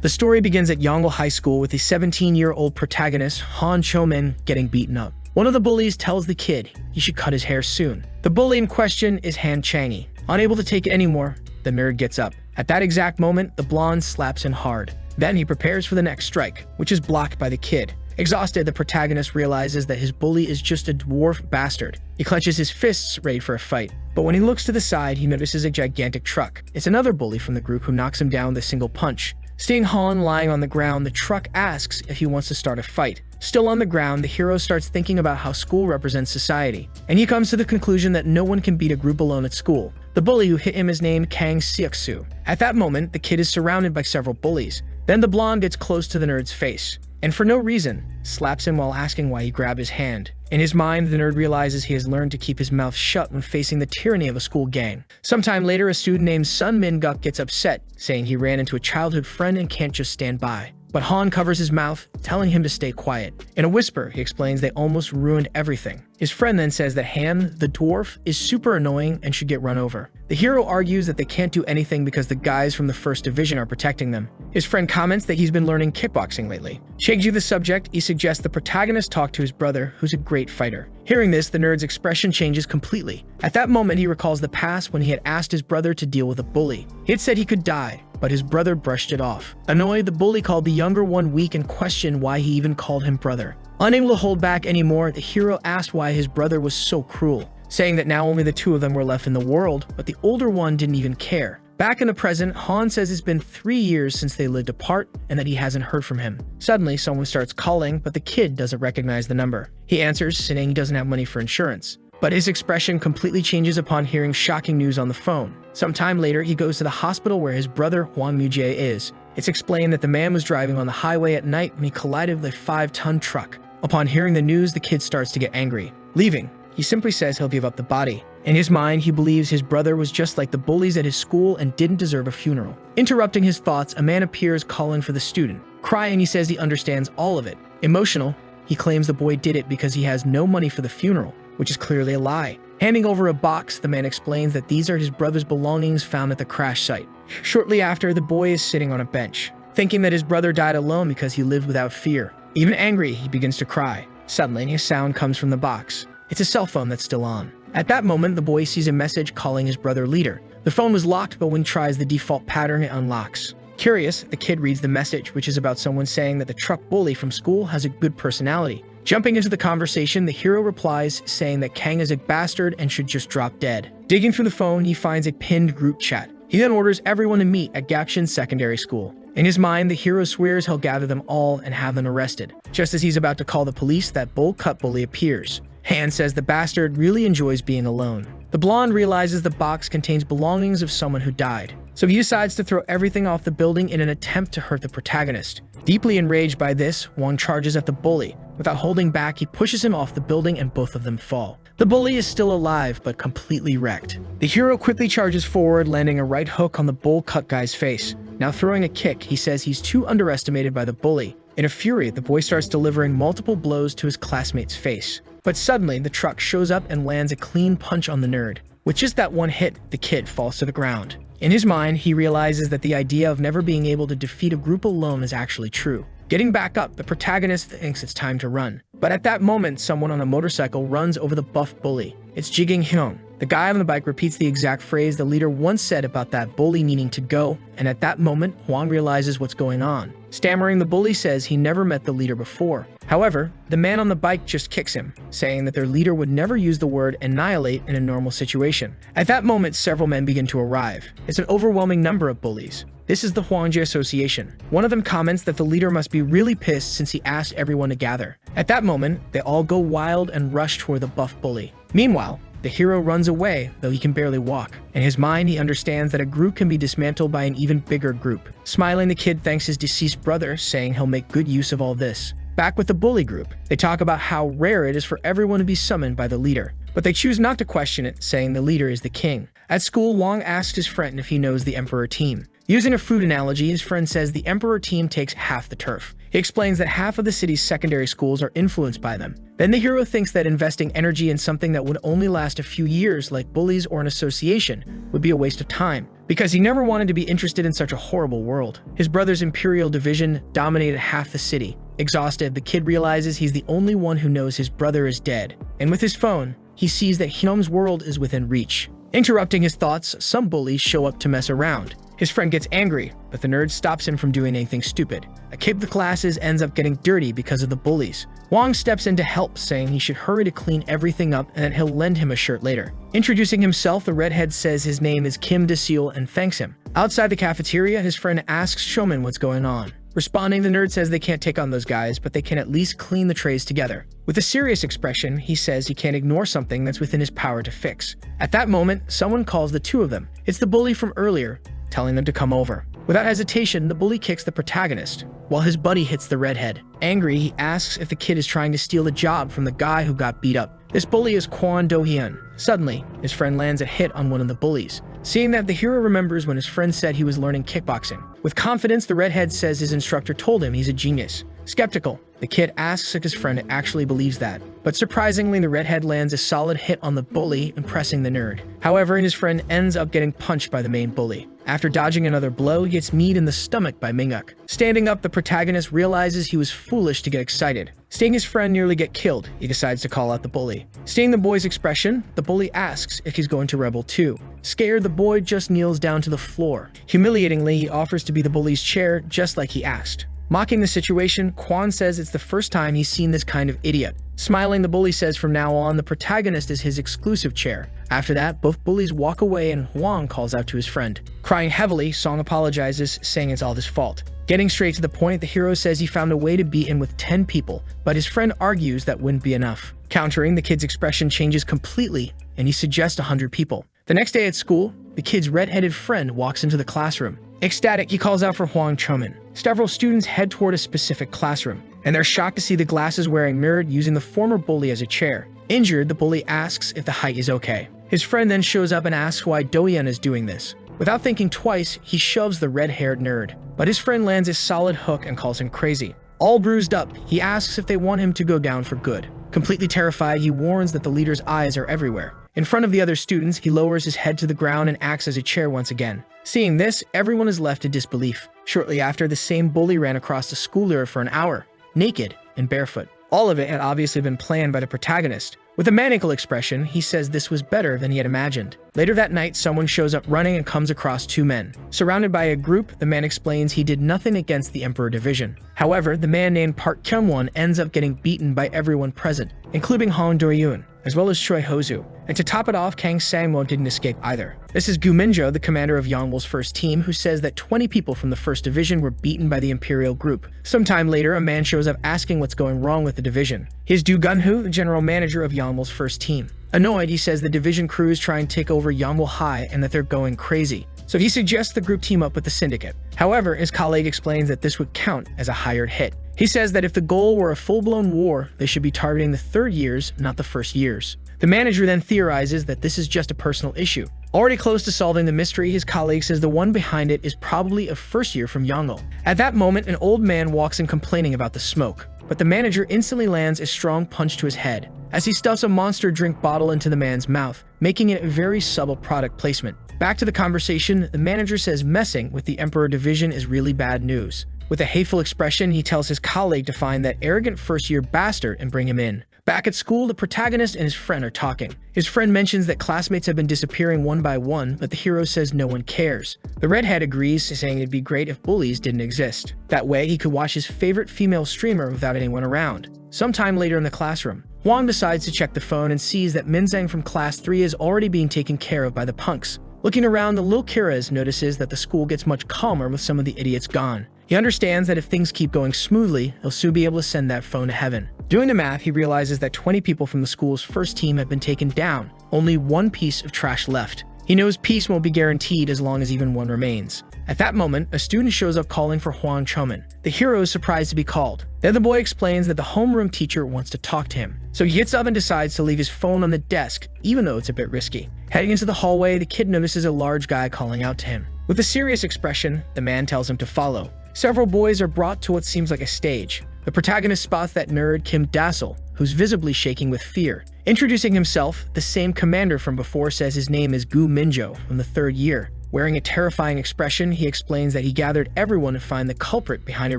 The story begins at Yongle High School with the 17-year-old protagonist, Han Chomin, getting beaten up. One of the bullies tells the kid he should cut his hair soon. The bully in question is Han Changi. Unable to take it anymore, the nerd gets up. At that exact moment, the blonde slaps him hard. Then he prepares for the next strike, which is blocked by the kid. Exhausted, the protagonist realizes that his bully is just a dwarf bastard. He clenches his fists, ready for a fight. But when he looks to the side, he notices a gigantic truck. It's another bully from the group who knocks him down with a single punch. Seeing Han lying on the ground, the truck asks if he wants to start a fight. Still on the ground, the hero starts thinking about how school represents society, and he comes to the conclusion that no one can beat a group alone at school. The bully who hit him is named Kang Seoksu. At that moment, the kid is surrounded by several bullies. Then the blonde gets close to the nerd's face, and for no reason, slaps him while asking why he grabbed his hand. In his mind, the nerd realizes he has learned to keep his mouth shut when facing the tyranny of a school gang. Sometime later, a student named Sun Min-guk gets upset, saying he ran into a childhood friend and can't just stand by. But Han covers his mouth, telling him to stay quiet. In a whisper, he explains they almost ruined everything. His friend then says that Han, the dwarf, is super annoying and should get run over. The hero argues that they can't do anything because the guys from the first division are protecting them. His friend comments that he's been learning kickboxing lately. Changing the subject, he suggests the protagonist talk to his brother, who's a great fighter. Hearing this, the nerd's expression changes completely. At that moment, he recalls the past when he had asked his brother to deal with a bully. He had said he could die, but his brother brushed it off. Annoyed, the bully called the younger one weak and questioned why he even called him brother. Unable to hold back anymore, the hero asked why his brother was so cruel, saying that now only the two of them were left in the world, but the older one didn't even care. Back in the present, Han says it's been 3 years since they lived apart and that he hasn't heard from him. Suddenly, someone starts calling, but the kid doesn't recognize the number. He answers, saying he doesn't have money for insurance. But his expression completely changes upon hearing shocking news on the phone. Sometime later, he goes to the hospital where his brother, Hwang Mu-jae, is. It's explained that the man was driving on the highway at night when he collided with a 5-ton truck. Upon hearing the news, the kid starts to get angry. Leaving, he simply says he'll give up the body. In his mind, he believes his brother was just like the bullies at his school and didn't deserve a funeral. Interrupting his thoughts, a man appears calling for the student. Crying, he says he understands all of it. Emotional, he claims the boy did it because he has no money for the funeral, which is clearly a lie. Handing over a box, the man explains that these are his brother's belongings found at the crash site. Shortly after, the boy is sitting on a bench, thinking that his brother died alone because he lived without fear. Even angry, he begins to cry. Suddenly, a sound comes from the box. It's a cell phone that's still on. At that moment, the boy sees a message calling his brother Leader. The phone was locked, but when he tries the default pattern, it unlocks. Curious, the kid reads the message, which is about someone saying that the truck bully from school has a good personality. Jumping into the conversation, the hero replies, saying that Kang is a bastard and should just drop dead. Digging through the phone, he finds a pinned group chat. He then orders everyone to meet at Gapshin Secondary School. In his mind, the hero swears he'll gather them all and have them arrested. Just as he's about to call the police, that bowl cut bully appears. Han says the bastard really enjoys being alone. The blonde realizes the box contains belongings of someone who died, so he decides to throw everything off the building in an attempt to hurt the protagonist. Deeply enraged by this, Wang charges at the bully. Without holding back, he pushes him off the building and both of them fall. The bully is still alive, but completely wrecked. The hero quickly charges forward, landing a right hook on the bowl cut guy's face. Now throwing a kick, he says he's too underestimated by the bully. In a fury, the boy starts delivering multiple blows to his classmate's face. But suddenly, the truck shows up and lands a clean punch on the nerd. With just that one hit, the kid falls to the ground. In his mind, he realizes that the idea of never being able to defeat a group alone is actually true. Getting back up, the protagonist thinks it's time to run. But at that moment, someone on a motorcycle runs over the buff bully. It's Jiging Hyun. The guy on the bike repeats the exact phrase the leader once said about that bully needing to go, and at that moment, Hwang realizes what's going on. Stammering, the bully says he never met the leader before. However, the man on the bike just kicks him, saying that their leader would never use the word annihilate in a normal situation. At that moment, several men begin to arrive. It's an overwhelming number of bullies. This is the Hwangji Association. One of them comments that the leader must be really pissed since he asked everyone to gather. At that moment, they all go wild and rush toward the buff bully. Meanwhile, the hero runs away, though he can barely walk. In his mind, he understands that a group can be dismantled by an even bigger group. Smiling, the kid thanks his deceased brother, saying he'll make good use of all this. Back with the bully group, they talk about how rare it is for everyone to be summoned by the leader. But they choose not to question it, saying the leader is the king. At school, Wang asks his friend if he knows the Emperor team. Using a fruit analogy, his friend says the Emperor team takes half the turf. He explains that half of the city's secondary schools are influenced by them. Then the hero thinks that investing energy in something that would only last a few years, like bullies or an association, would be a waste of time, because he never wanted to be interested in such a horrible world. His brother's Imperial Division dominated half the city. Exhausted, the kid realizes he's the only one who knows his brother is dead, and with his phone, he sees that Hyun's world is within reach. Interrupting his thoughts, some bullies show up to mess around. His friend gets angry, but the nerd stops him from doing anything stupid. A kid of the classes ends up getting dirty because of the bullies. Wong steps in to help, saying he should hurry to clean everything up and that he'll lend him a shirt later. Introducing himself, the redhead says his name is Kim DeSeal and thanks him. Outside the cafeteria, his friend asks Showman what's going on. Responding, the nerd says they can't take on those guys, but they can at least clean the trays together. With a serious expression, he says he can't ignore something that's within his power to fix. At that moment, someone calls the two of them. It's the bully from earlier, telling them to come over. Without hesitation, the bully kicks the protagonist, while his buddy hits the redhead. Angry, he asks if the kid is trying to steal the job from the guy who got beat up. This bully is Kwon Do-hyun. Suddenly, his friend lands a hit on one of the bullies. Seeing that, the hero remembers when his friend said he was learning kickboxing. With confidence, the redhead says his instructor told him he's a genius. Skeptical, the kid asks if his friend actually believes that. But surprisingly, the redhead lands a solid hit on the bully, impressing the nerd. However, his friend ends up getting punched by the main bully. After dodging another blow, he gets kneed in the stomach by Minguk. Standing up, the protagonist realizes he was foolish to get excited. Seeing his friend nearly get killed, he decides to call out the bully. Seeing the boy's expression, the bully asks if he's going to rebel too. Scared, the boy just kneels down to the floor. Humiliatingly, he offers to be the bully's chair, just like he asked. Mocking the situation, Kwon says it's the first time he's seen this kind of idiot. Smiling, the bully says from now on, the protagonist is his exclusive chair. After that, both bullies walk away and Hwang calls out to his friend. Crying heavily, Song apologizes, saying it's all his fault. Getting straight to the point, the hero says he found a way to beat him with 10 people, but his friend argues that wouldn't be enough. Countering, the kid's expression changes completely, and he suggests 100 people. The next day at school, the kid's red-headed friend walks into the classroom. Ecstatic, he calls out for Hwang Chomin. Several students head toward a specific classroom, and they're shocked to see the glasses-wearing nerd using the former bully as a chair. Injured, the bully asks if the height is okay. His friend then shows up and asks why Do-hyun is doing this. Without thinking twice, he shoves the red-haired nerd, but his friend lands a solid hook and calls him crazy. All bruised up, he asks if they want him to go down for good. Completely terrified, he warns that the leader's eyes are everywhere. In front of the other students, he lowers his head to the ground and acts as a chair once again. Seeing this, everyone is left in disbelief. Shortly after, the same bully ran across the schoolyard for an hour, naked and barefoot. All of it had obviously been planned by the protagonist. With a maniacal expression, he says this was better than he had imagined. Later that night, someone shows up running and comes across two men. Surrounded by a group, the man explains he did nothing against the Emperor Division. However, the man named Park Kyung-won ends up getting beaten by everyone present, including Hong Do-yoon, as well as Choi Hozu. And to top it off, Kang Sang-won didn't escape either. This is Gu Minjo, the commander of Yangwol's first team, who says that 20 people from the first division were beaten by the Imperial group. Sometime later, a man shows up asking what's going wrong with the division. He's Du Gunhu, the general manager of Yangwol's first team. Annoyed, he says the division crews try and take over Yangwol High and that they're going crazy. So he suggests the group team up with the syndicate. However, his colleague explains that this would count as a hired hit. He says that if the goal were a full-blown war, they should be targeting the third years, not the first years. The manager then theorizes that this is just a personal issue. Already close to solving the mystery, his colleague says the one behind it is probably a first year from Yangwol. At that moment, an old man walks in complaining about the smoke, but the manager instantly lands a strong punch to his head as he stuffs a monster drink bottle into the man's mouth, making it a very subtle product placement. Back to the conversation, the manager says messing with the Emperor Division is really bad news. With a hateful expression, he tells his colleague to find that arrogant first-year bastard and bring him in. Back at school, the protagonist and his friend are talking. His friend mentions that classmates have been disappearing one by one, but the hero says no one cares. The redhead agrees, saying it'd be great if bullies didn't exist. That way, he could watch his favorite female streamer without anyone around. Sometime later in the classroom, Hwang decides to check the phone and sees that Minzang from Class 3 is already being taken care of by the punks. Looking around, the Lil Kiraz notices that the school gets much calmer with some of the idiots gone. He understands that if things keep going smoothly, he'll soon be able to send that phone to heaven. Doing the math, he realizes that 20 people from the school's first team have been taken down, only one piece of trash left. He knows peace won't be guaranteed as long as even one remains. At that moment, a student shows up calling for Hwang Chomin. The hero is surprised to be called. Then the boy explains that the homeroom teacher wants to talk to him. So he gets up and decides to leave his phone on the desk, even though it's a bit risky. Heading into the hallway, the kid notices a large guy calling out to him. With a serious expression, the man tells him to follow. Several boys are brought to what seems like a stage. The protagonist spots that nerd Kim Dassel, who's visibly shaking with fear. Introducing himself, the same commander from before says his name is Gu Minjo from the 3rd year. Wearing a terrifying expression, he explains that he gathered everyone to find the culprit behind a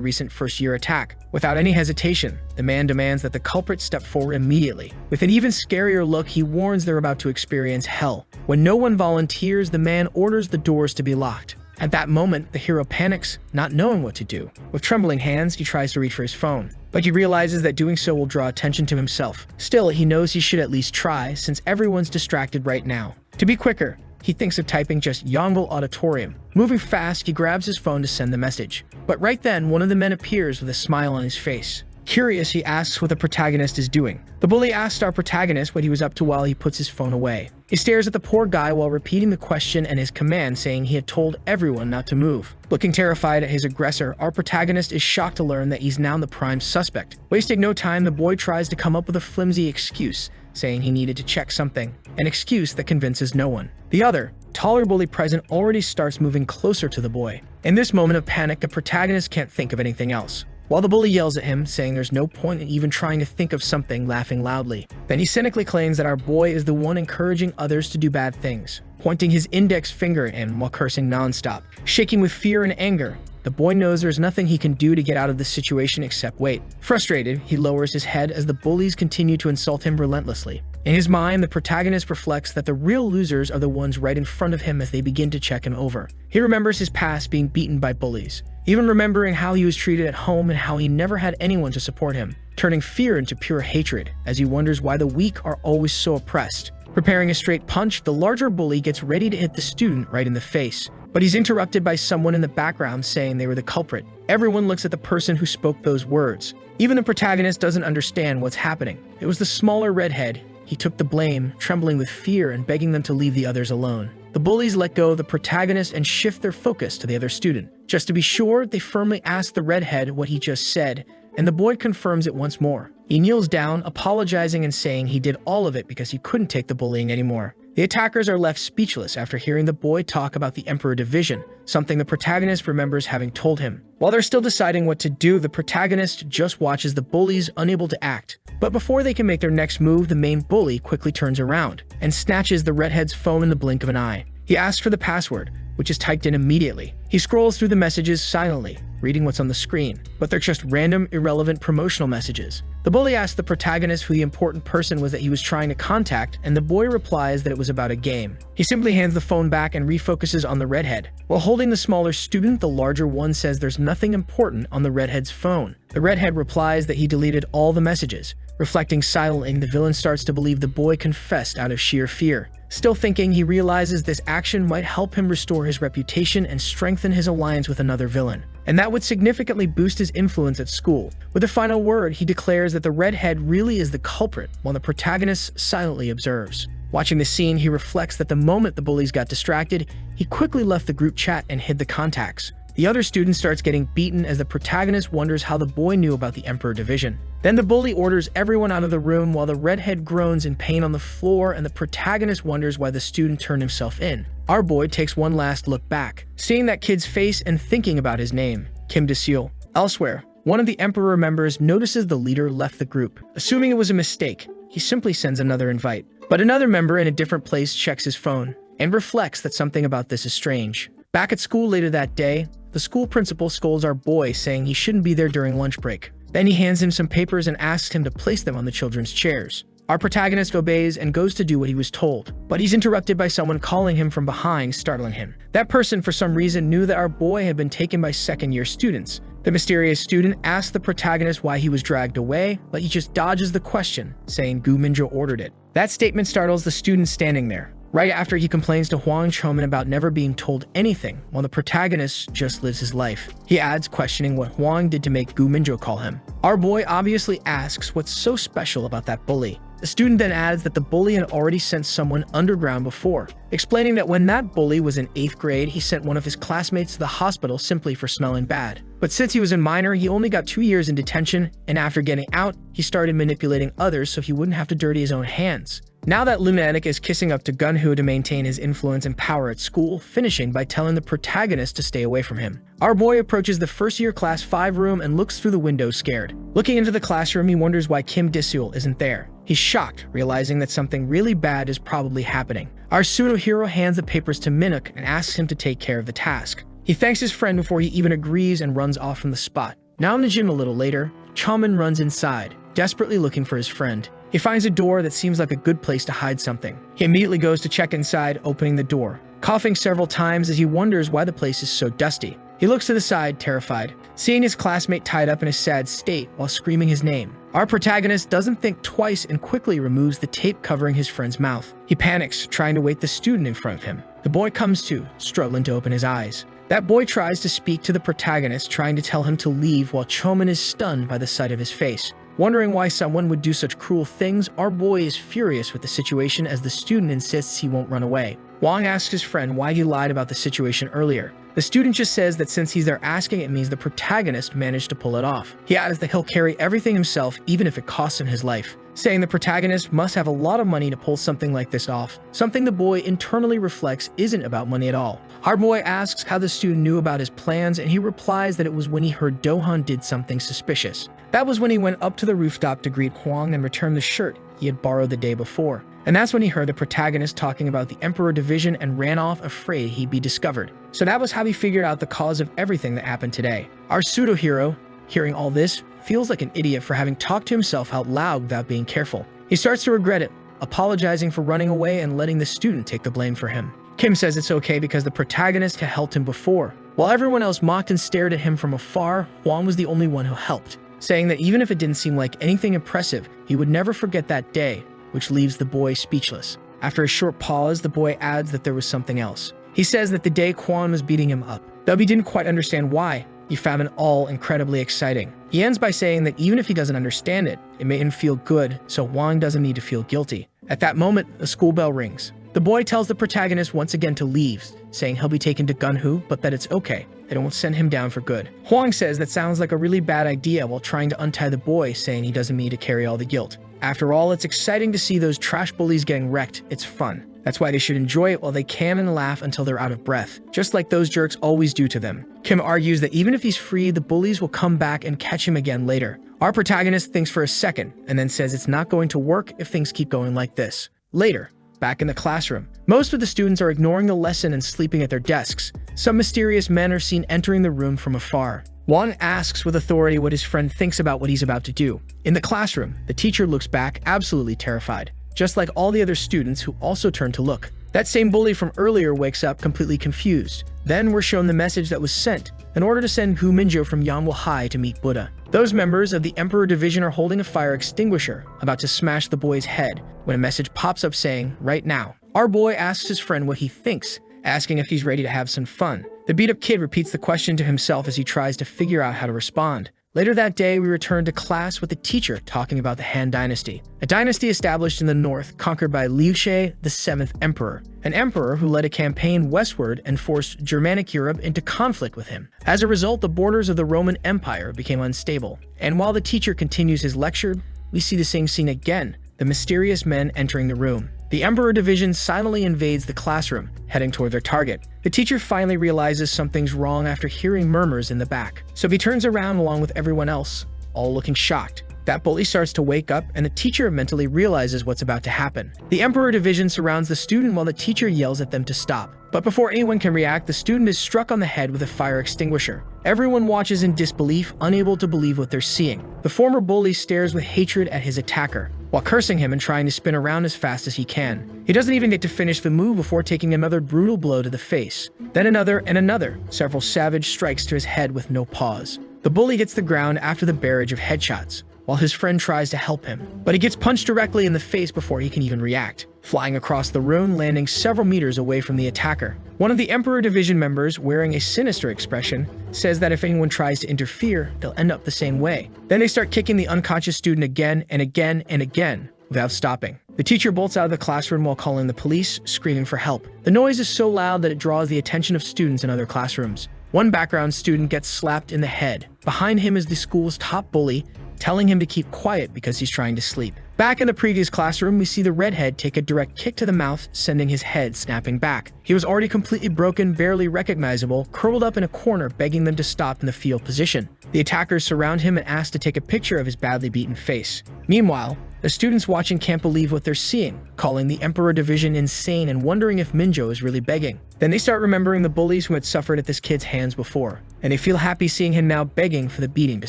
recent first-year attack. Without any hesitation, the man demands that the culprit step forward immediately. With an even scarier look, he warns they're about to experience hell. When no one volunteers, the man orders the doors to be locked. At that moment, the hero panics, not knowing what to do. With trembling hands, he tries to reach for his phone, but he realizes that doing so will draw attention to himself. Still, he knows he should at least try, since everyone's distracted right now. To be quicker, he thinks of typing just Yongle Auditorium. Moving fast, he grabs his phone to send the message. But right then, one of the men appears with a smile on his face. Curious, he asks what the protagonist is doing. The bully asks our protagonist what he was up to while he puts his phone away. He stares at the poor guy while repeating the question and his command, saying he had told everyone not to move. Looking terrified at his aggressor, our protagonist is shocked to learn that he's now the prime suspect. Wasting no time, the boy tries to come up with a flimsy excuse, saying he needed to check something, an excuse that convinces no one. The other, taller bully present already starts moving closer to the boy. In this moment of panic, the protagonist can't think of anything else, while the bully yells at him, saying there's no point in even trying to think of something, laughing loudly. Then he cynically claims that our boy is the one encouraging others to do bad things, pointing his index finger at him while cursing nonstop. Shaking with fear and anger, the boy knows there's nothing he can do to get out of this situation except wait. Frustrated, he lowers his head as the bullies continue to insult him relentlessly. In his mind, the protagonist reflects that the real losers are the ones right in front of him as they begin to check him over. He remembers his past being beaten by bullies, even remembering how he was treated at home and how he never had anyone to support him, turning fear into pure hatred as he wonders why the weak are always so oppressed. Preparing a straight punch, the larger bully gets ready to hit the student right in the face, but he's interrupted by someone in the background saying they were the culprit. Everyone looks at the person who spoke those words. Even the protagonist doesn't understand what's happening. It was the smaller redhead. He took the blame, trembling with fear and begging them to leave the others alone. The bullies let go of the protagonist and shift their focus to the other student. Just to be sure, they firmly ask the redhead what he just said, and the boy confirms it once more. He kneels down, apologizing and saying he did all of it because he couldn't take the bullying anymore. The attackers are left speechless after hearing the boy talk about the Emperor Division, something the protagonist remembers having told him. While they're still deciding what to do, the protagonist just watches the bullies unable to act. But before they can make their next move, the main bully quickly turns around and snatches the redhead's phone in the blink of an eye. He asks for the password, which is typed in immediately. He scrolls through the messages silently, reading what's on the screen, but they're just random, irrelevant promotional messages. The bully asks the protagonist who the important person was that he was trying to contact, and the boy replies that it was about a game. He simply hands the phone back and refocuses on the redhead. While holding the smaller student, the larger one says there's nothing important on the redhead's phone. The redhead replies that he deleted all the messages. Reflecting silently, the villain starts to believe the boy confessed out of sheer fear. Still thinking, he realizes this action might help him restore his reputation and strengthen his alliance with another villain, and that would significantly boost his influence at school. With a final word, he declares that the redhead really is the culprit, while the protagonist silently observes. Watching the scene, he reflects that the moment the bullies got distracted, he quickly left the group chat and hid the contacts. The other student starts getting beaten as the protagonist wonders how the boy knew about the Emperor Division. Then the bully orders everyone out of the room while the redhead groans in pain on the floor and the protagonist wonders why the student turned himself in. Our boy takes one last look back, seeing that kid's face and thinking about his name, Kim Daseul. Elsewhere, one of the Emperor members notices the leader left the group. Assuming it was a mistake, he simply sends another invite. But another member in a different place checks his phone and reflects that something about this is strange. Back at school later that day, the school principal scolds our boy, saying he shouldn't be there during lunch break. Then he hands him some papers and asks him to place them on the children's chairs. Our protagonist obeys and goes to do what he was told, but he's interrupted by someone calling him from behind, startling him. That person, for some reason, knew that our boy had been taken by second-year students. The mysterious student asks the protagonist why he was dragged away, but he just dodges the question, saying Gu Minjo ordered it. That statement startles the student standing there, right after he complains to Hwang Chomin about never being told anything, while the protagonist just lives his life. He adds, questioning what Hwang did to make Gu Minjo call him. Our boy obviously asks what's so special about that bully. The student then adds that the bully had already sent someone underground before, explaining that when that bully was in 8th grade, he sent one of his classmates to the hospital simply for smelling bad. But since he was a minor, he only got 2 years in detention, and after getting out, he started manipulating others so he wouldn't have to dirty his own hands. Now that lunatic is kissing up to Gunho to maintain his influence and power at school, finishing by telling the protagonist to stay away from him. Our boy approaches the first-year Class 5 room and looks through the window scared. Looking into the classroom, he wonders why Kim Disul isn't there. He's shocked, realizing that something really bad is probably happening. Our pseudo-hero hands the papers to Minuk and asks him to take care of the task. He thanks his friend before he even agrees and runs off from the spot. Now in the gym a little later, Chomin runs inside, desperately looking for his friend. He finds a door that seems like a good place to hide something. He immediately goes to check inside, opening the door, coughing several times as he wonders why the place is so dusty. He looks to the side, terrified, seeing his classmate tied up in a sad state while screaming his name. Our protagonist doesn't think twice and quickly removes the tape covering his friend's mouth. He panics, trying to wake the student in front of him. The boy comes to, struggling to open his eyes. That boy tries to speak to the protagonist, trying to tell him to leave while Chomin is stunned by the sight of his face. Wondering why someone would do such cruel things, our boy is furious with the situation as the student insists he won't run away. Wang asks his friend why he lied about the situation earlier. The student just says that since he's there asking, it means the protagonist managed to pull it off. He adds that he'll carry everything himself even if it costs him his life, saying the protagonist must have a lot of money to pull something like this off. Something the boy internally reflects isn't about money at all. Our boy asks how the student knew about his plans, and he replies that it was when he heard Dohan did something suspicious. That was when he went up to the rooftop to greet Huang and return the shirt he had borrowed the day before. And that's when he heard the protagonist talking about the Emperor Division and ran off afraid he'd be discovered. So that was how he figured out the cause of everything that happened today. Our pseudo-hero, hearing all this, feels like an idiot for having talked to himself out loud without being careful. He starts to regret it, apologizing for running away and letting the student take the blame for him. Kim says it's okay because the protagonist had helped him before. While everyone else mocked and stared at him from afar, Huang was the only one who helped, saying that even if it didn't seem like anything impressive, he would never forget that day, which leaves the boy speechless. After a short pause, the boy adds that there was something else. He says that the day Quan was beating him up, though he didn't quite understand why, he found it all incredibly exciting. He ends by saying that even if he doesn't understand it, it made him feel good, so Wang doesn't need to feel guilty. At that moment, a school bell rings. The boy tells the protagonist once again to leave, saying he'll be taken to Gunhu, but that it's okay. They won't send him down for good. Huang says that sounds like a really bad idea while trying to untie the boy, saying he doesn't need to carry all the guilt. After all, it's exciting to see those trash bullies getting wrecked. It's fun. That's why they should enjoy it while they can and laugh until they're out of breath, just like those jerks always do to them. Kim argues that even if he's free, the bullies will come back and catch him again later. Our protagonist thinks for a second, and then says it's not going to work if things keep going like this. Later, back in the classroom, most of the students are ignoring the lesson and sleeping at their desks. Some mysterious men are seen entering the room from afar. Wang asks with authority what his friend thinks about what he's about to do. In the classroom, the teacher looks back, absolutely terrified, just like all the other students who also turn to look. That same bully from earlier wakes up completely confused. Then we're shown the message that was sent in order to send Gu Minjo from Yanhua High to meet Buddha. Those members of the Emperor Division are holding a fire extinguisher, about to smash the boy's head, when a message pops up saying, "Right now." Our boy asks his friend what he thinks, asking if he's ready to have some fun. The beat-up kid repeats the question to himself as he tries to figure out how to respond. Later that day, we return to class with the teacher talking about the Han Dynasty, a dynasty established in the north, conquered by Liu She, the 7th emperor, an emperor who led a campaign westward and forced Germanic Europe into conflict with him. As a result, the borders of the Roman Empire became unstable. And while the teacher continues his lecture, we see the same scene again, the mysterious men entering the room. The Emperor Division silently invades the classroom, heading toward their target. The teacher finally realizes something's wrong after hearing murmurs in the back, so he turns around along with everyone else, all looking shocked. That bully starts to wake up, and the teacher mentally realizes what's about to happen. The Emperor Division surrounds the student while the teacher yells at them to stop. But before anyone can react, the student is struck on the head with a fire extinguisher. Everyone watches in disbelief, unable to believe what they're seeing. The former bully stares with hatred at his attacker, while cursing him and trying to spin around as fast as he can. He doesn't even get to finish the move before taking another brutal blow to the face. Then another and another, several savage strikes to his head with no pause. The bully hits the ground after the barrage of headshots, while his friend tries to help him. But he gets punched directly in the face before he can even react, flying across the room, landing several meters away from the attacker. One of the Emperor Division members, wearing a sinister expression, says that if anyone tries to interfere, they'll end up the same way. Then they start kicking the unconscious student again and again and again, without stopping. The teacher bolts out of the classroom while calling the police, screaming for help. The noise is so loud that it draws the attention of students in other classrooms. One background student gets slapped in the head. Behind him is the school's top bully, telling him to keep quiet because he's trying to sleep. Back in the previous classroom, we see the redhead take a direct kick to the mouth, sending his head snapping back. He was already completely broken, barely recognizable, curled up in a corner, begging them to stop in the fetal position. The attackers surround him and ask to take a picture of his badly beaten face. Meanwhile, the students watching can't believe what they're seeing, calling the Emperor Division insane and wondering if Minjo is really begging. Then they start remembering the bullies who had suffered at this kid's hands before, and they feel happy seeing him now begging for the beating to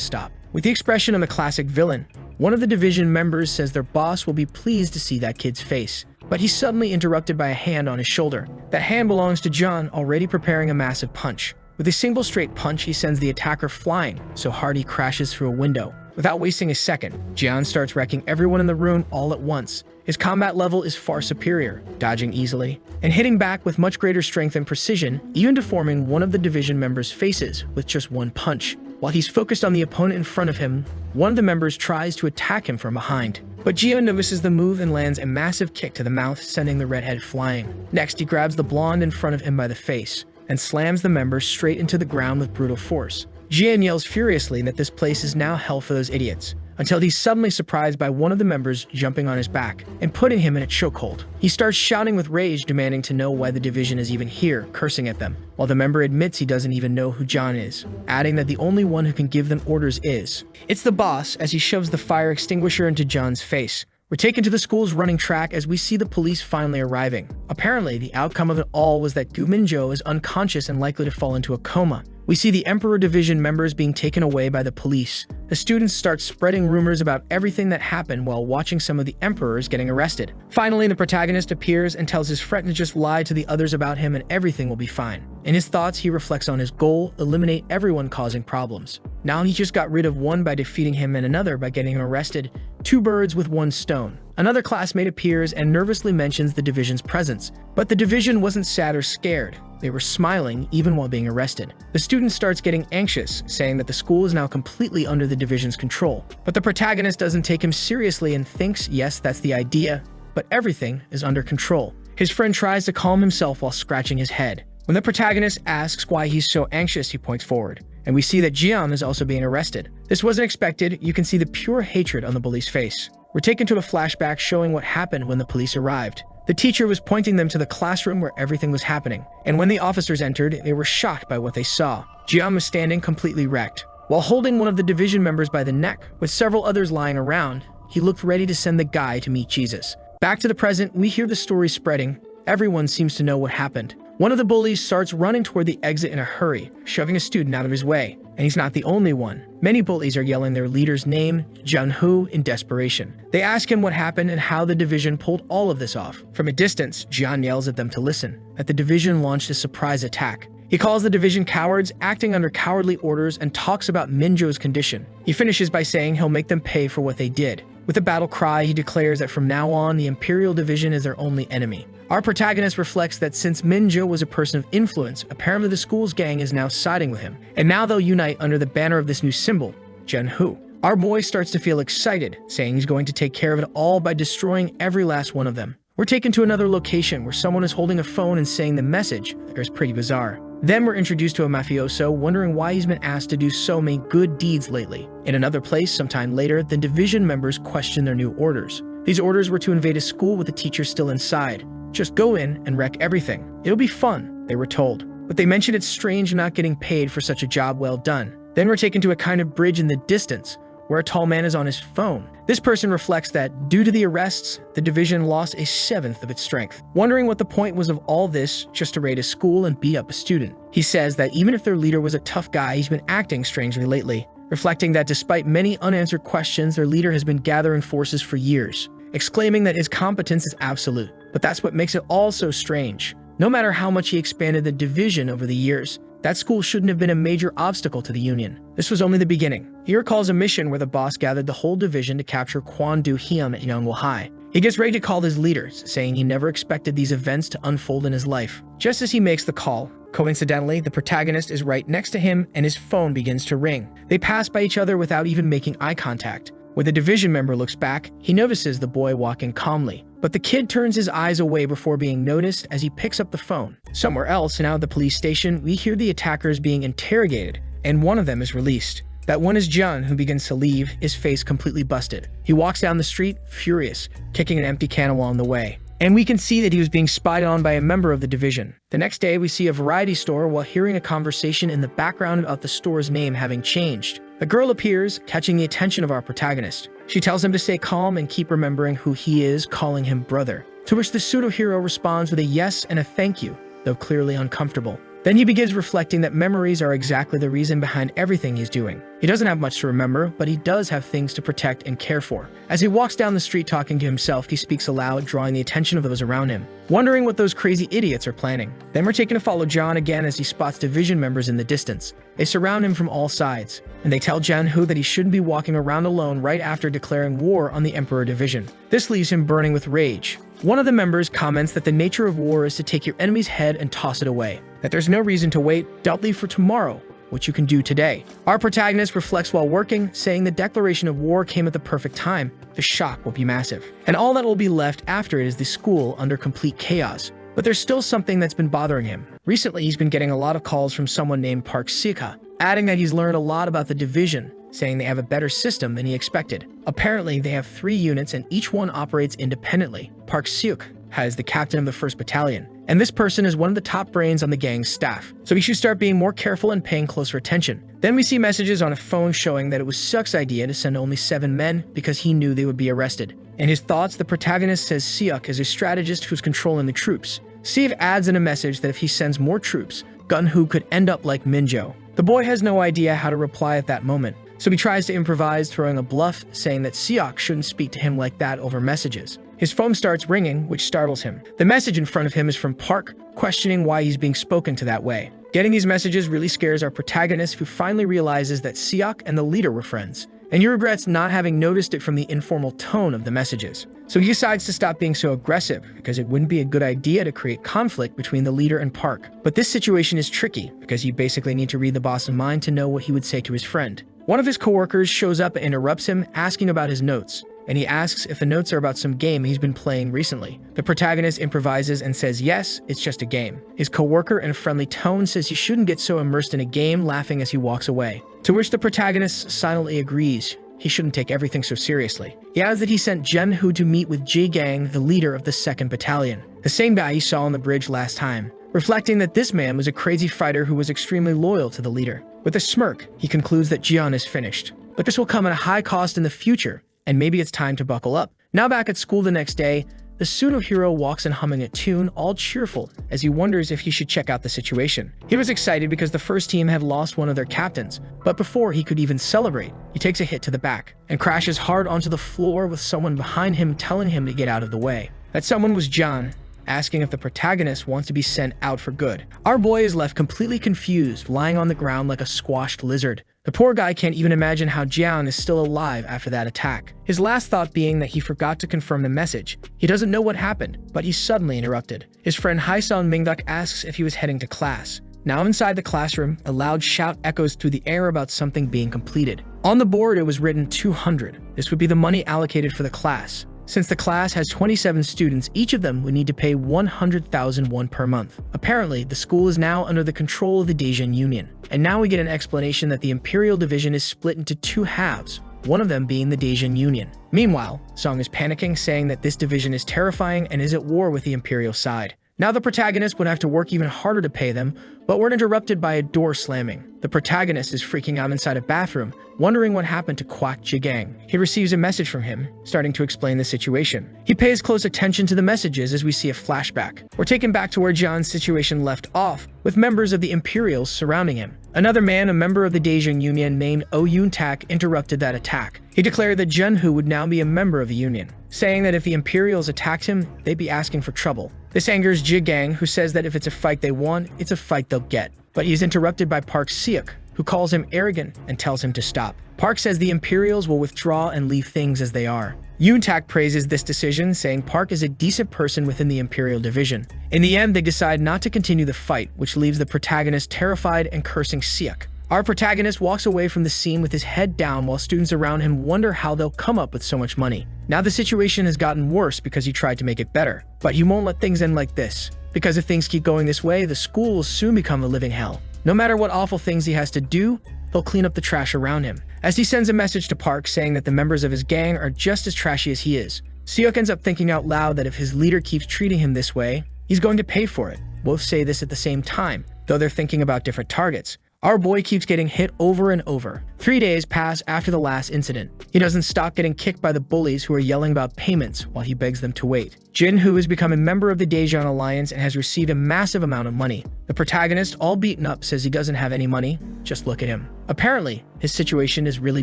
stop. With the expression of a classic villain, one of the division members says their boss will be pleased to see that kid's face, but he's suddenly interrupted by a hand on his shoulder. That hand belongs to John, already preparing a massive punch. With a single straight punch, he sends the attacker flying, so hard he crashes through a window. Without wasting a second, Jian starts wrecking everyone in the room all at once. His combat level is far superior, dodging easily, and hitting back with much greater strength and precision, even deforming one of the division members' faces with just one punch. While he's focused on the opponent in front of him, one of the members tries to attack him from behind. But Jian notices the move and lands a massive kick to the mouth, sending the redhead flying. Next, he grabs the blonde in front of him by the face and slams the member straight into the ground with brutal force. Jian yells furiously that this place is now hell for those idiots, until he's suddenly surprised by one of the members jumping on his back and putting him in a chokehold. He starts shouting with rage, demanding to know why the division is even here, cursing at them, while the member admits he doesn't even know who John is, adding that the only one who can give them orders is. It's the boss, as he shoves the fire extinguisher into John's face. We're taken to the school's running track as we see the police finally arriving. Apparently, the outcome of it all was that Gu Minjo is unconscious and likely to fall into a coma. We see the Emperor Division members being taken away by the police. The students start spreading rumors about everything that happened while watching some of the Emperors getting arrested. Finally, the protagonist appears and tells his friend to just lie to the others about him and everything will be fine. In his thoughts, he reflects on his goal: eliminate everyone causing problems. Now he just got rid of one by defeating him and another by getting him arrested. Two birds with one stone. Another classmate appears and nervously mentions the division's presence, but the division wasn't sad or scared. They were smiling even while being arrested. The student starts getting anxious, saying that the school is now completely under the division's control. But the protagonist doesn't take him seriously and thinks, yes, that's the idea, but everything is under control. His friend tries to calm himself while scratching his head. When the protagonist asks why he's so anxious, he points forward, and we see that Jian is also being arrested. This wasn't expected. You can see the pure hatred on the bully's face. We're taken to a flashback showing what happened when the police arrived. The teacher was pointing them to the classroom where everything was happening, and when the officers entered, they were shocked by what they saw. Jian was standing completely wrecked. While holding one of the division members by the neck, with several others lying around, he looked ready to send the guy to meet Jesus. Back to the present, we hear the story spreading. Everyone seems to know what happened. One of the bullies starts running toward the exit in a hurry, shoving a student out of his way. And he's not the only one. Many bullies are yelling their leader's name, Jianhu, in desperation. They ask him what happened and how the division pulled all of this off. From a distance, Jian yells at them to listen, that the division launched a surprise attack. He calls the division cowards, acting under cowardly orders, and talks about Minjo's condition. He finishes by saying he'll make them pay for what they did. With a battle cry, he declares that from now on, the Imperial Division is their only enemy. Our protagonist reflects that since Minjo was a person of influence, apparently the school's gang is now siding with him. And now they'll unite under the banner of this new symbol, Jianhu. Our boy starts to feel excited, saying he's going to take care of it all by destroying every last one of them. We're taken to another location where someone is holding a phone and saying the message is pretty bizarre. Then we're introduced to a mafioso, wondering why he's been asked to do so many good deeds lately. In another place, sometime later, the division members question their new orders. These orders were to invade a school with the teacher still inside. Just go in and wreck everything. It'll be fun, they were told. But they mentioned it's strange not getting paid for such a job well done. Then we're taken to a kind of bridge in the distance, where a tall man is on his phone. This person reflects that, due to the arrests, the division lost 1/7 of its strength. Wondering what the point was of all this, just to raid a school and beat up a student. He says that even if their leader was a tough guy, he's been acting strangely lately, reflecting that despite many unanswered questions, their leader has been gathering forces for years, exclaiming that his competence is absolute. But that's what makes it all so strange. No matter how much he expanded the division over the years, that school shouldn't have been a major obstacle to the Union. This was only the beginning. He recalls a mission where the boss gathered the whole division to capture Quan Du Hiam at Yonghua High. He gets ready to call his leaders, saying he never expected these events to unfold in his life. Just as he makes the call, coincidentally, the protagonist is right next to him and his phone begins to ring. They pass by each other without even making eye contact. When the division member looks back, he notices the boy walking calmly. But the kid turns his eyes away before being noticed as he picks up the phone. Somewhere else, now at the police station, we hear the attackers being interrogated, and one of them is released. That one is Jun, who begins to leave, his face completely busted. He walks down the street, furious, kicking an empty can along the way. And we can see that he was being spied on by a member of the division. The next day, we see a variety store while hearing a conversation in the background about the store's name having changed. A girl appears, catching the attention of our protagonist. She tells him to stay calm and keep remembering who he is, calling him brother. To which the pseudo-hero responds with a yes and a thank you, though clearly uncomfortable. Then he begins reflecting that memories are exactly the reason behind everything he's doing. He doesn't have much to remember, but he does have things to protect and care for. As he walks down the street talking to himself, he speaks aloud, drawing the attention of those around him, wondering what those crazy idiots are planning. Then we're taken to follow John again as he spots division members in the distance. They surround him from all sides, and they tell Janhu that he shouldn't be walking around alone right after declaring war on the Emperor Division. This leaves him burning with rage. One of the members comments that the nature of war is to take your enemy's head and toss it away, that there's no reason to wait, don't leave for tomorrow what you can do today. Our protagonist reflects while working, saying the declaration of war came at the perfect time. The shock will be massive, and all that will be left after it is the school under complete chaos. But there's still something that's been bothering him. Recently, he's been getting a lot of calls from someone named Park Sika, adding that he's learned a lot about the division, saying they have a better system than he expected. Apparently, they have 3 units and each one operates independently. Park Seok is the captain of the 1st Battalion, and this person is one of the top brains on the gang's staff, so he should start being more careful and paying closer attention. Then we see messages on a phone showing that it was Seok's idea to send only 7 men because he knew they would be arrested. In his thoughts, the protagonist says Seok is a strategist who's controlling the troops. Steve adds in a message that if he sends more troops, Gunhu could end up like Minjo. The boy has no idea how to reply at that moment, so he tries to improvise, throwing a bluff, saying that Seok shouldn't speak to him like that over messages. His phone starts ringing, which startles him. The message in front of him is from Park, questioning why he's being spoken to that way. Getting these messages really scares our protagonist, who finally realizes that Seok and the leader were friends, and he regrets not having noticed it from the informal tone of the messages. So he decides to stop being so aggressive, because it wouldn't be a good idea to create conflict between the leader and Park. But this situation is tricky, because you basically need to read the boss's mind to know what he would say to his friend. One of his coworkers shows up and interrupts him, asking about his notes, and he asks if the notes are about some game he's been playing recently. The protagonist improvises and says yes, it's just a game. His coworker in a friendly tone says he shouldn't get so immersed in a game, laughing as he walks away. To which the protagonist silently agrees. He shouldn't take everything so seriously. He adds that he sent Jenhu to meet with Ji-gang, the leader of the 2nd Battalion, the same guy he saw on the bridge last time, reflecting that this man was a crazy fighter who was extremely loyal to the leader. With a smirk, he concludes that Jian is finished. But this will come at a high cost in the future, and maybe it's time to buckle up. Now back at school the next day, the pseudo-hero walks in humming a tune, all cheerful, as he wonders if he should check out the situation. He was excited because the first team had lost one of their captains, but before he could even celebrate, he takes a hit to the back and crashes hard onto the floor with someone behind him telling him to get out of the way. That someone was John, asking if the protagonist wants to be sent out for good. Our boy is left completely confused, lying on the ground like a squashed lizard. The poor guy can't even imagine how Jian is still alive after that attack. His last thought being that he forgot to confirm the message. He doesn't know what happened, but he's suddenly interrupted. His friend Haesung Mingduk asks if he was heading to class. Now inside the classroom, a loud shout echoes through the air about something being completed. On the board, it was written 200. This would be the money allocated for the class. Since the class has 27 students, each of them would need to pay 100,000 won per month. Apparently, the school is now under the control of the Daejeon Union. And now we get an explanation that the Imperial Division is split into 2 halves, one of them being the Daejeon Union. Meanwhile, Song is panicking, saying that this division is terrifying and is at war with the Imperial side. Now the protagonist would have to work even harder to pay them, but we're interrupted by a door slamming. The protagonist is freaking out inside a bathroom, wondering what happened to Kwak Jigang. He receives a message from him, starting to explain the situation. He pays close attention to the messages as we see a flashback. We're taken back to where John's situation left off, with members of the Imperials surrounding him. Another man, a member of the Daejeon Union named Oh Yoon-tak, interrupted that attack. He declared that Junhu would now be a member of the Union, saying that if the Imperials attacked him, they'd be asking for trouble. This angers Jigang, who says that if it's a fight they want, it's a fight they'll get. But he's interrupted by Park Seok, who calls him arrogant and tells him to stop. Park says the Imperials will withdraw and leave things as they are. Yoon-tak praises this decision, saying Park is a decent person within the Imperial Division. In the end, they decide not to continue the fight, which leaves the protagonist terrified and cursing Seok. Our protagonist walks away from the scene with his head down while students around him wonder how they'll come up with so much money. Now the situation has gotten worse because he tried to make it better. But he won't let things end like this, because if things keep going this way, the school will soon become a living hell. No matter what awful things he has to do, he'll clean up the trash around him. As he sends a message to Park saying that the members of his gang are just as trashy as he is, Seok ends up thinking out loud that if his leader keeps treating him this way, he's going to pay for it. Both say this at the same time, though they're thinking about different targets. Our boy keeps getting hit over and over. 3 days pass after the last incident. He doesn't stop getting kicked by the bullies who are yelling about payments while he begs them to wait. Jin, who has become a member of the Daejeon Alliance and has received a massive amount of money. The protagonist, all beaten up, says he doesn't have any money. Just look at him. Apparently, his situation is really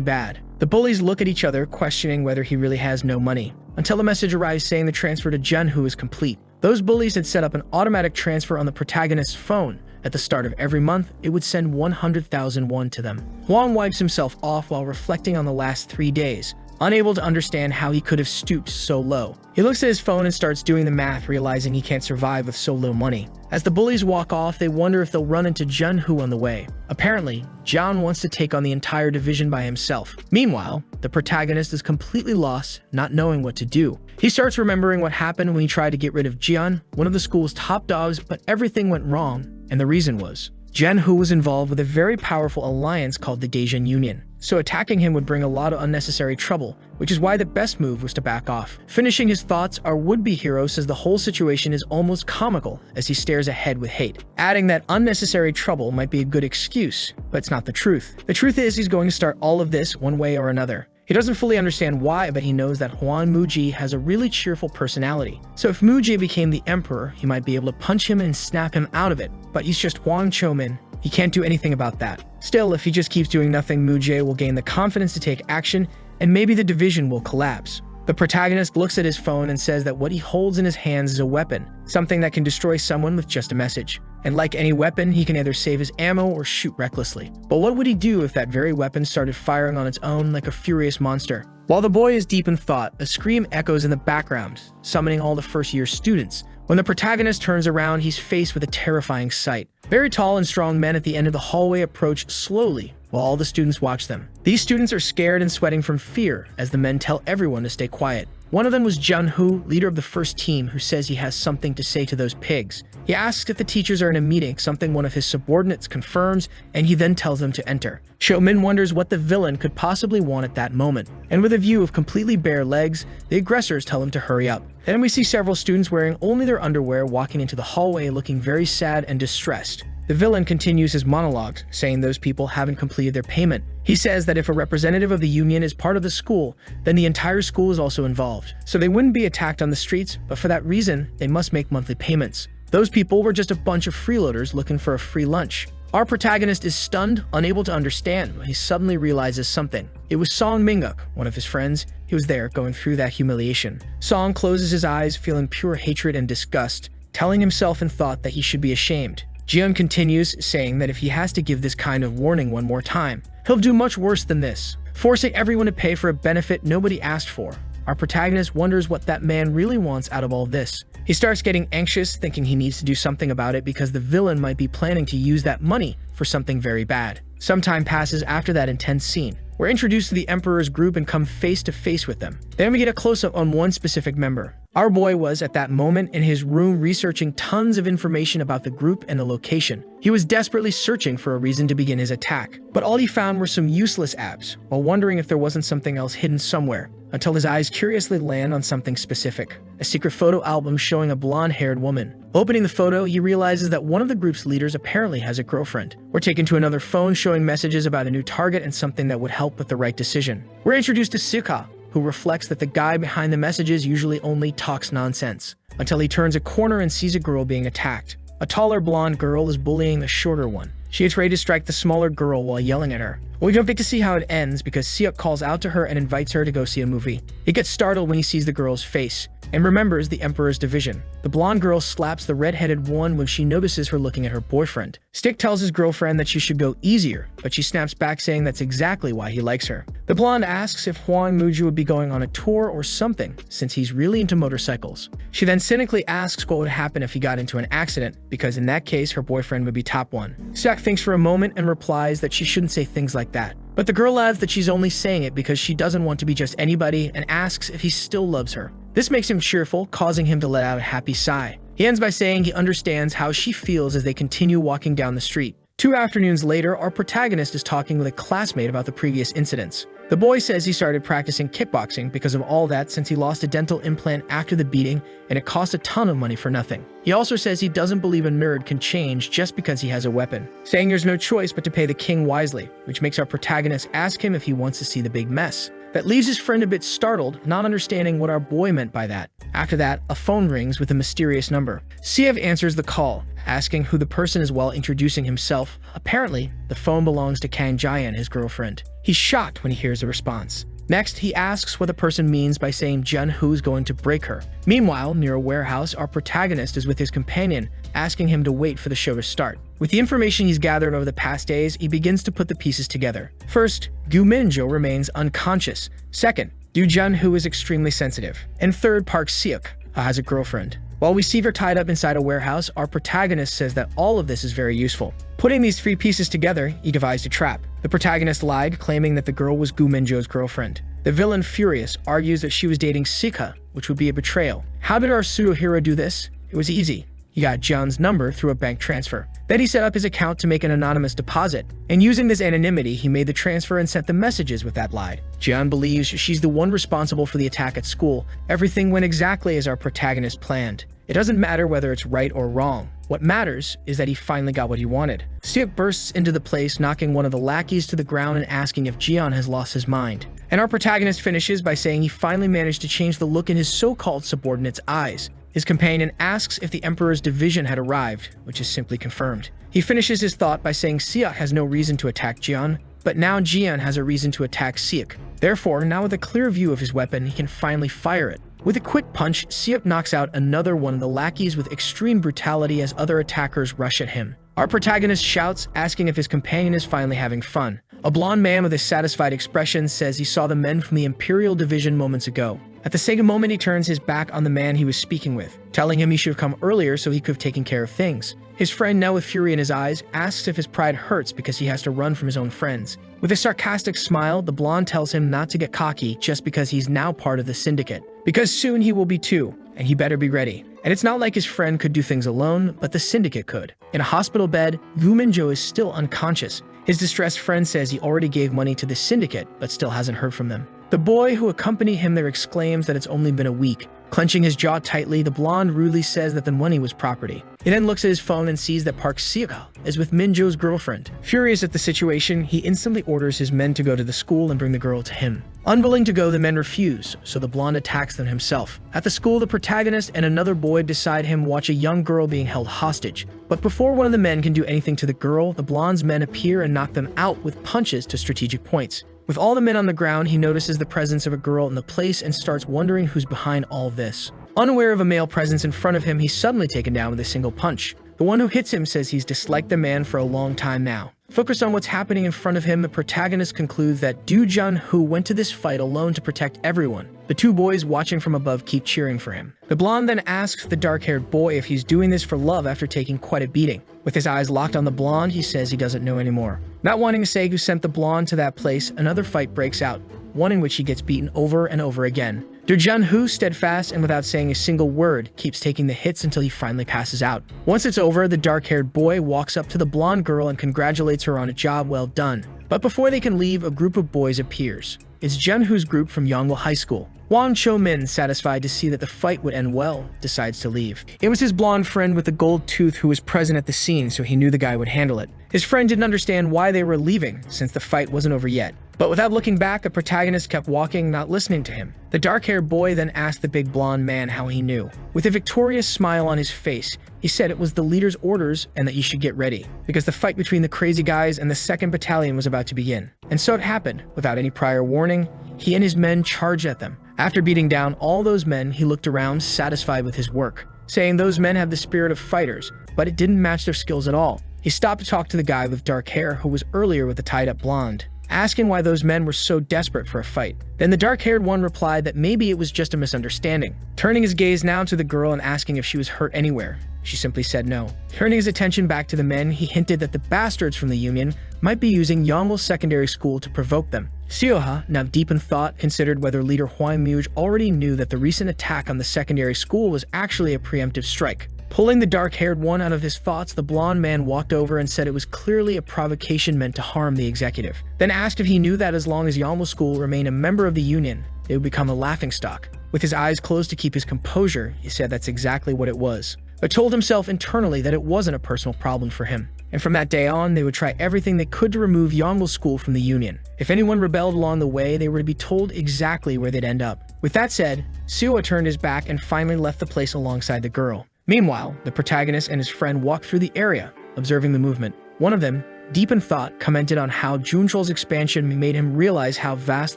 bad. The bullies look at each other, questioning whether he really has no money, until a message arrives saying the transfer to Junhoo is complete. Those bullies had set up an automatic transfer on the protagonist's phone. At the start of every month, it would send 100,000 won to them. Hwang wipes himself off while reflecting on the last 3 days, unable to understand how he could have stooped so low. He looks at his phone and starts doing the math, realizing he can't survive with so low money. As the bullies walk off, they wonder if they'll run into Junhoo on the way. Apparently, John wants to take on the entire division by himself. Meanwhile, the protagonist is completely lost, not knowing what to do. He starts remembering what happened when he tried to get rid of Jian, one of the school's top dogs, but everything went wrong. And the reason was, Junhoo was involved with a very powerful alliance called the Daejeon Union, so attacking him would bring a lot of unnecessary trouble, which is why the best move was to back off. Finishing his thoughts, our would-be hero says the whole situation is almost comical as he stares ahead with hate, adding that unnecessary trouble might be a good excuse, but it's not the truth. The truth is he's going to start all of this one way or another. He doesn't fully understand why, but he knows that Hwang Muji has a really cheerful personality. So if Muji became the emperor, he might be able to punch him and snap him out of it. But he's just Hwang Chomin. He can't do anything about that. Still, if he just keeps doing nothing, Muji will gain the confidence to take action, and maybe the division will collapse. The protagonist looks at his phone and says that what he holds in his hands is a weapon, something that can destroy someone with just a message. And like any weapon, he can either save his ammo or shoot recklessly. But what would he do if that very weapon started firing on its own like a furious monster? While the boy is deep in thought, a scream echoes in the background, summoning all the first-year students. When the protagonist turns around, he's faced with a terrifying sight. Very tall and strong men at the end of the hallway approach slowly, while all the students watch them. These students are scared and sweating from fear as the men tell everyone to stay quiet. One of them was Junhoo, leader of the first team, who says he has something to say to those pigs. He asks if the teachers are in a meeting, something one of his subordinates confirms, and he then tells them to enter. Xiaomin wonders what the villain could possibly want at that moment, and with a view of completely bare legs, the aggressors tell him to hurry up. Then we see several students wearing only their underwear walking into the hallway looking very sad and distressed. The villain continues his monologue, saying those people haven't completed their payment. He says that if a representative of the union is part of the school, then the entire school is also involved. So they wouldn't be attacked on the streets, but for that reason, they must make monthly payments. Those people were just a bunch of freeloaders looking for a free lunch. Our protagonist is stunned, unable to understand, when he suddenly realizes something. It was Song Minguk, one of his friends. He was there going through that humiliation. Song closes his eyes, feeling pure hatred and disgust, telling himself in thought that he should be ashamed. Jian continues, saying that if he has to give this kind of warning one more time, he'll do much worse than this, forcing everyone to pay for a benefit nobody asked for. Our protagonist wonders what that man really wants out of all this. He starts getting anxious, thinking he needs to do something about it because the villain might be planning to use that money for something very bad. Some time passes after that intense scene. We're introduced to the Emperor's group and come face to face with them. Then we get a close-up on one specific member. Our boy was, at that moment, in his room researching tons of information about the group and the location. He was desperately searching for a reason to begin his attack, but all he found were some useless apps, while wondering if there wasn't something else hidden somewhere, until his eyes curiously land on something specific, a secret photo album showing a blonde-haired woman. Opening the photo, he realizes that one of the group's leaders apparently has a girlfriend. We're taken to another phone showing messages about a new target and something that would help with the right decision. We're introduced to Suka, who reflects that the guy behind the messages usually only talks nonsense, until he turns a corner and sees a girl being attacked. A taller blonde girl is bullying the shorter one. She gets ready to strike the smaller girl while yelling at her. We don't get to see how it ends because Seok calls out to her and invites her to go see a movie. He gets startled when he sees the girl's face and remembers the Emperor's division. The blonde girl slaps the red-headed one when she notices her looking at her boyfriend. Stick tells his girlfriend that she should go easier, but she snaps back saying that's exactly why he likes her. The blonde asks if Hwang Muju would be going on a tour or something, since he's really into motorcycles. She then cynically asks what would happen if he got into an accident, because in that case her boyfriend would be top one. Seok thinks for a moment and replies that she shouldn't say things like that. But the girl adds that she's only saying it because she doesn't want to be just anybody and asks if he still loves her. This makes him cheerful, causing him to let out a happy sigh. He ends by saying he understands how she feels as they continue walking down the street. 2 afternoons later, our protagonist is talking with a classmate about the previous incidents. The boy says he started practicing kickboxing because of all that since he lost a dental implant after the beating and it cost a ton of money for nothing. He also says he doesn't believe a nerd can change just because he has a weapon, saying there's no choice but to pay the king wisely, which makes our protagonist ask him if he wants to see the big mess. That leaves his friend a bit startled, not understanding what our boy meant by that. After that, a phone rings with a mysterious number. Siev answers the call, asking who the person is while introducing himself. Apparently, the phone belongs to Kang Jayan, his girlfriend. He's shocked when he hears the response. Next, he asks what the person means by saying Jun-Hoo's going to break her. Meanwhile, near a warehouse, our protagonist is with his companion, asking him to wait for the show to start. With the information he's gathered over the past days, he begins to put the pieces together. First, Gu Minjo remains unconscious. Second, Du Jun-Hoo is extremely sensitive. And third, Park Seok has a girlfriend. While we see her tied up inside a warehouse, our protagonist says that all of this is very useful. Putting these 3 pieces together, he devised a trap. The protagonist lied, claiming that the girl was Gu Minjo's girlfriend. The villain, furious, argues that she was dating Sika, which would be a betrayal. How did our pseudo-hero do this? It was easy. He got John's number through a bank transfer. Then he set up his account to make an anonymous deposit, and using this anonymity, he made the transfer and sent the messages with that lie. John believes she's the one responsible for the attack at school. Everything went exactly as our protagonist planned. It doesn't matter whether it's right or wrong. What matters is that he finally got what he wanted. Seok bursts into the place, knocking one of the lackeys to the ground and asking if Jian has lost his mind. And our protagonist finishes by saying he finally managed to change the look in his so-called subordinate's eyes. His companion asks if the Emperor's division had arrived, which is simply confirmed. He finishes his thought by saying Seok has no reason to attack Jian, but now Jian has a reason to attack Seok. Therefore, now with a clear view of his weapon, he can finally fire it. With a quick punch, Seok knocks out another one of the lackeys with extreme brutality as other attackers rush at him. Our protagonist shouts, asking if his companion is finally having fun. A blonde man with a satisfied expression says he saw the men from the Imperial Division moments ago. At the same moment, he turns his back on the man he was speaking with, telling him he should have come earlier so he could have taken care of things. His friend, now with fury in his eyes, asks if his pride hurts because he has to run from his own friends. With a sarcastic smile, the blonde tells him not to get cocky just because he's now part of the syndicate. Because soon he will be too, and he better be ready. And it's not like his friend could do things alone, but the syndicate could. In a hospital bed, Gu Minjo is still unconscious. His distressed friend says he already gave money to the syndicate, but still hasn't heard from them. The boy who accompanied him there exclaims that it's only been a week. Clenching his jaw tightly, the blonde rudely says that the money was property. He then looks at his phone and sees that Park Seok is with Minjo's girlfriend. Furious at the situation, he instantly orders his men to go to the school and bring the girl to him. Unwilling to go, the men refuse, so the blonde attacks them himself. At the school, the protagonist and another boy beside him watch a young girl being held hostage. But before one of the men can do anything to the girl, the blonde's men appear and knock them out with punches to strategic points. With all the men on the ground, he notices the presence of a girl in the place and starts wondering who's behind all this. Unaware of a male presence in front of him, he's suddenly taken down with a single punch. The one who hits him says he's disliked the man for a long time now. Focused on what's happening in front of him, the protagonist concludes that Du Jun-Hoo went to this fight alone to protect everyone. The 2 boys watching from above keep cheering for him. The blonde then asks the dark-haired boy if he's doing this for love after taking quite a beating. With his eyes locked on the blonde, he says he doesn't know anymore. Not wanting to say who sent the blonde to that place, another fight breaks out, one in which he gets beaten over and over again. Du Jun-Hoo, steadfast and without saying a single word, keeps taking the hits until he finally passes out. Once it's over, the dark-haired boy walks up to the blonde girl and congratulates her on a job well done. But before they can leave, a group of boys appears. It's Jun-Hoo's group from Yongbul High School. Wang Cho-min, satisfied to see that the fight would end well, decides to leave. It was his blonde friend with the gold tooth who was present at the scene, so he knew the guy would handle it. His friend didn't understand why they were leaving, since the fight wasn't over yet. But without looking back, the protagonist kept walking, not listening to him. The dark-haired boy then asked the big blonde man how he knew. With a victorious smile on his face, he said it was the leader's orders and that you should get ready, because the fight between the crazy guys and the 2nd Battalion was about to begin. And so it happened. Without any prior warning, he and his men charged at them. After beating down all those men, he looked around, satisfied with his work, saying those men have the spirit of fighters, but it didn't match their skills at all. He stopped to talk to the guy with dark hair who was earlier with the tied-up blonde, asking why those men were so desperate for a fight. Then the dark-haired one replied that maybe it was just a misunderstanding. Turning his gaze now to the girl and asking if she was hurt anywhere, she simply said no. Turning his attention back to the men, he hinted that the bastards from the Union might be using Yongbul Secondary School to provoke them. Seoha, now deep in thought, considered whether leader Hwai Muj already knew that the recent attack on the secondary school was actually a preemptive strike. Pulling the dark-haired one out of his thoughts, the blonde man walked over and said it was clearly a provocation meant to harm the executive. Then asked if he knew that as long as Yangwoo School remained a member of the union, it would become a laughingstock. With his eyes closed to keep his composure, he said that's exactly what it was, but told himself internally that it wasn't a personal problem for him. And from that day on, they would try everything they could to remove Yangwoo School from the union. If anyone rebelled along the way, they were to be told exactly where they'd end up. With that said, Suo turned his back and finally left the place alongside the girl. Meanwhile, the protagonist and his friend walked through the area, observing the movement. One of them, deep in thought, commented on how Junchol's expansion made him realize how vast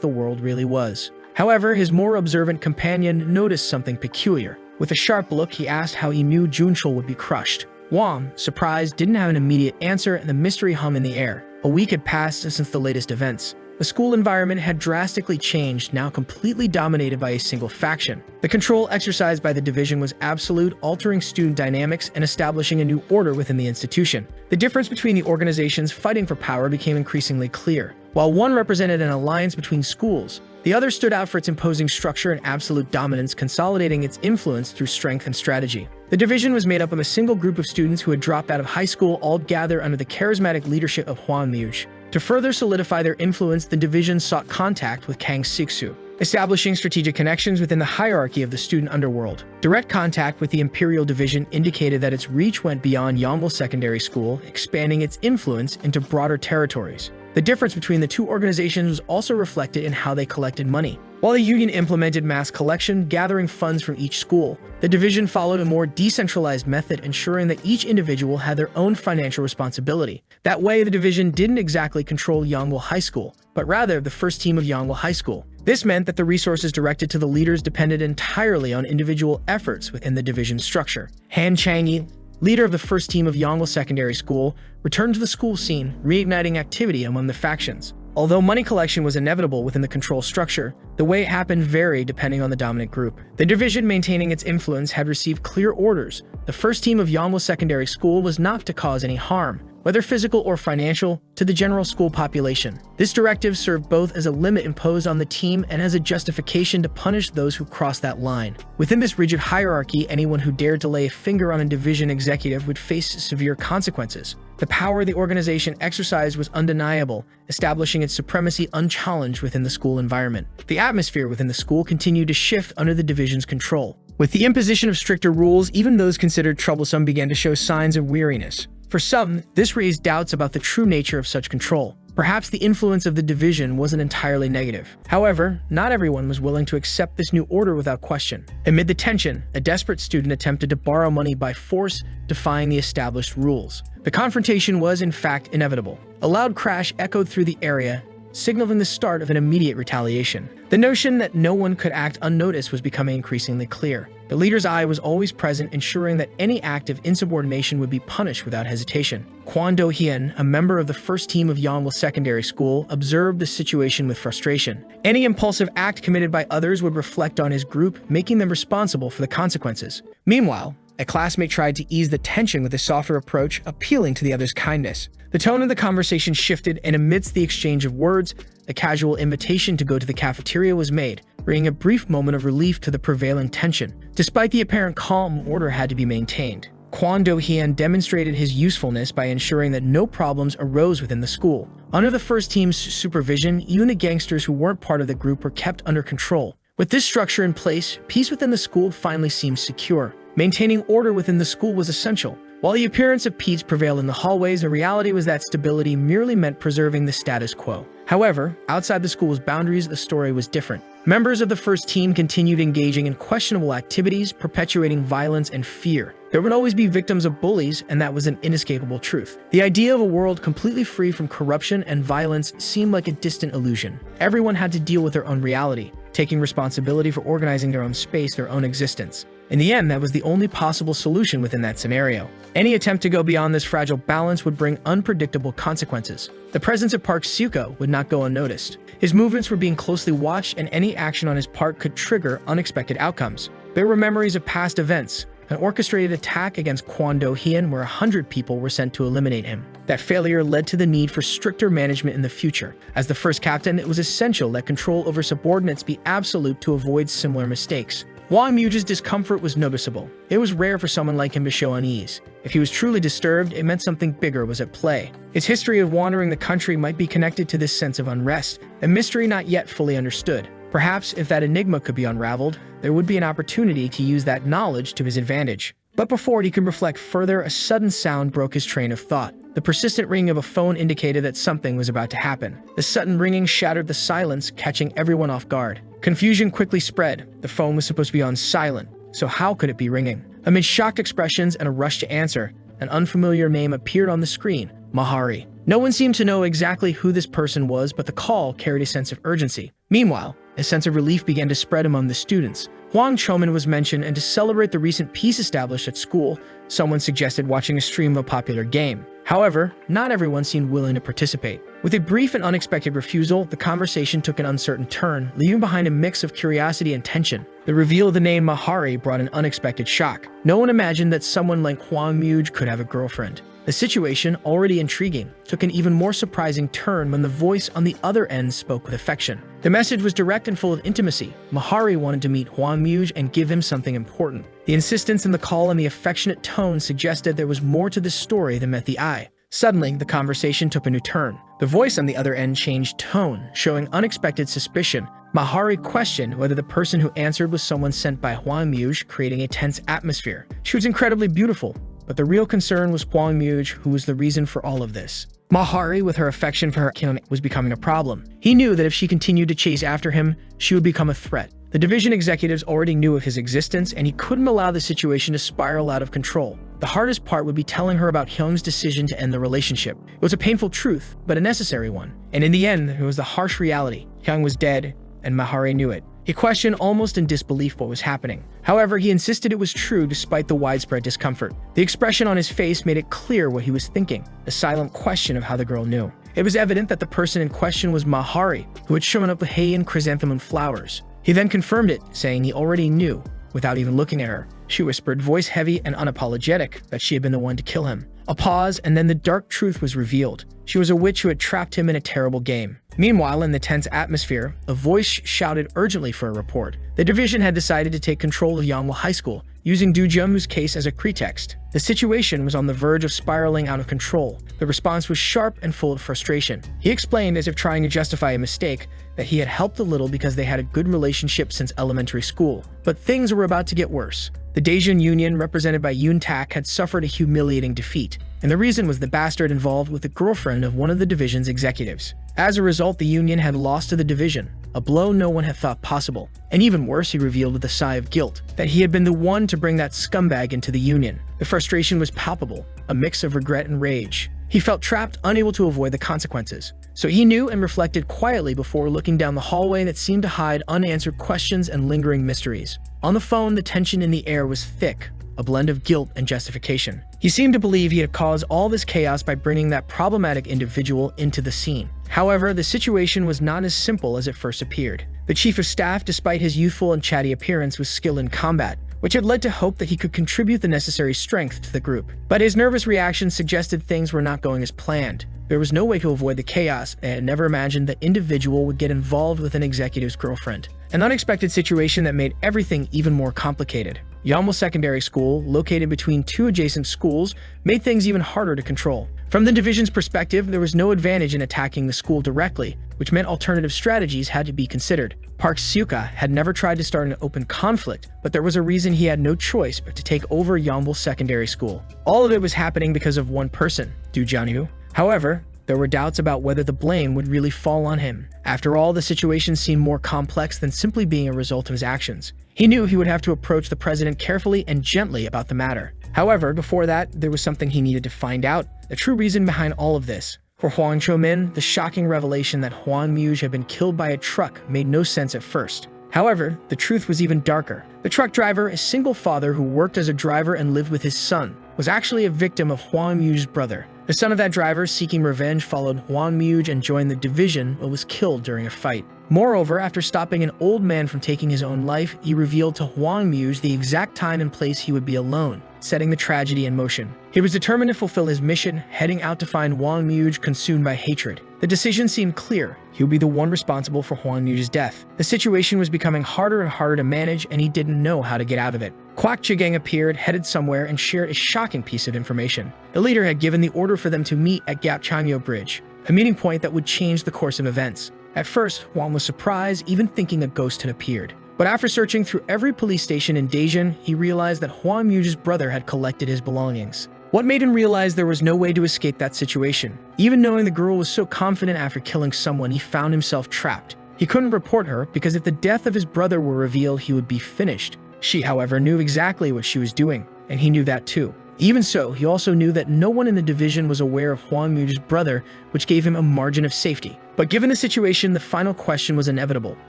the world really was. However, his more observant companion noticed something peculiar. With a sharp look, he asked how he knew Junchol would be crushed. Wang, surprised, didn't have an immediate answer, and the mystery hung in the air. A week had passed since the latest events. The school environment had drastically changed, now completely dominated by a single faction. The control exercised by the division was absolute, altering student dynamics and establishing a new order within the institution. The difference between the organizations fighting for power became increasingly clear. While one represented an alliance between schools, the other stood out for its imposing structure and absolute dominance, consolidating its influence through strength and strategy. The division was made up of a single group of students who had dropped out of high school, all gathered under the charismatic leadership of Huan Liuj. To further solidify their influence, the division sought contact with Kang Sixu, establishing strategic connections within the hierarchy of the student underworld. Direct contact with the Imperial Division indicated that its reach went beyond Yongbul Secondary School, expanding its influence into broader territories. The difference between the two organizations was also reflected in how they collected money. While the union implemented mass collection, gathering funds from each school, the division followed a more decentralized method, ensuring that each individual had their own financial responsibility. That way, the division didn't exactly control Yongbul High School, but rather the first team of Yongbul High School. This meant that the resources directed to the leaders depended entirely on individual efforts within the division structure. Han Changyi, leader of the first team of Yongbul Secondary School, returned to the school scene, reigniting activity among the factions. Although money collection was inevitable within the control structure, the way it happened varied depending on the dominant group. The division maintaining its influence had received clear orders. The first team of Yongbul Secondary School was not to cause any harm, whether physical or financial, to the general school population. This directive served both as a limit imposed on the team and as a justification to punish those who crossed that line. Within this rigid hierarchy, anyone who dared to lay a finger on a division executive would face severe consequences. The power the organization exercised was undeniable, establishing its supremacy unchallenged within the school environment. The atmosphere within the school continued to shift under the division's control. With the imposition of stricter rules, even those considered troublesome began to show signs of weariness. For some, this raised doubts about the true nature of such control. Perhaps the influence of the division wasn't entirely negative. However, not everyone was willing to accept this new order without question. Amid the tension, a desperate student attempted to borrow money by force, defying the established rules. The confrontation was, in fact, inevitable. A loud crash echoed through the area, signaling the start of an immediate retaliation. The notion that no one could act unnoticed was becoming increasingly clear. The leader's eye was always present, ensuring that any act of insubordination would be punished without hesitation. Quan Do-hien, a member of the first team of Yongbul Secondary School, observed the situation with frustration. Any impulsive act committed by others would reflect on his group, making them responsible for the consequences. Meanwhile, a classmate tried to ease the tension with a softer approach, appealing to the other's kindness. The tone of the conversation shifted, and amidst the exchange of words, a casual invitation to go to the cafeteria was made, bringing a brief moment of relief to the prevailing tension. Despite the apparent calm, order had to be maintained. Quan Do-hien demonstrated his usefulness by ensuring that no problems arose within the school. Under the first team's supervision, even the gangsters who weren't part of the group were kept under control. With this structure in place, peace within the school finally seemed secure. Maintaining order within the school was essential. While the appearance of peace prevailed in the hallways, the reality was that stability merely meant preserving the status quo. However, outside the school's boundaries, the story was different. Members of the first team continued engaging in questionable activities, perpetuating violence and fear. There would always be victims of bullies, and that was an inescapable truth. The idea of a world completely free from corruption and violence seemed like a distant illusion. Everyone had to deal with their own reality, taking responsibility for organizing their own space, their own existence. In the end, that was the only possible solution within that scenario. Any attempt to go beyond this fragile balance would bring unpredictable consequences. The presence of Park Suko would not go unnoticed. His movements were being closely watched, and any action on his part could trigger unexpected outcomes. There were memories of past events, an orchestrated attack against Quan Do-hien where 100 people were sent to eliminate him. That failure led to the need for stricter management in the future. As the first captain, it was essential that control over subordinates be absolute to avoid similar mistakes. Huang Muge's discomfort was noticeable. It was rare for someone like him to show unease. If he was truly disturbed, it meant something bigger was at play. His history of wandering the country might be connected to this sense of unrest, a mystery not yet fully understood. Perhaps if that enigma could be unraveled, there would be an opportunity to use that knowledge to his advantage. But before he could reflect further, a sudden sound broke his train of thought. The persistent ringing of a phone indicated that something was about to happen. The sudden ringing shattered the silence, catching everyone off guard. Confusion quickly spread. The phone was supposed to be on silent, so how could it be ringing? Amid shocked expressions and a rush to answer, an unfamiliar name appeared on the screen, Mahari. No one seemed to know exactly who this person was, but the call carried a sense of urgency. Meanwhile, a sense of relief began to spread among the students. Huang Choman was mentioned, and to celebrate the recent peace established at school, someone suggested watching a stream of a popular game. However, not everyone seemed willing to participate. With a brief and unexpected refusal, the conversation took an uncertain turn, leaving behind a mix of curiosity and tension. The reveal of the name Mahari brought an unexpected shock. No one imagined that someone like Huang Muge could have a girlfriend. The situation, already intriguing, took an even more surprising turn when the voice on the other end spoke with affection. The message was direct and full of intimacy. Mahari wanted to meet Huang Muge and give him something important. The insistence in the call and the affectionate tone suggested there was more to this story than met the eye. Suddenly, the conversation took a new turn. The voice on the other end changed tone, showing unexpected suspicion. Mahari questioned whether the person who answered was someone sent by Huang Muge, creating a tense atmosphere. She was incredibly beautiful, but the real concern was Huang Muge, who was the reason for all of this. Mahari, with her affection for her kin, was becoming a problem. He knew that if she continued to chase after him, she would become a threat. The division executives already knew of his existence, and he couldn't allow the situation to spiral out of control. The hardest part would be telling her about Hyung's decision to end the relationship. It was a painful truth, but a necessary one. And in the end, it was the harsh reality. Hyung was dead, and Mahari knew it. He questioned almost in disbelief what was happening. However, he insisted it was true despite the widespread discomfort. The expression on his face made it clear what he was thinking, a silent question of how the girl knew. It was evident that the person in question was Mahari, who had shown up with hay and chrysanthemum flowers. He then confirmed it, saying he already knew, without even looking at her. She whispered, voice heavy and unapologetic, that she had been the one to kill him. A pause, and then the dark truth was revealed. She was a witch who had trapped him in a terrible game. Meanwhile, in the tense atmosphere, a voice shouted urgently for a report. The division had decided to take control of Yanghwa High School, using Du Jungwoo's case as a pretext. The situation was on the verge of spiraling out of control. The response was sharp and full of frustration. He explained, as if trying to justify a mistake, that he had helped a little because they had a good relationship since elementary school. But things were about to get worse. The Daejun Union, represented by Yoon Tak, had suffered a humiliating defeat, and the reason was the bastard involved with the girlfriend of one of the division's executives. As a result, the Union had lost to the division, a blow no one had thought possible. And even worse, he revealed with a sigh of guilt that he had been the one to bring that scumbag into the Union. The frustration was palpable, a mix of regret and rage. He felt trapped, unable to avoid the consequences. So he knew and reflected quietly before looking down the hallway that seemed to hide unanswered questions and lingering mysteries. On the phone, the tension in the air was thick, a blend of guilt and justification. He seemed to believe he had caused all this chaos by bringing that problematic individual into the scene. However, the situation was not as simple as it first appeared. The chief of staff, despite his youthful and chatty appearance, was skilled in combat, which had led to hope that he could contribute the necessary strength to the group. But his nervous reaction suggested things were not going as planned. There was no way to avoid the chaos, and had never imagined that individual would get involved with an executive's girlfriend. An unexpected situation that made everything even more complicated. Yanghwa Secondary School, located between two adjacent schools, made things even harder to control. From the division's perspective, there was no advantage in attacking the school directly, which meant alternative strategies had to be considered. Park Seok-ah had never tried to start an open conflict, but there was a reason he had no choice but to take over Yanghwa Secondary School. All of it was happening because of one person, Du Jungwoo. However, there were doubts about whether the blame would really fall on him. After all, the situation seemed more complex than simply being a result of his actions. He knew he would have to approach the president carefully and gently about the matter. However, before that, there was something he needed to find out, the true reason behind all of this. For Huang Chomin, the shocking revelation that Huang Muge had been killed by a truck made no sense at first. However, the truth was even darker. The truck driver, a single father who worked as a driver and lived with his son, was actually a victim of Huang Muge's brother. The son of that driver, seeking revenge, followed Huang Muge and joined the division, but was killed during a fight. Moreover, after stopping an old man from taking his own life, he revealed to Huang Muge the exact time and place he would be alone. setting the tragedy in motion. He was determined to fulfill his mission, heading out to find Hwang Muge consumed by hatred. The decision seemed clear. He would be the one responsible for Hwang Muge's death. The situation was becoming harder and harder to manage, and he didn't know how to get out of it. Kwak Chigang appeared, headed somewhere, and shared a shocking piece of information. The leader had given the order for them to meet at Gapchangyo Bridge, a meeting point that would change the course of events. At first, Hwang was surprised, even thinking a ghost had appeared. But after searching through every police station in Daejeon, he realized that Hwang Muge's brother had collected his belongings. What made him realize there was no way to escape that situation? Even knowing the girl was so confident after killing someone, he found himself trapped. He couldn't report her because if the death of his brother were revealed, he would be finished. She, however, knew exactly what she was doing, and he knew that too. Even so, he also knew that no one in the division was aware of Hwang Muge's brother, which gave him a margin of safety. But given the situation, the final question was inevitable.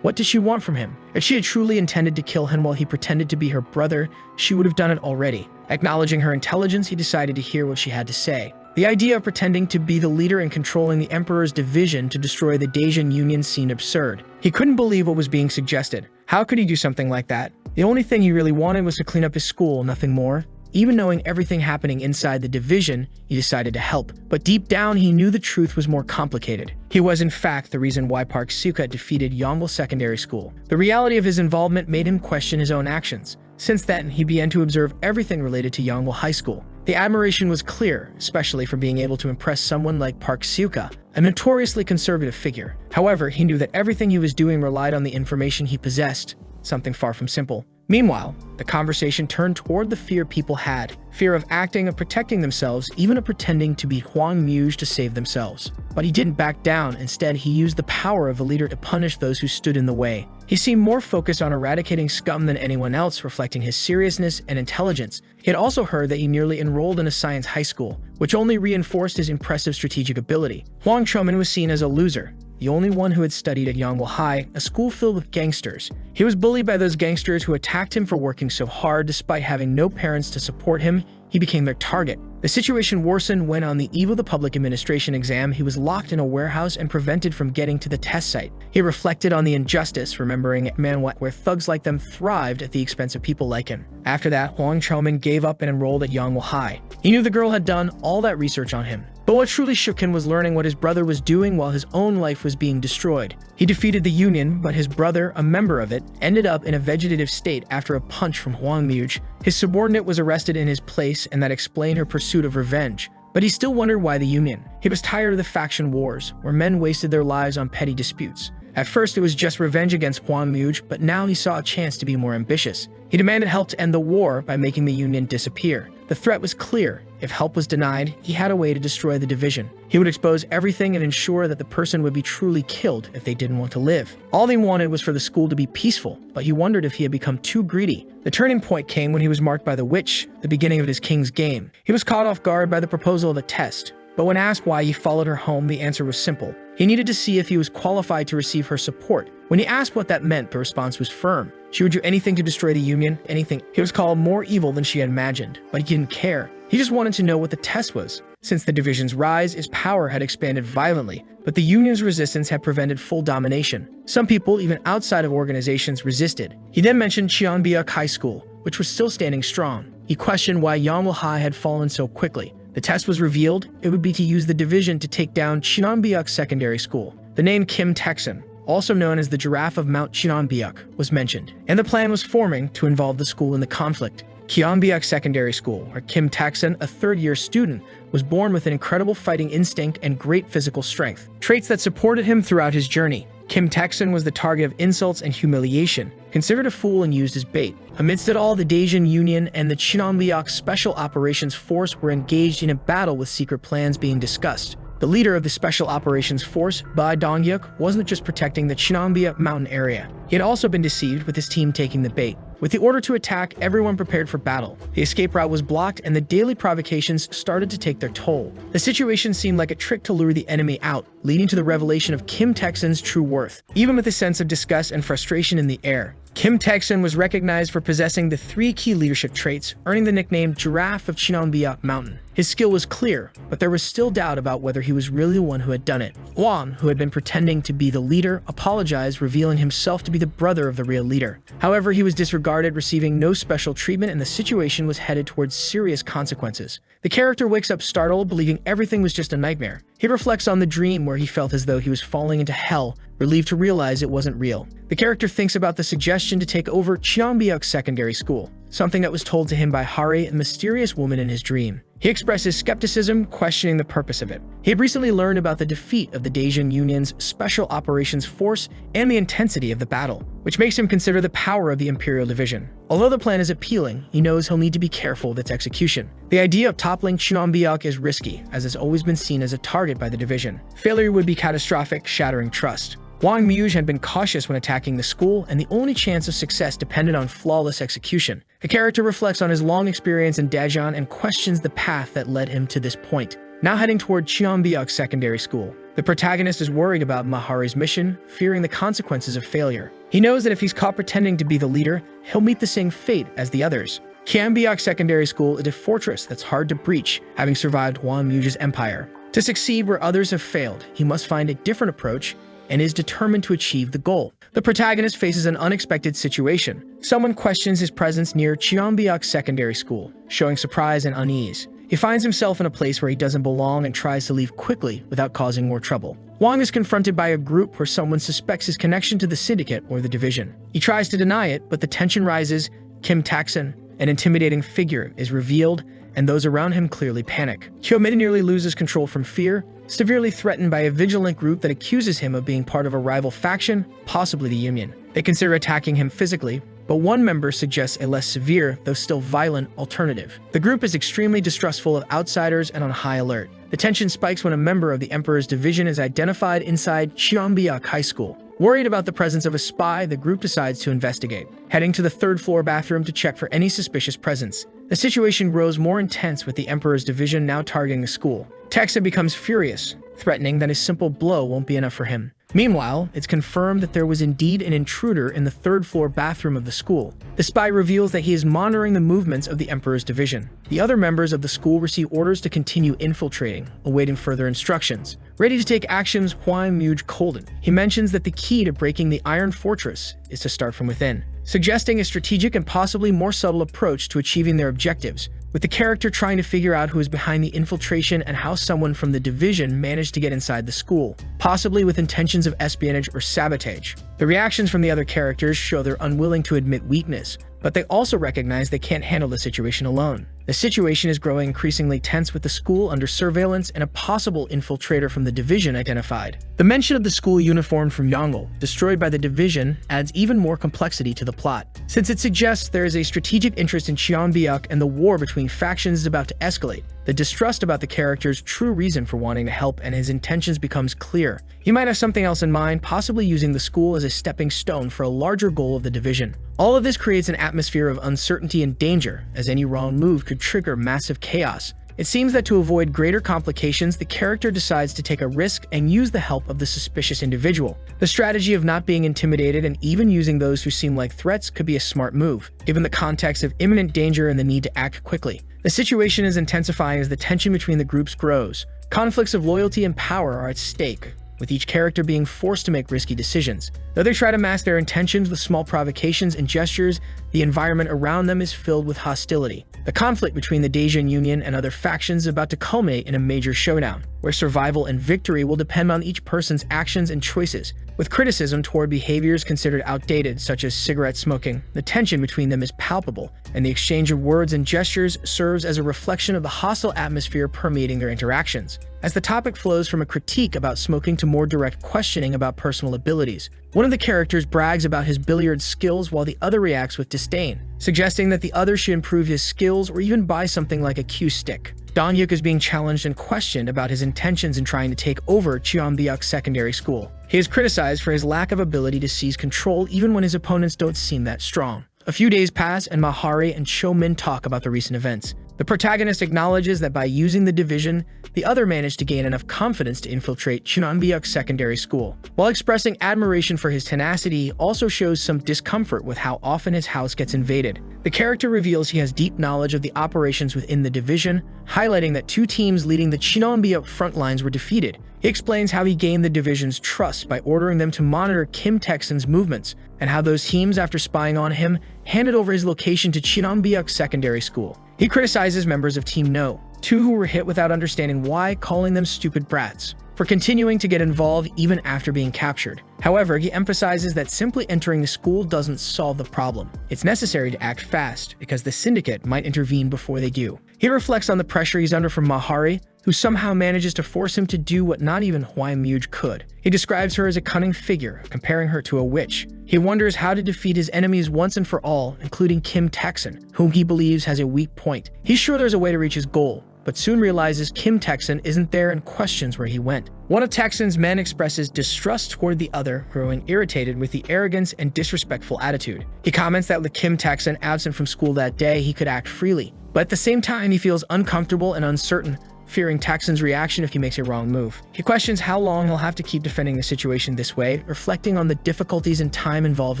What did she want from him? If she had truly intended to kill him while he pretended to be her brother, she would have done it already. Acknowledging her intelligence, he decided to hear what she had to say. The idea of pretending to be the leader and controlling the Emperor's division to destroy the Daejeon Union seemed absurd. He couldn't believe what was being suggested. How could he do something like that? The only thing he really wanted was to clean up his school, nothing more. Even knowing everything happening inside the division, he decided to help. But deep down, he knew the truth was more complicated. He was, in fact, the reason why Park Seo-ka defeated Yongbul Secondary School. The reality of his involvement made him question his own actions. Since then, he began to observe everything related to Yongbul High School. The admiration was clear, especially for being able to impress someone like Park Seo-ka, a notoriously conservative figure. However, he knew that everything he was doing relied on the information he possessed, something far from simple. Meanwhile, the conversation turned toward the fear people had. Fear of acting, of protecting themselves, even of pretending to be Hwang Muge to save themselves. But he didn't back down. Instead, he used the power of a leader to punish those who stood in the way. He seemed more focused on eradicating scum than anyone else, reflecting his seriousness and intelligence. He had also heard that he nearly enrolled in a science high school, which only reinforced his impressive strategic ability. Hwang Chomin was seen as a loser, the only one who had studied at Yongbul High, a school filled with gangsters. He was bullied by those gangsters who attacked him for working so hard. Despite having no parents to support him, he became their target. The situation worsened when, on the eve of the public administration exam, he was locked in a warehouse and prevented from getting to the test site. He reflected on the injustice, remembering Manhwa, where thugs like them thrived at the expense of people like him. After that, Hwang Chomin gave up and enrolled at Yongbul High. He knew the girl had done all that research on him. But what truly shook him was learning what his brother was doing while his own life was being destroyed. He defeated the Union, but his brother, a member of it, ended up in a vegetative state after a punch from Hwang Muge. His subordinate was arrested in his place, and that explained her pursuit of revenge. But he still wondered why the Union. He was tired of the faction wars, where men wasted their lives on petty disputes. At first, it was just revenge against Hwang Muge, but now he saw a chance to be more ambitious. He demanded help to end the war by making the Union disappear. The threat was clear. If help was denied, he had a way to destroy the division. He would expose everything and ensure that the person would be truly killed if they didn't want to live. All they wanted was for the school to be peaceful, but he wondered if he had become too greedy. The turning point came when he was marked by the witch, the beginning of his king's game. He was caught off guard by the proposal of a test, but when asked why he followed her home, the answer was simple. He needed to see if he was qualified to receive her support. When he asked what that meant, the response was firm. She would do anything to destroy the Union, anything. He was called more evil than she had imagined, but he didn't care. He just wanted to know what the test was. Since the division's rise, its power had expanded violently, but the Union's resistance had prevented full domination. Some people, even outside of organizations, resisted. He then mentioned Cheonbyeok High School, which was still standing strong. He questioned why Yongbul High had fallen so quickly. The test was revealed. It would be to use the division to take down Cheonbyeok Secondary School. The name Kim Taek-sun, also known as the Giraffe of Mount Cheonbyeok, was mentioned, and the plan was forming to involve the school in the conflict. Cheonbyeok Secondary School, where Kim Taek-sun, a third-year student, was born with an incredible fighting instinct and great physical strength, traits that supported him throughout his journey. Kim Taek-sun was the target of insults and humiliation, considered a fool and used as bait. Amidst it all, the Daejeon Union and the Cheonbyeok Special Operations Force were engaged in a battle with secret plans being discussed. The leader of the Special Operations Force, Bae Dong-hyuk, wasn't just protecting the Cheonbyeok mountain area. He had also been deceived, with his team taking the bait. With the order to attack, everyone prepared for battle. The escape route was blocked, and the daily provocations started to take their toll. The situation seemed like a trick to lure the enemy out, leading to the revelation of Kim Taek-sun's true worth. Even with a sense of disgust and frustration in the air, Kim Taek-sun was recognized for possessing the 3 key leadership traits, earning the nickname Giraffe of Cheonbyeok Mountain. His skill was clear, but there was still doubt about whether he was really the one who had done it. Wang, who had been pretending to be the leader, apologized, revealing himself to be the brother of the real leader. However, he was disregarded, receiving no special treatment, and the situation was headed towards serious consequences. The character wakes up startled, believing everything was just a nightmare. He reflects on the dream where he felt as though he was falling into hell, relieved to realize it wasn't real. The character thinks about the suggestion to take over Cheonbyeok's secondary school, something that was told to him by Hari, a mysterious woman in his dream. He expresses skepticism, questioning the purpose of it. He had recently learned about the defeat of the Daejeon Union's Special Operations Force and the intensity of the battle, which makes him consider the power of the Imperial Division. Although the plan is appealing, he knows he'll need to be careful with its execution. The idea of toppling Cheonbyeok is risky, as it's always been seen as a target by the division. Failure would be catastrophic, shattering trust. Wang Myuj had been cautious when attacking the school, and the only chance of success depended on flawless execution. The character reflects on his long experience in Daejeon and questions the path that led him to this point. Now heading toward Cheonbyeok's secondary school, the protagonist is worried about Mahari's mission, fearing the consequences of failure. He knows that if he's caught pretending to be the leader, he'll meet the same fate as the others. Cheonbyeok Secondary School is a fortress that's hard to breach, having survived Wang Muj's empire. To succeed where others have failed, he must find a different approach and is determined to achieve the goal. The protagonist faces an unexpected situation. Someone questions his presence near Cheonbyeok Secondary School, showing surprise and unease. He finds himself in a place where he doesn't belong and tries to leave quickly without causing more trouble. Wang is confronted by a group where someone suspects his connection to the syndicate or the division. He tries to deny it, but the tension rises. Kim Tak-sun, an intimidating figure, is revealed, and those around him clearly panic. Hyo-min nearly loses control from fear, severely threatened by a vigilant group that accuses him of being part of a rival faction, possibly the Union. They consider attacking him physically, but one member suggests a less severe, though still violent, alternative. The group is extremely distrustful of outsiders and on high alert. The tension spikes when a member of the Emperor's division is identified inside Cheonbyeok High School. Worried about the presence of a spy, the group decides to investigate, heading to the third-floor bathroom to check for any suspicious presence. The situation grows more intense with the Emperor's division now targeting the school. Texa becomes furious, threatening that a simple blow won't be enough for him. Meanwhile, it's confirmed that there was indeed an intruder in the third-floor bathroom of the school. The spy reveals that he is monitoring the movements of the Emperor's division. The other members of the school receive orders to continue infiltrating, awaiting further instructions. Ready to take actions, Hwang Muj Colden. He mentions that the key to breaking the Iron Fortress is to start from within, suggesting a strategic and possibly more subtle approach to achieving their objectives, with the character trying to figure out who is behind the infiltration and how someone from the division managed to get inside the school, possibly with intentions of espionage or sabotage. The reactions from the other characters show they're unwilling to admit weakness, but they also recognize they can't handle the situation alone. The situation is growing increasingly tense with the school under surveillance and a possible infiltrator from the division identified. The mention of the school uniform from Yongle, destroyed by the division, adds even more complexity to the plot, since it suggests there is a strategic interest in Cheonbyeok and the war between factions is about to escalate. The distrust about the character's true reason for wanting to help and his intentions becomes clear. He might have something else in mind, possibly using the school as a stepping stone for a larger goal of the division. All of this creates an atmosphere of uncertainty and danger, as any wrong move could trigger massive chaos. It seems that to avoid greater complications, the character decides to take a risk and use the help of the suspicious individual. The strategy of not being intimidated and even using those who seem like threats could be a smart move, given the context of imminent danger and the need to act quickly. The situation is intensifying as the tension between the groups grows. Conflicts of loyalty and power are at stake, with each character being forced to make risky decisions. Though they try to mask their intentions with small provocations and gestures, the environment around them is filled with hostility. The conflict between the Daejeon Union and other factions is about to culminate in a major showdown, where survival and victory will depend on each person's actions and choices. With criticism toward behaviors considered outdated, such as cigarette smoking, the tension between them is palpable, and the exchange of words and gestures serves as a reflection of the hostile atmosphere permeating their interactions. As the topic flows from a critique about smoking to more direct questioning about personal abilities, one of the characters brags about his billiard skills while the other reacts with disdain, suggesting that the other should improve his skills or even buy something like a cue stick. Donyuk is being challenged and questioned about his intentions in trying to take over Cheonbyeok Secondary School. He is criticized for his lack of ability to seize control even when his opponents don't seem that strong. A few days pass and Mahari and Cho-min talk about the recent events. The protagonist acknowledges that by using the division, the other managed to gain enough confidence to infiltrate Cheonbyeok's secondary school. While expressing admiration for his tenacity, he also shows some discomfort with how often his house gets invaded. The character reveals he has deep knowledge of the operations within the division, highlighting that 2 teams leading the Cheonbyeok front lines were defeated. He explains how he gained the division's trust by ordering them to monitor Kim Tae-sun's movements, and how those teams, after spying on him, handed over his location to Cheonbyeok's secondary school. He criticizes members of Team No, 2 who were hit without understanding why, calling them stupid brats, for continuing to get involved even after being captured. However, he emphasizes that simply entering the school doesn't solve the problem. It's necessary to act fast, because the syndicate might intervene before they do. He reflects on the pressure he's under from Mahari, who somehow manages to force him to do what not even Hwai Muj could. He describes her as a cunning figure, comparing her to a witch. He wonders how to defeat his enemies once and for all, including Kim Tae-sun, whom he believes has a weak point. He's sure there's a way to reach his goal, but soon realizes Kim Tae-sun isn't there and questions where he went. One of Tae-sun's men expresses distrust toward the other, growing irritated with the arrogance and disrespectful attitude. He comments that with Kim Tae-sun absent from school that day, he could act freely, but at the same time he feels uncomfortable and uncertain, fearing Tae-sun's reaction if he makes a wrong move. He questions how long he'll have to keep defending the situation this way, reflecting on the difficulties and time involved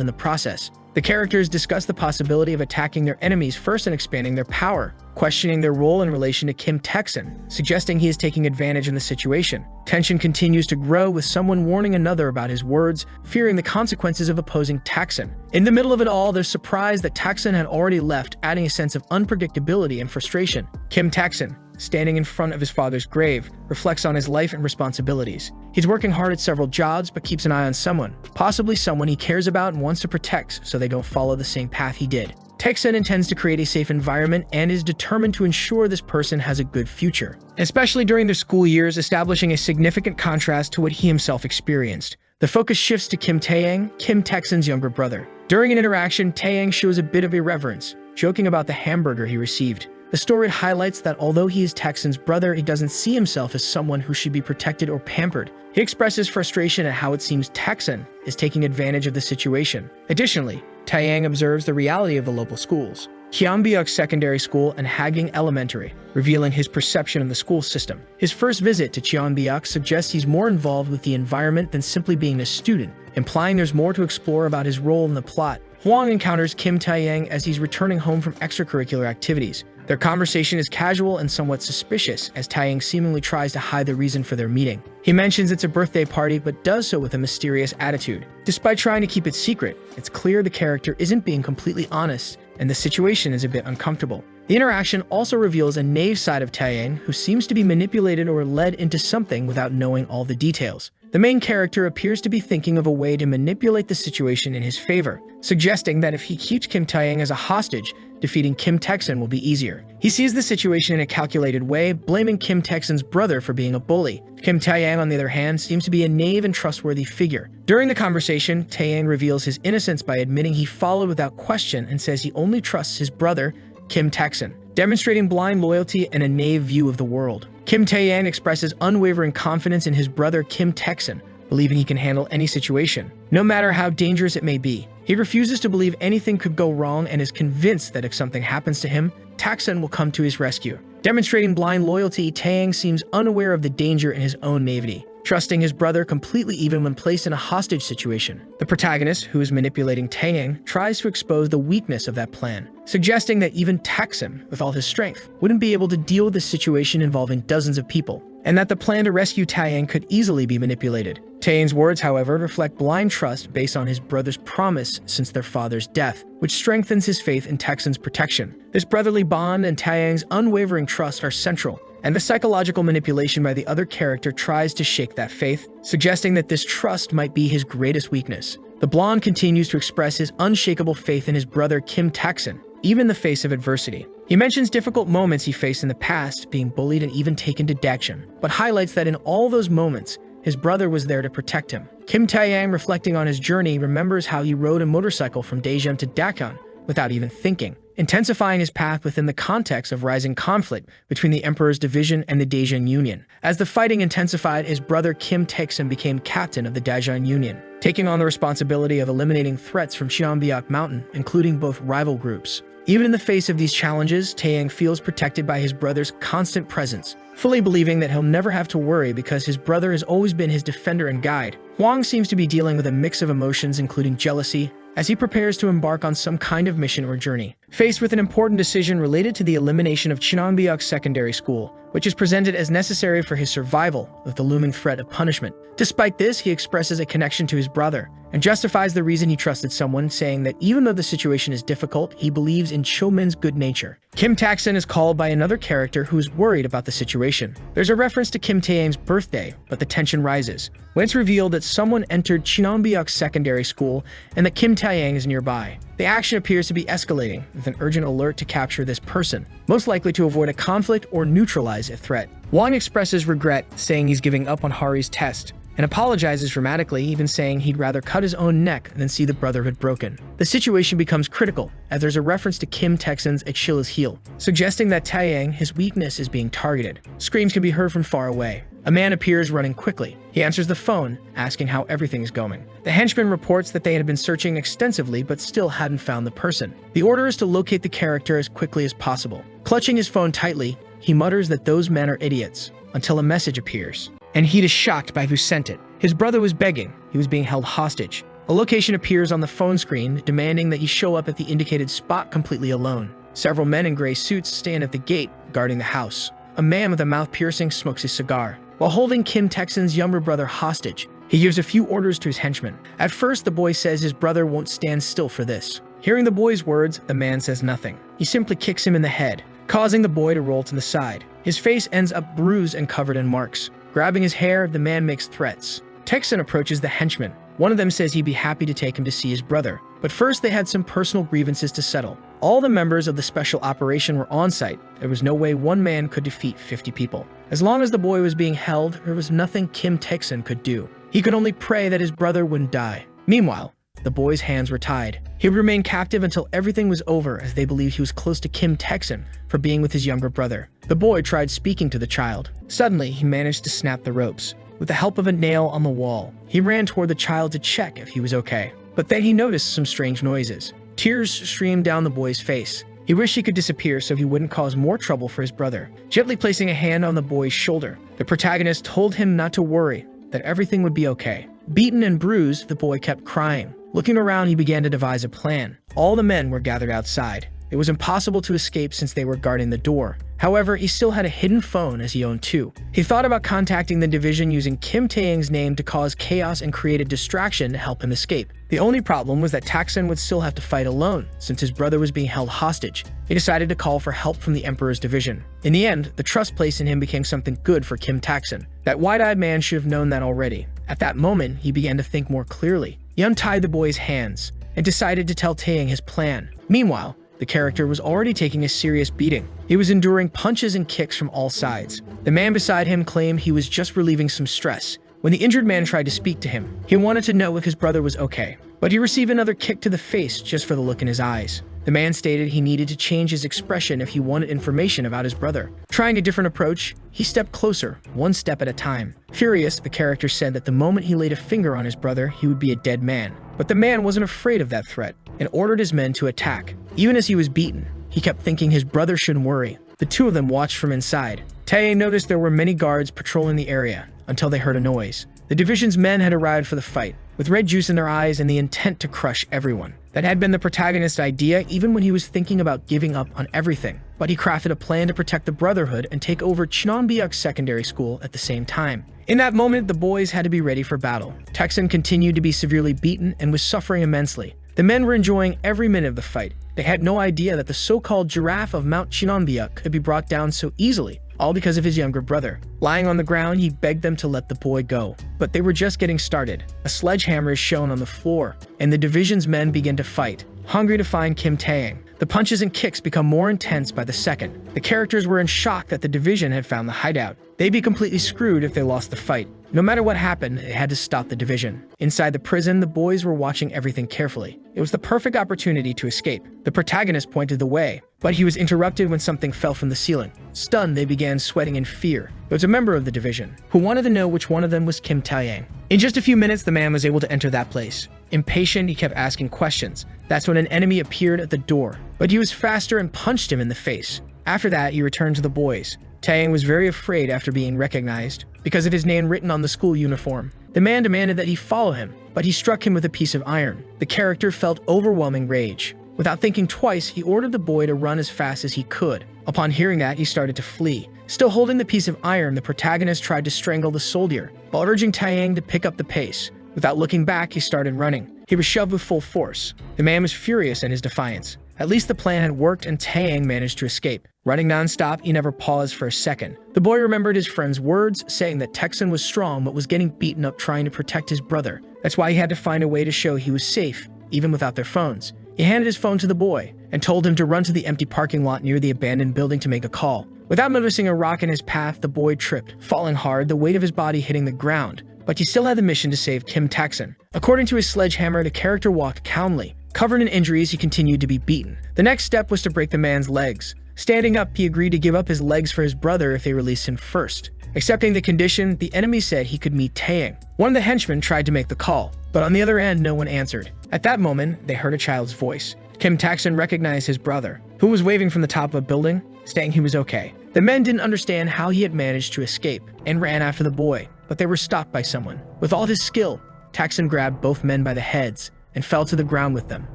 in the process. The characters discuss the possibility of attacking their enemies first and expanding their power, questioning their role in relation to Kim Tae-sun, suggesting he is taking advantage in the situation. Tension continues to grow, with someone warning another about his words, fearing the consequences of opposing Tae-sun. In the middle of it all, they're surprised that Tae-sun had already left, adding a sense of unpredictability and frustration. Kim Tae-sun, standing in front of his father's grave, reflects on his life and responsibilities. He's working hard at several jobs, but keeps an eye on someone, possibly someone he cares about and wants to protect so they don't follow the same path he did. Tae-sun intends to create a safe environment and is determined to ensure this person has a good future, especially during their school years, establishing a significant contrast to what he himself experienced. The focus shifts to Kim Tae-yang, Kim Tae-sun's younger brother. During an interaction, Tae-yang shows a bit of irreverence, joking about the hamburger he received. The story highlights that although he is Tae-sun's brother, he doesn't see himself as someone who should be protected or pampered. He expresses frustration at how it seems Tae-sun is taking advantage of the situation. Additionally, Tae-yang observes the reality of the local schools, Cheonbyeok's secondary school and Haging Elementary, revealing his perception of the school system. His first visit to Cheonbyeok suggests he's more involved with the environment than simply being a student, implying there's more to explore about his role in the plot. Hwang encounters Kim Tae-yang as he's returning home from extracurricular activities. Their conversation is casual and somewhat suspicious, as Tae-yang seemingly tries to hide the reason for their meeting. He mentions it's a birthday party, but does so with a mysterious attitude. Despite trying to keep it secret, it's clear the character isn't being completely honest, and the situation is a bit uncomfortable. The interaction also reveals a naive side of Tae-yang, who seems to be manipulated or led into something without knowing all the details. The main character appears to be thinking of a way to manipulate the situation in his favor, suggesting that if he keeps Kim Tae-yang as a hostage, defeating Kim Tae-sun will be easier. He sees the situation in a calculated way, blaming Kim Tae-sun's brother for being a bully. Kim Tae-yang, on the other hand, seems to be a naive and trustworthy figure. During the conversation, Tae-yang reveals his innocence by admitting he followed without question and says he only trusts his brother, Kim Tae-sun, demonstrating blind loyalty and a naive view of the world. Kim Tae-yang expresses unwavering confidence in his brother Kim Tae-sun, believing he can handle any situation, no matter how dangerous it may be. He refuses to believe anything could go wrong and is convinced that if something happens to him, Tae-sun will come to his rescue. Demonstrating blind loyalty, Tae-yang seems unaware of the danger in his own naivety, trusting his brother completely even when placed in a hostage situation. The protagonist, who is manipulating Tae-yang, tries to expose the weakness of that plan, suggesting that even Tae-sun, with all his strength, wouldn't be able to deal with a situation involving dozens of people, and that the plan to rescue Tae-yang could easily be manipulated. Tae-yang's words, however, reflect blind trust based on his brother's promise since their father's death, which strengthens his faith in Tae-sun's protection. This brotherly bond and Tae-yang's unwavering trust are central, and the psychological manipulation by the other character tries to shake that faith, suggesting that this trust might be his greatest weakness. The blonde continues to express his unshakable faith in his brother Kim Tae-sun, even in the face of adversity. He mentions difficult moments he faced in the past, being bullied and even taken to Daejeon, but highlights that in all those moments, his brother was there to protect him. Kim Tae-yang, reflecting on his journey, remembers how he rode a motorcycle from Daejeon to Daejeon without even thinking, intensifying his path within the context of rising conflict between the Emperor's division and the Daejeon Union. As the fighting intensified, his brother Kim Taeksun became captain of the Daejeon Union, taking on the responsibility of eliminating threats from Cheonbyeok Mountain, including both rival groups. Even in the face of these challenges, Taeyang feels protected by his brother's constant presence, fully believing that he'll never have to worry because his brother has always been his defender and guide. Hwang seems to be dealing with a mix of emotions, including jealousy, as he prepares to embark on some kind of mission or journey. Faced with an important decision related to the elimination of Cheonbyeok Secondary School, which is presented as necessary for his survival with the looming threat of punishment. Despite this, he expresses a connection to his brother and justifies the reason he trusted someone, saying that even though the situation is difficult, he believes in Cho-min's good nature. Kim Taeksun is called by another character who is worried about the situation. There's a reference to Kim Taeyang's birthday, but the tension rises when it's revealed that someone entered Cheonbyeok Secondary School and that Kim Taeyang is nearby. The action appears to be escalating, with an urgent alert to capture this person, most likely to avoid a conflict or neutralize a threat. Wang expresses regret, saying he's giving up on Hari's test, and apologizes dramatically, even saying he'd rather cut his own neck than see the Brotherhood broken. The situation becomes critical, as there's a reference to Kim Taeksun's Achilles heel, suggesting that Taeyang, his weakness, is being targeted. Screams can be heard from far away. A man appears running quickly. He answers the phone, asking how everything's going. The henchman reports that they had been searching extensively but still hadn't found the person. The order is to locate the character as quickly as possible. Clutching his phone tightly, he mutters that those men are idiots, until a message appears, and he is shocked by who sent it. His brother was begging. He was being held hostage. A location appears on the phone screen, demanding that he show up at the indicated spot completely alone. Several men in gray suits stand at the gate, guarding the house. A man with a mouth piercing smokes his cigar, while holding Kim Taeksun's younger brother hostage. He gives a few orders to his henchmen. At first, the boy says his brother won't stand still for this. Hearing the boy's words, the man says nothing. He simply kicks him in the head, causing the boy to roll to the side. His face ends up bruised and covered in marks. Grabbing his hair, the man makes threats. Taeksun approaches the henchmen. One of them says he'd be happy to take him to see his brother, but first they had some personal grievances to settle. All the members of the special operation were on site. There was no way one man could defeat 50 people. As long as the boy was being held, there was nothing Kim Taeksun could do. He could only pray that his brother wouldn't die. Meanwhile, the boy's hands were tied. He would remain captive until everything was over, as they believed he was close to Kim Taeksun for being with his younger brother. The boy tried speaking to the child. Suddenly, he managed to snap the ropes. With the help of a nail on the wall, he ran toward the child to check if he was okay. But then he noticed some strange noises. Tears streamed down the boy's face. He wished he could disappear so he wouldn't cause more trouble for his brother. Gently placing a hand on the boy's shoulder, the protagonist told him not to worry, that everything would be okay. Beaten and bruised, the boy kept crying. Looking around, he began to devise a plan. All the men were gathered outside. It was impossible to escape since they were guarding the door. However, he still had a hidden phone, as he owned two. He thought about contacting the division using Kim Taeyang's name to cause chaos and create a distraction to help him escape. The only problem was that Taeksun would still have to fight alone, since his brother was being held hostage. He decided to call for help from the Emperor's division. In the end, the trust placed in him became something good for Kim Taeksun. That wide-eyed man should have known that already. At that moment, he began to think more clearly. He untied the boy's hands and decided to tell Taeyang his plan. Meanwhile, the character was already taking a serious beating. He was enduring punches and kicks from all sides. The man beside him claimed he was just relieving some stress. When the injured man tried to speak to him, he wanted to know if his brother was okay. But he received another kick to the face just for the look in his eyes. The man stated he needed to change his expression if he wanted information about his brother. Trying a different approach, he stepped closer, one step at a time. Furious, the character said that the moment he laid a finger on his brother, he would be a dead man. But the man wasn't afraid of that threat and ordered his men to attack. Even as he was beaten, he kept thinking his brother shouldn't worry. The two of them watched from inside. Taeyang noticed there were many guards patrolling the area until they heard a noise. The division's men had arrived for the fight, with red juice in their eyes and the intent to crush everyone. That had been the protagonist's idea even when he was thinking about giving up on everything. But he crafted a plan to protect the Brotherhood and take over Cheonbyeok Secondary School at the same time. In that moment, the boys had to be ready for battle. Taeksun continued to be severely beaten and was suffering immensely. The men were enjoying every minute of the fight. They had no idea that the so-called giraffe of Mount Cheonbyeok could be brought down so easily, all because of his younger brother. Lying on the ground, he begged them to let the boy go. But they were just getting started. A sledgehammer is shown on the floor, and the division's men begin to fight, hungry to find Kim Taeyang. The punches and kicks become more intense by the second. The characters were in shock that the division had found the hideout. They'd be completely screwed if they lost the fight. No matter what happened, they had to stop the division. Inside the prison, the boys were watching everything carefully. It was the perfect opportunity to escape. The protagonist pointed the way, but he was interrupted when something fell from the ceiling. Stunned, they began sweating in fear. It was a member of the division, who wanted to know which one of them was Kim Taeyang. In just a few minutes, the man was able to enter that place. Impatient, he kept asking questions. That's when an enemy appeared at the door, but he was faster and punched him in the face. After that, he returned to the boys. Taeyang was very afraid after being recognized because of his name written on the school uniform. The man demanded that he follow him, but he struck him with a piece of iron. The character felt overwhelming rage. Without thinking twice, he ordered the boy to run as fast as he could. Upon hearing that, he started to flee. Still holding the piece of iron, the protagonist tried to strangle the soldier, while urging Taeyang to pick up the pace. Without looking back, he started running. He was shoved with full force. The man was furious in his defiance. At least the plan had worked and Taeyang managed to escape. Running non-stop, he never paused for a second. The boy remembered his friend's words, saying that Taekson was strong but was getting beaten up trying to protect his brother. That's why he had to find a way to show he was safe, even without their phones. He handed his phone to the boy and told him to run to the empty parking lot near the abandoned building to make a call. Without noticing a rock in his path, the boy tripped, falling hard, the weight of his body hitting the ground. But he still had the mission to save Kim Taekson. According to his sledgehammer, the character walked calmly. Covered in injuries, he continued to be beaten. The next step was to break the man's legs. Standing up, he agreed to give up his legs for his brother if they released him first. Accepting the condition, the enemy said he could meet Taeyang. One of the henchmen tried to make the call, but on the other end, no one answered. At that moment, they heard a child's voice. Kim Taekson recognized his brother, who was waving from the top of a building, saying he was okay. The men didn't understand how he had managed to escape and ran after the boy, but they were stopped by someone. With all his skill, Taekson grabbed both men by the heads and fell to the ground with them.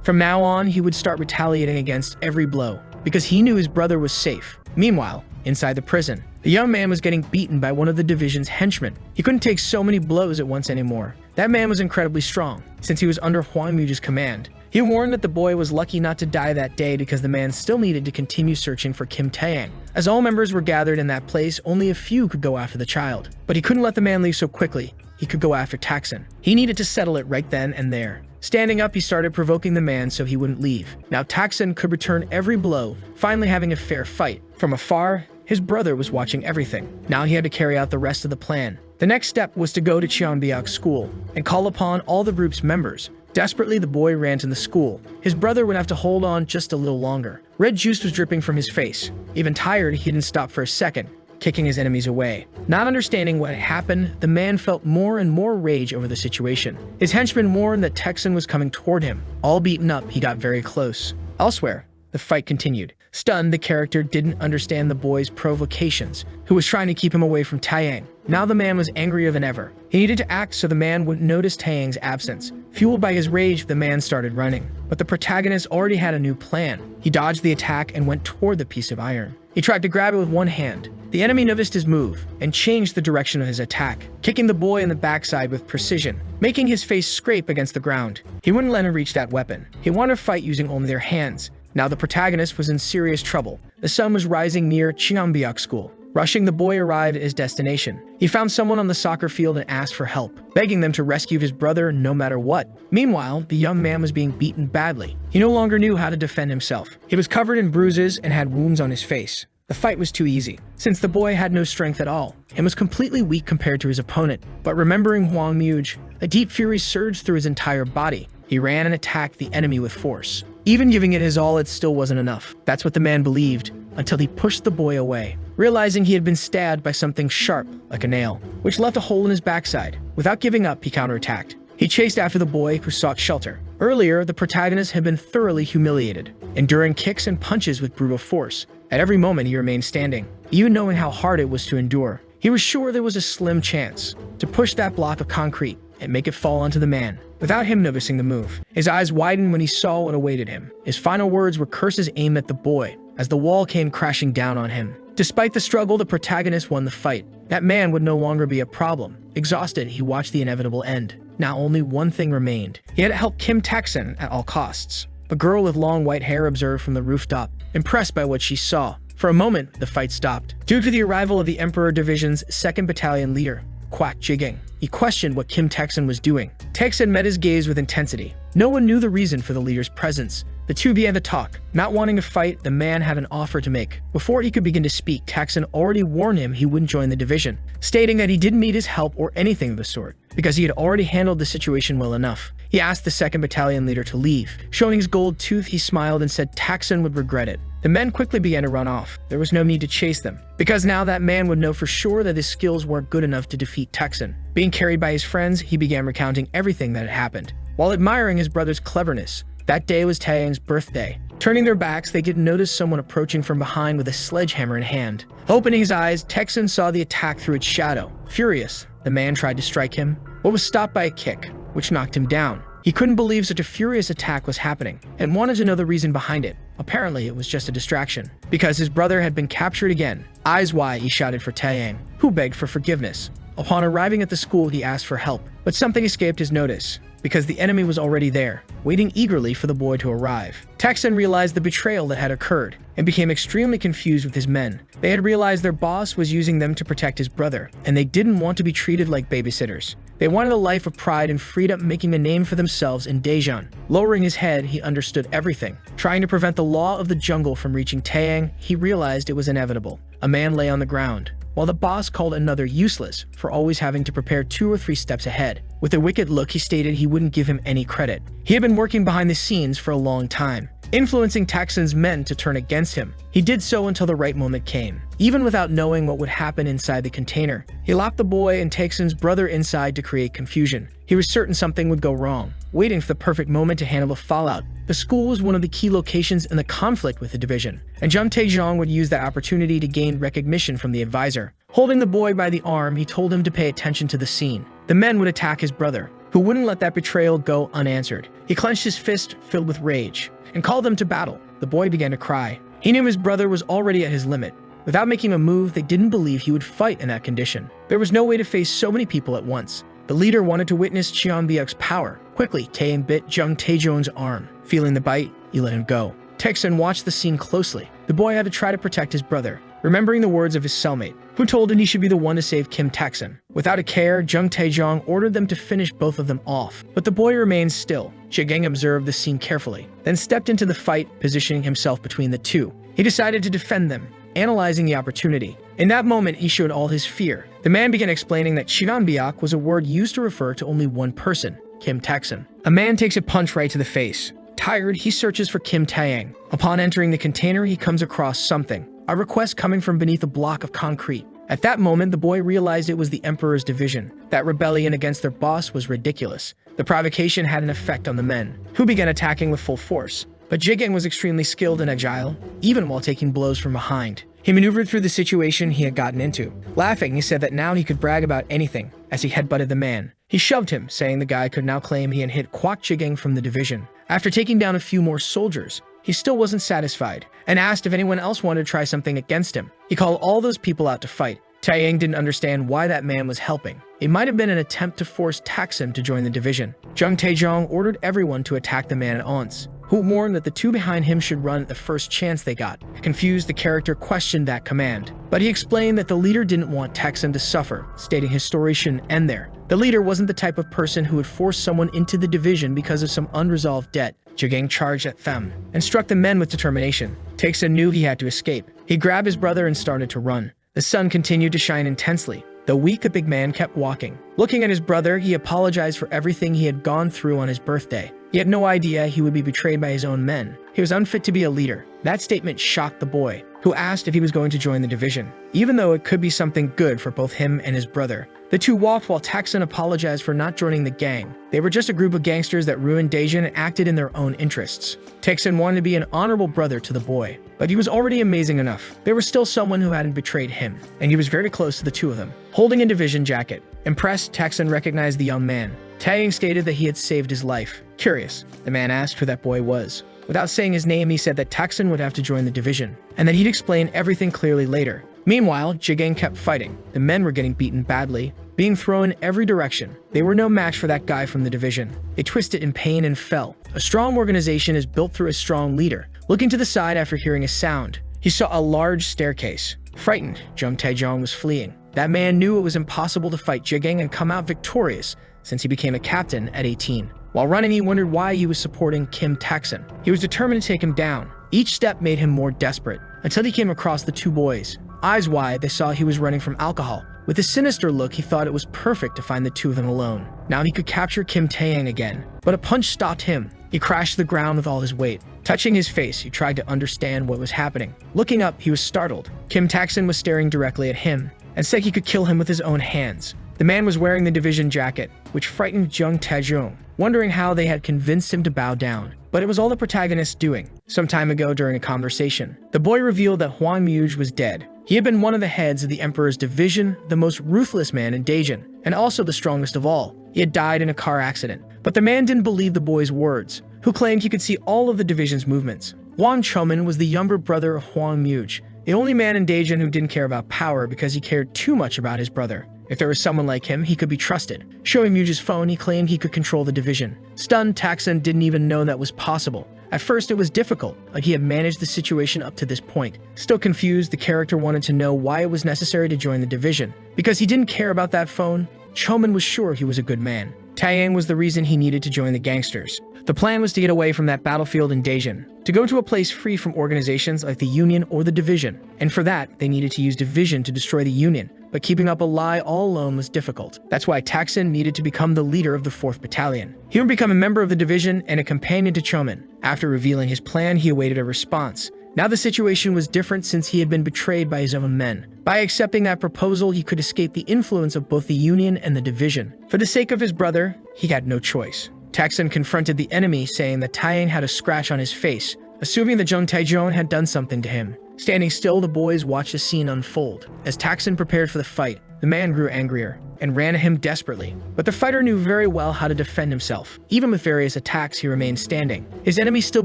From now on, he would start retaliating against every blow, because he knew his brother was safe. Meanwhile, inside the prison, the young man was getting beaten by one of the division's henchmen. He couldn't take so many blows at once anymore. That man was incredibly strong, since he was under Hwang Muja's command. He warned that the boy was lucky not to die that day because the man still needed to continue searching for Kim Taeyang. As all members were gathered in that place, only a few could go after the child. But he couldn't let the man leave so quickly. He could go after Taekson. He needed to settle it right then and there. Standing up, he started provoking the man so he wouldn't leave. Now Taekson could return every blow, finally having a fair fight. From afar, his brother was watching everything. Now he had to carry out the rest of the plan. The next step was to go to Cheonbyeok's school and call upon all the group's members. Desperately, the boy ran to the school. His brother would have to hold on just a little longer. Red juice was dripping from his face. Even tired, he didn't stop for a second, kicking his enemies away. Not understanding what had happened, the man felt more and more rage over the situation. His henchman warned that Taekson was coming toward him. All beaten up, he got very close. Elsewhere, the fight continued. Stunned, the character didn't understand the boy's provocations, who was trying to keep him away from Taeyang. Now the man was angrier than ever. He needed to act so the man wouldn't notice Taeyang's absence. Fueled by his rage, the man started running. But the protagonist already had a new plan. He dodged the attack and went toward the piece of iron. He tried to grab it with one hand. The enemy noticed his move and changed the direction of his attack, kicking the boy in the backside with precision, making his face scrape against the ground. He wouldn't let him reach that weapon. He wanted to fight using only their hands. Now the protagonist was in serious trouble. The sun was rising near Cheonbyeok School. Rushing, the boy arrived at his destination. He found someone on the soccer field and asked for help, begging them to rescue his brother no matter what. Meanwhile, the young man was being beaten badly. He no longer knew how to defend himself. He was covered in bruises and had wounds on his face. The fight was too easy, since the boy had no strength at all and was completely weak compared to his opponent. But remembering Hwang Muj, a deep fury surged through his entire body. He ran and attacked the enemy with force. Even giving it his all, it still wasn't enough. That's what the man believed, until he pushed the boy away, realizing he had been stabbed by something sharp, like a nail, which left a hole in his backside. Without giving up, he counterattacked. He chased after the boy, who sought shelter. Earlier, the protagonist had been thoroughly humiliated, enduring kicks and punches with brutal force. At every moment, he remained standing, even knowing how hard it was to endure. He was sure there was a slim chance to push that block of concrete and make it fall onto the man, without him noticing the move. His eyes widened when he saw what awaited him. His final words were curses aimed at the boy, as the wall came crashing down on him. Despite the struggle, the protagonist won the fight. That man would no longer be a problem. Exhausted, he watched the inevitable end. Now only one thing remained. He had to help Kim Taekson at all costs. A girl with long white hair observed from the rooftop, impressed by what she saw. For a moment, the fight stopped. Due to the arrival of the Emperor Division's 2nd Battalion leader, Kwak Jiging, he questioned what Kim Taekson was doing. Taekson met his gaze with intensity. No one knew the reason for the leader's presence, The two began to talk. Not wanting to fight, the man had an offer to make. Before he could begin to speak, Taksin already warned him he wouldn't join the division, stating that he didn't need his help or anything of the sort, because he had already handled the situation well enough. He asked the 2nd Battalion leader to leave. Showing his gold tooth, he smiled and said Taksin would regret it. The men quickly began to run off. There was no need to chase them, because now that man would know for sure that his skills weren't good enough to defeat Taksin. Being carried by his friends, he began recounting everything that had happened, while admiring his brother's cleverness. That day was Taeyang's birthday. Turning their backs, they could notice someone approaching from behind with a sledgehammer in hand. Opening his eyes, Taksin saw the attack through its shadow. Furious, the man tried to strike him, but was stopped by a kick, which knocked him down. He couldn't believe such a furious attack was happening, and wanted to know the reason behind it. Apparently, it was just a distraction, because his brother had been captured again. Eyes wide, he shouted for Taeyang, who begged for forgiveness. Upon arriving at the school, he asked for help, but something escaped his notice, because the enemy was already there, waiting eagerly for the boy to arrive. Taksin realized the betrayal that had occurred, and became extremely confused with his men. They had realized their boss was using them to protect his brother, and they didn't want to be treated like babysitters. They wanted a life of pride and freedom, making a name for themselves in Daejeon. Lowering his head, he understood everything. Trying to prevent the law of the jungle from reaching Taeyang, he realized it was inevitable. A man lay on the ground, while the boss called another useless for always having to prepare 2 or 3 steps ahead. With a wicked look, he stated he wouldn't give him any credit. He had been working behind the scenes for a long time, influencing Taksin's men to turn against him. He did so until the right moment came. Even without knowing what would happen inside the container, he locked the boy and Taksin's brother inside to create confusion. He was certain something would go wrong, waiting for the perfect moment to handle the fallout. The school was one of the key locations in the conflict with the division, and Jung Tae-jong would use that opportunity to gain recognition from the advisor. Holding the boy by the arm, he told him to pay attention to the scene. The men would attack his brother, who wouldn't let that betrayal go unanswered. He clenched his fist, filled with rage, and called them to battle. The boy began to cry. He knew his brother was already at his limit. Without making a move, they didn't believe he would fight in that condition. There was no way to face so many people at once. The leader wanted to witness Cheonbyuk's power. Quickly, Taeyang bit Jung Tae-jong's arm. Feeling the bite, he let him go. Taksin watched the scene closely. The boy had to try to protect his brother, remembering the words of his cellmate, who told him he should be the one to save Kim Taksin. Without a care, Jung Tae-jong ordered them to finish both of them off, but the boy remained still. Jae-gang observed the scene carefully, then stepped into the fight, positioning himself between the two. He decided to defend them, analyzing the opportunity. In that moment, he showed all his fear. The man began explaining that Cheonbyuk was a word used to refer to only one person, Kim Taksin. A man takes a punch right to the face. Tired, he searches for Kim Taeyang. Upon entering the container, he comes across something, a request coming from beneath a block of concrete. At that moment, the boy realized it was the Emperor's division. That rebellion against their boss was ridiculous. The provocation had an effect on the men, who began attacking with full force. But Jae-gang was extremely skilled and agile, even while taking blows from behind. He maneuvered through the situation he had gotten into. Laughing, he said that now he could brag about anything, as he headbutted the man. He shoved him, saying the guy could now claim he had hit Kwak Jae-gang from the division. After taking down a few more soldiers, he still wasn't satisfied, and asked if anyone else wanted to try something against him. He called all those people out to fight. Taeyang didn't understand why that man was helping. It might have been an attempt to force Taksin to join the division. Jung Tae-jong ordered everyone to attack the man at once, who warned that the two behind him should run at the first chance they got. Confused, the character questioned that command, but he explained that the leader didn't want Taksin to suffer, stating his story shouldn't end there. The leader wasn't the type of person who would force someone into the division because of some unresolved debt. Jae-gang charged at them and struck the men with determination. Taksin knew he had to escape. He grabbed his brother and started to run. The sun continued to shine intensely. Though weak, the big man kept walking. Looking at his brother, he apologized for everything he had gone through on his birthday. He had no idea he would be betrayed by his own men. He was unfit to be a leader. That statement shocked the boy, who asked if he was going to join the division, even though it could be something good for both him and his brother. The two walked while Taksin apologized for not joining the gang. They were just a group of gangsters that ruined Daejeon and acted in their own interests. Taksin wanted to be an honorable brother to the boy, but he was already amazing enough. There was still someone who hadn't betrayed him, and he was very close to the two of them, holding a division jacket. Impressed, Taksin recognized the young man. Taeyang stated that he had saved his life. Curious, the man asked who that boy was. Without saying his name, he said that Taksin would have to join the division, and that he'd explain everything clearly later. Meanwhile, Jae-gang kept fighting. The men were getting beaten badly, being thrown in every direction. They were no match for that guy from the division. They twisted in pain and fell. A strong organization is built through a strong leader. Looking to the side after hearing a sound, he saw a large staircase. Frightened, Jung Tae-jong was fleeing. That man knew it was impossible to fight Jae-gang and come out victorious, since he became a captain at 18. While running, he wondered why he was supporting Kim Tae-sun. He was determined to take him down. Each step made him more desperate, until he came across the two boys. Eyes wide, they saw he was running from alcohol. With a sinister look, he thought it was perfect to find the two of them alone. Now he could capture Kim Tae-young again, but a punch stopped him. He crashed to the ground with all his weight. Touching his face, he tried to understand what was happening. Looking up, he was startled. Kim Tae-sun was staring directly at him and said he could kill him with his own hands. The man was wearing the division jacket, which frightened Jung Tae-jung, wondering how they had convinced him to bow down. But it was all the protagonist's doing. Some time ago during a conversation, the boy revealed that Hwang Muj was dead. He had been one of the heads of the Emperor's division, the most ruthless man in Daejeon, and also the strongest of all. He had died in a car accident. But the man didn't believe the boy's words, who claimed he could see all of the division's movements. Hwang Chomin was the younger brother of Hwang Muj, the only man in Daejeon who didn't care about power because he cared too much about his brother. If there was someone like him, he could be trusted. Showing Muj's phone, he claimed he could control the division. Stunned, Tae-sun didn't even know that was possible. At first, it was difficult, like he had managed the situation up to this point. Still confused, the character wanted to know why it was necessary to join the division. Because he didn't care about that phone, Chomin was sure he was a good man. Tae-yang was the reason he needed to join the gangsters. The plan was to get away from that battlefield in Daejeon, to go to a place free from organizations like the Union or the Division. And for that, they needed to use Division to destroy the Union. But keeping up a lie all alone was difficult. That's why Tae-sun needed to become the leader of the 4th Battalion. He would become a member of the division and a companion to Chomin. After revealing his plan, he awaited a response. Now the situation was different since he had been betrayed by his own men. By accepting that proposal, he could escape the influence of both the Union and the division. For the sake of his brother, he had no choice. Tae-sun confronted the enemy, saying that Tae-yang had a scratch on his face, assuming that Jung Tae-jung had done something to him. Standing still, the boys watched the scene unfold. As Tae-sun prepared for the fight, the man grew angrier and ran at him desperately. But the fighter knew very well how to defend himself. Even with various attacks, he remained standing. His enemy still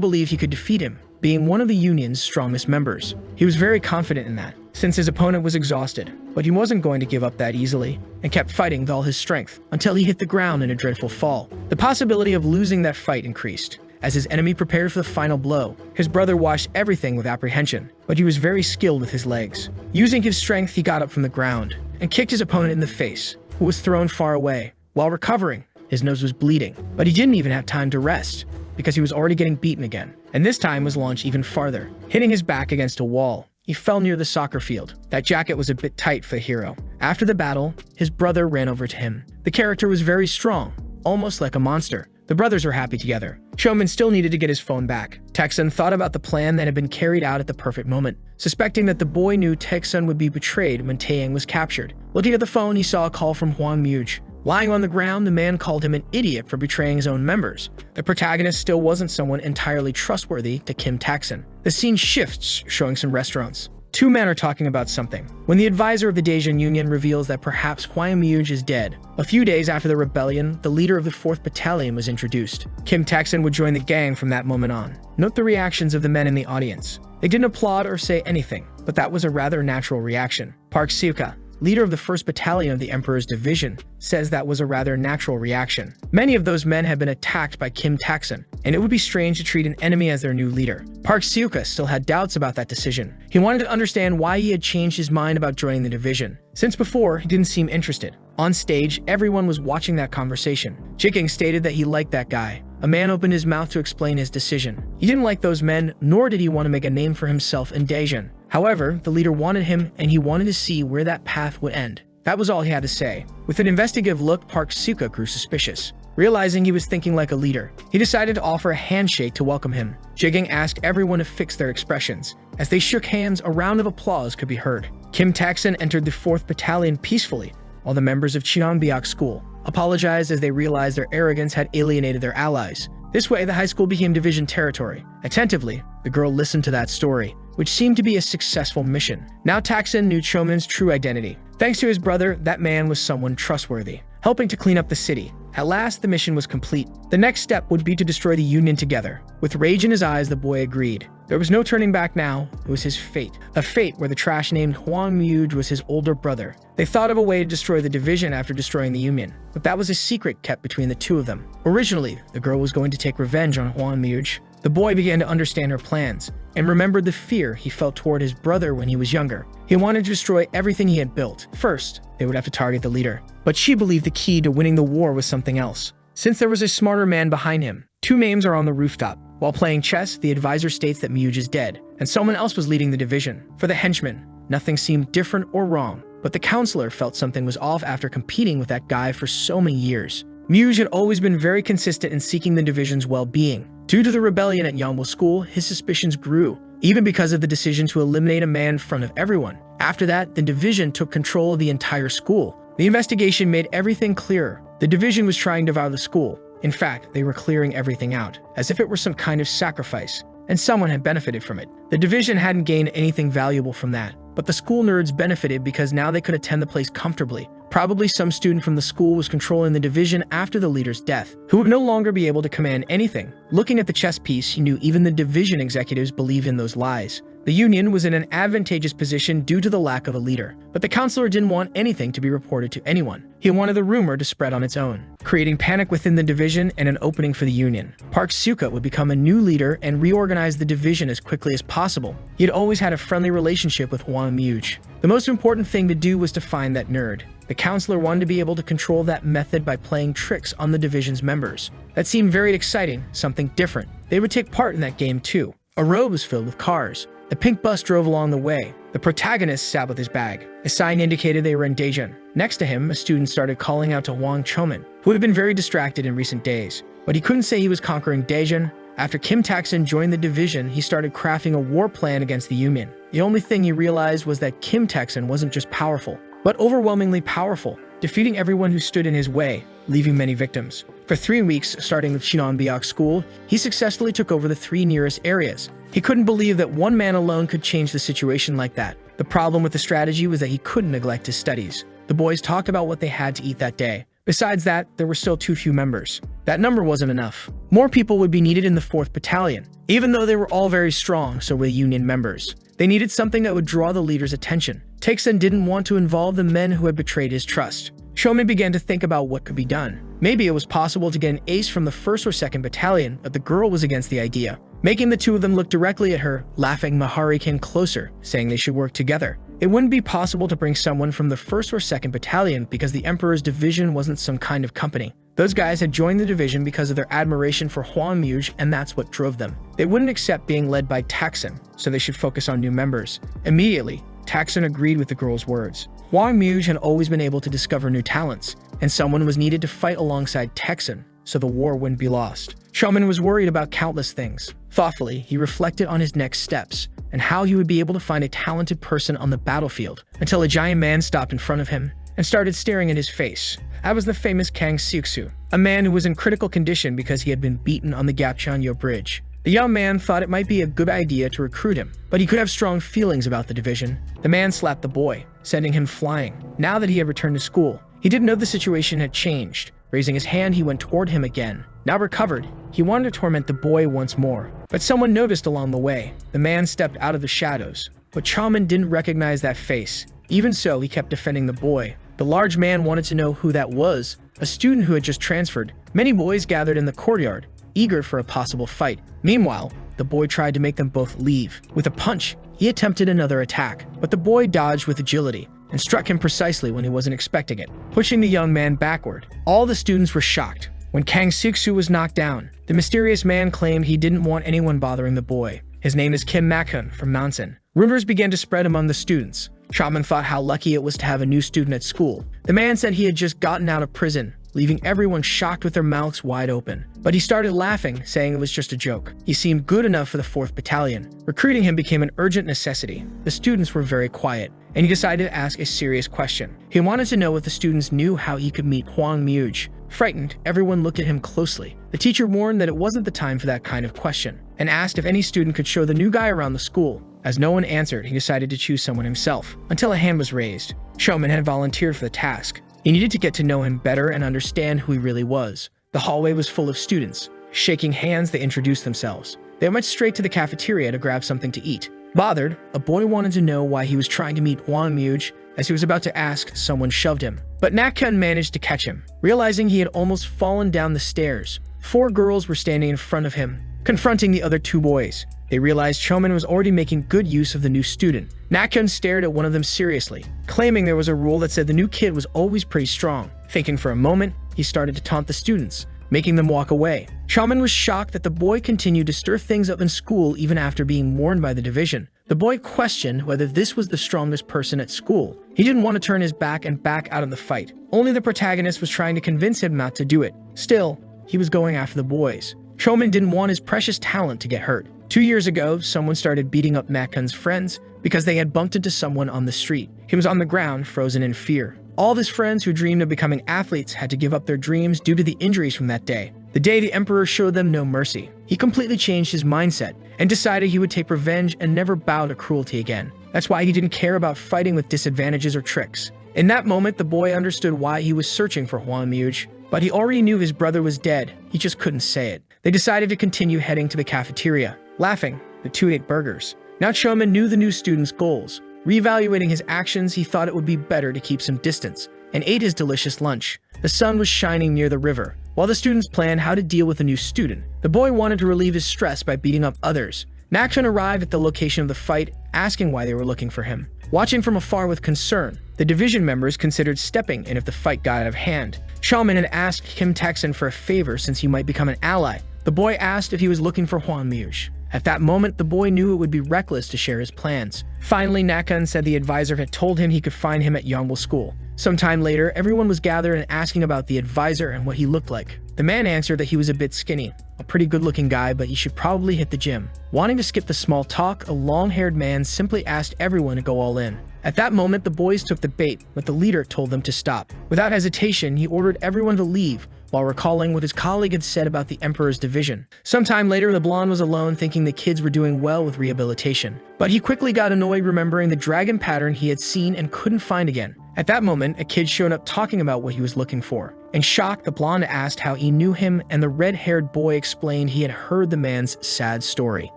believed he could defeat him, being one of the Union's strongest members. He was very confident in that, since his opponent was exhausted. But he wasn't going to give up that easily, and kept fighting with all his strength, until he hit the ground in a dreadful fall. The possibility of losing that fight increased. As his enemy prepared for the final blow, his brother watched everything with apprehension, but he was very skilled with his legs. Using his strength, he got up from the ground and kicked his opponent in the face, who was thrown far away. While recovering, his nose was bleeding, but he didn't even have time to rest, because he was already getting beaten again, and this time was launched even farther, hitting his back against a wall. He fell near the soccer field. That jacket was a bit tight for the hero. After the battle, his brother ran over to him. The character was very strong, almost like a monster. The brothers were happy together. Chomin still needed to get his phone back. Tae-sun thought about the plan that had been carried out at the perfect moment, suspecting that the boy knew Tae-sun would be betrayed when Tae-yang was captured. Looking at the phone, he saw a call from Hwang Muj. Lying on the ground, the man called him an idiot for betraying his own members. The protagonist still wasn't someone entirely trustworthy to Kim Tae-sun. The scene shifts, showing some restaurants. Two men are talking about something, when the advisor of the Daejeon Union reveals that perhaps Hwang Muj is dead. A few days after the rebellion, the leader of the 4th Battalion was introduced. Kim Tae-sun would join the gang from that moment on. Note the reactions of the men in the audience. They didn't applaud or say anything, but that was a rather natural reaction. Park Seo-ka, leader of the 1st Battalion of the Emperor's division, says that was a rather natural reaction. Many of those men had been attacked by Kim Tae-sun, and it would be strange to treat an enemy as their new leader. Park Seo-ka still had doubts about that decision. He wanted to understand why he had changed his mind about joining the division. Since before, he didn't seem interested. On stage, everyone was watching that conversation. Jiking stated that he liked that guy. A man opened his mouth to explain his decision. He didn't like those men, nor did he want to make a name for himself in Daejeon. However, the leader wanted him, and he wanted to see where that path would end. That was all he had to say. With an investigative look, Park Seo-ka grew suspicious. Realizing he was thinking like a leader, he decided to offer a handshake to welcome him. Jiking asked everyone to fix their expressions. As they shook hands, a round of applause could be heard. Kim Tae-sun entered the 4th Battalion peacefully, while the members of Cheonbyeok School apologized as they realized their arrogance had alienated their allies. This way, the high school became division territory. Attentively, the girl listened to that story, which seemed to be a successful mission. Now Tae-sun knew Chomin's true identity. Thanks to his brother, that man was someone trustworthy, helping to clean up the city. At last, the mission was complete. The next step would be to destroy the Union together. With rage in his eyes, the boy agreed. There was no turning back now. It was his fate. A fate where the trash named Hwang Muj was his older brother. They thought of a way to destroy the division after destroying the Union, but that was a secret kept between the two of them. Originally, the girl was going to take revenge on Hwang Muj. The boy began to understand her plans, and remembered the fear he felt toward his brother when he was younger. He wanted to destroy everything he had built. First, they would have to target the leader. But she believed the key to winning the war was something else. since there was a smarter man behind him. Two names are on the rooftop. While playing chess, the advisor states that Myuj is dead, and someone else was leading the division. For the henchman, nothing seemed different or wrong, but the counselor felt something was off after competing with that guy for so many years. Myuj had always been very consistent in seeking the division's well-being. Due to the rebellion at Yongbul School, his suspicions grew, even because of the decision to eliminate a man in front of everyone. After that, the division took control of the entire school. The investigation made everything clearer. The division was trying to devour the school. In fact, they were clearing everything out, as if it were some kind of sacrifice, and someone had benefited from it. The division hadn't gained anything valuable from that, but the school nerds benefited because now they could attend the place comfortably. Probably some student from the school was controlling the division after the leader's death, who would no longer be able to command anything. Looking at the chess piece, he knew even the division executives believed in those lies. The union was in an advantageous position due to the lack of a leader, but the counselor didn't want anything to be reported to anyone. He wanted the rumor to spread on its own, creating panic within the division and an opening for the union. Park Suka would become a new leader and reorganize the division as quickly as possible. He had always had a friendly relationship with Hwang Myuj. The most important thing to do was to find that nerd. The counselor wanted to be able to control that method by playing tricks on the division's members. That seemed very exciting, something different. They would take part in that game too. A road was filled with cars. The pink bus drove along the way. The protagonist sat with his bag. A sign indicated they were in Daejeon. Next to him, a student started calling out to Hwang Chomin, who had been very distracted in recent days. But he couldn't say he was conquering Daejeon. After Kim Tak-sun joined the division, he started crafting a war plan against the Union. The only thing he realized was that Kim Tak-sun wasn't just powerful, but overwhelmingly powerful, defeating everyone who stood in his way, leaving many victims. For 3 weeks, starting with Shinonbiok School, he successfully took over the 3 nearest areas. He couldn't believe that one man alone could change the situation like that. The problem with the strategy was that he couldn't neglect his studies. The boys talked about what they had to eat that day. Besides that, there were still too few members. That number wasn't enough. More people would be needed in the 4th Battalion. Even though they were all very strong, so were the Union members. They needed something that would draw the leader's attention. Tak-sun didn't want to involve the men who had betrayed his trust. Chomin began to think about what could be done. Maybe it was possible to get an ace from the 1st or 2nd Battalion, but the girl was against the idea. Making the two of them look directly at her, laughing, Mahari came closer, saying they should work together. It wouldn't be possible to bring someone from the 1st or 2nd Battalion because the Emperor's division wasn't some kind of company. Those guys had joined the division because of their admiration for Hwang Myuj, and that's what drove them. They wouldn't accept being led by Tak-sun, so they should focus on new members. Immediately, Tak-sun agreed with the girl's words. Hwang Myuj had always been able to discover new talents, and someone was needed to fight alongside Tak-sun, so the war wouldn't be lost. Chomin was worried about countless things. Thoughtfully, he reflected on his next steps and how he would be able to find a talented person on the battlefield until a giant man stopped in front of him and started staring at his face. That was the famous Kang Seok-soo, a man who was in critical condition because he had been beaten on the Gapcheonyo Bridge. The young man thought it might be a good idea to recruit him, but he could have strong feelings about the division. The man slapped the boy, sending him flying. Now that he had returned to school, he didn't know the situation had changed. Raising his hand, he went toward him again. Now recovered, he wanted to torment the boy once more. But someone noticed along the way. The man stepped out of the shadows, but Chomin didn't recognize that face. Even so, he kept defending the boy. The large man wanted to know who that was, a student who had just transferred. Many boys gathered in the courtyard, eager for a possible fight. Meanwhile, the boy tried to make them both leave. With a punch, he attempted another attack, but the boy dodged with agility and struck him precisely when he wasn't expecting it, pushing the young man backward. All the students were shocked. When Kang Seok-soo was knocked down, the mysterious man claimed he didn't want anyone bothering the boy. His name is Kim Mak-hun from Nansen. Rumors began to spread among the students. Chomin thought how lucky it was to have a new student at school. The man said he had just gotten out of prison, leaving everyone shocked with their mouths wide open. But he started laughing, saying it was just a joke. He seemed good enough for the 4th Battalion. Recruiting him became an urgent necessity. The students were very quiet, and he decided to ask a serious question. He wanted to know if the students knew how he could meet Hwang Myuj. Frightened, everyone looked at him closely. The teacher warned that it wasn't the time for that kind of question, and asked if any student could show the new guy around the school. As no one answered, he decided to choose someone himself, until a hand was raised. Chomin had volunteered for the task. He needed to get to know him better and understand who he really was. The hallway was full of students. Shaking hands, they introduced themselves. They went straight to the cafeteria to grab something to eat. Bothered, a boy wanted to know why he was trying to meet Hwang Myuj. As he was about to ask, someone shoved him. But Nak-kun managed to catch him. Realizing he had almost fallen down the stairs, 4 girls were standing in front of him, confronting the other 2 boys. They realized Chomin was already making good use of the new student. Nak-kun stared at one of them seriously, claiming there was a rule that said the new kid was always pretty strong. Thinking for a moment, he started to taunt the students, making them walk away. Chaman was shocked that the boy continued to stir things up in school even after being warned by the division. The boy questioned whether this was the strongest person at school. He didn't want to turn his back and back out of the fight. Only the protagonist was trying to convince him not to do it. Still, he was going after the boys. Chaman didn't want his precious talent to get hurt. 2 years ago, someone started beating up Nakun's friends because they had bumped into someone on the street. He was on the ground, frozen in fear. All of his friends who dreamed of becoming athletes had to give up their dreams due to the injuries from that day. The day the Emperor showed them no mercy. He completely changed his mindset and decided he would take revenge and never bow to cruelty again. That's why he didn't care about fighting with disadvantages or tricks. In that moment, the boy understood why he was searching for Huan Muj, but he already knew his brother was dead. He just couldn't say it. They decided to continue heading to the cafeteria. Laughing, the two ate burgers. Now Chaman knew the new student's goals. Reevaluating his actions, he thought it would be better to keep some distance and ate his delicious lunch. The sun was shining near the river, while the students planned how to deal with the new student. The boy wanted to relieve his stress by beating up others. Nakshon arrived at the location of the fight, asking why they were looking for him. Watching from afar with concern, the division members considered stepping in if the fight got out of hand. Chaman had asked Kim Taekson for a favor since he might become an ally. The boy asked if he was looking for Huan Muj. At that moment, the boy knew it would be reckless to share his plans. Finally, Nakun said the advisor had told him he could find him at Yongbul School. Sometime later, everyone was gathered and asking about the advisor and what he looked like. The man answered that he was a bit skinny, a pretty good-looking guy, but he should probably hit the gym. Wanting to skip the small talk, a long-haired man simply asked everyone to go all in. At that moment, the boys took the bait, but the leader told them to stop. Without hesitation, he ordered everyone to leave, while recalling what his colleague had said about the Emperor's division. Sometime later, the blonde was alone thinking the kids were doing well with rehabilitation. But he quickly got annoyed remembering the dragon pattern he had seen and couldn't find again. At that moment, a kid showed up talking about what he was looking for. In shock, the blonde asked how he knew him, and the red-haired boy explained he had heard the man's sad story.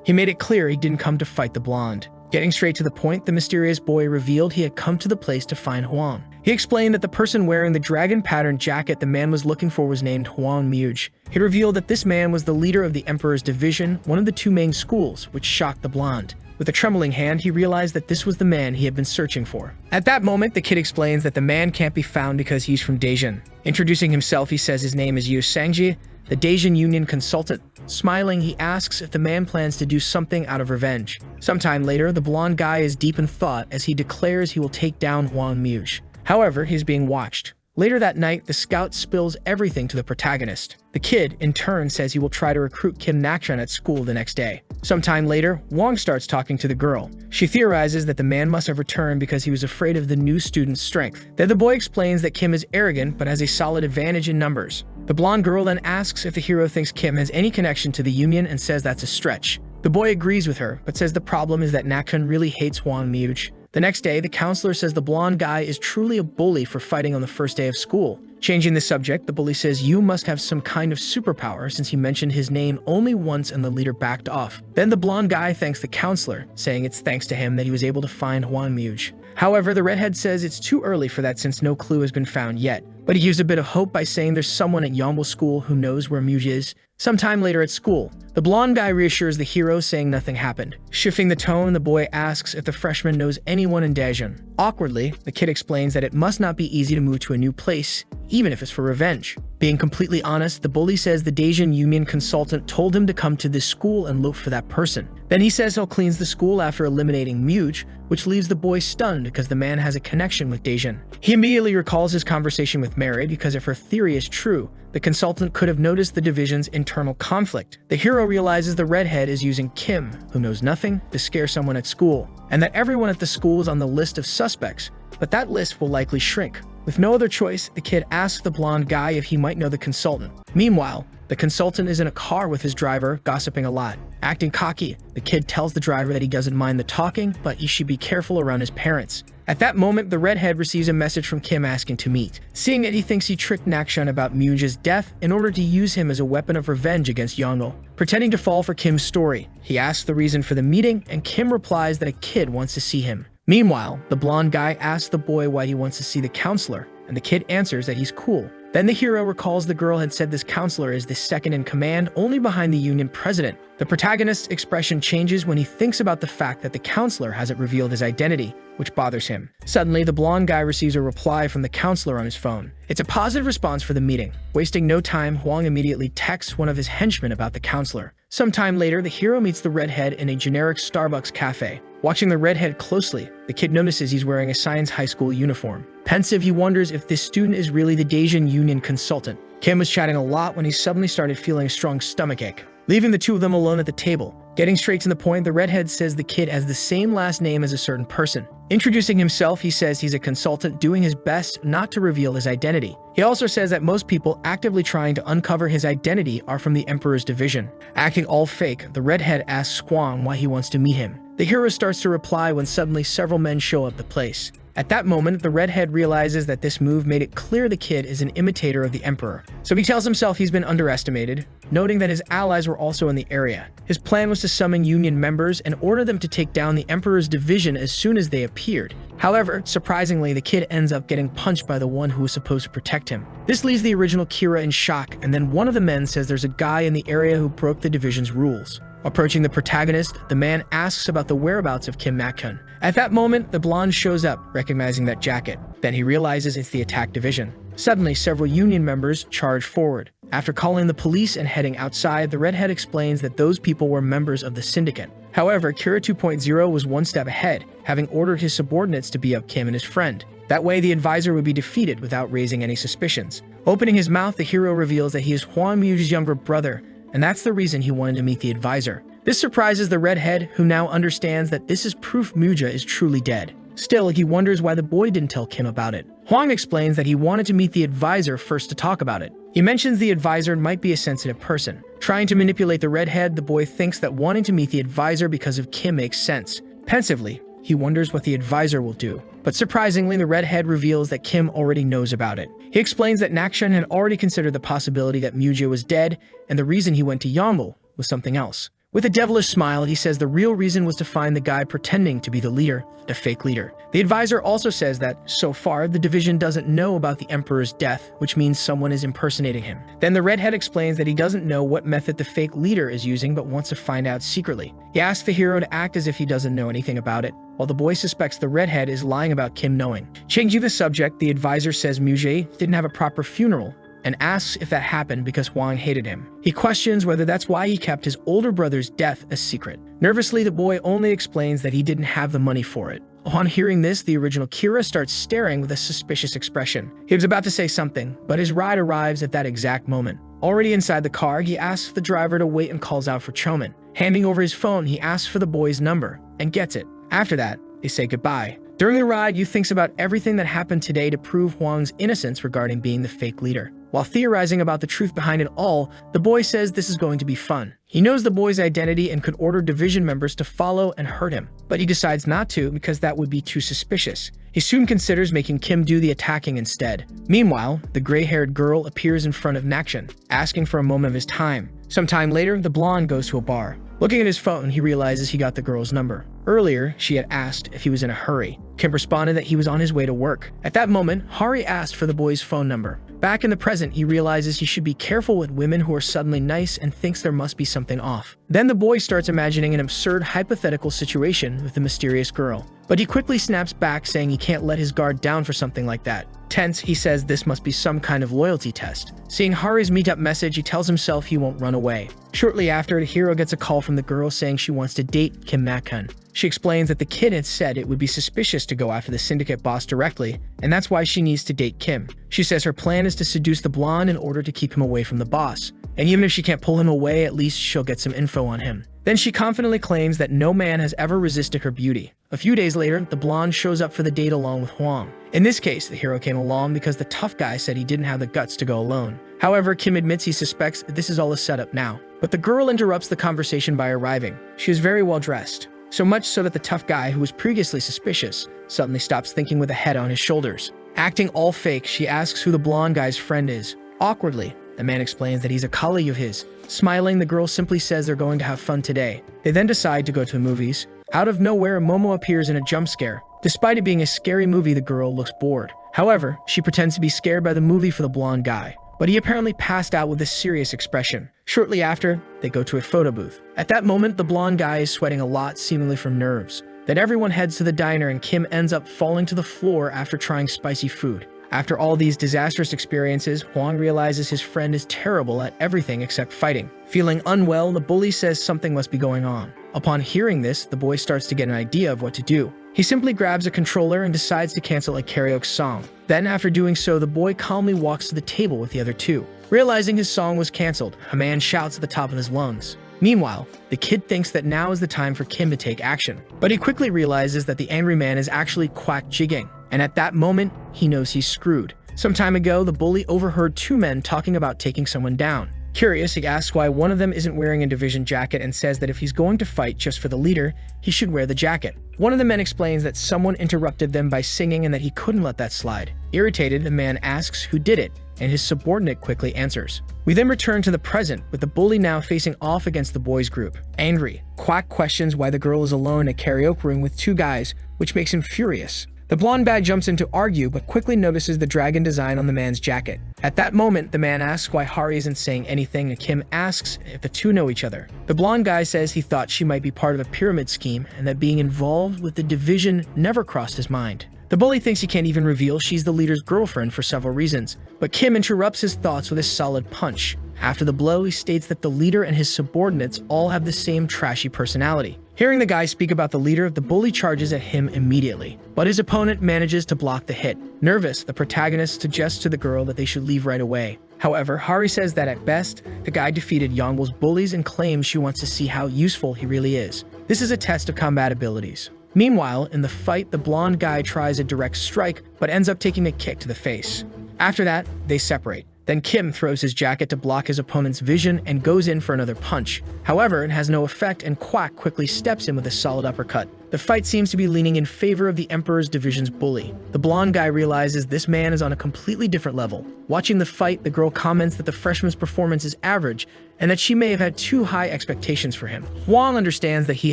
He made it clear he didn't come to fight the blonde. Getting straight to the point, the mysterious boy revealed he had come to the place to find Huang. He explained that the person wearing the dragon pattern jacket the man was looking for was named Huang Muj. He revealed that this man was the leader of the Emperor's division, one of the two main schools, which shocked the blonde. With a trembling hand, he realized that this was the man he had been searching for. At that moment, the kid explains that the man can't be found because he's from Daejeon. Introducing himself, he says his name is Yu Sangji, the Daejeon Union consultant. Smiling, he asks if the man plans to do something out of revenge. Sometime later, the blonde guy is deep in thought as he declares he will take down Huang Muj. However, he's being watched. Later that night, the scout spills everything to the protagonist. The kid, in turn, says he will try to recruit Kim Nakchon at school the next day. Sometime later, Wong starts talking to the girl. She theorizes that the man must have returned because he was afraid of the new student's strength. Then the boy explains that Kim is arrogant but has a solid advantage in numbers. The blonde girl then asks if the hero thinks Kim has any connection to the Union and says that's a stretch. The boy agrees with her, but says the problem is that Nakchon really hates Huang Muj. The next day, the counselor says the blonde guy is truly a bully for fighting on the first day of school. Changing the subject, the bully says you must have some kind of superpower since he mentioned his name only once and the leader backed off. Then the blonde guy thanks the counselor, saying it's thanks to him that he was able to find Huang Muj. However, the redhead says it's too early for that since no clue has been found yet. But he gives a bit of hope by saying there's someone at Yongbul School who knows where Muj is. Sometime later at school, the blonde guy reassures the hero, saying nothing happened. Shifting the tone, the boy asks if the freshman knows anyone in Daejeon. Awkwardly, the kid explains that it must not be easy to move to a new place, even if it's for revenge. Being completely honest, the bully says the Daejeon Union consultant told him to come to this school and look for that person. Then he says he'll cleanse the school after eliminating Muj, which leaves the boy stunned because the man has a connection with Daejeon. He immediately recalls his conversation with Mary because if her theory is true, the consultant could have noticed the division's internal conflict. The hero realizes the redhead is using Kim, who knows nothing, to scare someone at school, and that everyone at the school is on the list of suspects, but that list will likely shrink. With no other choice, the kid asks the blonde guy if he might know the consultant. Meanwhile, the consultant is in a car with his driver, gossiping a lot. Acting cocky, the kid tells the driver that he doesn't mind the talking, but he should be careful around his parents. At that moment, the redhead receives a message from Kim asking to meet. Seeing it, he thinks he tricked Nakshon about Muj's death in order to use him as a weapon of revenge against Yongbul. Pretending to fall for Kim's story, he asks the reason for the meeting, and Kim replies that a kid wants to see him. Meanwhile, the blonde guy asks the boy why he wants to see the counselor, and the kid answers that he's cool. Then the hero recalls the girl had said this counselor is the second in command only behind the union president. The protagonist's expression changes when he thinks about the fact that the counselor hasn't revealed his identity, which bothers him. Suddenly, the blonde guy receives a reply from the counselor on his phone. It's a positive response for the meeting. Wasting no time, Huang immediately texts one of his henchmen about the counselor. Sometime later, the hero meets the redhead in a generic Starbucks cafe. Watching the redhead closely, the kid notices he's wearing a science high school uniform. Pensive, he wonders if this student is really the Daejeon union consultant. Kim was chatting a lot when he suddenly started feeling a strong stomachache. Leaving the two of them alone at the table. Getting straight to the point, the redhead says the kid has the same last name as a certain person. Introducing himself, he says he's a consultant doing his best not to reveal his identity. He also says that most people actively trying to uncover his identity are from the Emperor's division. Acting all fake, the redhead asks Huang why he wants to meet him. The hero starts to reply when suddenly several men show up the place. At that moment, the redhead realizes that this move made it clear the kid is an imitator of the Emperor. So he tells himself he's been underestimated, noting that his allies were also in the area. His plan was to summon Union members and order them to take down the Emperor's division as soon as they appeared. However, surprisingly, the kid ends up getting punched by the one who was supposed to protect him. This leaves the original Kira in shock, and then one of the men says there's a guy in the area who broke the division's rules. Approaching the protagonist, the man asks about the whereabouts of Kim Mak-kun. At that moment, the blonde shows up, recognizing that jacket. Then he realizes it's the attack division. Suddenly, several Union members charge forward. After calling the police and heading outside, the redhead explains that those people were members of the syndicate. However, Kira 2.0 was one step ahead, having ordered his subordinates to beat up Kim and his friend. That way, the advisor would be defeated without raising any suspicions. Opening his mouth, the hero reveals that he is Huang Mu's younger brother, and that's the reason he wanted to meet the advisor. This surprises the redhead, who now understands that this is proof Muja is truly dead. Still, he wonders why the boy didn't tell Kim about it. Huang explains that he wanted to meet the advisor first to talk about it. He mentions the advisor might be a sensitive person. Trying to manipulate the redhead, the boy thinks that wanting to meet the advisor because of Kim makes sense. Pensively, he wonders what the advisor will do. But surprisingly, the redhead reveals that Kim already knows about it. He explains that Nakshan had already considered the possibility that Muja was dead, and the reason he went to Yongbul was something else. With a devilish smile, he says the real reason was to find the guy pretending to be the leader, the fake leader. The advisor also says that, so far, the division doesn't know about the Emperor's death, which means someone is impersonating him. Then the redhead explains that he doesn't know what method the fake leader is using but wants to find out secretly. He asks the hero to act as if he doesn't know anything about it, while the boy suspects the redhead is lying about Kim knowing. Changing the subject, the advisor says Muje didn't have a proper funeral, and asks if that happened because Huang hated him. He questions whether that's why he kept his older brother's death a secret. Nervously, the boy only explains that he didn't have the money for it. Upon hearing this, the original Kira starts staring with a suspicious expression. He was about to say something, but his ride arrives at that exact moment. Already inside the car, he asks the driver to wait and calls out for Choman. Handing over his phone, he asks for the boy's number, and gets it. After that, they say goodbye. During the ride, Yu thinks about everything that happened today to prove Huang's innocence regarding being the fake leader. While theorizing about the truth behind it all, the boy says this is going to be fun. He knows the boy's identity and could order division members to follow and hurt him, but he decides not to because that would be too suspicious. He soon considers making Kim do the attacking instead. Meanwhile, the gray-haired girl appears in front of Nakshan, asking for a moment of his time. Sometime later, the blonde goes to a bar. Looking at his phone, he realizes he got the girl's number. Earlier, she had asked if he was in a hurry. Kim responded that he was on his way to work. At that moment, Hari asked for the boy's phone number. Back in the present, he realizes he should be careful with women who are suddenly nice and thinks there must be something off. Then the boy starts imagining an absurd hypothetical situation with the mysterious girl. But he quickly snaps back, saying he can't let his guard down for something like that. Tense, he says this must be some kind of loyalty test. Seeing Hari's meetup message, he tells himself he won't run away. Shortly after, the hero gets a call from the girl saying she wants to date Kim Mak-kun. She explains that the kid had said it would be suspicious to go after the syndicate boss directly, and that's why she needs to date Kim. She says her plan is to seduce the blonde in order to keep him away from the boss. And even if she can't pull him away, at least she'll get some info on him. Then she confidently claims that no man has ever resisted her beauty. A few days later, the blonde shows up for the date along with Huang. In this case, the hero came along because the tough guy said he didn't have the guts to go alone. However, Kim admits he suspects that this is all a setup now. But the girl interrupts the conversation by arriving. She is very well dressed. So much so that the tough guy, who was previously suspicious, suddenly stops thinking with a head on his shoulders. Acting all fake, she asks who the blonde guy's friend is. Awkwardly, the man explains that he's a colleague of his. Smiling, the girl simply says they're going to have fun today. They then decide to go to the movies. Out of nowhere, Momo appears in a jump scare. Despite it being a scary movie, the girl looks bored. However, she pretends to be scared by the movie for the blonde guy, but he apparently passed out with a serious expression. Shortly after, they go to a photo booth. At that moment, the blonde guy is sweating a lot, seemingly from nerves. Then everyone heads to the diner and Kim ends up falling to the floor after trying spicy food. After all these disastrous experiences, Hwang realizes his friend is terrible at everything except fighting. Feeling unwell, the bully says something must be going on. Upon hearing this, the boy starts to get an idea of what to do. He simply grabs a controller and decides to cancel a karaoke song. Then, after doing so, the boy calmly walks to the table with the other two. Realizing his song was canceled, a man shouts at the top of his lungs. Meanwhile, the kid thinks that now is the time for Kim to take action. But he quickly realizes that the angry man is actually Kwak Jiging, and at that moment, he knows he's screwed. Some time ago, the bully overheard two men talking about taking someone down. Curious, he asks why one of them isn't wearing a division jacket and says that if he's going to fight just for the leader, he should wear the jacket. One of the men explains that someone interrupted them by singing and that he couldn't let that slide. Irritated, the man asks who did it, and his subordinate quickly answers. We then return to the present, with the bully now facing off against the boys' group. Angry, Kwak questions why the girl is alone in a karaoke room with two guys, which makes him furious. The blonde guy jumps in to argue, but quickly notices the dragon design on the man's jacket. At that moment, the man asks why Hari isn't saying anything, and Kim asks if the two know each other. The blonde guy says he thought she might be part of a pyramid scheme, and that being involved with the division never crossed his mind. The bully thinks he can't even reveal she's the leader's girlfriend for several reasons, but Kim interrupts his thoughts with a solid punch. After the blow, he states that the leader and his subordinates all have the same trashy personality. Hearing the guy speak about the leader, the bully charges at him immediately, but his opponent manages to block the hit. Nervous, the protagonist suggests to the girl that they should leave right away. However, Hari says that at best, the guy defeated Yongbul's bullies and claims she wants to see how useful he really is. This is a test of combat abilities. Meanwhile, in the fight, the blonde guy tries a direct strike, but ends up taking a kick to the face. After that, they separate. Then Kim throws his jacket to block his opponent's vision and goes in for another punch. However, it has no effect and Kwak quickly steps in with a solid uppercut. The fight seems to be leaning in favor of the Emperor's division's bully. The blonde guy realizes this man is on a completely different level. Watching the fight, the girl comments that the freshman's performance is average and that she may have had too high expectations for him. Hwang understands that he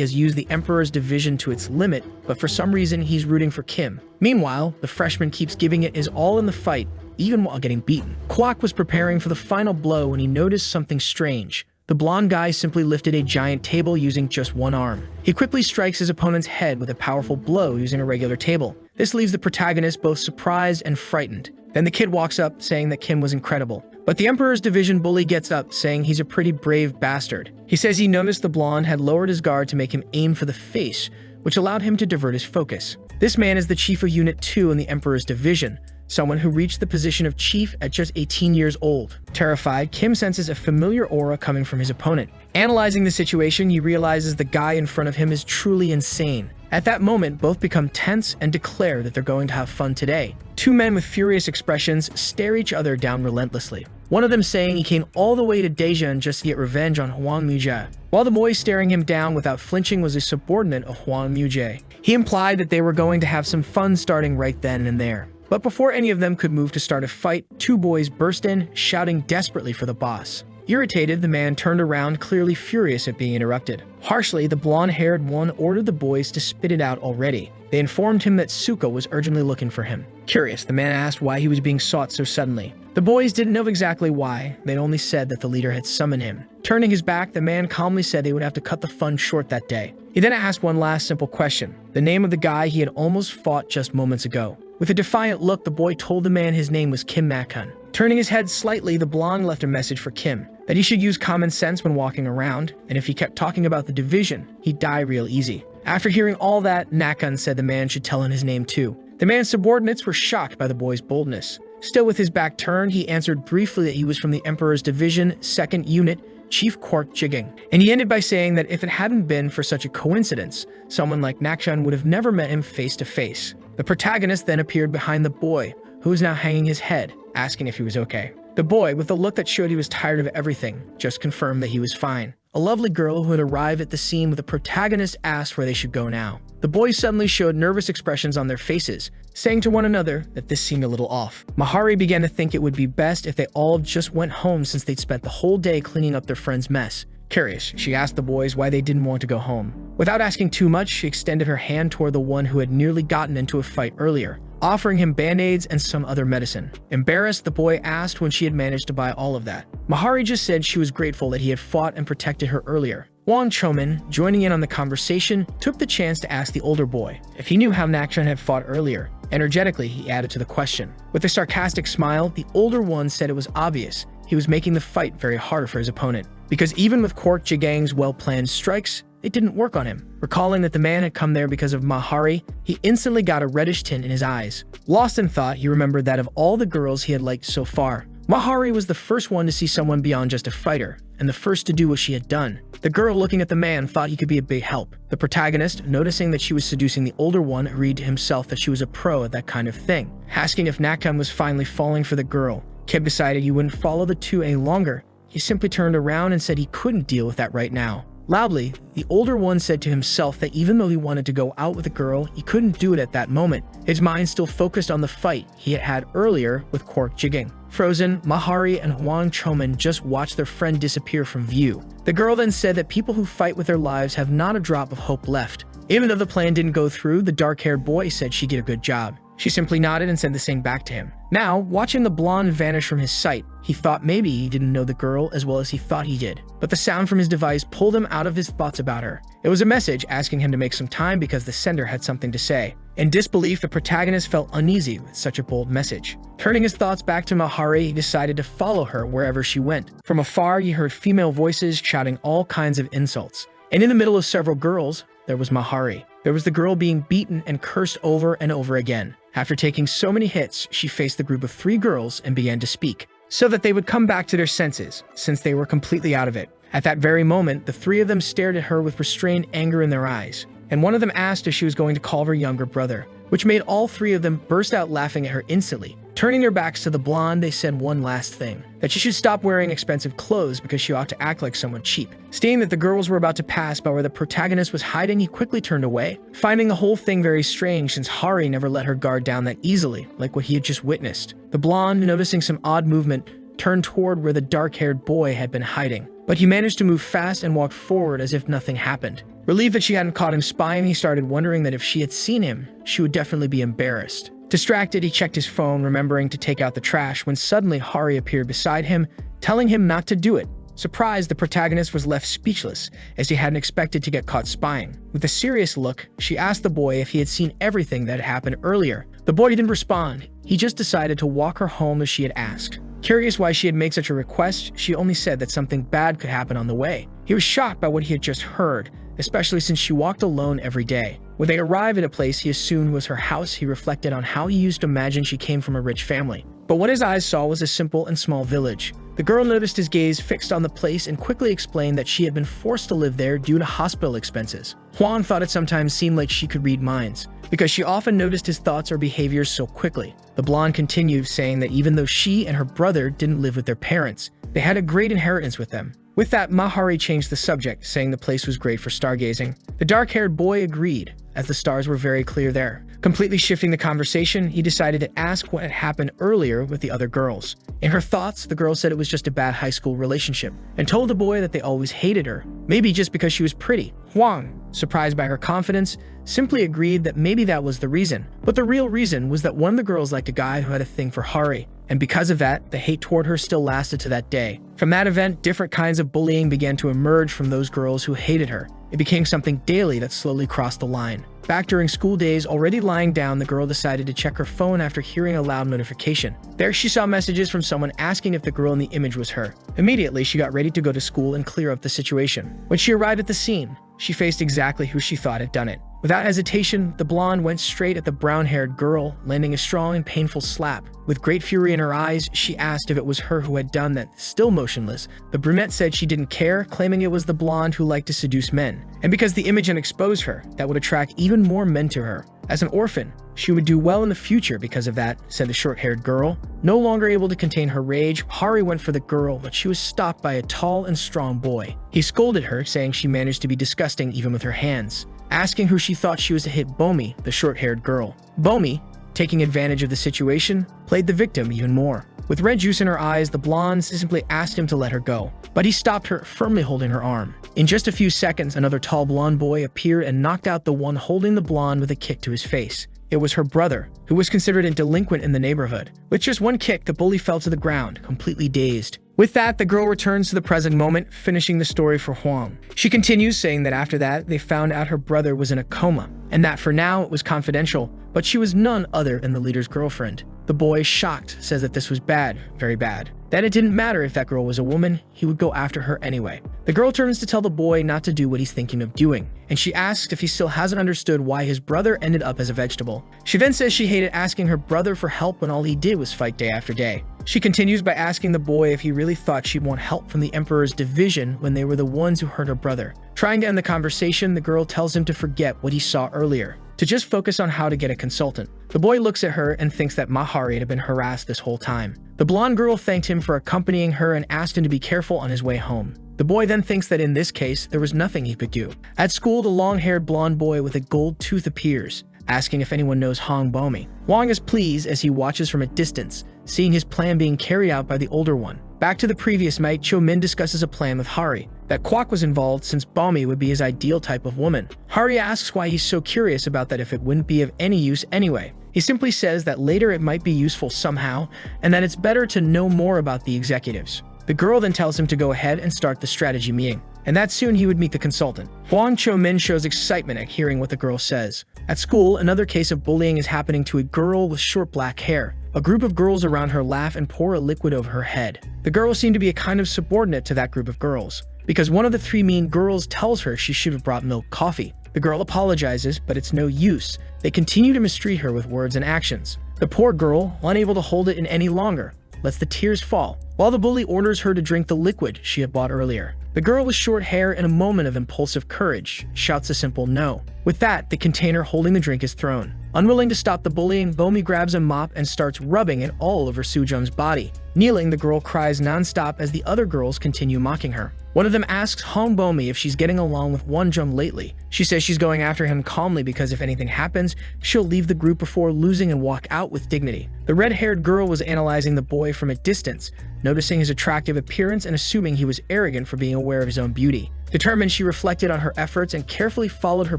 has used the Emperor's division to its limit, but for some reason he's rooting for Kim. Meanwhile, the freshman keeps giving it his all in the fight, even while getting beaten. Kwak was preparing for the final blow when he noticed something strange. The blonde guy simply lifted a giant table using just one arm. He quickly strikes his opponent's head with a powerful blow using a regular table. This leaves the protagonist both surprised and frightened. Then the kid walks up, saying that Kim was incredible. But the Emperor's division bully gets up, saying he's a pretty brave bastard. He says he noticed the blonde had lowered his guard to make him aim for the face, which allowed him to divert his focus. This man is the chief of Unit 2 in the Emperor's division, someone who reached the position of chief at just 18 years old. Terrified, Kim senses a familiar aura coming from his opponent. Analyzing the situation, he realizes the guy in front of him is truly insane. At that moment, both become tense and declare that they're going to have fun today. Two men with furious expressions stare each other down relentlessly. One of them saying he came all the way to Daejeon just to get revenge on Hwang Muje, while the boy staring him down without flinching was a subordinate of Hwang Muje. He implied that they were going to have some fun starting right then and there. But before any of them could move to start a fight, two boys burst in, shouting desperately for the boss. Irritated, the man turned around, clearly furious at being interrupted. Harshly, the blonde-haired one ordered the boys to spit it out already. They informed him that Suka was urgently looking for him. Curious, the man asked why he was being sought so suddenly. The boys didn't know exactly why, they'd only said that the leader had summoned him. Turning his back, the man calmly said they would have to cut the fun short that day. He then asked one last simple question, the name of the guy he had almost fought just moments ago. With a defiant look, the boy told the man his name was Kim Mak-hun. Turning his head slightly, the blonde left a message for Kim, that he should use common sense when walking around, and if he kept talking about the division, he'd die real easy. After hearing all that, Nak-hun said the man should tell him his name too. The man's subordinates were shocked by the boy's boldness. Still with his back turned, he answered briefly that he was from the Emperor's Division, 2nd Unit, Chief Kwak Jiging. And he ended by saying that if it hadn't been for such a coincidence, someone like Nak-hun would have never met him face to face. The protagonist then appeared behind the boy, who was now hanging his head, asking if he was okay. The boy, with a look that showed he was tired of everything, just confirmed that he was fine. A lovely girl who had arrived at the scene with the protagonist asked where they should go now. The boys suddenly showed nervous expressions on their faces, saying to one another that this seemed a little off. Mahari began to think it would be best if they all just went home since they'd spent the whole day cleaning up their friend's mess. Curious, she asked the boys why they didn't want to go home. Without asking too much, she extended her hand toward the one who had nearly gotten into a fight earlier. offering him band-aids and some other medicine. Embarrassed, the boy asked when she had managed to buy all of that. Mahari just said she was grateful that he had fought and protected her earlier. Wang Chomin, joining in on the conversation, took the chance to ask the older boy if he knew how Nakchon had fought earlier. Energetically, he added to the question. With a sarcastic smile, the older one said it was obvious he was making the fight very hard for his opponent, because even with Quark Jigang's well-planned strikes, it didn't work on him. Recalling that the man had come there because of Mahari, he instantly got a reddish tint in his eyes. Lost in thought, he remembered that of all the girls he had liked so far, Mahari was the first one to see someone beyond just a fighter, and the first to do what she had done. The girl looking at the man thought he could be a big help. The protagonist, noticing that she was seducing the older one, agreed to himself that she was a pro at that kind of thing. Asking if Nakam was finally falling for the girl, Kib decided he wouldn't follow the two any longer. He simply turned around and said he couldn't deal with that right now. Loudly, the older one said to himself that even though he wanted to go out with a girl, he couldn't do it at that moment. His mind still focused on the fight he had had earlier with Quark Jigang. Frozen, Mahari and Huang Chomin just watched their friend disappear from view. The girl then said that people who fight with their lives have not a drop of hope left. Even though the plan didn't go through, the dark-haired boy said she did a good job. She simply nodded and said the same back to him. Now, watching the blonde vanish from his sight, he thought maybe he didn't know the girl as well as he thought he did. But the sound from his device pulled him out of his thoughts about her. It was a message asking him to make some time because the sender had something to say. In disbelief, the protagonist felt uneasy with such a bold message. Turning his thoughts back to Mahari, he decided to follow her wherever she went. From afar, he heard female voices shouting all kinds of insults. And in the middle of several girls, there was Mahari. There was the girl being beaten and cursed over and over again. After taking so many hits, she faced the group of 3 girls and began to speak, so that they would come back to their senses, since they were completely out of it. At that very moment, the 3 of them stared at her with restrained anger in their eyes, and one of them asked if she was going to call her younger brother, which made all 3 of them burst out laughing at her instantly. Turning their backs to the blonde, they said one last thing, that she should stop wearing expensive clothes because she ought to act like someone cheap. Seeing that the girls were about to pass by where the protagonist was hiding, he quickly turned away, finding the whole thing very strange since Hari never let her guard down that easily, like what he had just witnessed. The blonde, noticing some odd movement, turned toward where the dark-haired boy had been hiding, but he managed to move fast and walked forward as if nothing happened. Relieved that she hadn't caught him spying, he started wondering that if she had seen him, she would definitely be embarrassed. Distracted, he checked his phone, remembering to take out the trash when suddenly Hari appeared beside him, telling him not to do it. Surprised, the protagonist was left speechless, as he hadn't expected to get caught spying. With a serious look, she asked the boy if he had seen everything that had happened earlier. The boy didn't respond. He just decided to walk her home as she had asked. Curious why she had made such a request, she only said that something bad could happen on the way. He was shocked by what he had just heard, especially since she walked alone every day. When they arrived at a place he assumed was her house, he reflected on how he used to imagine she came from a rich family. But what his eyes saw was a simple and small village. The girl noticed his gaze fixed on the place and quickly explained that she had been forced to live there due to hospital expenses. Huang thought it sometimes seemed like she could read minds, because she often noticed his thoughts or behaviors so quickly. The blonde continued, saying that even though she and her brother didn't live with their parents, they had a great inheritance with them. With that, Mahari changed the subject, saying the place was great for stargazing. The dark-haired boy agreed, as the stars were very clear there. Completely shifting the conversation, he decided to ask what had happened earlier with the other girls. In her thoughts, the girl said it was just a bad high school relationship, and told the boy that they always hated her, maybe just because she was pretty. Huang, surprised by her confidence, simply agreed that maybe that was the reason. But the real reason was that one of the girls liked a guy who had a thing for Hari, and because of that, the hate toward her still lasted to that day. From that event, different kinds of bullying began to emerge from those girls who hated her. It became something daily that slowly crossed the line. Back during school days, already lying down, the girl decided to check her phone after hearing a loud notification. There she saw messages from someone asking if the girl in the image was her. Immediately, she got ready to go to school and clear up the situation. When she arrived at the scene, she faced exactly who she thought had done it. Without hesitation, the blonde went straight at the brown-haired girl, landing a strong and painful slap. With great fury in her eyes, she asked if it was her who had done that. Still motionless, the brunette said she didn't care, claiming it was the blonde who liked to seduce men. And because the image had exposed her, that would attract even more men to her. As an orphan, she would do well in the future because of that, said the short-haired girl. No longer able to contain her rage, Hari went for the girl, but she was stopped by a tall and strong boy. He scolded her, saying she managed to be disgusting even with her hands. Asking who she thought she was to hit Bomi, the short-haired girl. Bomi, taking advantage of the situation, played the victim even more. With red juice in her eyes, the blonde simply asked him to let her go, but he stopped her, firmly holding her arm. In just a few seconds, another tall blonde boy appeared and knocked out the one holding the blonde with a kick to his face. It was her brother, who was considered a delinquent in the neighborhood. With just one kick, the bully fell to the ground, completely dazed. With that, the girl returns to the present moment, finishing the story for Huang. She continues, saying that after that, they found out her brother was in a coma, and that for now it was confidential, but she was none other than the leader's girlfriend. The boy, shocked, says that this was bad, very bad. That it didn't matter if that girl was a woman, he would go after her anyway. The girl turns to tell the boy not to do what he's thinking of doing, and she asks if he still hasn't understood why his brother ended up as a vegetable. She then says she hated asking her brother for help when all he did was fight day after day. She continues by asking the boy if he really thought she'd want help from the Emperor's division when they were the ones who hurt her brother. Trying to end the conversation, the girl tells him to forget what he saw earlier, to just focus on how to get a consultant. The boy looks at her and thinks that Mahari had been harassed this whole time. The blonde girl thanked him for accompanying her and asked him to be careful on his way home. The boy then thinks that in this case, there was nothing he could do. At school, the long-haired blonde boy with a gold tooth appears, asking if anyone knows Hong Bomi. Wang is pleased as he watches from a distance, seeing his plan being carried out by the older one. Back to the previous night, Cho Min discusses a plan with Hari. That Kwok was involved since Bomi would be his ideal type of woman. Hari asks why he's so curious about that if it wouldn't be of any use anyway. He simply says that later it might be useful somehow, and that it's better to know more about the executives. The girl then tells him to go ahead and start the strategy meeting, and that soon he would meet the consultant. Huang Cho Min shows excitement at hearing what the girl says. At school, another case of bullying is happening to a girl with short black hair. A group of girls around her laugh and pour a liquid over her head. The girls seem to be a kind of subordinate to that group of girls, because one of the three mean girls tells her she should have brought milk coffee. The girl apologizes, but it's no use. They continue to mistreat her with words and actions. The poor girl, unable to hold it in any longer, lets the tears fall, while the bully orders her to drink the liquid she had bought earlier. The girl with short hair, in a moment of impulsive courage, shouts a simple no. With that, the container holding the drink is thrown. Unwilling to stop the bullying, Bomi grabs a mop and starts rubbing it all over Sujung's body. Kneeling, the girl cries non-stop as the other girls continue mocking her. One of them asks Hong Bomi if she's getting along with Wonjung lately. She says she's going after him calmly because if anything happens, she'll leave the group before losing and walk out with dignity. The red-haired girl was analyzing the boy from a distance, noticing his attractive appearance and assuming he was arrogant for being aware of his own beauty. Determined, she reflected on her efforts and carefully followed her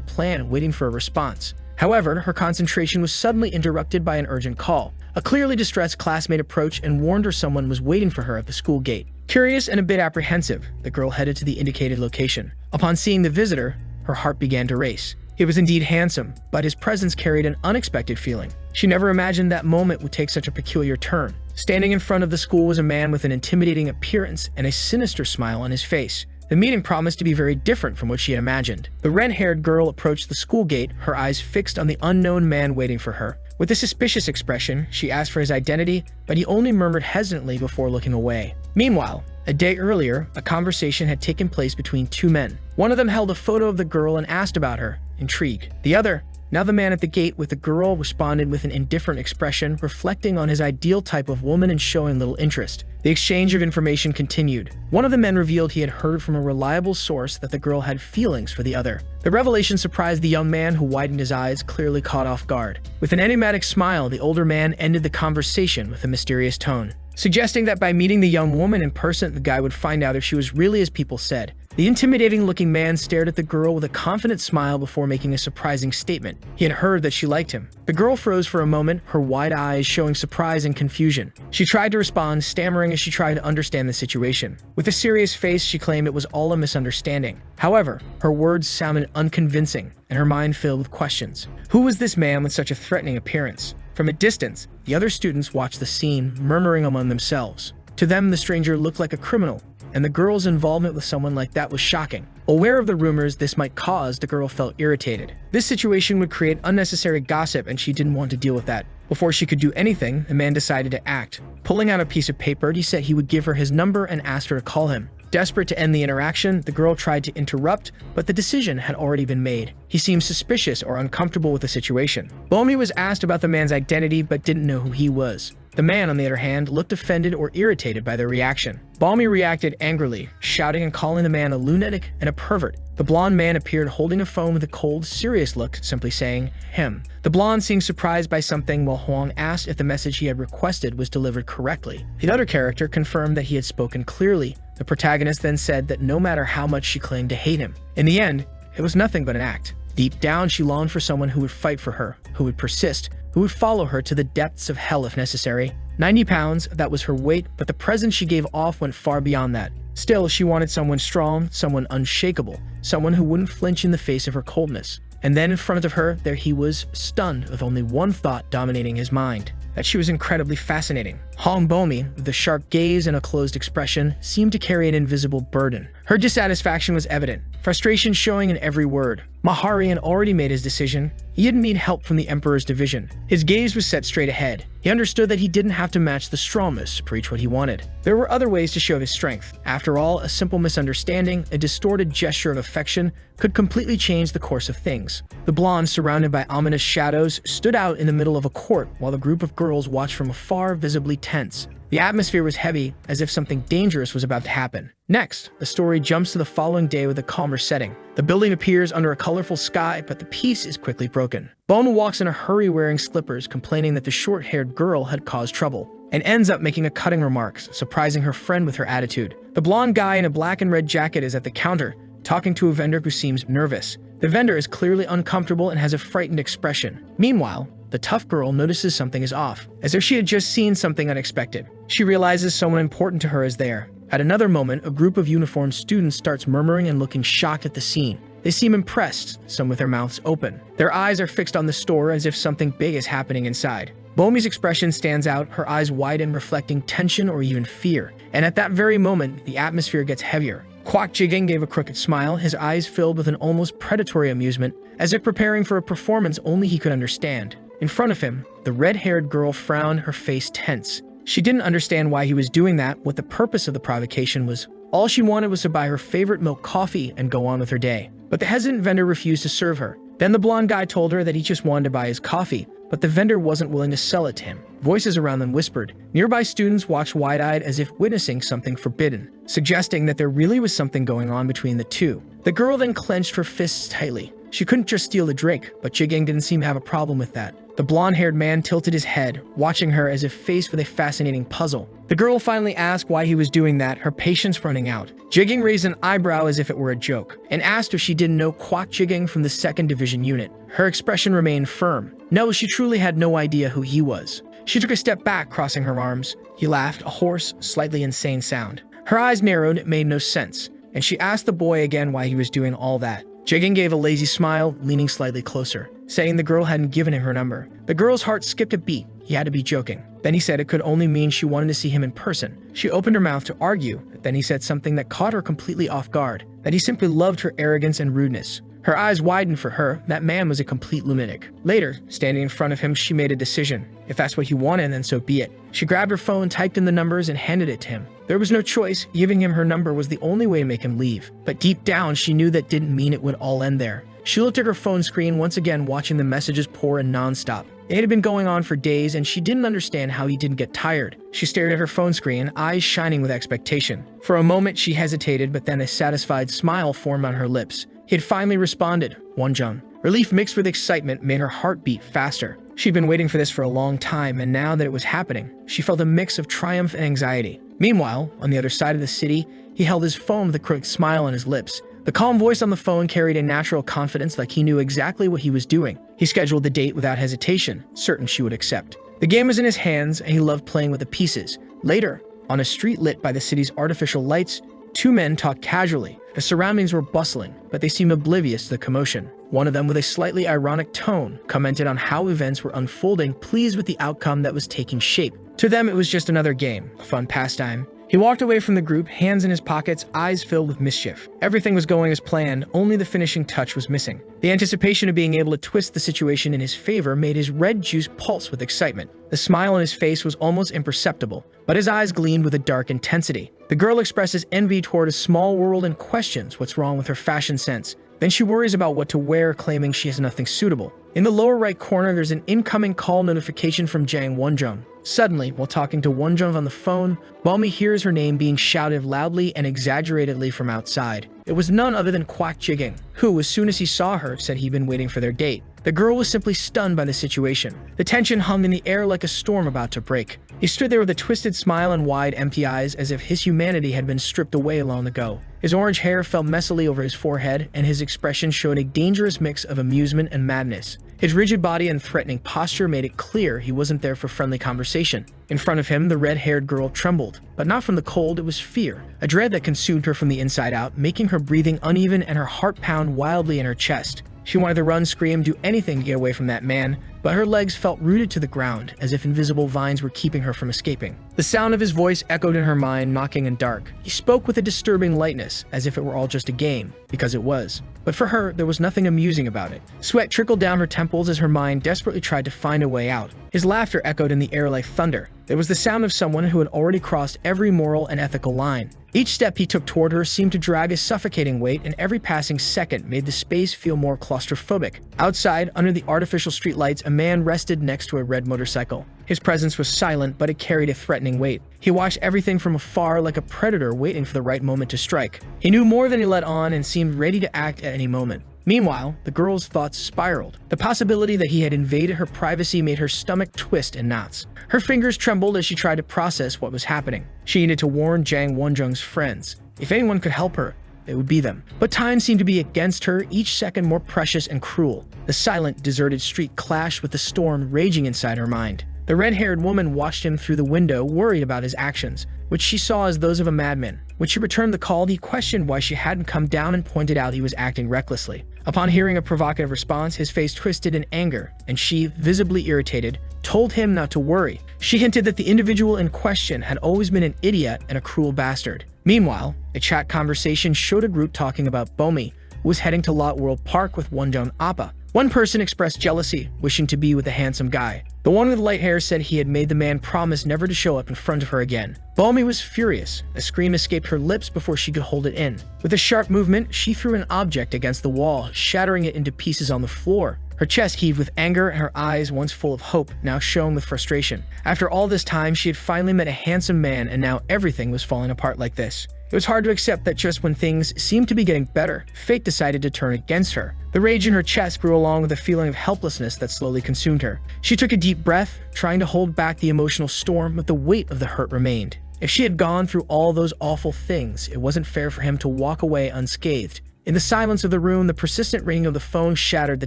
plan, waiting for a response. However, her concentration was suddenly interrupted by an urgent call. A clearly distressed classmate approached and warned her someone was waiting for her at the school gate. Curious and a bit apprehensive, the girl headed to the indicated location. Upon seeing the visitor, her heart began to race. He was indeed handsome, but his presence carried an unexpected feeling. She never imagined that moment would take such a peculiar turn. Standing in front of the school was a man with an intimidating appearance and a sinister smile on his face. The meeting promised to be very different from what she had imagined. The red-haired girl approached the school gate, her eyes fixed on the unknown man waiting for her. With a suspicious expression, she asked for his identity, but he only murmured hesitantly before looking away. Meanwhile, a day earlier, a conversation had taken place between two men. One of them held a photo of the girl and asked about her, intrigued. The other, now the man at the gate with the girl, responded with an indifferent expression, reflecting on his ideal type of woman and showing little interest. The exchange of information continued. One of the men revealed he had heard from a reliable source that the girl had feelings for the other. The revelation surprised the young man, who widened his eyes, clearly caught off guard. With an enigmatic smile, the older man ended the conversation with a mysterious tone, suggesting that by meeting the young woman in person, the guy would find out if she was really as people said. The intimidating-looking man stared at the girl with a confident smile before making a surprising statement. He had heard that she liked him. The girl froze for a moment, her wide eyes showing surprise and confusion. She tried to respond, stammering as she tried to understand the situation. With a serious face, she claimed it was all a misunderstanding. However, her words sounded unconvincing, and her mind filled with questions. Who was this man with such a threatening appearance? From a distance, the other students watched the scene, murmuring among themselves. To them, the stranger looked like a criminal, and the girl's involvement with someone like that was shocking. Aware of the rumors this might cause, the girl felt irritated. This situation would create unnecessary gossip, and she didn't want to deal with that. Before she could do anything, the man decided to act. Pulling out a piece of paper, he said he would give her his number and asked her to call him. Desperate to end the interaction, the girl tried to interrupt, but the decision had already been made. He seemed suspicious or uncomfortable with the situation. Bomi was asked about the man's identity but didn't know who he was. The man, on the other hand, looked offended or irritated by their reaction. Bomi reacted angrily, shouting and calling the man a lunatic and a pervert. The blonde man appeared holding a phone with a cold, serious look, simply saying, him. The blonde seemed surprised by something, while Huang asked if the message he had requested was delivered correctly. The other character confirmed that he had spoken clearly. The protagonist then said that no matter how much she claimed to hate him, in the end, it was nothing but an act. Deep down, she longed for someone who would fight for her, who would persist, who would follow her to the depths of hell if necessary. 90 pounds, that was her weight, but the presence she gave off went far beyond that. Still, she wanted someone strong, someone unshakable, someone who wouldn't flinch in the face of her coldness. And then in front of her, there he was, stunned, with only one thought dominating his mind: that she was incredibly fascinating. Hong Bomi, with a sharp gaze and a closed expression, seemed to carry an invisible burden. Her dissatisfaction was evident, frustration showing in every word. Mahari had already made his decision. He didn't need help from the Emperor's division. His gaze was set straight ahead. He understood that he didn't have to match the strongest to preach what he wanted. There were other ways to show his strength. After all, a simple misunderstanding, a distorted gesture of affection, could completely change the course of things. The blonde, surrounded by ominous shadows, stood out in the middle of a court while the group of girls watched from afar, visibly tense. The atmosphere was heavy, as if something dangerous was about to happen. Next, the story jumps to the following day with a calmer setting. The building appears under a colorful sky, but the peace is quickly broken. Boma walks in a hurry wearing slippers, complaining that the short-haired girl had caused trouble, and ends up making a cutting remark, surprising her friend with her attitude. The blonde guy in a black and red jacket is at the counter, talking to a vendor who seems nervous. The vendor is clearly uncomfortable and has a frightened expression. Meanwhile, the tough girl notices something is off, as if she had just seen something unexpected. She realizes someone important to her is there. At another moment, a group of uniformed students starts murmuring and looking shocked at the scene. They seem impressed, some with their mouths open. Their eyes are fixed on the store as if something big is happening inside. Bomi's expression stands out, her eyes widen, reflecting tension or even fear. And at that very moment, the atmosphere gets heavier. Kwak Jiging gave a crooked smile, his eyes filled with an almost predatory amusement, as if preparing for a performance only he could understand. In front of him, the red-haired girl frowned, her face tense. She didn't understand why he was doing that, what the purpose of the provocation was. All she wanted was to buy her favorite milk coffee and go on with her day. But the hesitant vendor refused to serve her. Then the blonde guy told her that he just wanted to buy his coffee, but the vendor wasn't willing to sell it to him. Voices around them whispered. Nearby students watched wide-eyed as if witnessing something forbidden, suggesting that there really was something going on between the two. The girl then clenched her fists tightly. She couldn't just steal the drink, but Jiging didn't seem to have a problem with that. The blonde-haired man tilted his head, watching her as if faced with a fascinating puzzle. The girl finally asked why he was doing that, her patience running out. Jiging raised an eyebrow as if it were a joke, and asked if she didn't know Kwak Jiging from the 2nd Division unit. Her expression remained firm. No, she truly had no idea who he was. She took a step back, crossing her arms. He laughed, a hoarse, slightly insane sound. Her eyes narrowed, it made no sense, and she asked the boy again why he was doing all that. Jiging gave a lazy smile, leaning slightly closer, saying the girl hadn't given him her number. The girl's heart skipped a beat. He had to be joking. Then he said it could only mean she wanted to see him in person. She opened her mouth to argue, but then he said something that caught her completely off guard, that he simply loved her arrogance and rudeness. Her eyes widened for her. That man was a complete lunatic. Later, standing in front of him, she made a decision. If that's what he wanted, then so be it. She grabbed her phone, typed in the numbers, and handed it to him. There was no choice. Giving him her number was the only way to make him leave. But deep down, she knew that didn't mean it would all end there. She looked at her phone screen, once again watching the messages pour in nonstop. It had been going on for days, and she didn't understand how he didn't get tired. She stared at her phone screen, eyes shining with expectation. For a moment, she hesitated, but then a satisfied smile formed on her lips. He had finally responded, Wonjung. Relief mixed with excitement made her heart beat faster. She'd been waiting for this for a long time, and now that it was happening, she felt a mix of triumph and anxiety. Meanwhile, on the other side of the city, he held his phone with a crooked smile on his lips. The calm voice on the phone carried a natural confidence, like he knew exactly what he was doing. He scheduled the date without hesitation, certain she would accept. The game was in his hands, and he loved playing with the pieces. Later, on a street lit by the city's artificial lights, two men talked casually. The surroundings were bustling, but they seemed oblivious to the commotion. One of them, with a slightly ironic tone, commented on how events were unfolding, pleased with the outcome that was taking shape. To them, it was just another game, a fun pastime. He walked away from the group, hands in his pockets, eyes filled with mischief. Everything was going as planned, only the finishing touch was missing. The anticipation of being able to twist the situation in his favor made his red juice pulse with excitement. The smile on his face was almost imperceptible, but his eyes gleamed with a dark intensity. The girl expresses envy toward a small world and questions what's wrong with her fashion sense. Then she worries about what to wear, claiming she has nothing suitable. In the lower right corner, there's an incoming call notification from Jang Wonjung. Suddenly, while talking to Wonjung on the phone, Balmy hears her name being shouted loudly and exaggeratedly from outside. It was none other than Kwak Jiging, who, as soon as he saw her, said he'd been waiting for their date. The girl was simply stunned by the situation. The tension hung in the air like a storm about to break. He stood there with a twisted smile and wide, empty eyes, as if his humanity had been stripped away long ago. His orange hair fell messily over his forehead, and his expression showed a dangerous mix of amusement and madness. His rigid body and threatening posture made it clear he wasn't there for friendly conversation. In front of him, the red-haired girl trembled, but not from the cold, it was fear, a dread that consumed her from the inside out, making her breathing uneven and her heart pound wildly in her chest. She wanted to run, scream, do anything to get away from that man, but her legs felt rooted to the ground, as if invisible vines were keeping her from escaping. The sound of his voice echoed in her mind, knocking and dark. He spoke with a disturbing lightness, as if it were all just a game, because it was. But for her, there was nothing amusing about it. Sweat trickled down her temples as her mind desperately tried to find a way out. His laughter echoed in the air like thunder. It was the sound of someone who had already crossed every moral and ethical line. Each step he took toward her seemed to drag a suffocating weight, and every passing second made the space feel more claustrophobic. Outside, under the artificial streetlights, a man rested next to a red motorcycle. His presence was silent, but it carried a threatening weight. He watched everything from afar like a predator waiting for the right moment to strike. He knew more than he let on and seemed ready to act at any moment. Meanwhile, the girl's thoughts spiraled. The possibility that he had invaded her privacy made her stomach twist in knots. Her fingers trembled as she tried to process what was happening. She needed to warn Jang Wonjung's friends. If anyone could help her, it would be them. But time seemed to be against her, each second more precious and cruel. The silent, deserted street clashed with the storm raging inside her mind. The red-haired woman watched him through the window, worried about his actions, which she saw as those of a madman. When she returned the call, he questioned why she hadn't come down and pointed out he was acting recklessly. Upon hearing a provocative response, his face twisted in anger, and she, visibly irritated, told him not to worry. She hinted that the individual in question had always been an idiot and a cruel bastard. Meanwhile, a chat conversation showed a group talking about Bomi, who was heading to Lot World Park with Wonjung Appa. One person expressed jealousy, wishing to be with a handsome guy. The one with light hair said he had made the man promise never to show up in front of her again. Bomi was furious. A scream escaped her lips before she could hold it in. With a sharp movement, she threw an object against the wall, shattering it into pieces on the floor. Her chest heaved with anger, and her eyes, once full of hope, now shone with frustration. After all this time, she had finally met a handsome man, and now everything was falling apart like this. It was hard to accept that just when things seemed to be getting better, fate decided to turn against her. The rage in her chest grew along with a feeling of helplessness that slowly consumed her. She took a deep breath, trying to hold back the emotional storm, but the weight of the hurt remained. If she had gone through all those awful things, it wasn't fair for him to walk away unscathed. In the silence of the room, the persistent ringing of the phone shattered the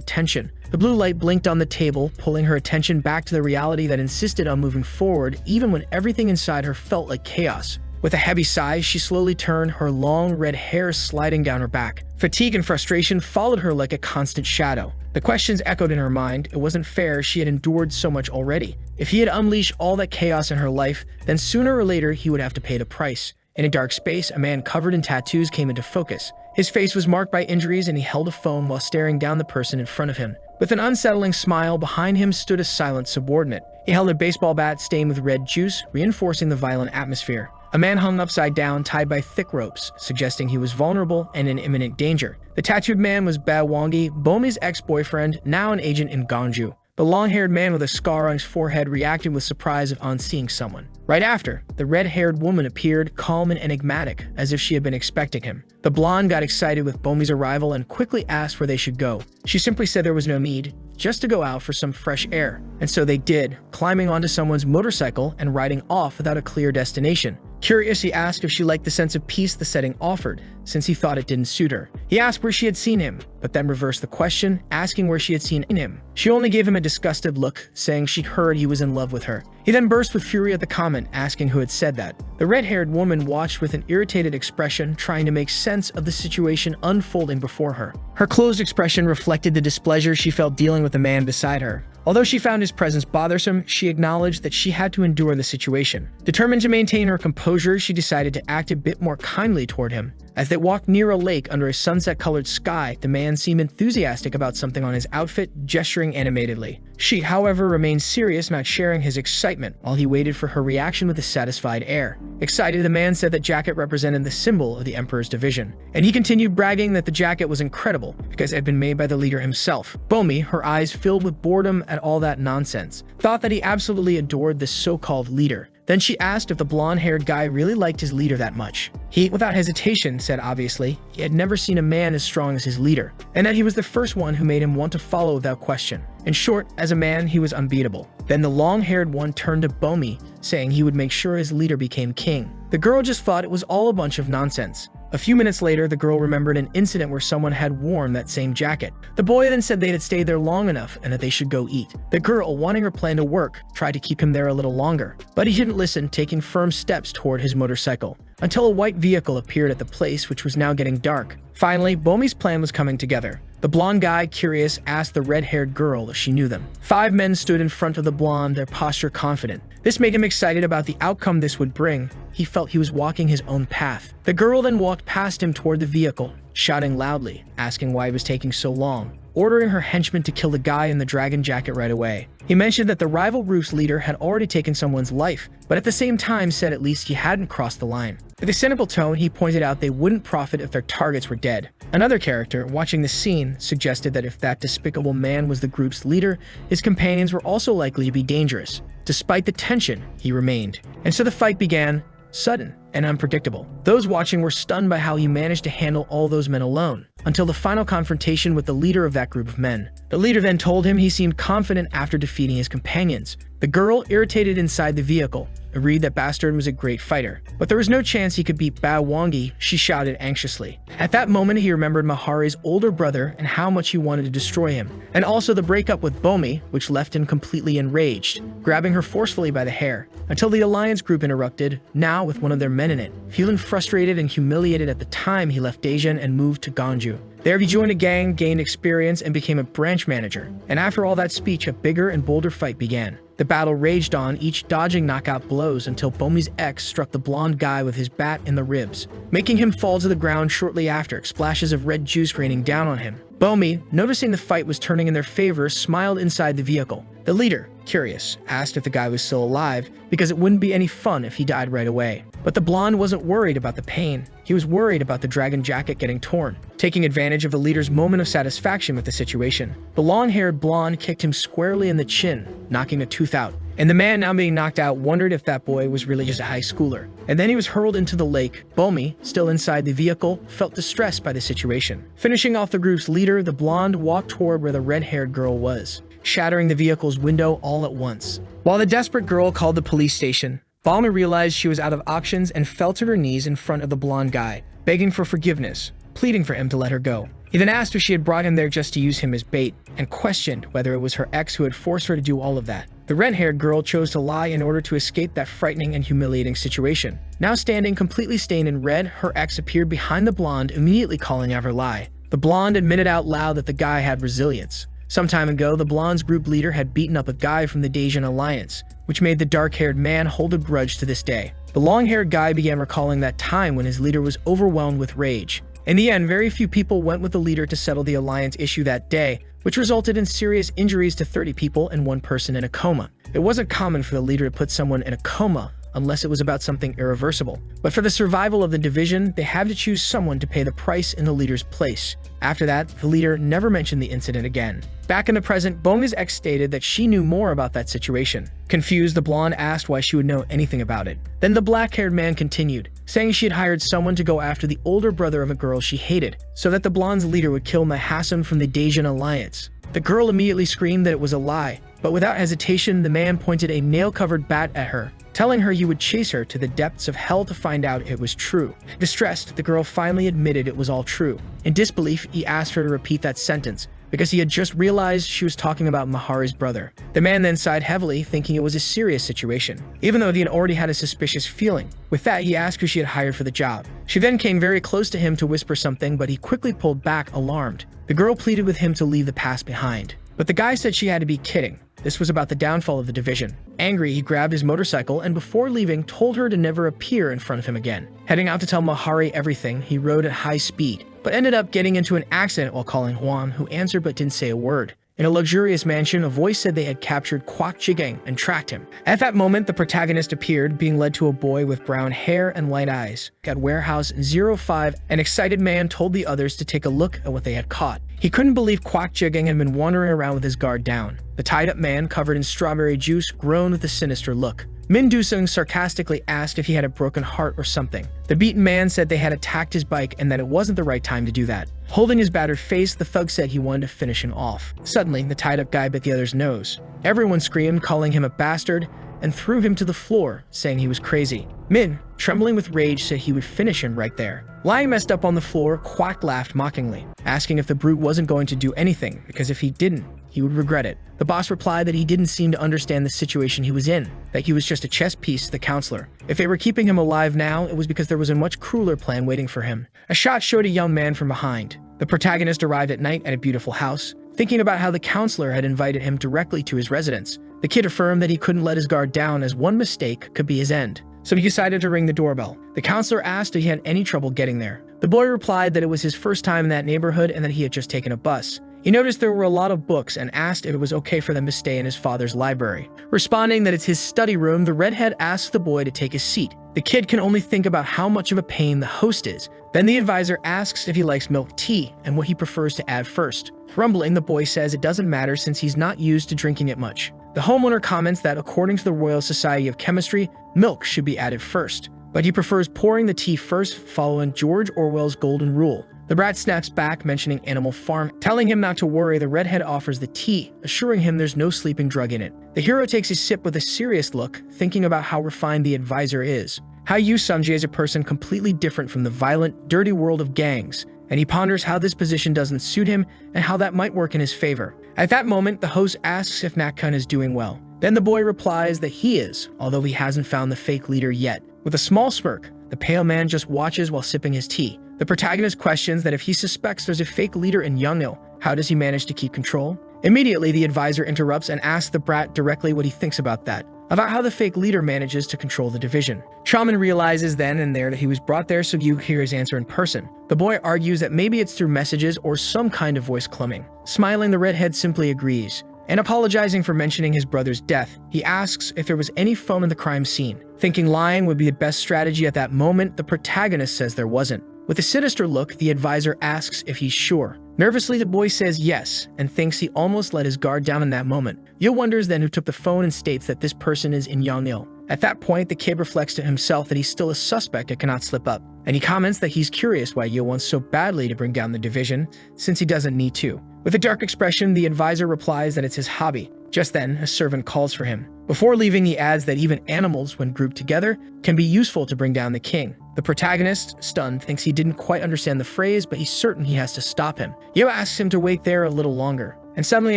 tension. The blue light blinked on the table, pulling her attention back to the reality that insisted on moving forward, even when everything inside her felt like chaos. With a heavy sigh, she slowly turned, her long red hair sliding down her back. Fatigue and frustration followed her like a constant shadow. The questions echoed in her mind. It wasn't fair, she had endured so much already. If he had unleashed all that chaos in her life, then sooner or later he would have to pay the price. In a dark space, a man covered in tattoos came into focus. His face was marked by injuries, and he held a phone while staring down the person in front of him. With an unsettling smile, behind him stood a silent subordinate. He held a baseball bat stained with red juice, reinforcing the violent atmosphere. A man hung upside down, tied by thick ropes, suggesting he was vulnerable and in imminent danger. The tattooed man was Ba Wongi, Bomi's ex-boyfriend, now an agent in Gangju. The long-haired man with a scar on his forehead reacted with surprise on seeing someone. Right after, the red-haired woman appeared, calm and enigmatic, as if she had been expecting him. The blonde got excited with Bomi's arrival and quickly asked where they should go. She simply said there was no need, just to go out for some fresh air. And so they did, climbing onto someone's motorcycle and riding off without a clear destination. Curious, he asked if she liked the sense of peace the setting offered, since he thought it didn't suit her. He asked where she had seen him, but then reversed the question, asking where she had seen him. She only gave him a disgusted look, saying she'd heard he was in love with her. He then burst with fury at the comment, asking who had said that. The red-haired woman watched with an irritated expression, trying to make sense of the situation unfolding before her. Her closed expression reflected the displeasure she felt dealing with the man beside her. Although she found his presence bothersome, she acknowledged that she had to endure the situation. Determined to maintain her composure, she decided to act a bit more kindly toward him. As they walked near a lake under a sunset-colored sky, the man seemed enthusiastic about something on his outfit, gesturing animatedly. She, however, remained serious, not sharing his excitement, while he waited for her reaction with a satisfied air. Excited, the man said that jacket represented the symbol of the Emperor's division, and he continued bragging that the jacket was incredible because it had been made by the leader himself. Bomi, her eyes filled with boredom at all that nonsense, thought that he absolutely adored this so-called leader. Then she asked if the blonde-haired guy really liked his leader that much. He, without hesitation, said obviously he had never seen a man as strong as his leader, and that he was the first one who made him want to follow without question. In short, as a man, he was unbeatable. Then the long-haired one turned to Bomi, saying he would make sure his leader became king. The girl just thought it was all a bunch of nonsense. A few minutes later, the girl remembered an incident where someone had worn that same jacket. The boy then said they had stayed there long enough and that they should go eat. The girl, wanting her plan to work, tried to keep him there a little longer, but he didn't listen, taking firm steps toward his motorcycle, until a white vehicle appeared at the place, which was now getting dark. Finally, Bomi's plan was coming together. The blonde guy, curious, asked the red-haired girl if she knew them. 5 men stood in front of the blonde, their posture confident. This made him excited about the outcome this would bring. He felt he was walking his own path. The girl then walked past him toward the vehicle, shouting loudly, asking why it was taking so long, ordering her henchmen to kill the guy in the dragon jacket right away. He mentioned that the rival group's leader had already taken someone's life, but at the same time said at least he hadn't crossed the line. With a cynical tone, he pointed out they wouldn't profit if their targets were dead. Another character, watching the scene, suggested that if that despicable man was the group's leader, his companions were also likely to be dangerous. Despite the tension, he remained. And so the fight began, sudden and unpredictable. Those watching were stunned by how he managed to handle all those men alone, until the final confrontation with the leader of that group of men. The leader then told him he seemed confident after defeating his companions. The girl, irritated inside the vehicle, agreed that Bastard was a great fighter, but there was no chance he could beat Bao Wangi, she shouted anxiously. At that moment, he remembered Mahari's older brother and how much he wanted to destroy him, and also the breakup with Bomi, which left him completely enraged, grabbing her forcefully by the hair, until the alliance group interrupted, now with one of their men in it. Feeling frustrated and humiliated at the time, he left Daejeon and moved to Ganju. There he joined a gang, gained experience, and became a branch manager. And after all that speech, a bigger and bolder fight began. The battle raged on, each dodging knockout blows until Bomi's ex struck the blonde guy with his bat in the ribs, making him fall to the ground shortly after, splashes of red juice raining down on him. Bomi, noticing the fight was turning in their favor, smiled inside the vehicle. The leader, curious, asked if the guy was still alive, because it wouldn't be any fun if he died right away. But the blonde wasn't worried about the pain. He was worried about the dragon jacket getting torn. Taking advantage of the leader's moment of satisfaction with the situation, the long-haired blonde kicked him squarely in the chin, knocking a tooth out. And the man, now being knocked out, wondered if that boy was really just a high schooler. And then he was hurled into the lake. Bomi, still inside the vehicle, felt distressed by the situation. Finishing off the group's leader, the blonde walked toward where the red-haired girl was, shattering the vehicle's window all at once. While the desperate girl called the police station, Bomi realized she was out of options and fell to her knees in front of the blonde guy, begging for forgiveness, pleading for him to let her go. He then asked if she had brought him there just to use him as bait, and questioned whether it was her ex who had forced her to do all of that. The red-haired girl chose to lie in order to escape that frightening and humiliating situation. Now standing completely stained in red, her ex appeared behind the blonde, immediately calling out her lie. The blonde admitted out loud that the guy had resilience. Some time ago, the blonde's group leader had beaten up a guy from the Daejeon Alliance, which made the dark-haired man hold a grudge to this day. The long-haired guy began recalling that time when his leader was overwhelmed with rage. In the end, very few people went with the leader to settle the alliance issue that day, which resulted in serious injuries to 30 people and 1 person in a coma. It wasn't common for the leader to put someone in a coma unless it was about something irreversible. But for the survival of the division, they had to choose someone to pay the price in the leader's place. After that, the leader never mentioned the incident again. Back in the present, Bomi's ex stated that she knew more about that situation. Confused, the blonde asked why she would know anything about it. Then the black-haired man continued, saying she had hired someone to go after the older brother of a girl she hated, so that the blonde's leader would kill Mahasam from the Daejeon Alliance. The girl immediately screamed that it was a lie, but without hesitation, the man pointed a nail-covered bat at her, telling her he would chase her to the depths of hell to find out it was true. Distressed, the girl finally admitted it was all true. In disbelief, he asked her to repeat that sentence, because he had just realized she was talking about Mahari's brother. The man then sighed heavily, thinking it was a serious situation, even though he had already had a suspicious feeling. With that, he asked who she had hired for the job. She then came very close to him to whisper something, but he quickly pulled back, alarmed. The girl pleaded with him to leave the past behind, but the guy said she had to be kidding. This was about the downfall of the division. Angry, he grabbed his motorcycle and before leaving, told her to never appear in front of him again. Heading out to tell Mahari everything, he rode at high speed, but ended up getting into an accident while calling Huan, who answered but didn't say a word. In a luxurious mansion, a voice said they had captured Kwak Jigeng and tracked him. At that moment, the protagonist appeared, being led to a boy with brown hair and light eyes. At Warehouse 05, an excited man told the others to take a look at what they had caught. He couldn't believe Kwak Jigeng had been wandering around with his guard down. The tied-up man, covered in strawberry juice, groaned with a sinister look. Min Do-sung sarcastically asked if he had a broken heart or something. The beaten man said they had attacked his bike and that it wasn't the right time to do that. Holding his battered face, the thug said he wanted to finish him off. Suddenly, the tied-up guy bit the other's nose. Everyone screamed, calling him a bastard, and threw him to the floor, saying he was crazy. Min, trembling with rage, said he would finish him right there. Lying messed up on the floor, Quack laughed mockingly, asking if the brute wasn't going to do anything, because if he didn't, he would regret it. The boss replied that he didn't seem to understand the situation he was in, that he was just a chess piece to the counselor. If they were keeping him alive now, it was because there was a much crueler plan waiting for him. A shot showed a young man from behind. The protagonist arrived at night at a beautiful house, thinking about how the counselor had invited him directly to his residence. The kid affirmed that he couldn't let his guard down as one mistake could be his end. So he decided to ring the doorbell. The counselor asked if he had any trouble getting there. The boy replied that it was his first time in that neighborhood and that he had just taken a bus. He noticed there were a lot of books and asked if it was okay for them to stay in his father's library. Responding that it's his study room, the redhead asks the boy to take his seat. The kid can only think about how much of a pain the host is. Then the advisor asks if he likes milk tea and what he prefers to add first. Grumbling, the boy says it doesn't matter since he's not used to drinking it much. The homeowner comments that according to the Royal Society of Chemistry, milk should be added first, but he prefers pouring the tea first, following George Orwell's golden rule. The brat snaps back, mentioning Animal Farm, telling him not to worry. The redhead offers the tea, assuring him there's no sleeping drug in it. The hero takes a sip with a serious look, thinking about how refined the advisor is. How Yu Sung-jae is a person completely different from the violent, dirty world of gangs, and he ponders how this position doesn't suit him and how that might work in his favor. At that moment, the host asks if Nakkun is doing well. Then the boy replies that he is, although he hasn't found the fake leader yet. With a small smirk, the pale man just watches while sipping his tea. The protagonist questions that if he suspects there's a fake leader in Youngil, how does he manage to keep control? Immediately, the advisor interrupts and asks the brat directly what he thinks about that, about how the fake leader manages to control the division. Chaman realizes then and there that he was brought there so you hear his answer in person. The boy argues that maybe it's through messages or some kind of voice cloning. Smiling, the redhead simply agrees. And apologizing for mentioning his brother's death, he asks if there was any phone in the crime scene. Thinking lying would be the best strategy at that moment, the protagonist says there wasn't. With a sinister look, the advisor asks if he's sure. Nervously, the boy says yes, and thinks he almost let his guard down in that moment. Yo wonders then who took the phone and states that this person is in Yongnil. At that point, the kid reflects to himself that he's still a suspect and cannot slip up. And he comments that he's curious why Yo wants so badly to bring down the division, since he doesn't need to. With a dark expression, the advisor replies that it's his hobby. Just then, a servant calls for him. Before leaving, he adds that even animals, when grouped together, can be useful to bring down the king. The protagonist, stunned, thinks he didn't quite understand the phrase, but he's certain he has to stop him. Yo asks him to wait there a little longer, and suddenly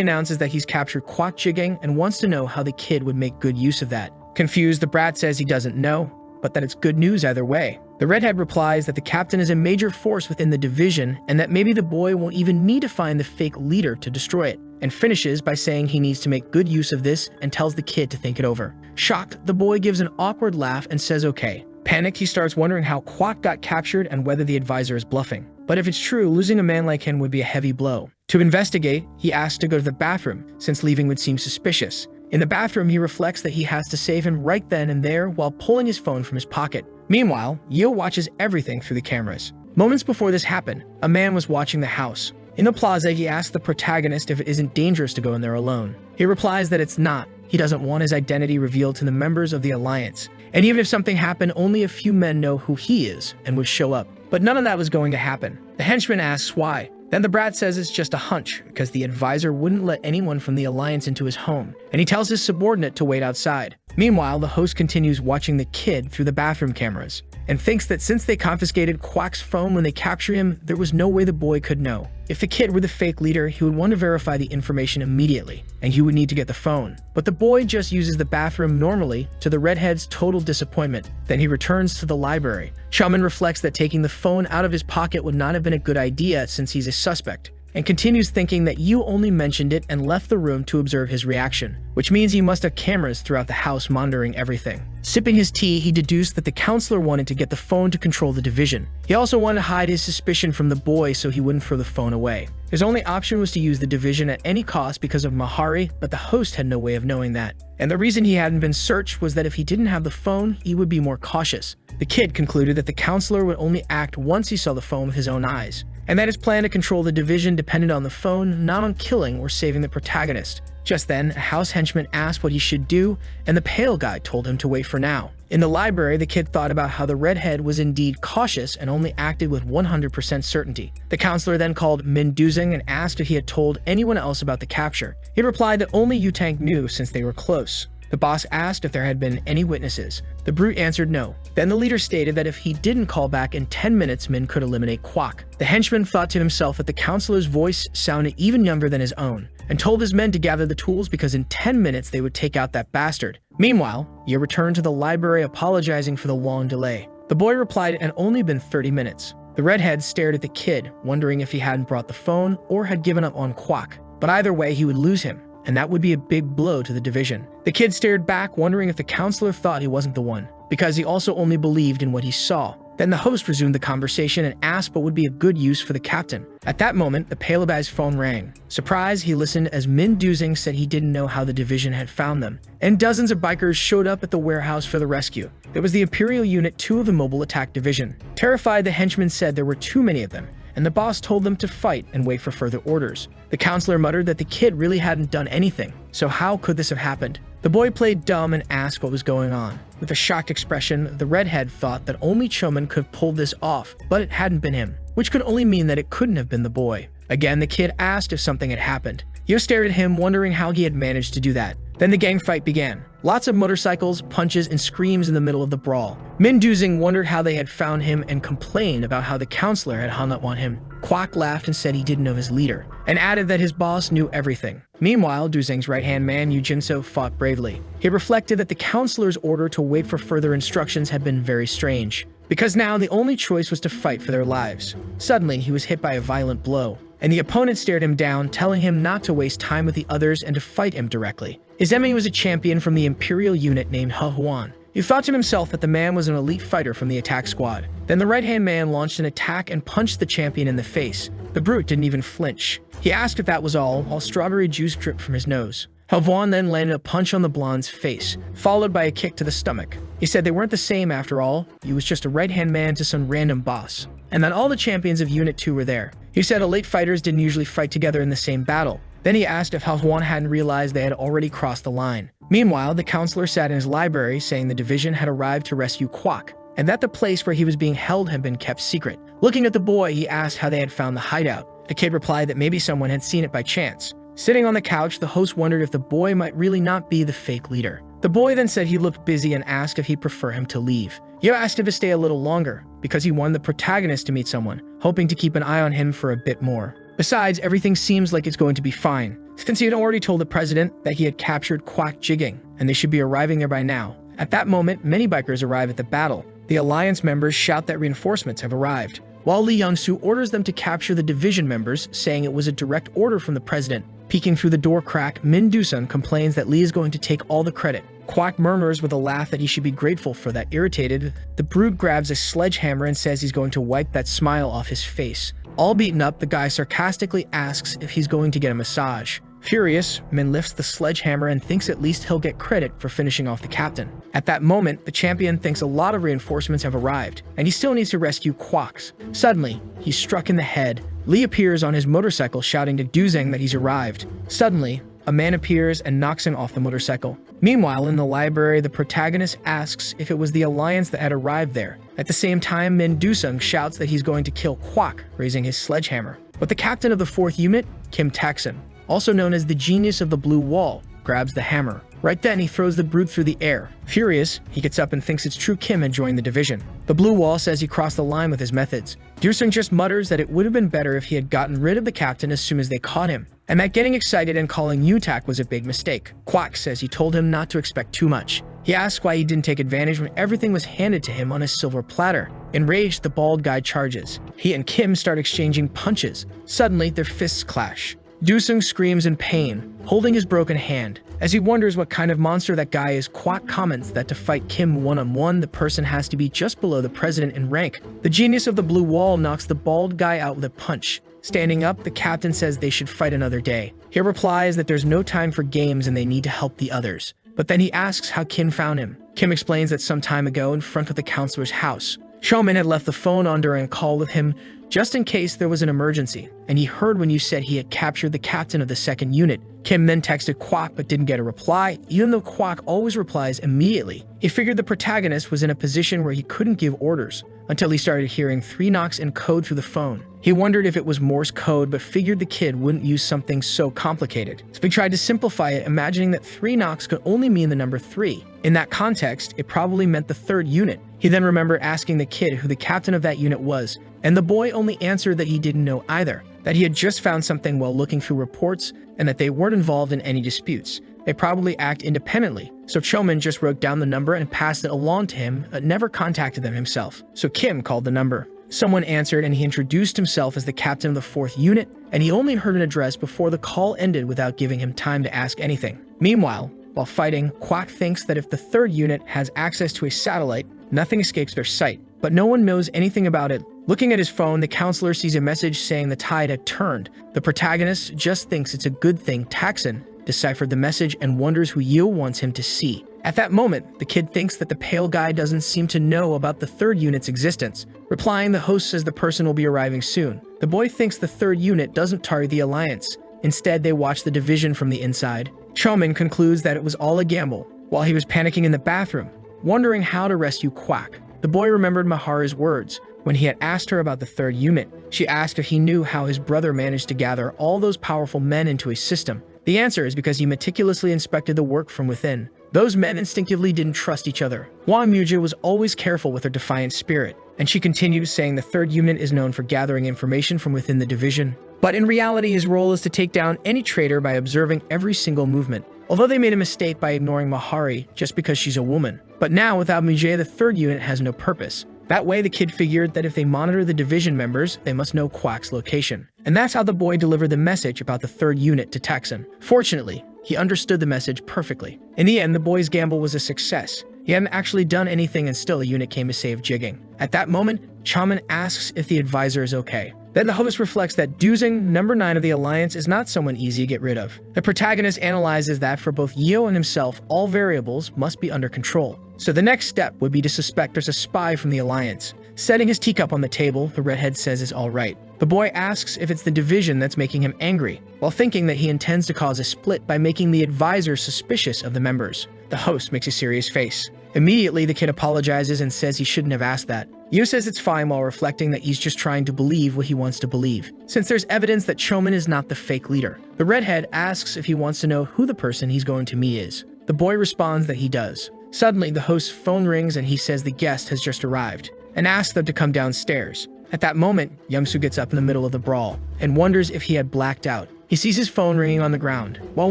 announces that he's captured Kwak Jigging and wants to know how the kid would make good use of that. Confused, the brat says he doesn't know, but that it's good news either way. The redhead replies that the captain is a major force within the division and that maybe the boy won't even need to find the fake leader to destroy it, and finishes by saying he needs to make good use of this and tells the kid to think it over. Shocked, the boy gives an awkward laugh and says okay. Panicked, he starts wondering how Kwak got captured and whether the advisor is bluffing. But if it's true, losing a man like him would be a heavy blow. To investigate, he asks to go to the bathroom, since leaving would seem suspicious. In the bathroom, he reflects that he has to save him right then and there while pulling his phone from his pocket. Meanwhile, Yo watches everything through the cameras. Moments before this happened, a man was watching the house. In the plaza, he asks the protagonist if it isn't dangerous to go in there alone. He replies that it's not. He doesn't want his identity revealed to the members of the Alliance. And even if something happened, only a few men know who he is and would show up. But none of that was going to happen. The henchman asks why. Then the brat says it's just a hunch, because the advisor wouldn't let anyone from the Alliance into his home, and he tells his subordinate to wait outside. Meanwhile, the host continues watching the kid through the bathroom cameras, and thinks that since they confiscated Kwak's phone when they captured him, there was no way the boy could know. If the kid were the fake leader, he would want to verify the information immediately, and he would need to get the phone. But the boy just uses the bathroom normally, to the redhead's total disappointment. Then he returns to the library. Chaman reflects that taking the phone out of his pocket would not have been a good idea since he's a suspect, and continues thinking that Yu only mentioned it and left the room to observe his reaction, which means he must have cameras throughout the house monitoring everything. Sipping his tea, he deduced that the counselor wanted to get the phone to control the division. He also wanted to hide his suspicion from the boy so he wouldn't throw the phone away. His only option was to use the division at any cost because of Mahari, but the host had no way of knowing that. And the reason he hadn't been searched was that if he didn't have the phone, he would be more cautious. The kid concluded that the counselor would only act once he saw the phone with his own eyes. and that his plan to control the division depended on the phone, not on killing or saving the protagonist. Just then, a house henchman asked what he should do, and the pale guy told him to wait for now. In the library, the kid thought about how the redhead was indeed cautious and only acted with 100% certainty. The counselor then called Min Duzing and asked if he had told anyone else about the capture. He replied that only Yu-Tank knew since they were close. The boss asked if there had been any witnesses. The brute answered no. Then the leader stated that if he didn't call back in 10 minutes, Min could eliminate Kwok. The henchman thought to himself that the counselor's voice sounded even younger than his own, and told his men to gather the tools because in 10 minutes they would take out that bastard. Meanwhile, Ye returned to the library apologizing for the long delay. The boy replied it had only been 30 minutes. The redhead stared at the kid, wondering if he hadn't brought the phone or had given up on Kwok. But either way, he would lose him, and that would be a big blow to the division. The kid stared back, wondering if the counselor thought he wasn't the one, because he also only believed in what he saw. Then the host resumed the conversation and asked what would be a good use for the captain. At that moment, the pale guy's phone rang. Surprised, he listened as Min Duzing said he didn't know how the division had found them, and dozens of bikers showed up at the warehouse for the rescue. It was the Imperial Unit 2 of the Mobile Attack Division. Terrified, the henchmen said there were too many of them, and the boss told them to fight and wait for further orders. The counselor muttered that the kid really hadn't done anything, so how could this have happened? The boy played dumb and asked what was going on. With a shocked expression, the redhead thought that only Choman could have pulled this off, but it hadn't been him, which could only mean that it couldn't have been the boy. Again, the kid asked if something had happened. Yo stared at him, wondering how he had managed to do that. Then the gang fight began. Lots of motorcycles, punches, and screams in the middle of the brawl. Min Duzing wondered how they had found him and complained about how the counselor had hung up on him. Kwok laughed and said he didn't know his leader, and added that his boss knew everything. Meanwhile, Duzing's right-hand man, Yu Jinso, fought bravely. He reflected that the counselor's order to wait for further instructions had been very strange, because now the only choice was to fight for their lives. Suddenly, he was hit by a violent blow, and the opponent stared him down, telling him not to waste time with the others and to fight him directly. His enemy was a champion from the Imperial Unit named He Huan. He thought to himself that the man was an elite fighter from the attack squad. Then the right-hand man launched an attack and punched the champion in the face. The brute didn't even flinch. He asked if that was all, while strawberry juice dripped from his nose. He Huan then landed a punch on the blonde's face, followed by a kick to the stomach. He said they weren't the same after all. He was just a right-hand man to some random boss, and that all the champions of Unit 2 were there. He said elite fighters didn't usually fight together in the same battle. Then he asked if He Huan hadn't realized they had already crossed the line. Meanwhile, the counselor sat in his library saying the division had arrived to rescue Kwok, and that the place where he was being held had been kept secret. Looking at the boy, he asked how they had found the hideout. The kid replied that maybe someone had seen it by chance. Sitting on the couch, the host wondered if the boy might really not be the fake leader. The boy then said he looked busy and asked if he'd prefer him to leave. Yo asked him to stay a little longer, because he wanted the protagonist to meet someone, hoping to keep an eye on him for a bit more. Besides, everything seems like it's going to be fine, since he had already told the president that he had captured Kwok Jigging, and they should be arriving there by now. At that moment, many bikers arrive at the battle. The Alliance members shout that reinforcements have arrived, while Lee Young-soo orders them to capture the division members, saying it was a direct order from the president. Peeking through the door crack, Min Doosun complains that Lee is going to take all the credit. Kwok murmurs with a laugh that he should be grateful for that. Irritated, the brute grabs a sledgehammer and says he's going to wipe that smile off his face. All beaten up, the guy sarcastically asks if he's going to get a massage. Furious, Min lifts the sledgehammer and thinks at least he'll get credit for finishing off the captain. At that moment, the champion thinks a lot of reinforcements have arrived, and he still needs to rescue Kwok. Suddenly, he's struck in the head. Lee appears on his motorcycle shouting to Duzeng that he's arrived. Suddenly, a man appears and knocks him off the motorcycle. Meanwhile, in the library, the protagonist asks if it was the Alliance that had arrived there. At the same time, Min Dusung shouts that he's going to kill Kwok, raising his sledgehammer. But the captain of the 4th unit, Kim Tak-sun, also known as the genius of the blue wall, grabs the hammer. Right then, he throws the brute through the air. Furious, he gets up and thinks it's true Kim had joined the division. The blue wall says he crossed the line with his methods. Dusung just mutters that it would have been better if he had gotten rid of the captain as soon as they caught him, and that getting excited and calling Utak was a big mistake. Kwok says he told him not to expect too much. He asks why he didn't take advantage when everything was handed to him on a silver platter. Enraged, the bald guy charges. He and Kim start exchanging punches. Suddenly, their fists clash. Dusung screams in pain, holding his broken hand. As he wonders what kind of monster that guy is, Kwok comments that to fight Kim one-on-one, the person has to be just below the president in rank. The genius of the blue wall knocks the bald guy out with a punch. Standing up, the captain says they should fight another day. He replies that there's no time for games and they need to help the others. But then he asks how Kim found him. Kim explains that some time ago, in front of the counselor's house, Chomin had left the phone on during a call with him just in case there was an emergency, and he heard when you said he had captured the captain of the second unit. Kim then texted Kwok but didn't get a reply, even though Kwok always replies immediately. He figured the protagonist was in a position where he couldn't give orders, until he started hearing 3 knocks in code through the phone. He wondered if it was Morse code but figured the kid wouldn't use something so complicated. So he tried to simplify it, imagining that 3 knocks could only mean the number 3. In that context, it probably meant the third unit. He then remembered asking the kid who the captain of that unit was, and the boy only answered that he didn't know either, that he had just found something while looking through reports, and that they weren't involved in any disputes. They probably act independently, so Chomin just wrote down the number and passed it along to him, but never contacted them himself. So Kim called the number. Someone answered and he introduced himself as the captain of the 4th unit, and he only heard an address before the call ended without giving him time to ask anything. Meanwhile, while fighting, Kwok thinks that if the 3rd unit has access to a satellite, nothing escapes their sight, but no one knows anything about it. Looking at his phone, the counselor sees a message saying the tide had turned. The protagonist just thinks it's a good thing Taxon deciphered the message and wonders who Yeo wants him to see. At that moment, the kid thinks that the pale guy doesn't seem to know about the 3rd unit's existence. Replying, the host says the person will be arriving soon. The boy thinks the 3rd unit doesn't target the Alliance. Instead, they watch the division from the inside. Chomin concludes that it was all a gamble, while he was panicking in the bathroom, wondering how to rescue Kwok. The boy remembered Maharu's words. When he had asked her about the 3rd unit, she asked if he knew how his brother managed to gather all those powerful men into a system. The answer is because he meticulously inspected the work from within. Those men instinctively didn't trust each other. Hwa Mujia was always careful with her defiant spirit, and she continues saying the 3rd unit is known for gathering information from within the division. But in reality, his role is to take down any traitor by observing every single movement. Although they made a mistake by ignoring Mahari just because she's a woman. But now, without Mujia, the 3rd unit has no purpose. That way, the kid figured that if they monitor the division members, they must know Kwok's location. And that's how the boy delivered the message about the 3rd unit to Taxon. Fortunately, he understood the message perfectly. In the end, the boy's gamble was a success. He hadn't actually done anything and still a unit came to save Jigging. At that moment, Chomin asks if the advisor is okay. Then the host reflects that Duzing, number 9 of the Alliance, is not someone easy to get rid of. The protagonist analyzes that for both Yeo and himself, all variables must be under control. So the next step would be to suspect there's a spy from the Alliance. Setting his teacup on the table, the redhead says it's all right. The boy asks if it's the division that's making him angry, while thinking that he intends to cause a split by making the advisor suspicious of the members. The host makes a serious face. Immediately, the kid apologizes and says he shouldn't have asked that. Yeo says it's fine while reflecting that he's just trying to believe what he wants to believe, since there's evidence that Chomin is not the fake leader. The redhead asks if he wants to know who the person he's going to meet is. The boy responds that he does. Suddenly, the host's phone rings and he says the guest has just arrived, and asks them to come downstairs. At that moment, Yamsu gets up in the middle of the brawl, and wonders if he had blacked out. He sees his phone ringing on the ground, while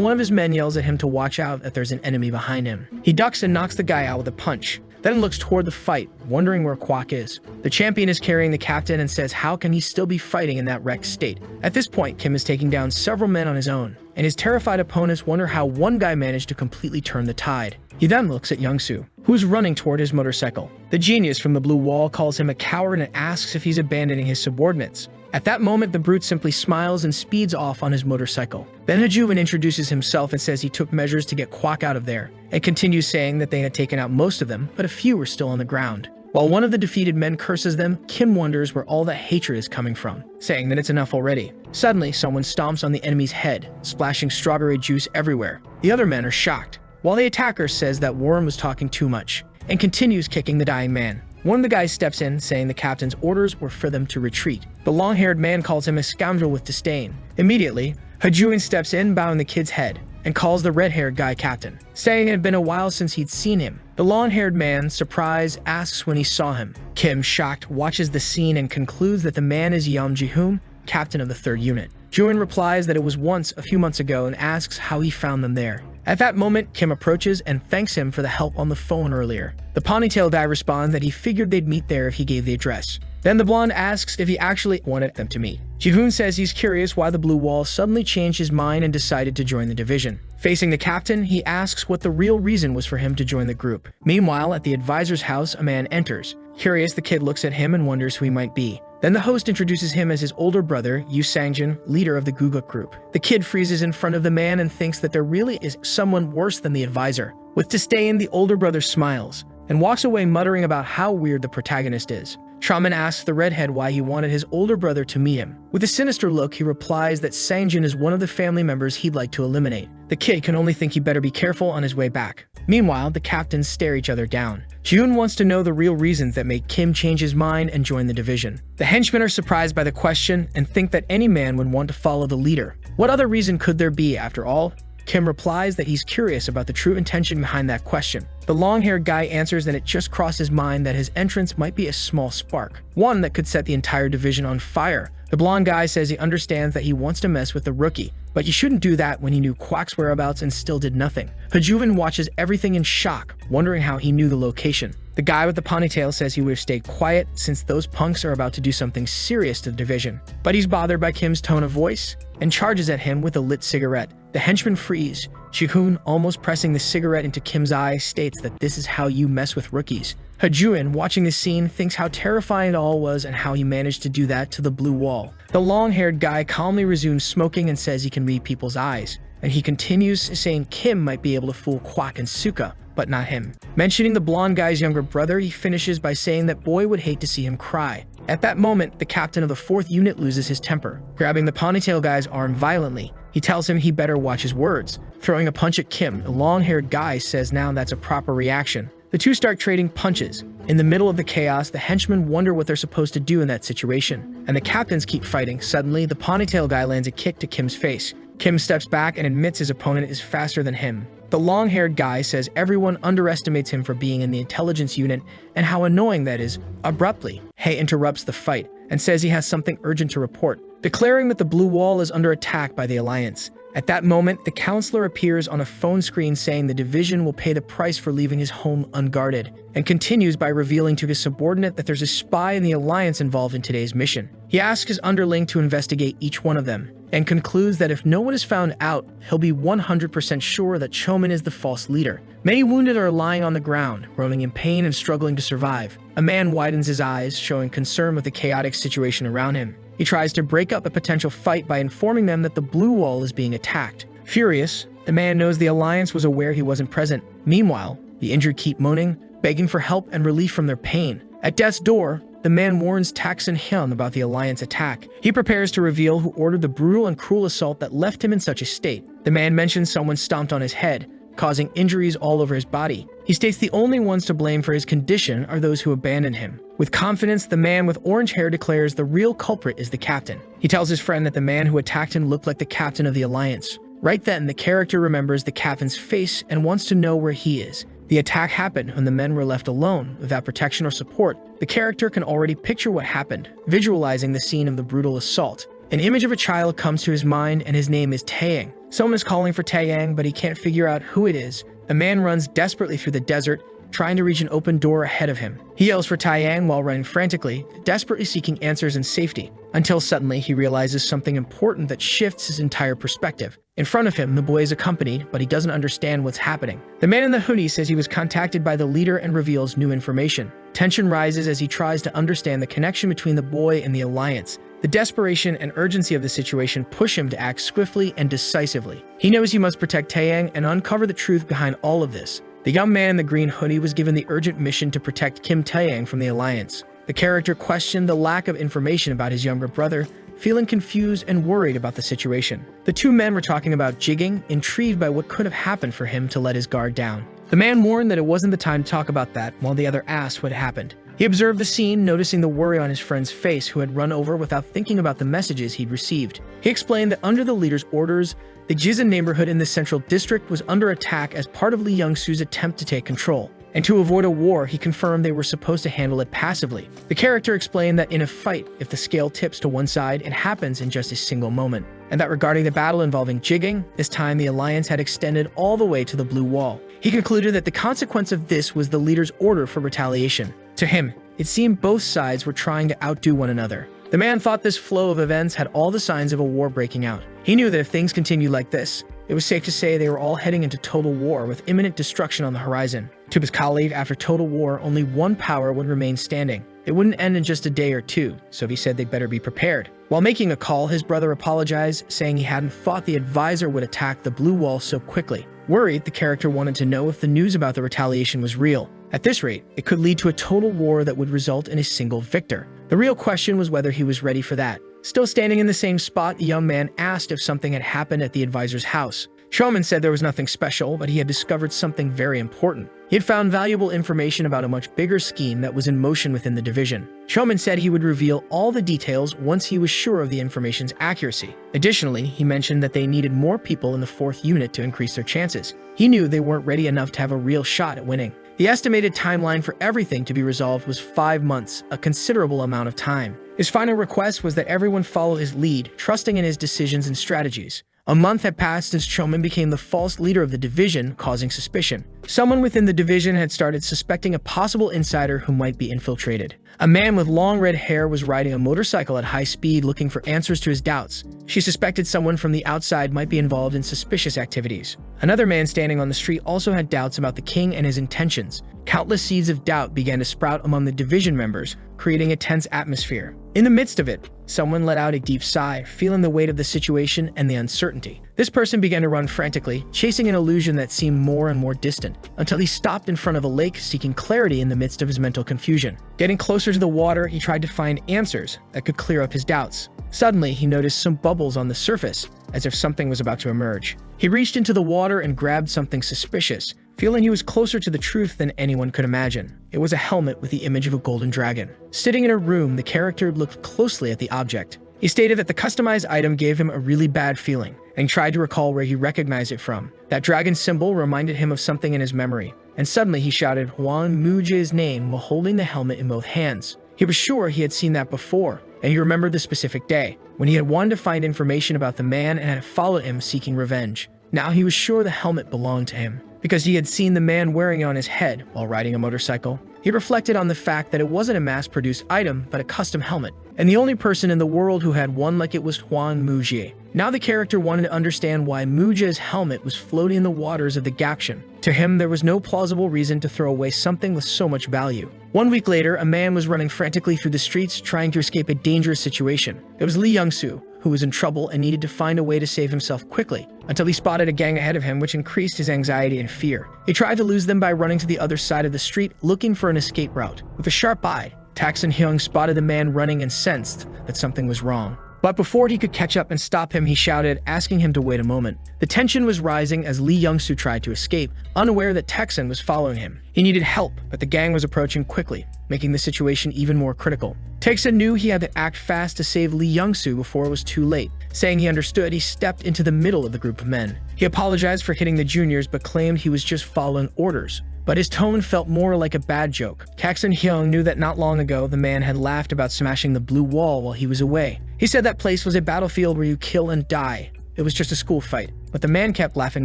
one of his men yells at him to watch out that there's an enemy behind him. He ducks and knocks the guy out with a punch, then looks toward the fight, wondering where Kwok is. The champion is carrying the captain and says how can he still be fighting in that wrecked state. At this point, Kim is taking down several men on his own, and his terrified opponents wonder how one guy managed to completely turn the tide. He then looks at Youngsu, who's running toward his motorcycle. The genius from the blue wall calls him a coward and asks if he's abandoning his subordinates. At that moment, the brute simply smiles and speeds off on his motorcycle. Then Hajuin introduces himself and says he took measures to get Kwok out of there, and continues saying that they had taken out most of them, but a few were still on the ground. While one of the defeated men curses them, Kim wonders where all that hatred is coming from, saying that it's enough already. Suddenly, someone stomps on the enemy's head, splashing strawberry juice everywhere. The other men are shocked, while the attacker says that Worm was talking too much, and continues kicking the dying man. One of the guys steps in, saying the captain's orders were for them to retreat. The long-haired man calls him a scoundrel with disdain. Immediately, Hajuin steps in, bowing the kid's head, and calls the red-haired guy captain, saying it had been a while since he'd seen him. The long-haired man, surprised, asks when he saw him. Kim, shocked, watches the scene and concludes that the man is Yam Ji-hoon, captain of the 3rd unit. Juin replies that it was once a few months ago and asks how he found them there. At that moment, Kim approaches and thanks him for the help on the phone earlier. The ponytail guy responds that he figured they'd meet there if he gave the address. Then the blonde asks if he actually wanted them to meet. Ji-hoon says he's curious why the blue wall suddenly changed his mind and decided to join the division. Facing the captain, he asks what the real reason was for him to join the group. Meanwhile, at the advisor's house, a man enters. Curious, the kid looks at him and wonders who he might be. Then the host introduces him as his older brother, Yu Sangjin, leader of the Guguk group. The kid freezes in front of the man and thinks that there really is someone worse than the advisor. With disdain, the older brother smiles. and walks away muttering about how weird the protagonist is. Chaman asks the redhead why he wanted his older brother to meet him. With a sinister look, he replies that Sangjin is one of the family members he'd like to eliminate. The kid can only think he better be careful on his way back. Meanwhile, the captains stare each other down. Jun wants to know the real reasons that make Kim change his mind and join the division. The henchmen are surprised by the question and think that any man would want to follow the leader. What other reason could there be, after all? Kim replies that he's curious about the true intention behind that question. The long-haired guy answers that it just crossed his mind that his entrance might be a small spark, one that could set the entire division on fire. The blonde guy says he understands that he wants to mess with the rookie, but you shouldn't do that when he knew Quack's whereabouts and still did nothing. Hajuvin watches everything in shock, wondering how he knew the location. The guy with the ponytail says he would have stayed quiet since those punks are about to do something serious to the division. But he's bothered by Kim's tone of voice and charges at him with a lit cigarette. The henchman freeze. Shikun, almost pressing the cigarette into Kim's eye, states that this is how you mess with rookies. Hajuin, watching the scene, thinks how terrifying it all was and how he managed to do that to the blue wall. The long-haired guy calmly resumes smoking and says he can read people's eyes. And he continues saying Kim might be able to fool Quack and Suka, but not him. Mentioning the blonde guy's younger brother, he finishes by saying that boy would hate to see him cry. At that moment, the captain of the 4th unit loses his temper, grabbing the ponytail guy's arm violently. He tells him he better watch his words. Throwing a punch at Kim, the long-haired guy says now that's a proper reaction. The two start trading punches. In the middle of the chaos, the henchmen wonder what they're supposed to do in that situation, and the captains keep fighting. Suddenly, the ponytail guy lands a kick to Kim's face. Kim steps back and admits his opponent is faster than him. The long-haired guy says everyone underestimates him for being in the intelligence unit and how annoying that is. Abruptly, Hei interrupts the fight and says he has something urgent to report, declaring that the blue wall is under attack by the Alliance. At that moment, the counselor appears on a phone screen saying the division will pay the price for leaving his home unguarded, and continues by revealing to his subordinate that there's a spy in the Alliance involved in today's mission. He asks his underling to investigate each one of them, and concludes that if no one is found out, he'll be 100% sure that Choman is the false leader. Many wounded are lying on the ground, groaning in pain and struggling to survive. A man widens his eyes, showing concern with the chaotic situation around him. He tries to break up a potential fight by informing them that the blue wall is being attacked. Furious, the man knows the Alliance was aware he wasn't present. Meanwhile, the injured keep moaning, begging for help and relief from their pain. At death's door, the man warns Tax and Hyun about the Alliance attack. He prepares to reveal who ordered the brutal and cruel assault that left him in such a state. The man mentions someone stomped on his head, causing injuries all over his body. He states the only ones to blame for his condition are those who abandoned him. With confidence, the man with orange hair declares the real culprit is the captain. He tells his friend that the man who attacked him looked like the captain of the Alliance. Right then, the character remembers the captain's face and wants to know where he is. The attack happened when the men were left alone, without protection or support. The character can already picture what happened, visualizing the scene of the brutal assault. An image of a child comes to his mind, and his name is Taeyang. Someone is calling for Taeyang, but he can't figure out who it is. A man runs desperately through the desert, trying to reach an open door ahead of him. He yells for Taeyang while running frantically, desperately seeking answers and safety, until suddenly he realizes something important that shifts his entire perspective. In front of him, the boy is accompanied, but he doesn't understand what's happening. The man in the hoodie says he was contacted by the leader and reveals new information. Tension rises as he tries to understand the connection between the boy and the Alliance. The desperation and urgency of the situation push him to act swiftly and decisively. He knows he must protect Taeyang and uncover the truth behind all of this. The young man in the green hoodie was given the urgent mission to protect Kim Taeyang from the Alliance. The character questioned the lack of information about his younger brother, feeling confused and worried about the situation. The two men were talking about jigging, intrigued by what could have happened for him to let his guard down. The man warned that it wasn't the time to talk about that, while the other asked what happened. He observed the scene, noticing the worry on his friend's face, who had run over without thinking about the messages he'd received. He explained that under the leader's orders, the Jizan neighborhood in the central district was under attack as part of Lee Young-soo's attempt to take control. And to avoid a war, he confirmed they were supposed to handle it passively. The character explained that in a fight, if the scale tips to one side, it happens in just a single moment. And that regarding the battle involving jigging, this time the Alliance had extended all the way to the blue wall. He concluded that the consequence of this was the leader's order for retaliation. To him, it seemed both sides were trying to outdo one another. The man thought this flow of events had all the signs of a war breaking out. He knew that if things continued like this, it was safe to say they were all heading into total war with imminent destruction on the horizon. To his colleague, after total war, only one power would remain standing. It wouldn't end in just a day or two, so he said they'd better be prepared. While making a call, his brother apologized, saying he hadn't thought the advisor would attack the blue wall so quickly. Worried, the character wanted to know if the news about the retaliation was real. At this rate, it could lead to a total war that would result in a single victor. The real question was whether he was ready for that. Still standing in the same spot, the young man asked if something had happened at the advisor's house. Choman said there was nothing special, but he had discovered something very important. He had found valuable information about a much bigger scheme that was in motion within the division. Choman said he would reveal all the details once he was sure of the information's accuracy. Additionally, he mentioned that they needed more people in the 4th unit to increase their chances. He knew they weren't ready enough to have a real shot at winning. The estimated timeline for everything to be resolved was 5 months, a considerable amount of time. His final request was that everyone follow his lead, trusting in his decisions and strategies. A month had passed since Choman became the false leader of the division, causing suspicion. Someone within the division had started suspecting a possible insider who might be infiltrated. A man with long red hair was riding a motorcycle at high speed looking for answers to his doubts. She suspected someone from the outside might be involved in suspicious activities. Another man standing on the street also had doubts about the king and his intentions. Countless seeds of doubt began to sprout among the division members, creating a tense atmosphere. In the midst of it, someone let out a deep sigh, feeling the weight of the situation and the uncertainty. This person began to run frantically, chasing an illusion that seemed more and more distant, until he stopped in front of a lake, seeking clarity in the midst of his mental confusion. Getting closer to the water, he tried to find answers that could clear up his doubts. Suddenly, he noticed some bubbles on the surface, as if something was about to emerge. He reached into the water and grabbed something suspicious, feeling he was closer to the truth than anyone could imagine. It was a helmet with the image of a golden dragon. Sitting in a room, the character looked closely at the object. He stated that the customized item gave him a really bad feeling, and tried to recall where he recognized it from. That dragon symbol reminded him of something in his memory, and suddenly he shouted Huan Muji's name while holding the helmet in both hands. He was sure he had seen that before, and he remembered the specific day, when he had wanted to find information about the man and had followed him seeking revenge. Now he was sure the helmet belonged to him, because he had seen the man wearing it on his head while riding a motorcycle. He reflected on the fact that it wasn't a mass-produced item, but a custom helmet, and the only person in the world who had one like it was Huan Muji. Now the character wanted to understand why Muji's helmet was floating in the waters of the Gakshan. To him, there was no plausible reason to throw away something with so much value. 1 week later, a man was running frantically through the streets trying to escape a dangerous situation. It was Lee Young-soo, who was in trouble and needed to find a way to save himself quickly, until he spotted a gang ahead of him, which increased his anxiety and fear. He tried to lose them by running to the other side of the street, looking for an escape route. With a sharp eye, Tak Sun-hyung spotted the man running and sensed that something was wrong. But before he could catch up and stop him, he shouted, asking him to wait a moment. The tension was rising as Lee Young-soo tried to escape, unaware that Tak-sun was following him. He needed help, but the gang was approaching quickly, making the situation even more critical. Tak-sun knew he had to act fast to save Lee Young-soo before it was too late. Saying he understood, he stepped into the middle of the group of men. He apologized for hitting the juniors, but claimed he was just following orders. But his tone felt more like a bad joke. Tak Sun-hyung knew that not long ago, the man had laughed about smashing the blue wall while he was away. He said that place was a battlefield where you kill and die. It was just a school fight. But the man kept laughing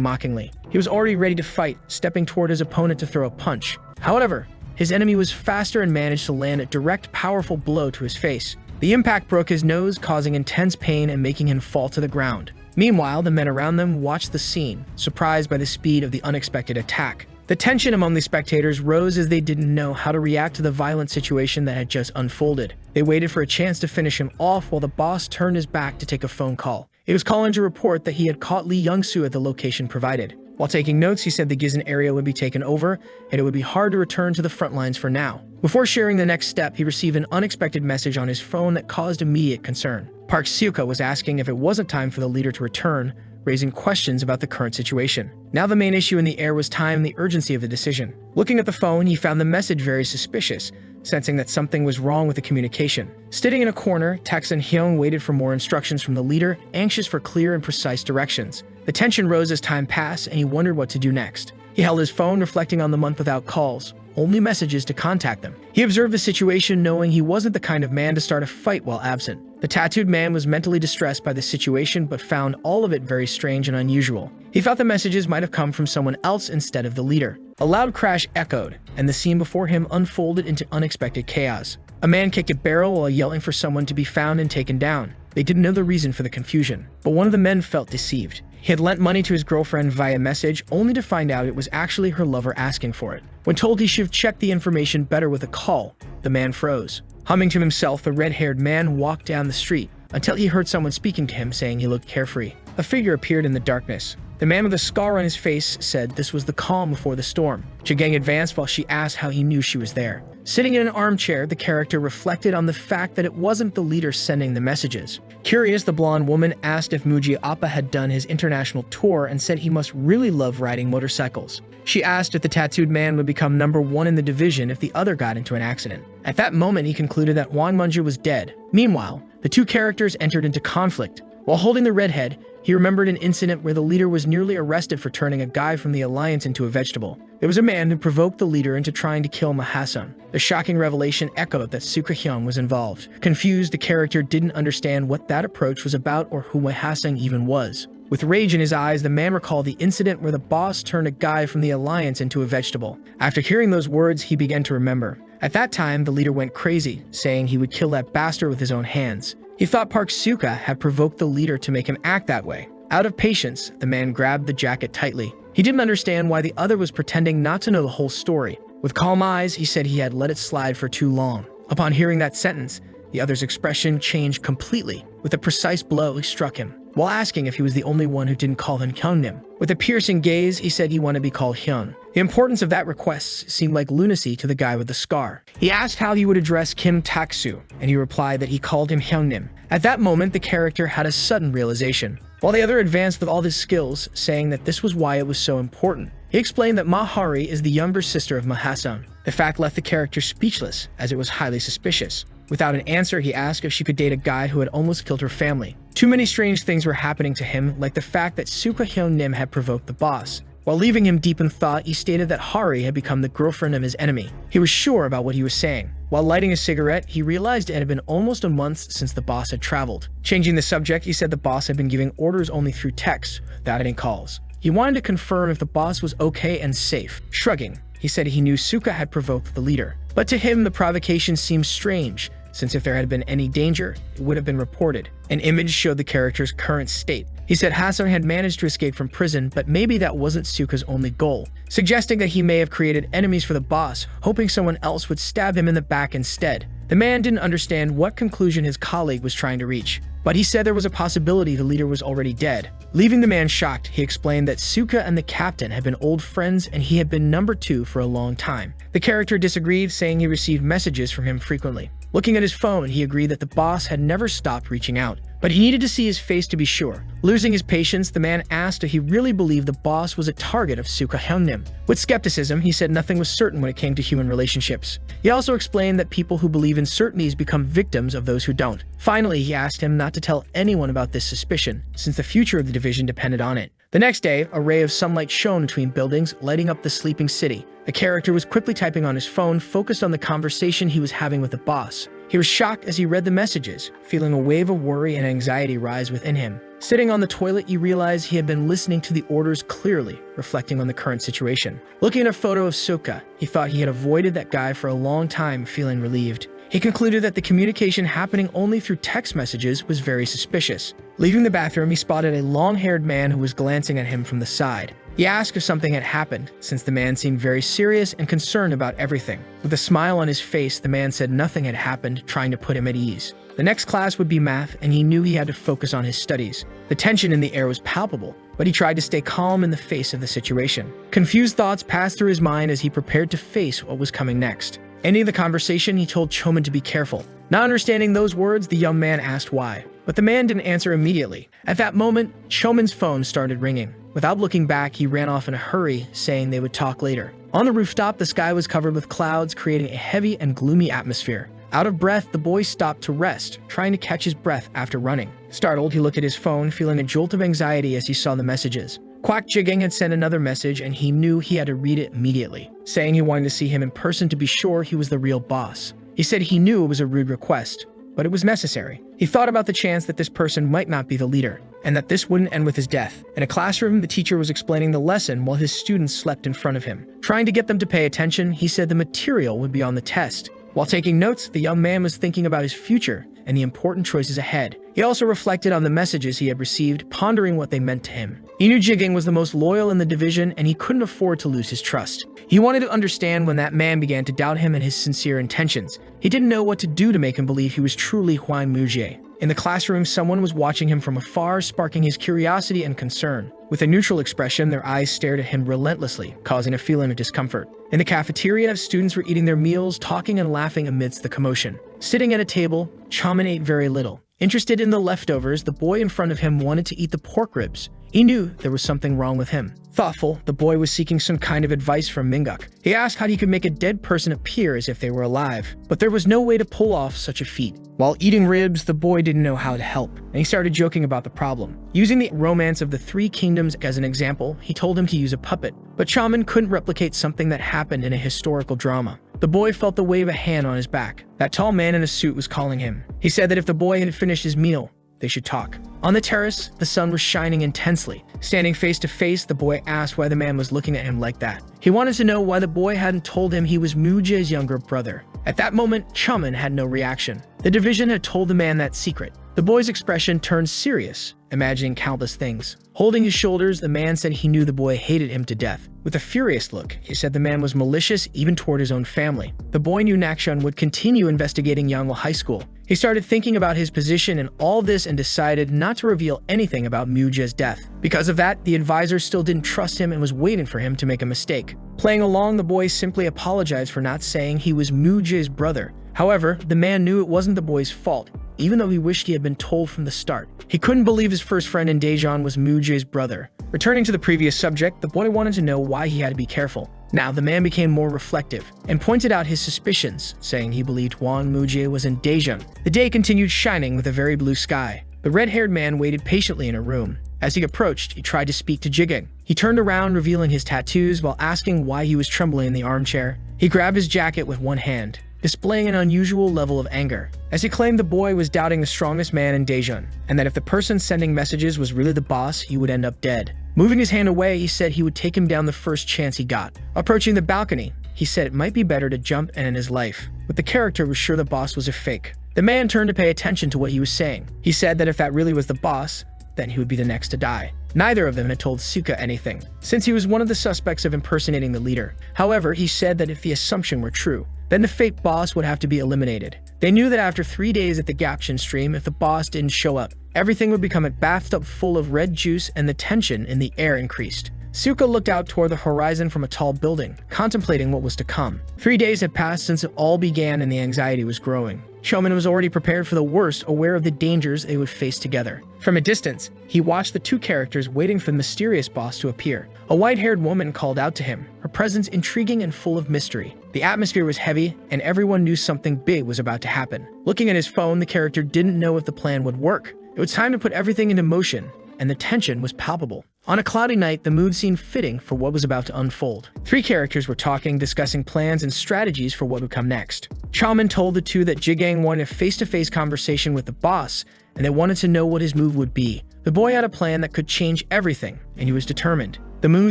mockingly. He was already ready to fight, stepping toward his opponent to throw a punch. However, his enemy was faster and managed to land a direct, powerful blow to his face. The impact broke his nose, causing intense pain and making him fall to the ground. Meanwhile, the men around them watched the scene, surprised by the speed of the unexpected attack. The tension among the spectators rose as they didn't know how to react to the violent situation that had just unfolded. They waited for a chance to finish him off while the boss turned his back to take a phone call. He was calling to report that he had caught Lee Young-soo at the location provided. While taking notes, he said the Gizon area would be taken over, and it would be hard to return to the front lines for now. Before sharing the next step, he received an unexpected message on his phone that caused immediate concern. Park Seok was asking if it wasn't time for the leader to return, raising questions about the current situation. Now the main issue in the air was time and the urgency of the decision. Looking at the phone, he found the message very suspicious, sensing that something was wrong with the communication. Sitting in a corner, Tak Sun-hyung waited for more instructions from the leader, anxious for clear and precise directions. The tension rose as time passed, and he wondered what to do next. He held his phone, reflecting on the month without calls, only messages to contact them. He observed the situation, knowing he wasn't the kind of man to start a fight while absent. The tattooed man was mentally distressed by the situation, but found all of it very strange and unusual. He thought the messages might have come from someone else instead of the leader. A loud crash echoed, and the scene before him unfolded into unexpected chaos. A man kicked a barrel while yelling for someone to be found and taken down. They didn't know the reason for the confusion, but one of the men felt deceived. He had lent money to his girlfriend via message, only to find out it was actually her lover asking for it. When told he should have checked the information better with a call, the man froze. Humming to himself, the red-haired man walked down the street until he heard someone speaking to him, saying he looked carefree. A figure appeared in the darkness. The man with a scar on his face said this was the calm before the storm. Jigang advanced while she asked how he knew she was there. Sitting in an armchair, the character reflected on the fact that it wasn't the leader sending the messages. Curious, the blonde woman asked if Muji Appa had done his international tour and said he must really love riding motorcycles. She asked if the tattooed man would become #1 in the division if the other got into an accident. At that moment, he concluded that Wang Munju was dead. Meanwhile, the two characters entered into conflict. While holding the redhead, he remembered an incident where the leader was nearly arrested for turning a guy from the Alliance into a vegetable. It was a man who provoked the leader into trying to kill Mahasan. The shocking revelation echoed that Suka Hyung was involved. Confused, the character didn't understand what that approach was about or who Mahasan even was. With rage in his eyes, the man recalled the incident where the boss turned a guy from the Alliance into a vegetable. After hearing those words, he began to remember. At that time, the leader went crazy, saying he would kill that bastard with his own hands. He thought Park Suka had provoked the leader to make him act that way. Out of patience, the man grabbed the jacket tightly. He didn't understand why the other was pretending not to know the whole story. With calm eyes, he said he had let it slide for too long. Upon hearing that sentence, the other's expression changed completely. With a precise blow, he struck him, while asking if he was the only one who didn't call him Hyunnim. With a piercing gaze, he said he wanted to be called Hyun. The importance of that request seemed like lunacy to the guy with the scar. He asked how he would address Kim Taksu, and he replied that he called him Hyunnim. At that moment, the character had a sudden realization. While the other advanced with all his skills, saying that this was why it was so important. He explained that Mahari is the younger sister of Mahasan. The fact left the character speechless, as it was highly suspicious. Without an answer, he asked if she could date a guy who had almost killed her family. Too many strange things were happening to him, like the fact that Suka Hyun-nim had provoked the boss. While leaving him deep in thought, he stated that Hari had become the girlfriend of his enemy. He was sure about what he was saying. While lighting a cigarette, he realized it had been almost a month since the boss had traveled. Changing the subject, he said the boss had been giving orders only through text, without any calls. He wanted to confirm if the boss was okay and safe. Shrugging, he said he knew Suka had provoked the leader. But to him, the provocation seemed strange, since if there had been any danger, it would have been reported. An image showed the character's current state. He said Hasan had managed to escape from prison, but maybe that wasn't Suka's only goal, suggesting that he may have created enemies for the boss, hoping someone else would stab him in the back instead. The man didn't understand what conclusion his colleague was trying to reach, but he said there was a possibility the leader was already dead. Leaving the man shocked, he explained that Suka and the captain had been old friends and he had been #2 for a long time. The character disagreed, saying he received messages from him frequently. Looking at his phone, he agreed that the boss had never stopped reaching out, but he needed to see his face to be sure. Losing his patience, the man asked if he really believed the boss was a target of Suka Hyun-nim. With skepticism, he said nothing was certain when it came to human relationships. He also explained that people who believe in certainties become victims of those who don't. Finally, he asked him not to tell anyone about this suspicion, since the future of the division depended on it. The next day, a ray of sunlight shone between buildings, lighting up the sleeping city. A character was quickly typing on his phone, focused on the conversation he was having with the boss. He was shocked as he read the messages, feeling a wave of worry and anxiety rise within him. Sitting on the toilet, he realized he had been listening to the orders clearly, reflecting on the current situation. Looking at a photo of Suka, he thought he had avoided that guy for a long time, feeling relieved. He concluded that the communication happening only through text messages was very suspicious. Leaving the bathroom, he spotted a long-haired man who was glancing at him from the side. He asked if something had happened, since the man seemed very serious and concerned about everything. With a smile on his face, the man said nothing had happened, trying to put him at ease. The next class would be math, and he knew he had to focus on his studies. The tension in the air was palpable, but he tried to stay calm in the face of the situation. Confused thoughts passed through his mind as he prepared to face what was coming next. Ending the conversation, he told Choman to be careful. Not understanding those words, the young man asked why, but the man didn't answer immediately. At that moment, Choman's phone started ringing. Without looking back, he ran off in a hurry, saying they would talk later. On the rooftop, the sky was covered with clouds, creating a heavy and gloomy atmosphere. Out of breath, the boy stopped to rest, trying to catch his breath after running. Startled, he looked at his phone, feeling a jolt of anxiety as he saw the messages. Kwak Jigang had sent another message, and he knew he had to read it immediately, saying he wanted to see him in person to be sure he was the real boss. He said he knew it was a rude request, but it was necessary. He thought about the chance that this person might not be the leader, and that this wouldn't end with his death. In a classroom, the teacher was explaining the lesson while his students slept in front of him. Trying to get them to pay attention, he said the material would be on the test. While taking notes, the young man was thinking about his future and the important choices ahead. He also reflected on the messages he had received, pondering what they meant to him. He knew Jigang was the most loyal in the division, and he couldn't afford to lose his trust. He wanted to understand when that man began to doubt him and his sincere intentions. He didn't know what to do to make him believe he was truly Huang Mujie. In the classroom, someone was watching him from afar, sparking his curiosity and concern. With a neutral expression, their eyes stared at him relentlessly, causing a feeling of discomfort. In the cafeteria, students were eating their meals, talking and laughing amidst the commotion. Sitting at a table, Chaman ate very little. Interested in the leftovers, the boy in front of him wanted to eat the pork ribs. He knew there was something wrong with him. Thoughtful, the boy was seeking some kind of advice from Minguk. He asked how he could make a dead person appear as if they were alive, but there was no way to pull off such a feat. While eating ribs, the boy didn't know how to help, and he started joking about the problem. Using the romance of the Three Kingdoms as an example, he told him to use a puppet, but Chaman couldn't replicate something that happened in a historical drama. The boy felt the weight of a hand on his back. That tall man in a suit was calling him. He said that if the boy had finished his meal, they should talk. On the terrace, the sun was shining intensely. Standing face to face, the boy asked why the man was looking at him like that. He wanted to know why the boy hadn't told him he was Muja's younger brother. At that moment, Chaman had no reaction. The division had told the man that secret. The boy's expression turned serious, imagining countless things. Holding his shoulders, the man said he knew the boy hated him to death. With a furious look, he said the man was malicious even toward his own family. The boy knew Nakshon would continue investigating Yanghwa High School. He started thinking about his position in all this and decided not to reveal anything about Muja's death. Because of that, the advisor still didn't trust him and was waiting for him to make a mistake. Playing along, the boy simply apologized for not saying he was Muja's brother. However, the man knew it wasn't the boy's fault, even though he wished he had been told from the start. He couldn't believe his first friend in Daejeon was Muja's brother. Returning to the previous subject, the boy wanted to know why he had to be careful. Now, the man became more reflective and pointed out his suspicions, saying he believed Hwan Muja was in Daejeon. The day continued shining with a very blue sky. The red-haired man waited patiently in a room. As he approached, he tried to speak to Jigeng. He turned around, revealing his tattoos while asking why he was trembling in the armchair. He grabbed his jacket with one hand, displaying an unusual level of anger, as he claimed the boy was doubting the strongest man in Daejeon, and that if the person sending messages was really the boss, he would end up dead. Moving his hand away, he said he would take him down the first chance he got. Approaching the balcony, he said it might be better to jump and end his life, but the character was sure the boss was a fake. The man turned to pay attention to what he was saying. He said that if that really was the boss, then he would be the next to die. Neither of them had told Suka anything, since he was one of the suspects of impersonating the leader. However, he said that if the assumption were true, then the fake boss would have to be eliminated. They knew that after 3 days at the Gaption stream, if the boss didn't show up, everything would become a bathtub full of red juice and the tension in the air increased. Suka looked out toward the horizon from a tall building, contemplating what was to come. 3 days had passed since it all began and the anxiety was growing. Choman was already prepared for the worst, aware of the dangers they would face together. From a distance, he watched the two characters waiting for the mysterious boss to appear. A white-haired woman called out to him, her presence intriguing and full of mystery. The atmosphere was heavy, and everyone knew something big was about to happen. Looking at his phone, the character didn't know if the plan would work. It was time to put everything into motion, and the tension was palpable. On a cloudy night, the mood seemed fitting for what was about to unfold. 3 characters were talking, discussing plans and strategies for what would come next. Chaman told the two that Jigang wanted a face-to-face conversation with the boss, and they wanted to know what his move would be. The boy had a plan that could change everything, and he was determined. The moon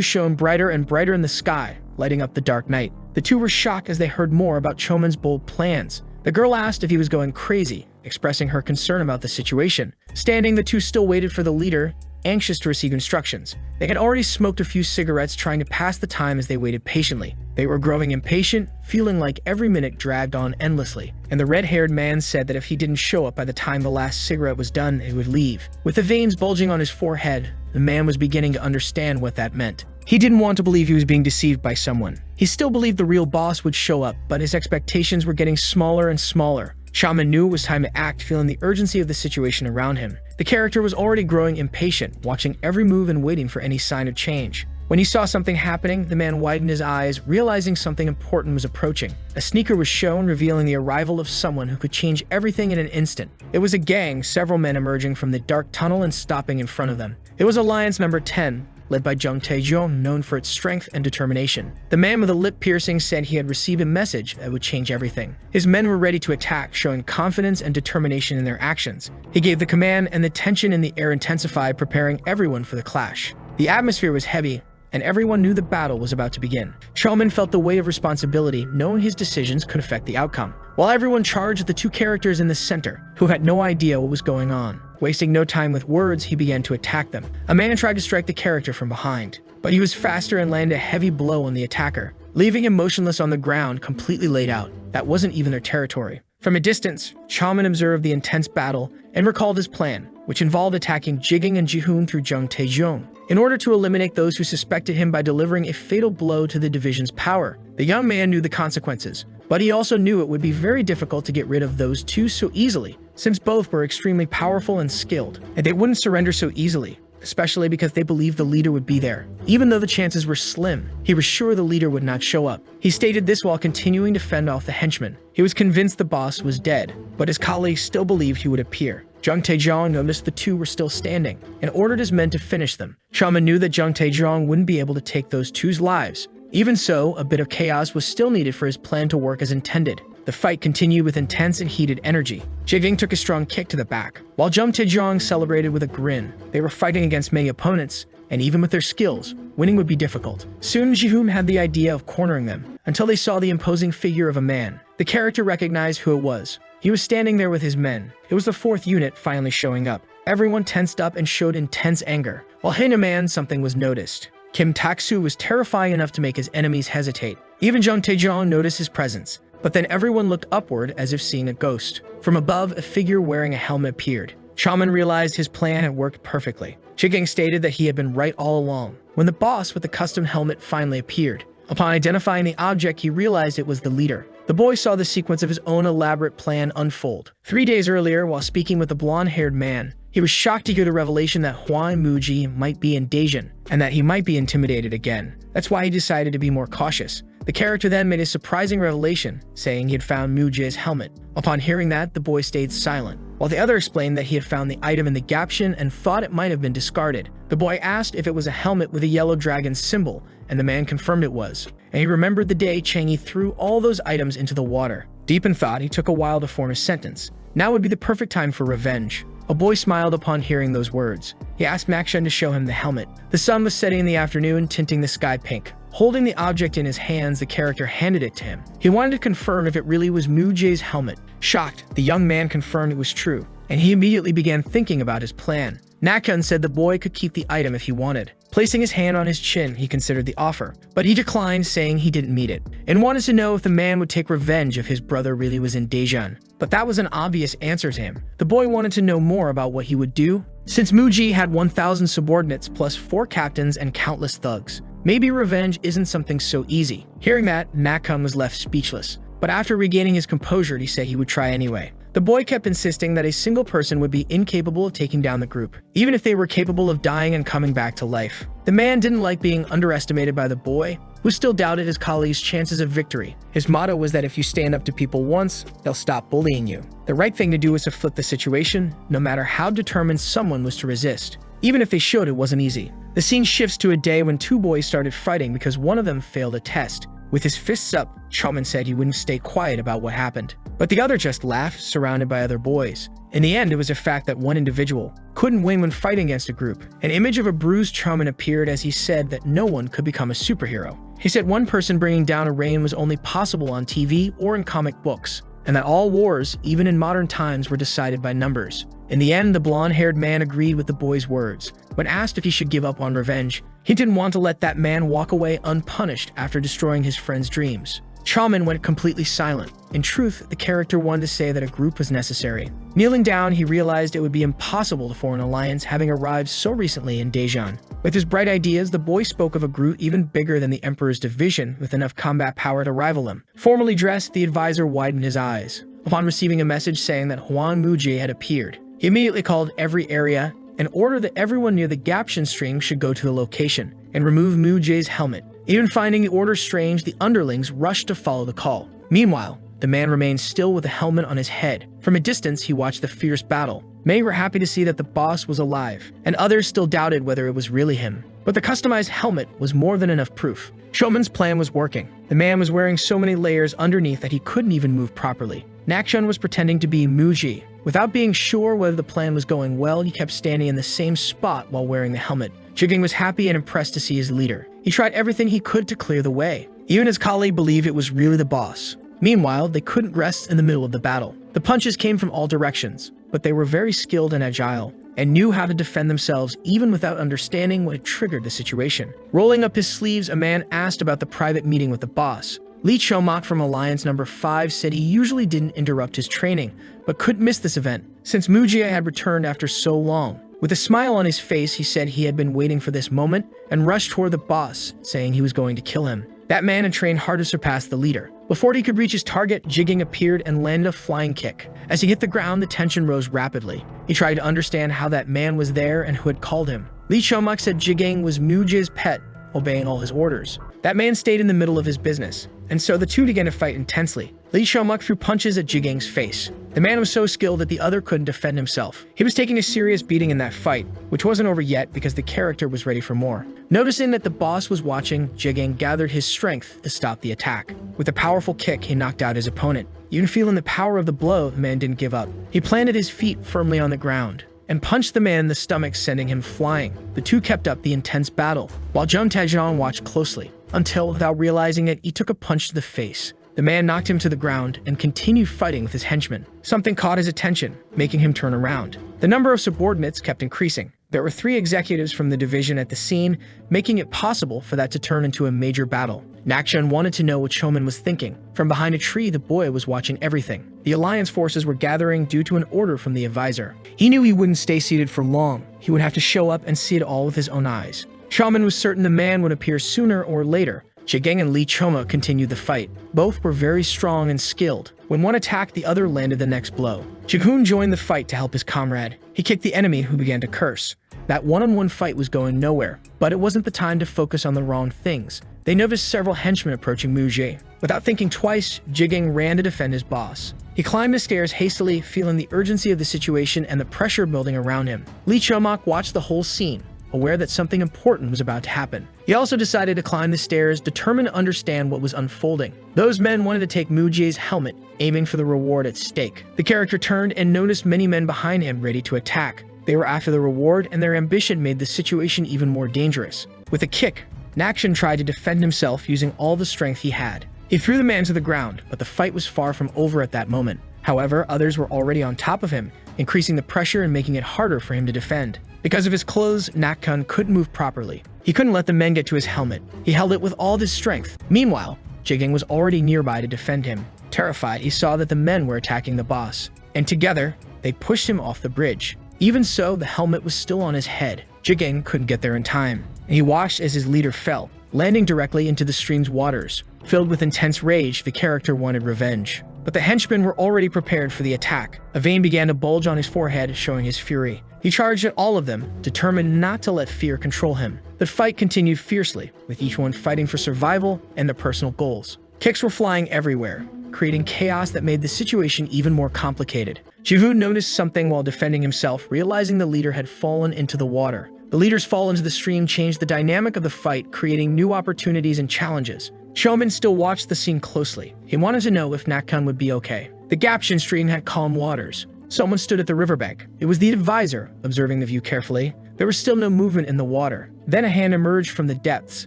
shone brighter and brighter in the sky, lighting up the dark night. The two were shocked as they heard more about Choman's bold plans. The girl asked if he was going crazy, expressing her concern about the situation. Standing, the two still waited for the leader, anxious to receive instructions. They had already smoked a few cigarettes, trying to pass the time as they waited patiently. They were growing impatient, feeling like every minute dragged on endlessly, and the red-haired man said that if he didn't show up by the time the last cigarette was done, he would leave. With the veins bulging on his forehead, the man was beginning to understand what that meant. He didn't want to believe he was being deceived by someone. He still believed the real boss would show up, but his expectations were getting smaller and smaller. Chaman knew it was time to act, feeling the urgency of the situation around him. The character was already growing impatient, watching every move and waiting for any sign of change. When he saw something happening, the man widened his eyes, realizing something important was approaching. A sneaker was shown, revealing the arrival of someone who could change everything in an instant. It was a gang, several men emerging from the dark tunnel and stopping in front of them. It was Alliance Member 10, led by Jung Tae-jong, known for its strength and determination. The man with the lip piercing said he had received a message that would change everything. His men were ready to attack, showing confidence and determination in their actions. He gave the command, and the tension in the air intensified, preparing everyone for the clash. The atmosphere was heavy, and everyone knew the battle was about to begin. Choman felt the weight of responsibility, knowing his decisions could affect the outcome. While everyone charged the two characters in the center, who had no idea what was going on. Wasting no time with words, he began to attack them. A man tried to strike the character from behind, but he was faster and landed a heavy blow on the attacker, leaving him motionless on the ground, completely laid out. That wasn't even their territory. From a distance, Chaman observed the intense battle and recalled his plan, which involved attacking Jigging and Jihoon through Jung Taejong, in order to eliminate those who suspected him by delivering a fatal blow to the division's power. The young man knew the consequences, but he also knew it would be very difficult to get rid of those two so easily, since both were extremely powerful and skilled, and they wouldn't surrender so easily, especially because they believed the leader would be there. Even though the chances were slim, he was sure the leader would not show up. He stated this while continuing to fend off the henchmen. He was convinced the boss was dead, but his colleagues still believed he would appear. Jung Taejong noticed the two were still standing and ordered his men to finish them. Chaman knew that Jung Taejong wouldn't be able to take those two's lives. Even so, a bit of chaos was still needed for his plan to work as intended. The fight continued with intense and heated energy. Jigging took a strong kick to the back, while Jung Taejong celebrated with a grin. They were fighting against many opponents, and even with their skills, winning would be difficult. Soon Jihoon had the idea of cornering them, until they saw the imposing figure of a man. The character recognized who it was. He was standing there with his men. It was the fourth unit finally showing up. Everyone tensed up and showed intense anger. While hitting a man, something was noticed. Kim Tak-soo was terrifying enough to make his enemies hesitate. Even Jung Taejong noticed his presence. But then everyone looked upward as if seeing a ghost. From above, a figure wearing a helmet appeared. Chaman realized his plan had worked perfectly. Jigging stated that he had been right all along. When the boss with the custom helmet finally appeared, upon identifying the object, he realized it was the leader. The boy saw the sequence of his own elaborate plan unfold. 3 days earlier, while speaking with the blonde-haired man, he was shocked to hear the revelation that Hwan Muji might be in Daejeon, and that he might be intimidated again. That's why he decided to be more cautious. The character then made a surprising revelation, saying he had found Muji's helmet. Upon hearing that, the boy stayed silent, while the other explained that he had found the item in the caption and thought it might have been discarded. The boy asked if it was a helmet with a yellow dragon symbol, and the man confirmed it was. And he remembered the day Changi threw all those items into the water. Deep in thought, he took a while to form his sentence. Now would be the perfect time for revenge. A boy smiled upon hearing those words. He asked Makshun to show him the helmet. The sun was setting in the afternoon, tinting the sky pink. Holding the object in his hands, the character handed it to him. He wanted to confirm if it really was Muji's helmet. Shocked, the young man confirmed it was true, and he immediately began thinking about his plan. Nakun said the boy could keep the item if he wanted. Placing his hand on his chin, he considered the offer, but he declined, saying he didn't meet it, and wanted to know if the man would take revenge if his brother really was in Daejeon. But that was an obvious answer to him. The boy wanted to know more about what he would do. Since Muji had 1,000 subordinates plus 4 captains and countless thugs, maybe revenge isn't something so easy. Hearing that, Nakun was left speechless, but after regaining his composure, he said he would try anyway. The boy kept insisting that a single person would be incapable of taking down the group, even if they were capable of dying and coming back to life. The man didn't like being underestimated by the boy, who still doubted his colleagues' chances of victory. His motto was that if you stand up to people once, they'll stop bullying you. The right thing to do was to flip the situation, no matter how determined someone was to resist. Even if they showed it wasn't easy. The scene shifts to a day when 2 boys started fighting because one of them failed a test. With his fists up, Chaman said he wouldn't stay quiet about what happened. But the other just laughed, surrounded by other boys. In the end, it was a fact that one individual couldn't win when fighting against a group. An image of a bruised Chaman appeared as he said that no one could become a superhero. He said one person bringing down a rain was only possible on TV or in comic books, and that all wars, even in modern times, were decided by numbers. In the end, the blonde-haired man agreed with the boy's words. When asked if he should give up on revenge, he didn't want to let that man walk away unpunished after destroying his friend's dreams. Chaman went completely silent. In truth, the character wanted to say that a group was necessary. Kneeling down, he realized it would be impossible to form an alliance having arrived so recently in Daejeon. With his bright ideas, the boy spoke of a group even bigger than the Emperor's division with enough combat power to rival him. Formally dressed, the advisor widened his eyes upon receiving a message saying that Hwan Muji had appeared. He immediately called every area and ordered that everyone near the Gaption stream should go to the location and remove Muji's helmet. Even finding the order strange, the underlings rushed to follow the call. Meanwhile, the man remained still with a helmet on his head. From a distance, he watched the fierce battle. Many were happy to see that the boss was alive, and others still doubted whether it was really him. But the customized helmet was more than enough proof. Shoman's plan was working. The man was wearing so many layers underneath that he couldn't even move properly. Nakshun was pretending to be Muji. Without being sure whether the plan was going well, he kept standing in the same spot while wearing the helmet. Jigging was happy and impressed to see his leader. He tried everything he could to clear the way. Even his colleague believed it was really the boss. Meanwhile, they couldn't rest in the middle of the battle. The punches came from all directions, but they were very skilled and agile, and knew how to defend themselves even without understanding what had triggered the situation. Rolling up his sleeves, a man asked about the private meeting with the boss. Lee Chomak from Alliance Number 5 said he usually didn't interrupt his training, but couldn't miss this event, since Mujie had returned after so long. With a smile on his face, he said he had been waiting for this moment and rushed toward the boss, saying he was going to kill him. That man had trained hard to surpass the leader. Before he could reach his target, Jigging appeared and landed a flying kick. As he hit the ground, the tension rose rapidly. He tried to understand how that man was there and who had called him. Lee Chomak said Jigging was Mujie's pet, obeying all his orders. That man stayed in the middle of his business, and so the two began to fight intensely. Lee Chomak threw punches at Jigging's face. The man was so skilled that the other couldn't defend himself. He was taking a serious beating in that fight, which wasn't over yet because the character was ready for more. Noticing that the boss was watching, Jigging gathered his strength to stop the attack. With a powerful kick, he knocked out his opponent. Even feeling the power of the blow, the man didn't give up. He planted his feet firmly on the ground and punched the man in the stomach, sending him flying. The two kept up the intense battle, while Jung Taejeon watched closely, until, without realizing it, he took a punch to the face. The man knocked him to the ground and continued fighting with his henchmen. Something caught his attention, making him turn around. The number of subordinates kept increasing. There were 3 executives from the division at the scene, making it possible for that to turn into a major battle. Nakchun wanted to know what Choman was thinking. From behind a tree, the boy was watching everything. The alliance forces were gathering due to an order from the advisor. He knew he wouldn't stay seated for long. He would have to show up and see it all with his own eyes. Choman was certain the man would appear sooner or later. Jigging and Lee Choma continued the fight. Both were very strong and skilled. When one attacked, the other landed the next blow. Jigun joined the fight to help his comrade. He kicked the enemy, who began to curse. That one-on-one fight was going nowhere, but it wasn't the time to focus on the wrong things. They noticed several henchmen approaching Mujie. Without thinking twice, Jigging ran to defend his boss. He climbed the stairs hastily, feeling the urgency of the situation and the pressure building around him. Lee Chomak watched the whole scene, aware that something important was about to happen. He also decided to climb the stairs, determined to understand what was unfolding. Those men wanted to take Mujie's helmet, aiming for the reward at stake. The character turned and noticed many men behind him ready to attack. They were after the reward, and their ambition made the situation even more dangerous. With a kick, Nakchun tried to defend himself using all the strength he had. He threw the man to the ground, but the fight was far from over at that moment. However, others were already on top of him, increasing the pressure and making it harder for him to defend. Because of his clothes, Nakchun couldn't move properly. He couldn't let the men get to his helmet. He held it with all his strength. Meanwhile, Jigging was already nearby to defend him. Terrified, he saw that the men were attacking the boss, and together, they pushed him off the bridge. Even so, the helmet was still on his head. Jigging couldn't get there in time, and he watched as his leader fell, landing directly into the stream's waters. Filled with intense rage, the character wanted revenge. But the henchmen were already prepared for the attack. A vein began to bulge on his forehead, showing his fury. He charged at all of them, determined not to let fear control him. The fight continued fiercely, with each one fighting for survival and their personal goals. Kicks were flying everywhere, creating chaos that made the situation even more complicated. Jivu noticed something while defending himself, realizing the leader had fallen into the water. The leader's fall into the stream changed the dynamic of the fight, creating new opportunities and challenges. Choman still watched the scene closely. He wanted to know if Nakchun would be okay. The Gapshin stream had calm waters. Someone stood at the riverbank. It was the advisor, observing the view carefully. There was still no movement in the water. Then a hand emerged from the depths.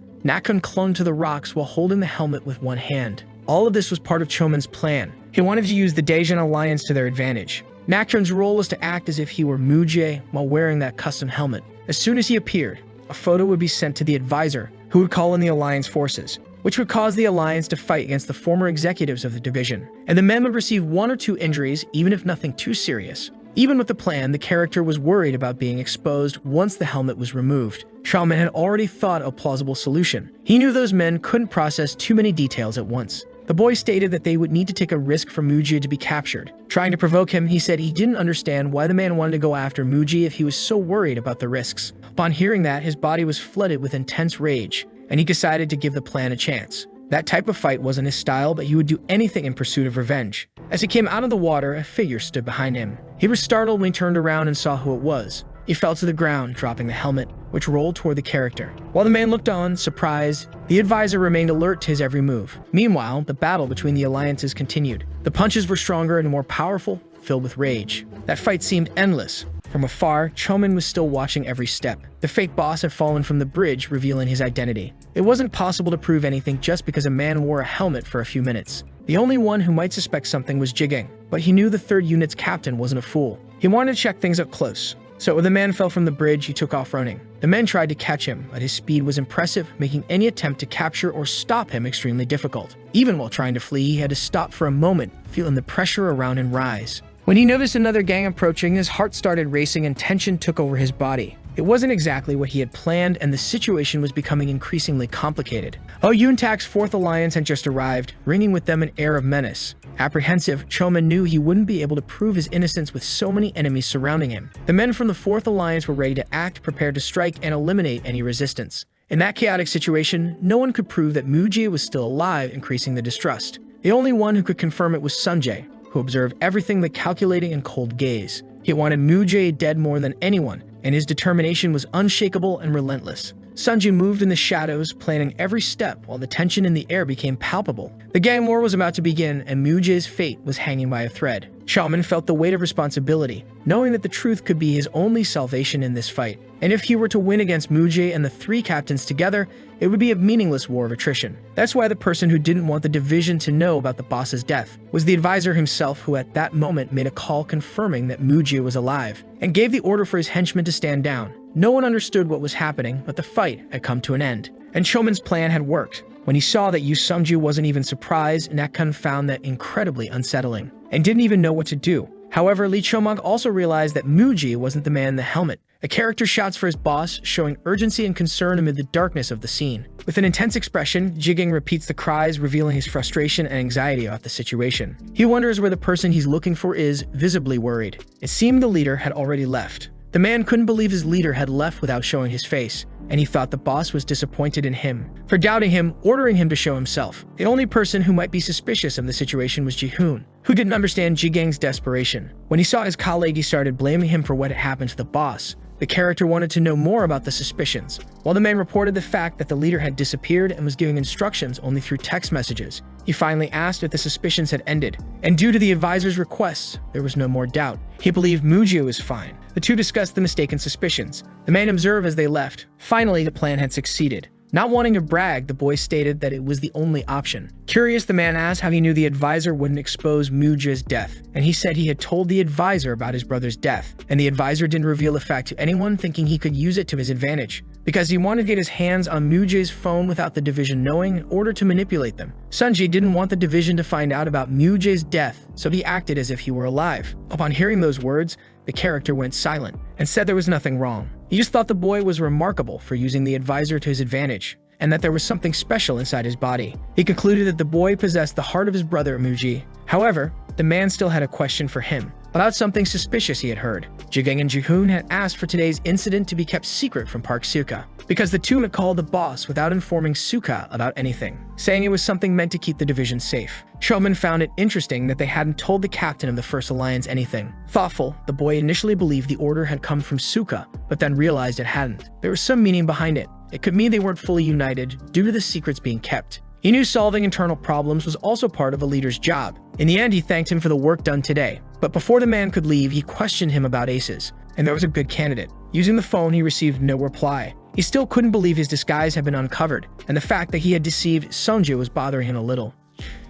Nakchun clung to the rocks while holding the helmet with one hand. All of this was part of Choman's plan. He wanted to use the Daejeon alliance to their advantage. Nakchun's role was to act as if he were Mujie while wearing that custom helmet. As soon as he appeared, a photo would be sent to the advisor, who would call in the alliance forces, which would cause the alliance to fight against the former executives of the division. And the men would receive 1 or 2 injuries, even if nothing too serious. Even with the plan, the character was worried about being exposed once the helmet was removed. Shaman had already thought of a plausible solution. He knew those men couldn't process too many details at once. The boy stated that they would need to take a risk for Mujie to be captured. Trying to provoke him, he said he didn't understand why the man wanted to go after Mujie if he was so worried about the risks. Upon hearing that, his body was flooded with intense rage, and he decided to give the plan a chance. That type of fight wasn't his style, but he would do anything in pursuit of revenge. As he came out of the water, a figure stood behind him. He was startled when he turned around and saw who it was. He fell to the ground, dropping the helmet, which rolled toward the character. While the man looked on, surprised, the advisor remained alert to his every move. Meanwhile, the battle between the alliances continued. The punches were stronger and more powerful, filled with rage. That fight seemed endless. From afar, Choman was still watching every step. The fake boss had fallen from the bridge, revealing his identity. It wasn't possible to prove anything just because a man wore a helmet for a few minutes. The only one who might suspect something was Jigging, but he knew the 3rd unit's captain wasn't a fool. He wanted to check things up close. So when the man fell from the bridge, he took off running. The men tried to catch him, but his speed was impressive, making any attempt to capture or stop him extremely difficult. Even while trying to flee, he had to stop for a moment, feeling the pressure around him rise. When he noticed another gang approaching, his heart started racing and tension took over his body. It wasn't exactly what he had planned, and the situation was becoming increasingly complicated. Yuntak's Fourth Alliance had just arrived, bringing with them an air of menace. Apprehensive, Choman knew he wouldn't be able to prove his innocence with so many enemies surrounding him. The men from the Fourth Alliance were ready to act, prepared to strike and eliminate any resistance. In that chaotic situation, no one could prove that Mujie was still alive, increasing the distrust. The only one who could confirm it was Sunjae, who observed everything with calculating and cold gaze. He wanted Mujie dead more than anyone, and his determination was unshakable and relentless. Sunji moved in the shadows, planning every step while the tension in the air became palpable. The gang war was about to begin, and Mujie's fate was hanging by a thread. Shaman felt the weight of responsibility, knowing that the truth could be his only salvation in this fight. And if he were to win against Mujie and the three captains together, it would be a meaningless war of attrition. That's why the person who didn't want the division to know about the boss's death was the advisor himself, who at that moment made a call confirming that Mujie was alive, and gave the order for his henchmen to stand down. No one understood what was happening, but the fight had come to an end. And Choman's plan had worked. When he saw that Yu Sungju wasn't even surprised, Nakun found that incredibly unsettling, and didn't even know what to do. However, Lee Chomang also realized that Mujie wasn't the man in the helmet. A character shouts for his boss, showing urgency and concern amid the darkness of the scene. With an intense expression, Jigang repeats the cries, revealing his frustration and anxiety about the situation. He wonders where the person he's looking for is, visibly worried. It seemed the leader had already left. The man couldn't believe his leader had left without showing his face, and he thought the boss was disappointed in him for doubting him, ordering him to show himself. The only person who might be suspicious of the situation was Ji-hoon, who didn't understand Jigang's desperation. When he saw his colleague, he started blaming him for what had happened to the boss. The character wanted to know more about the suspicions, while the man reported the fact that the leader had disappeared and was giving instructions only through text messages. He finally asked if the suspicions had ended, and due to the advisor's requests, there was no more doubt. He believed Mujie was fine. The two discussed the mistaken suspicions. The man observed as they left. Finally, the plan had succeeded. Not wanting to brag, the boy stated that it was the only option. Curious, the man asked how he knew the advisor wouldn't expose Mujie's death, and he said he had told the advisor about his brother's death, and the advisor didn't reveal the fact to anyone, thinking he could use it to his advantage, because he wanted to get his hands on Mujie's phone without the division knowing in order to manipulate them. Sunji didn't want the division to find out about Mujie's death, so he acted as if he were alive. Upon hearing those words, the character went silent and said there was nothing wrong. He just thought the boy was remarkable for using the advisor to his advantage, and that there was something special inside his body. He concluded that the boy possessed the heart of his brother Mujie. However, the man still had a question for him about something suspicious he had heard. Jigang and Ji-hoon had asked for today's incident to be kept secret from Park Suka, because the two had called the boss without informing Suka about anything, saying it was something meant to keep the division safe. Choman found it interesting that they hadn't told the captain of the First Alliance anything. Thoughtful, the boy initially believed the order had come from Suka, but then realized it hadn't. There was some meaning behind it. It could mean they weren't fully united due to the secrets being kept. He knew solving internal problems was also part of a leader's job. In the end, he thanked him for the work done today. But before the man could leave, he questioned him about aces, and there was a good candidate. Using the phone, he received no reply. He still couldn't believe his disguise had been uncovered, and the fact that he had deceived Sunju was bothering him a little.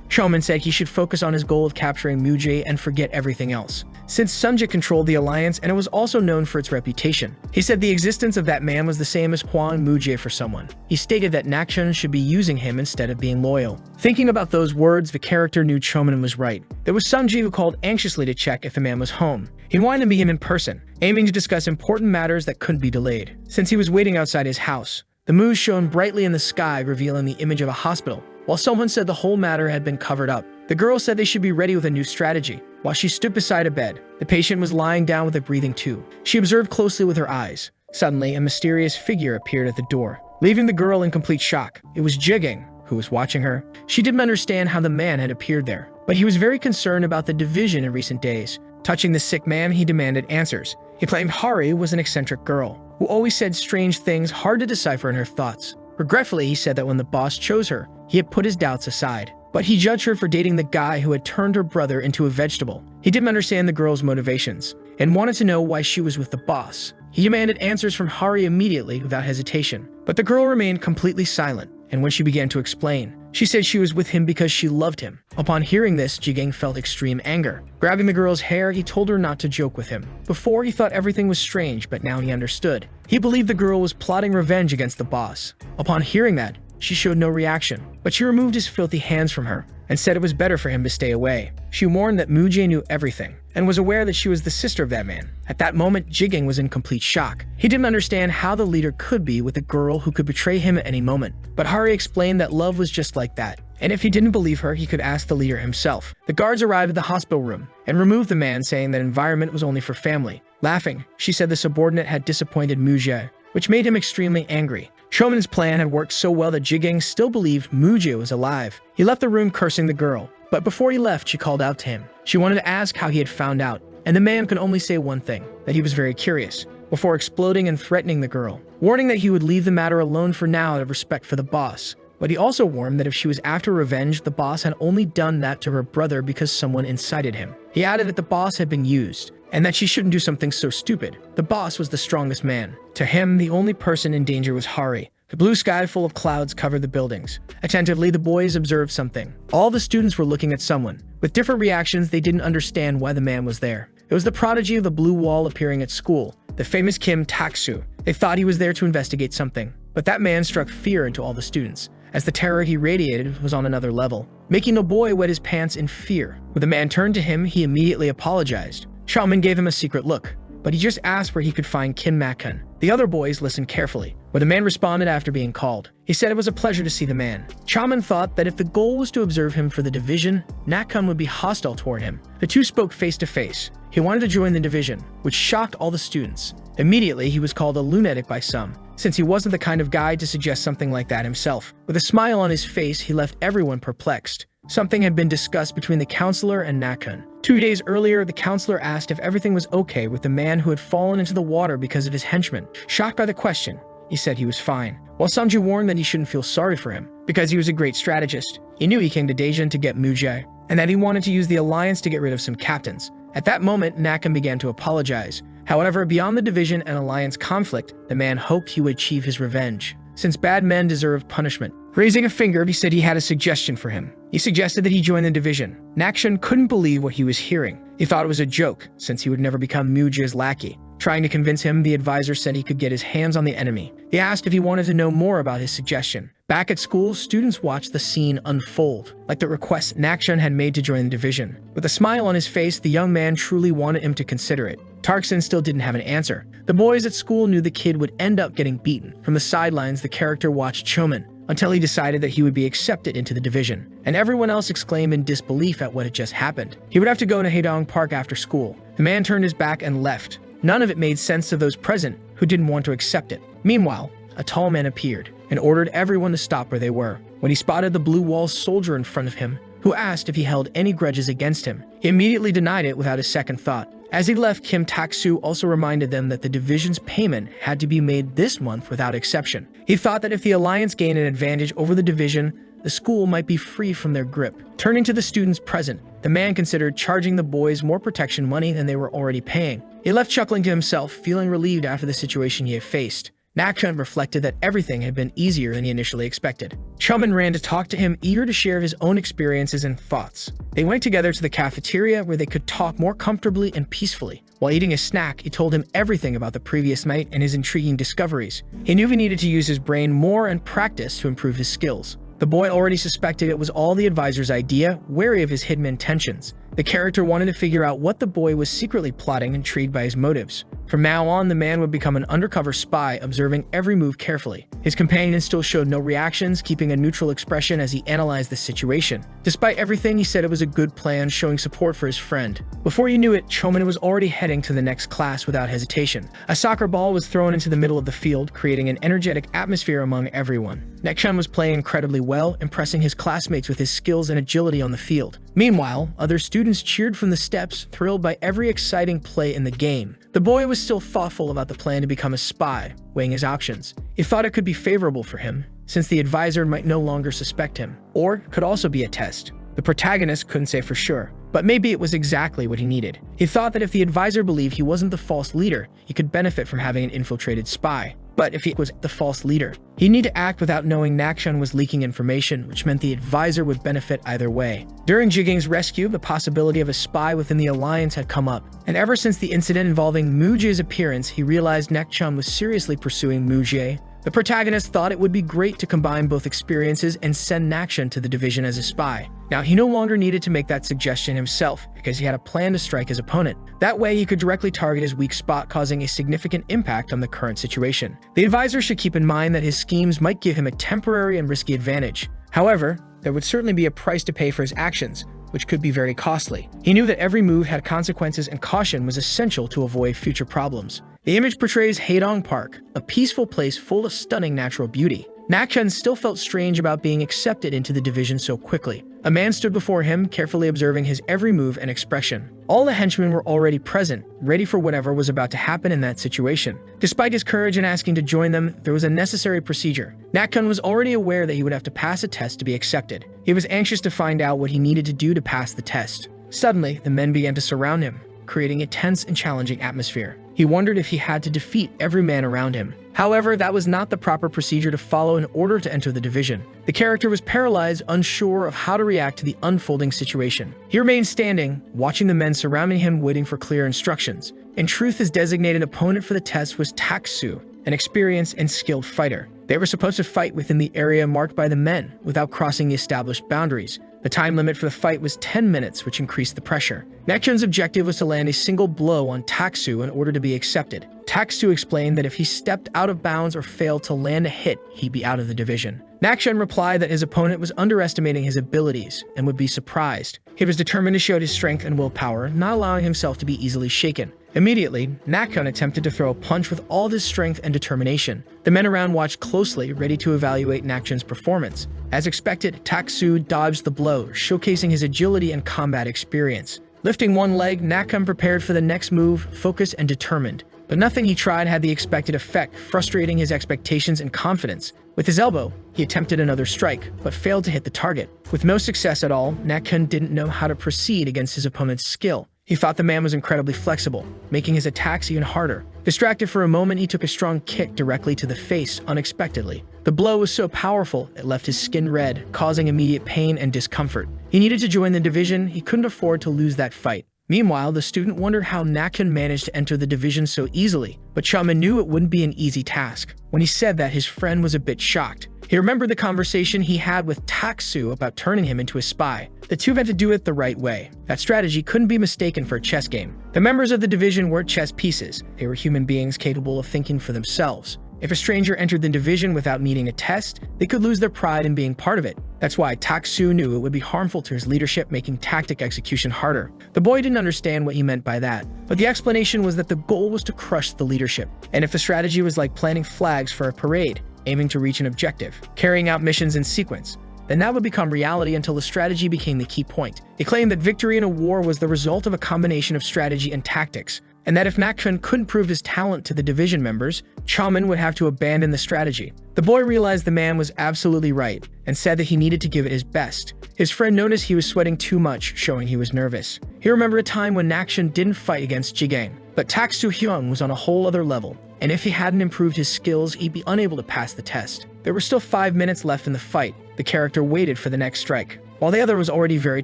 Choman said he should focus on his goal of capturing Mujie and forget everything else, since Sunja controlled the alliance and it was also known for its reputation. He said the existence of that man was the same as Kwon Mujie for someone. He stated that Nakchun should be using him instead of being loyal. Thinking about those words, the character knew Choman was right. There was Sunji, who called anxiously to check if the man was home. He wanted to meet him in person, aiming to discuss important matters that couldn't be delayed. Since he was waiting outside his house, the moon shone brightly in the sky, revealing the image of a hospital. While someone said the whole matter had been covered up, the girl said they should be ready with a new strategy. While she stood beside a bed, the patient was lying down with a breathing tube. She observed closely with her eyes. Suddenly, a mysterious figure appeared at the door, leaving the girl in complete shock. It was Jigang, who was watching her. She didn't understand how the man had appeared there, but he was very concerned about the division in recent days. Touching the sick man, he demanded answers. He claimed Hari was an eccentric girl, who always said strange things hard to decipher in her thoughts. Regretfully, he said that when the boss chose her, he had put his doubts aside, but he judged her for dating the guy who had turned her brother into a vegetable. He didn't understand the girl's motivations and wanted to know why she was with the boss. He demanded answers from Hari immediately without hesitation, but the girl remained completely silent. and when she began to explain, she said she was with him because she loved him. Upon hearing this, Jigang felt extreme anger. Grabbing the girl's hair, he told her not to joke with him. Before, he thought everything was strange, but now he understood. He believed the girl was plotting revenge against the boss. Upon hearing that, she showed no reaction, but she removed his filthy hands from her and said it was better for him to stay away. She warned that Mujie knew everything and was aware that she was the sister of that man. At that moment, Jigang was in complete shock. He didn't understand how the leader could be with a girl who could betray him at any moment. But Hari explained that love was just like that, and if he didn't believe her, he could ask the leader himself. The guards arrived at the hospital room and removed the man, saying that environment was only for family. Laughing, she said the subordinate had disappointed Mujie, which made him extremely angry. Chomin's plan had worked so well that Jigang still believed Mujie was alive. He left the room cursing the girl, but before he left, she called out to him. She wanted to ask how he had found out, and the man could only say one thing, that he was very curious, before exploding and threatening the girl, warning that he would leave the matter alone for now out of respect for the boss. But he also warned that if she was after revenge, the boss had only done that to her brother because someone incited him. He added that the boss had been used, and that she shouldn't do something so stupid. The boss was the strongest man. To him, the only person in danger was Hari. The blue sky full of clouds covered the buildings. Attentively, the boys observed something. All the students were looking at someone. With different reactions, they didn't understand why the man was there. It was the prodigy of the blue wall appearing at school, the famous Kim Tak-soo. They thought he was there to investigate something, but that man struck fear into all the students, as the terror he radiated was on another level, making the boy wet his pants in fear. When the man turned to him, he immediately apologized. Shaman gave him a secret look, but he just asked where he could find Kim Mak-kun. The other boys listened carefully, when the man responded after being called. He said it was a pleasure to see the man. Chaman thought that if the goal was to observe him for the division, Mak-kun would be hostile toward him. The two spoke face to face. He wanted to join the division, which shocked all the students. Immediately, he was called a lunatic by some, since he wasn't the kind of guy to suggest something like that himself. With a smile on his face, he left everyone perplexed. Something had been discussed between the counselor and Mak-kun. 2 days earlier, the counselor asked if everything was okay with the man who had fallen into the water because of his henchmen. Shocked by the question, he said he was fine, while Samju warned that he shouldn't feel sorry for him, because he was a great strategist. He knew he came to Daejeon to get Mujie, and that he wanted to use the alliance to get rid of some captains. At that moment, Mak-kun began to apologize. However, beyond the division and alliance conflict, the man hoped he would achieve his revenge, since bad men deserved punishment. Raising a finger, he said he had a suggestion for him. He suggested that he join the division. Mak-kun couldn't believe what he was hearing. He thought it was a joke, since he would never become Mujie's lackey. Trying to convince him, the advisor said he could get his hands on the enemy. He asked if he wanted to know more about his suggestion. Back at school, students watched the scene unfold, like the request Mak-kun had made to join the division. With a smile on his face, the young man truly wanted him to consider it. Tarkson still didn't have an answer. The boys at school knew the kid would end up getting beaten. From the sidelines, the character watched Chomin until he decided that he would be accepted into the division, and everyone else exclaimed in disbelief at what had just happened. He would have to go to Haedong Park after school. The man turned his back and left. None of it made sense to those present who didn't want to accept it. Meanwhile, a tall man appeared and ordered everyone to stop where they were. When he spotted the blue wall soldier in front of him, who asked if he held any grudges against him, he immediately denied it without a second thought. As he left, Kim Tak-soo also reminded them that the division's payment had to be made this month without exception. He thought that if the alliance gained an advantage over the division, the school might be free from their grip. Turning to the students present, the man considered charging the boys more protection money than they were already paying. He left chuckling to himself, feeling relieved after the situation he had faced. Mak-kun reflected that everything had been easier than he initially expected. Chomin ran to talk to him, eager to share his own experiences and thoughts. They went together to the cafeteria where they could talk more comfortably and peacefully. While eating a snack, he told him everything about the previous night and his intriguing discoveries. He knew he needed to use his brain more and practice to improve his skills. The boy already suspected it was all the advisor's idea, wary of his hidden intentions. The character wanted to figure out what the boy was secretly plotting, intrigued by his motives. From now on, the man would become an undercover spy, observing every move carefully. His companion still showed no reactions, keeping a neutral expression as he analyzed the situation. Despite everything, he said it was a good plan, showing support for his friend. Before you knew it, Chomin was already heading to the next class without hesitation. A soccer ball was thrown into the middle of the field, creating an energetic atmosphere among everyone. Nek-chun was playing incredibly well, impressing his classmates with his skills and agility on the field. Meanwhile, other students cheered from the steps, thrilled by every exciting play in the game. The boy was still thoughtful about the plan to become a spy, weighing his options. He thought it could be favorable for him, since the advisor might no longer suspect him, or could also be a test. The protagonist couldn't say for sure, but maybe it was exactly what he needed. He thought that if the advisor believed he wasn't the false leader, he could benefit from having an infiltrated spy. But if he was the false leader, he'd need to act without knowing Nakchun was leaking information, which meant the advisor would benefit either way. During Jigang's rescue, the possibility of a spy within the alliance had come up, and ever since the incident involving Mujie's appearance, he realized Nakchun was seriously pursuing Mujie. The protagonist thought it would be great to combine both experiences and send Nakchun to the division as a spy. Now, he no longer needed to make that suggestion himself, because he had a plan to strike his opponent. That way, he could directly target his weak spot, causing a significant impact on the current situation. The advisor should keep in mind that his schemes might give him a temporary and risky advantage. However, there would certainly be a price to pay for his actions, which could be very costly. He knew that every move had consequences, and caution was essential to avoid future problems. The image portrays Haedong Park, a peaceful place full of stunning natural beauty. Nakchun still felt strange about being accepted into the division so quickly. A man stood before him, carefully observing his every move and expression. All the henchmen were already present, ready for whatever was about to happen in that situation. Despite his courage in asking to join them, there was a necessary procedure. Nakchun was already aware that he would have to pass a test to be accepted. He was anxious to find out what he needed to do to pass the test. Suddenly, the men began to surround him, creating a tense and challenging atmosphere. He wondered if he had to defeat every man around him. However, that was not the proper procedure to follow in order to enter the division. The character was paralyzed, unsure of how to react to the unfolding situation. He remained standing, watching the men surrounding him, waiting for clear instructions. In truth, his designated opponent for the test was Tak-Su, an experienced and skilled fighter. They were supposed to fight within the area marked by the men, without crossing the established boundaries. The time limit for the fight was 10 minutes, which increased the pressure. Nakchun's objective was to land a single blow on Tak-Su in order to be accepted. Tak-Su explained that if he stepped out of bounds or failed to land a hit, he'd be out of the division. Nakchun replied that his opponent was underestimating his abilities and would be surprised. He was determined to show his strength and willpower, not allowing himself to be easily shaken. Immediately, Nakchun attempted to throw a punch with all his strength and determination. The men around watched closely, ready to evaluate Nakchun's performance. As expected, Tak-Su dodged the blow, showcasing his agility and combat experience. Lifting one leg, Nakchun prepared for the next move, focused and determined. But nothing he tried had the expected effect, frustrating his expectations and confidence. With his elbow, he attempted another strike, but failed to hit the target. With no success at all, Nakchun didn't know how to proceed against his opponent's skill. He thought the man was incredibly flexible, making his attacks even harder. Distracted for a moment, he took a strong kick directly to the face unexpectedly. The blow was so powerful, it left his skin red, causing immediate pain and discomfort. He needed to join the division. He couldn't afford to lose that fight. Meanwhile, the student wondered how Nakchun managed to enter the division so easily, but Chaman knew it wouldn't be an easy task. When he said that, his friend was a bit shocked. He remembered the conversation he had with Tak-Su about turning him into a spy. The two had to do it the right way. That strategy couldn't be mistaken for a chess game. The members of the division weren't chess pieces. They were human beings capable of thinking for themselves. If a stranger entered the division without meeting a test, they could lose their pride in being part of it. That's why Tak-Su knew it would be harmful to his leadership, making tactic execution harder. The boy didn't understand what he meant by that, but the explanation was that the goal was to crush the leadership. And if the strategy was like planting flags for a parade, aiming to reach an objective, carrying out missions in sequence, then that would become reality until the strategy became the key point. He claimed that victory in a war was the result of a combination of strategy and tactics, and that if Nakchun couldn't prove his talent to the division members, Chaman would have to abandon the strategy. The boy realized the man was absolutely right, and said that he needed to give it his best. His friend noticed he was sweating too much, showing he was nervous. He remembered a time when Nakchun didn't fight against Jigang, but Tak-Su Hyung was on a whole other level, and if he hadn't improved his skills, he'd be unable to pass the test. There were still 5 minutes left in the fight. The character waited for the next strike. While the other was already very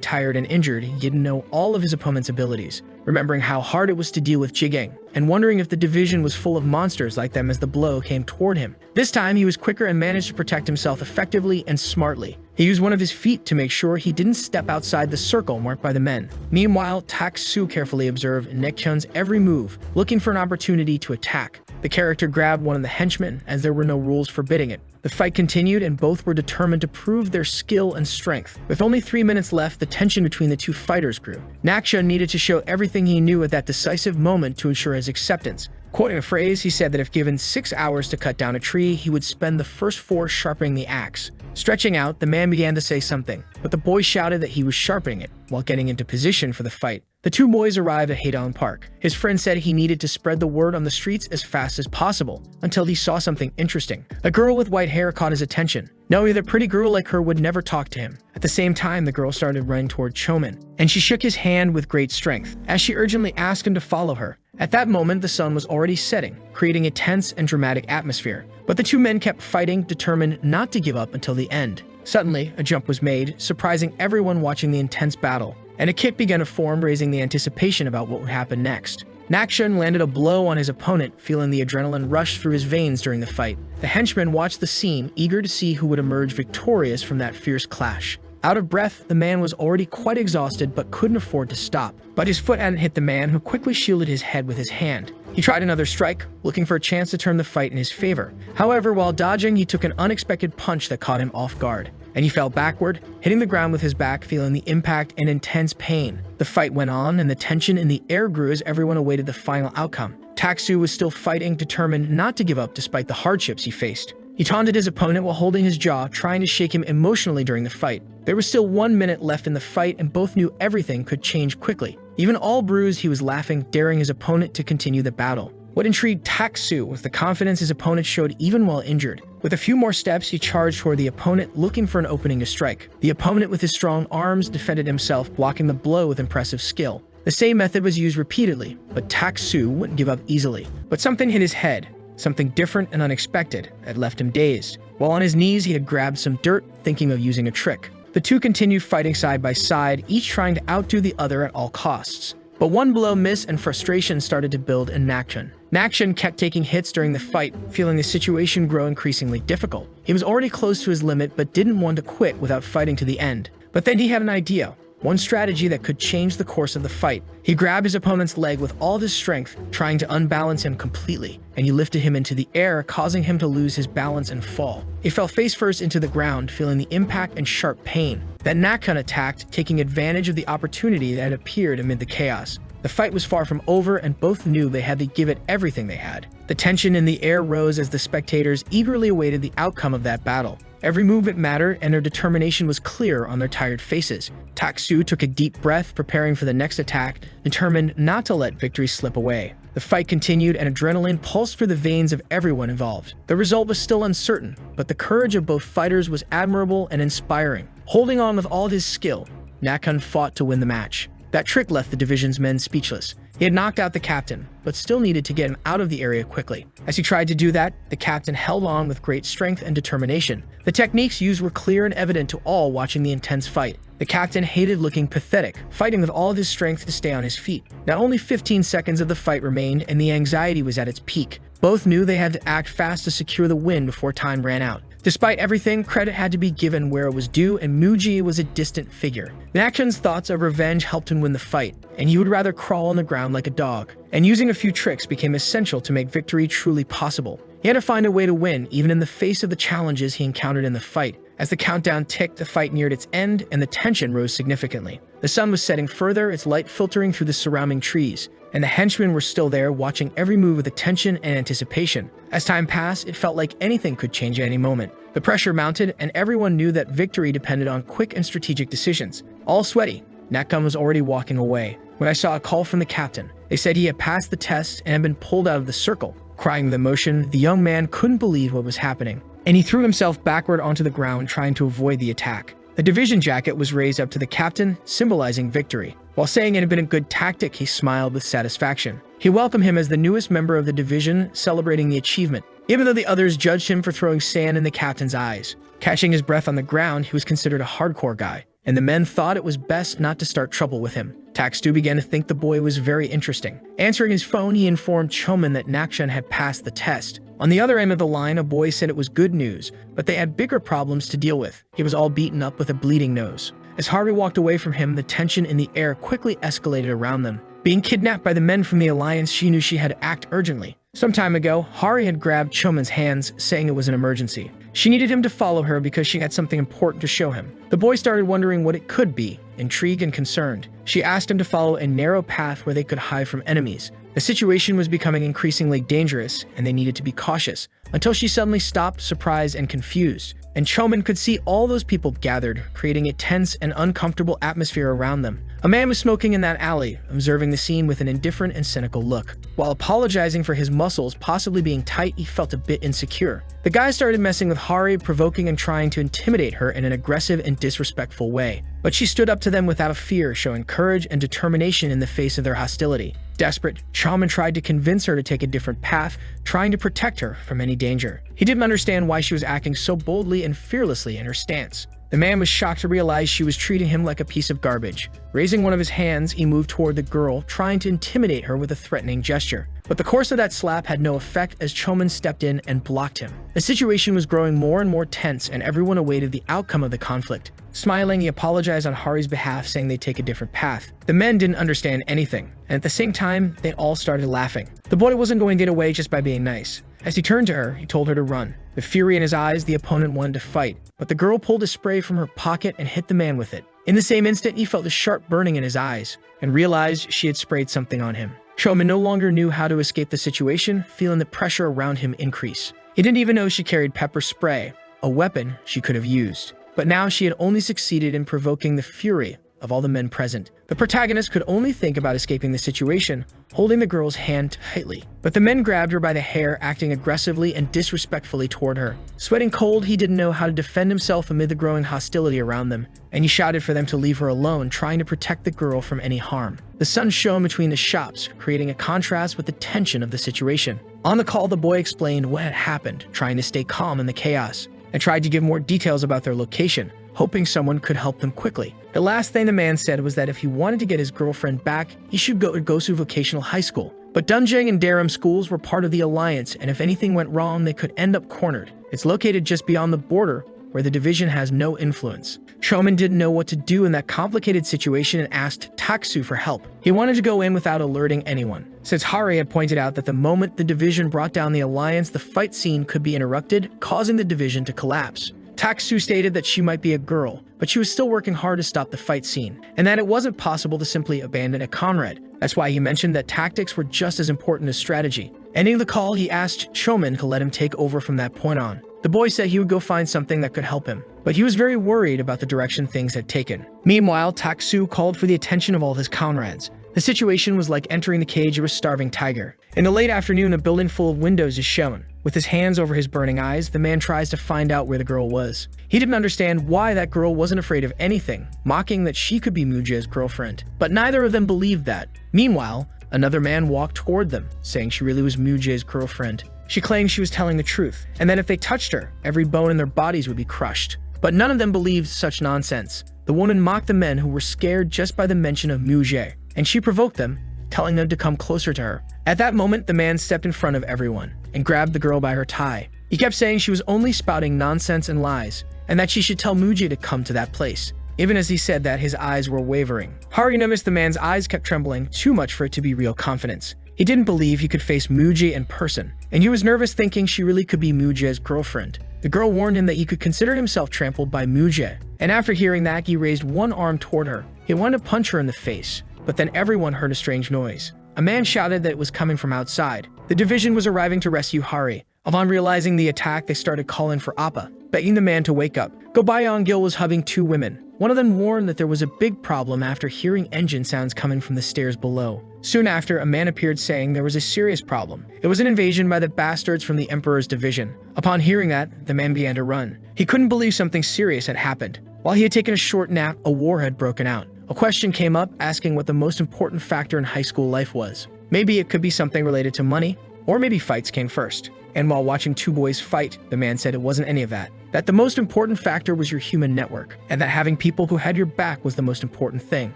tired and injured, he didn't know all of his opponent's abilities, remembering how hard it was to deal with Jigang, and wondering if the division was full of monsters like them as the blow came toward him. This time, he was quicker and managed to protect himself effectively and smartly. He used one of his feet to make sure he didn't step outside the circle marked by the men. Meanwhile, Tak-Su carefully observed Nakchun's every move, looking for an opportunity to attack. The character grabbed one of the henchmen, as there were no rules forbidding it. The fight continued, and both were determined to prove their skill and strength. With only 3 minutes left, the tension between the two fighters grew. Nakchun needed to show everything he knew at that decisive moment to ensure his acceptance. Quoting a phrase, he said that if given 6 hours to cut down a tree, he would spend the first 4 sharpening the axe. Stretching out, the man began to say something, but the boy shouted that he was sharpening it, while getting into position for the fight. The two boys arrived at Haydon Park. His friend said he needed to spread the word on the streets as fast as possible until he saw something interesting. A girl with white hair caught his attention, knowing that a pretty girl like her would never talk to him. At the same time, the girl started running toward Chomin, and she shook his hand with great strength as she urgently asked him to follow her. At that moment, the sun was already setting, creating a tense and dramatic atmosphere. But the two men kept fighting, determined not to give up until the end. Suddenly, a jump was made, surprising everyone watching the intense battle, and a kick began to form, raising the anticipation about what would happen next. Nakshan landed a blow on his opponent, feeling the adrenaline rush through his veins during the fight. The henchman watched the scene, eager to see who would emerge victorious from that fierce clash. Out of breath, the man was already quite exhausted but couldn't afford to stop. But his foot hadn't hit the man, who quickly shielded his head with his hand. He tried another strike, looking for a chance to turn the fight in his favor. However, while dodging, he took an unexpected punch that caught him off guard, and he fell backward, hitting the ground with his back, feeling the impact and intense pain. The fight went on, and the tension in the air grew as everyone awaited the final outcome. Taksu was still fighting, determined not to give up despite the hardships he faced. He taunted his opponent while holding his jaw, trying to shake him emotionally during the fight. There was still 1 minute left in the fight, and both knew everything could change quickly. Even all bruised, he was laughing, daring his opponent to continue the battle. What intrigued Taksu was the confidence his opponent showed even while injured. With a few more steps, he charged toward the opponent, looking for an opening to strike. The opponent, with his strong arms, defended himself, blocking the blow with impressive skill. The same method was used repeatedly, but Taksu wouldn't give up easily. But something hit his head, something different and unexpected, that left him dazed. While on his knees, he had grabbed some dirt, thinking of using a trick. The two continued fighting side by side, each trying to outdo the other at all costs. But one blow missed, and frustration started to build in Nakshan. Nakshan kept taking hits during the fight, feeling the situation grow increasingly difficult. He was already close to his limit, but didn't want to quit without fighting to the end. But then he had an idea. One strategy that could change the course of the fight. He grabbed his opponent's leg with all his strength, trying to unbalance him completely, and he lifted him into the air, causing him to lose his balance and fall. He fell face first into the ground, feeling the impact and sharp pain. Then Nakshan attacked, taking advantage of the opportunity that had appeared amid the chaos. The fight was far from over, and both knew they had to give it everything they had. The tension in the air rose as the spectators eagerly awaited the outcome of that battle. Every movement mattered, and their determination was clear on their tired faces. Taksu took a deep breath, preparing for the next attack, determined not to let victory slip away. The fight continued, and adrenaline pulsed through the veins of everyone involved. The result was still uncertain, but the courage of both fighters was admirable and inspiring. Holding on with all his skill, Nakshan fought to win the match. That trick left the division's men speechless. He had knocked out the captain, but still needed to get him out of the area quickly. As he tried to do that, the captain held on with great strength and determination. The techniques used were clear and evident to all watching the intense fight. The captain hated looking pathetic, fighting with all of his strength to stay on his feet. Now only 15 seconds of the fight remained, and the anxiety was at its peak. Both knew they had to act fast to secure the win before time ran out. Despite everything, credit had to be given where it was due, and Muji was a distant figure. Nakshan's thoughts of revenge helped him win the fight, and he would rather crawl on the ground like a dog. And using a few tricks became essential to make victory truly possible. He had to find a way to win, even in the face of the challenges he encountered in the fight. As the countdown ticked, the fight neared its end, and the tension rose significantly. The sun was setting further, its light filtering through the surrounding trees, and the henchmen were still there, watching every move with attention and anticipation. As time passed, it felt like anything could change at any moment. The pressure mounted, and everyone knew that victory depended on quick and strategic decisions. All sweaty, Nakshan was already walking away when I saw a call from the captain. They said he had passed the test and had been pulled out of the circle. Crying with emotion, the young man couldn't believe what was happening, and he threw himself backward onto the ground, trying to avoid the attack. The division jacket was raised up to the captain, symbolizing victory. While saying it had been a good tactic, he smiled with satisfaction. He welcomed him as the newest member of the division, celebrating the achievement, even though the others judged him for throwing sand in the captain's eyes. Catching his breath on the ground, he was considered a hardcore guy, and the men thought it was best not to start trouble with him. Taksu began to think the boy was very interesting. Answering his phone, he informed Chomin that Nakshan had passed the test. On the other end of the line, a boy said it was good news, but they had bigger problems to deal with. He was all beaten up with a bleeding nose. As Hari walked away from him, the tension in the air quickly escalated around them. Being kidnapped by the men from the Alliance, she knew she had to act urgently. Some time ago, Hari had grabbed Chomin's hands, saying it was an emergency. She needed him to follow her because she had something important to show him. The boy started wondering what it could be, intrigued and concerned. She asked him to follow a narrow path where they could hide from enemies. The situation was becoming increasingly dangerous, and they needed to be cautious, until she suddenly stopped, surprised and confused. and Chomin could see all those people gathered, creating a tense and uncomfortable atmosphere around them. A man was smoking in that alley, observing the scene with an indifferent and cynical look. While apologizing for his muscles possibly being tight, he felt a bit insecure. The guy started messing with Hari, provoking and trying to intimidate her in an aggressive and disrespectful way. But she stood up to them without a fear, showing courage and determination in the face of their hostility. Desperate, Chomin tried to convince her to take a different path, trying to protect her from any danger. He didn't understand why she was acting so boldly and fearlessly in her stance. The man was shocked to realize she was treating him like a piece of garbage. Raising one of his hands, he moved toward the girl, trying to intimidate her with a threatening gesture. But the course of that slap had no effect as Chomin stepped in and blocked him. The situation was growing more and more tense, and everyone awaited the outcome of the conflict. Smiling, he apologized on Hari's behalf, saying they'd take a different path. The men didn't understand anything, and at the same time, they all started laughing. The boy wasn't going to get away just by being nice. As he turned to her, he told her to run. With fury in his eyes, the opponent wanted to fight, but the girl pulled a spray from her pocket and hit the man with it. In the same instant, he felt a sharp burning in his eyes and realized she had sprayed something on him. Chomin no longer knew how to escape the situation, feeling the pressure around him increase. He didn't even know she carried pepper spray, a weapon she could have used. But now she had only succeeded in provoking the fury of all the men present. The protagonist could only think about escaping the situation, holding the girl's hand tightly. But the men grabbed her by the hair, acting aggressively and disrespectfully toward her. Sweating cold, he didn't know how to defend himself amid the growing hostility around them, and he shouted for them to leave her alone, trying to protect the girl from any harm. The sun shone between the shops, creating a contrast with the tension of the situation. On the call, the boy explained what had happened, trying to stay calm in the chaos, and tried to give more details about their location, hoping someone could help them quickly. The last thing the man said was that if he wanted to get his girlfriend back, he should go to Gosu Vocational High School. But Dunjang and Daram schools were part of the alliance, and if anything went wrong, they could end up cornered. It's located just beyond the border, where the division has no influence. Chomin didn't know what to do in that complicated situation and asked Taksu for help. He wanted to go in without alerting anyone, since Hari had pointed out that the moment the division brought down the alliance, the fight scene could be interrupted, causing the division to collapse. Taksu stated that she might be a girl, but she was still working hard to stop the fight scene, and that it wasn't possible to simply abandon a comrade. That's why he mentioned that tactics were just as important as strategy. Ending the call, he asked Chomin to let him take over from that point on. The boy said he would go find something that could help him, but he was very worried about the direction things had taken. Meanwhile, Taksu called for the attention of all his comrades. The situation was like entering the cage of a starving tiger. In the late afternoon, a building full of windows is shown. With his hands over his burning eyes, the man tries to find out where the girl was. He didn't understand why that girl wasn't afraid of anything, mocking that she could be Muja's girlfriend. But neither of them believed that. Meanwhile, another man walked toward them, saying she really was Muja's girlfriend. She claimed she was telling the truth, and that if they touched her, every bone in their bodies would be crushed. But none of them believed such nonsense. The woman mocked the men who were scared just by the mention of Muje, and she provoked them, telling them to come closer to her. At that moment, the man stepped in front of everyone and grabbed the girl by her tie. He kept saying she was only spouting nonsense and lies, and that she should tell Muje to come to that place. Even as he said that, his eyes were wavering. Hari noticed the man's eyes kept trembling too much for it to be real confidence. He didn't believe he could face Muje in person, and he was nervous thinking she really could be Muje's girlfriend. The girl warned him that he could consider himself trampled by Muje, and after hearing that, he raised one arm toward her. He wanted to punch her in the face, but then everyone heard a strange noise. A man shouted that it was coming from outside. The division was arriving to rescue Hari. Upon realizing the attack, they started calling for Appa, begging the man to wake up. Gobayong-gil was hugging two women. One of them warned that there was a big problem after hearing engine sounds coming from the stairs below. Soon after, a man appeared saying there was a serious problem. It was an invasion by the bastards from the Emperor's division. Upon hearing that, the man began to run. He couldn't believe something serious had happened. While he had taken a short nap, a war had broken out. A question came up asking what the most important factor in high school life was. Maybe it could be something related to money, or maybe fights came first. And while watching two boys fight, the man said it wasn't any of that. That the most important factor was your human network, and that having people who had your back was the most important thing.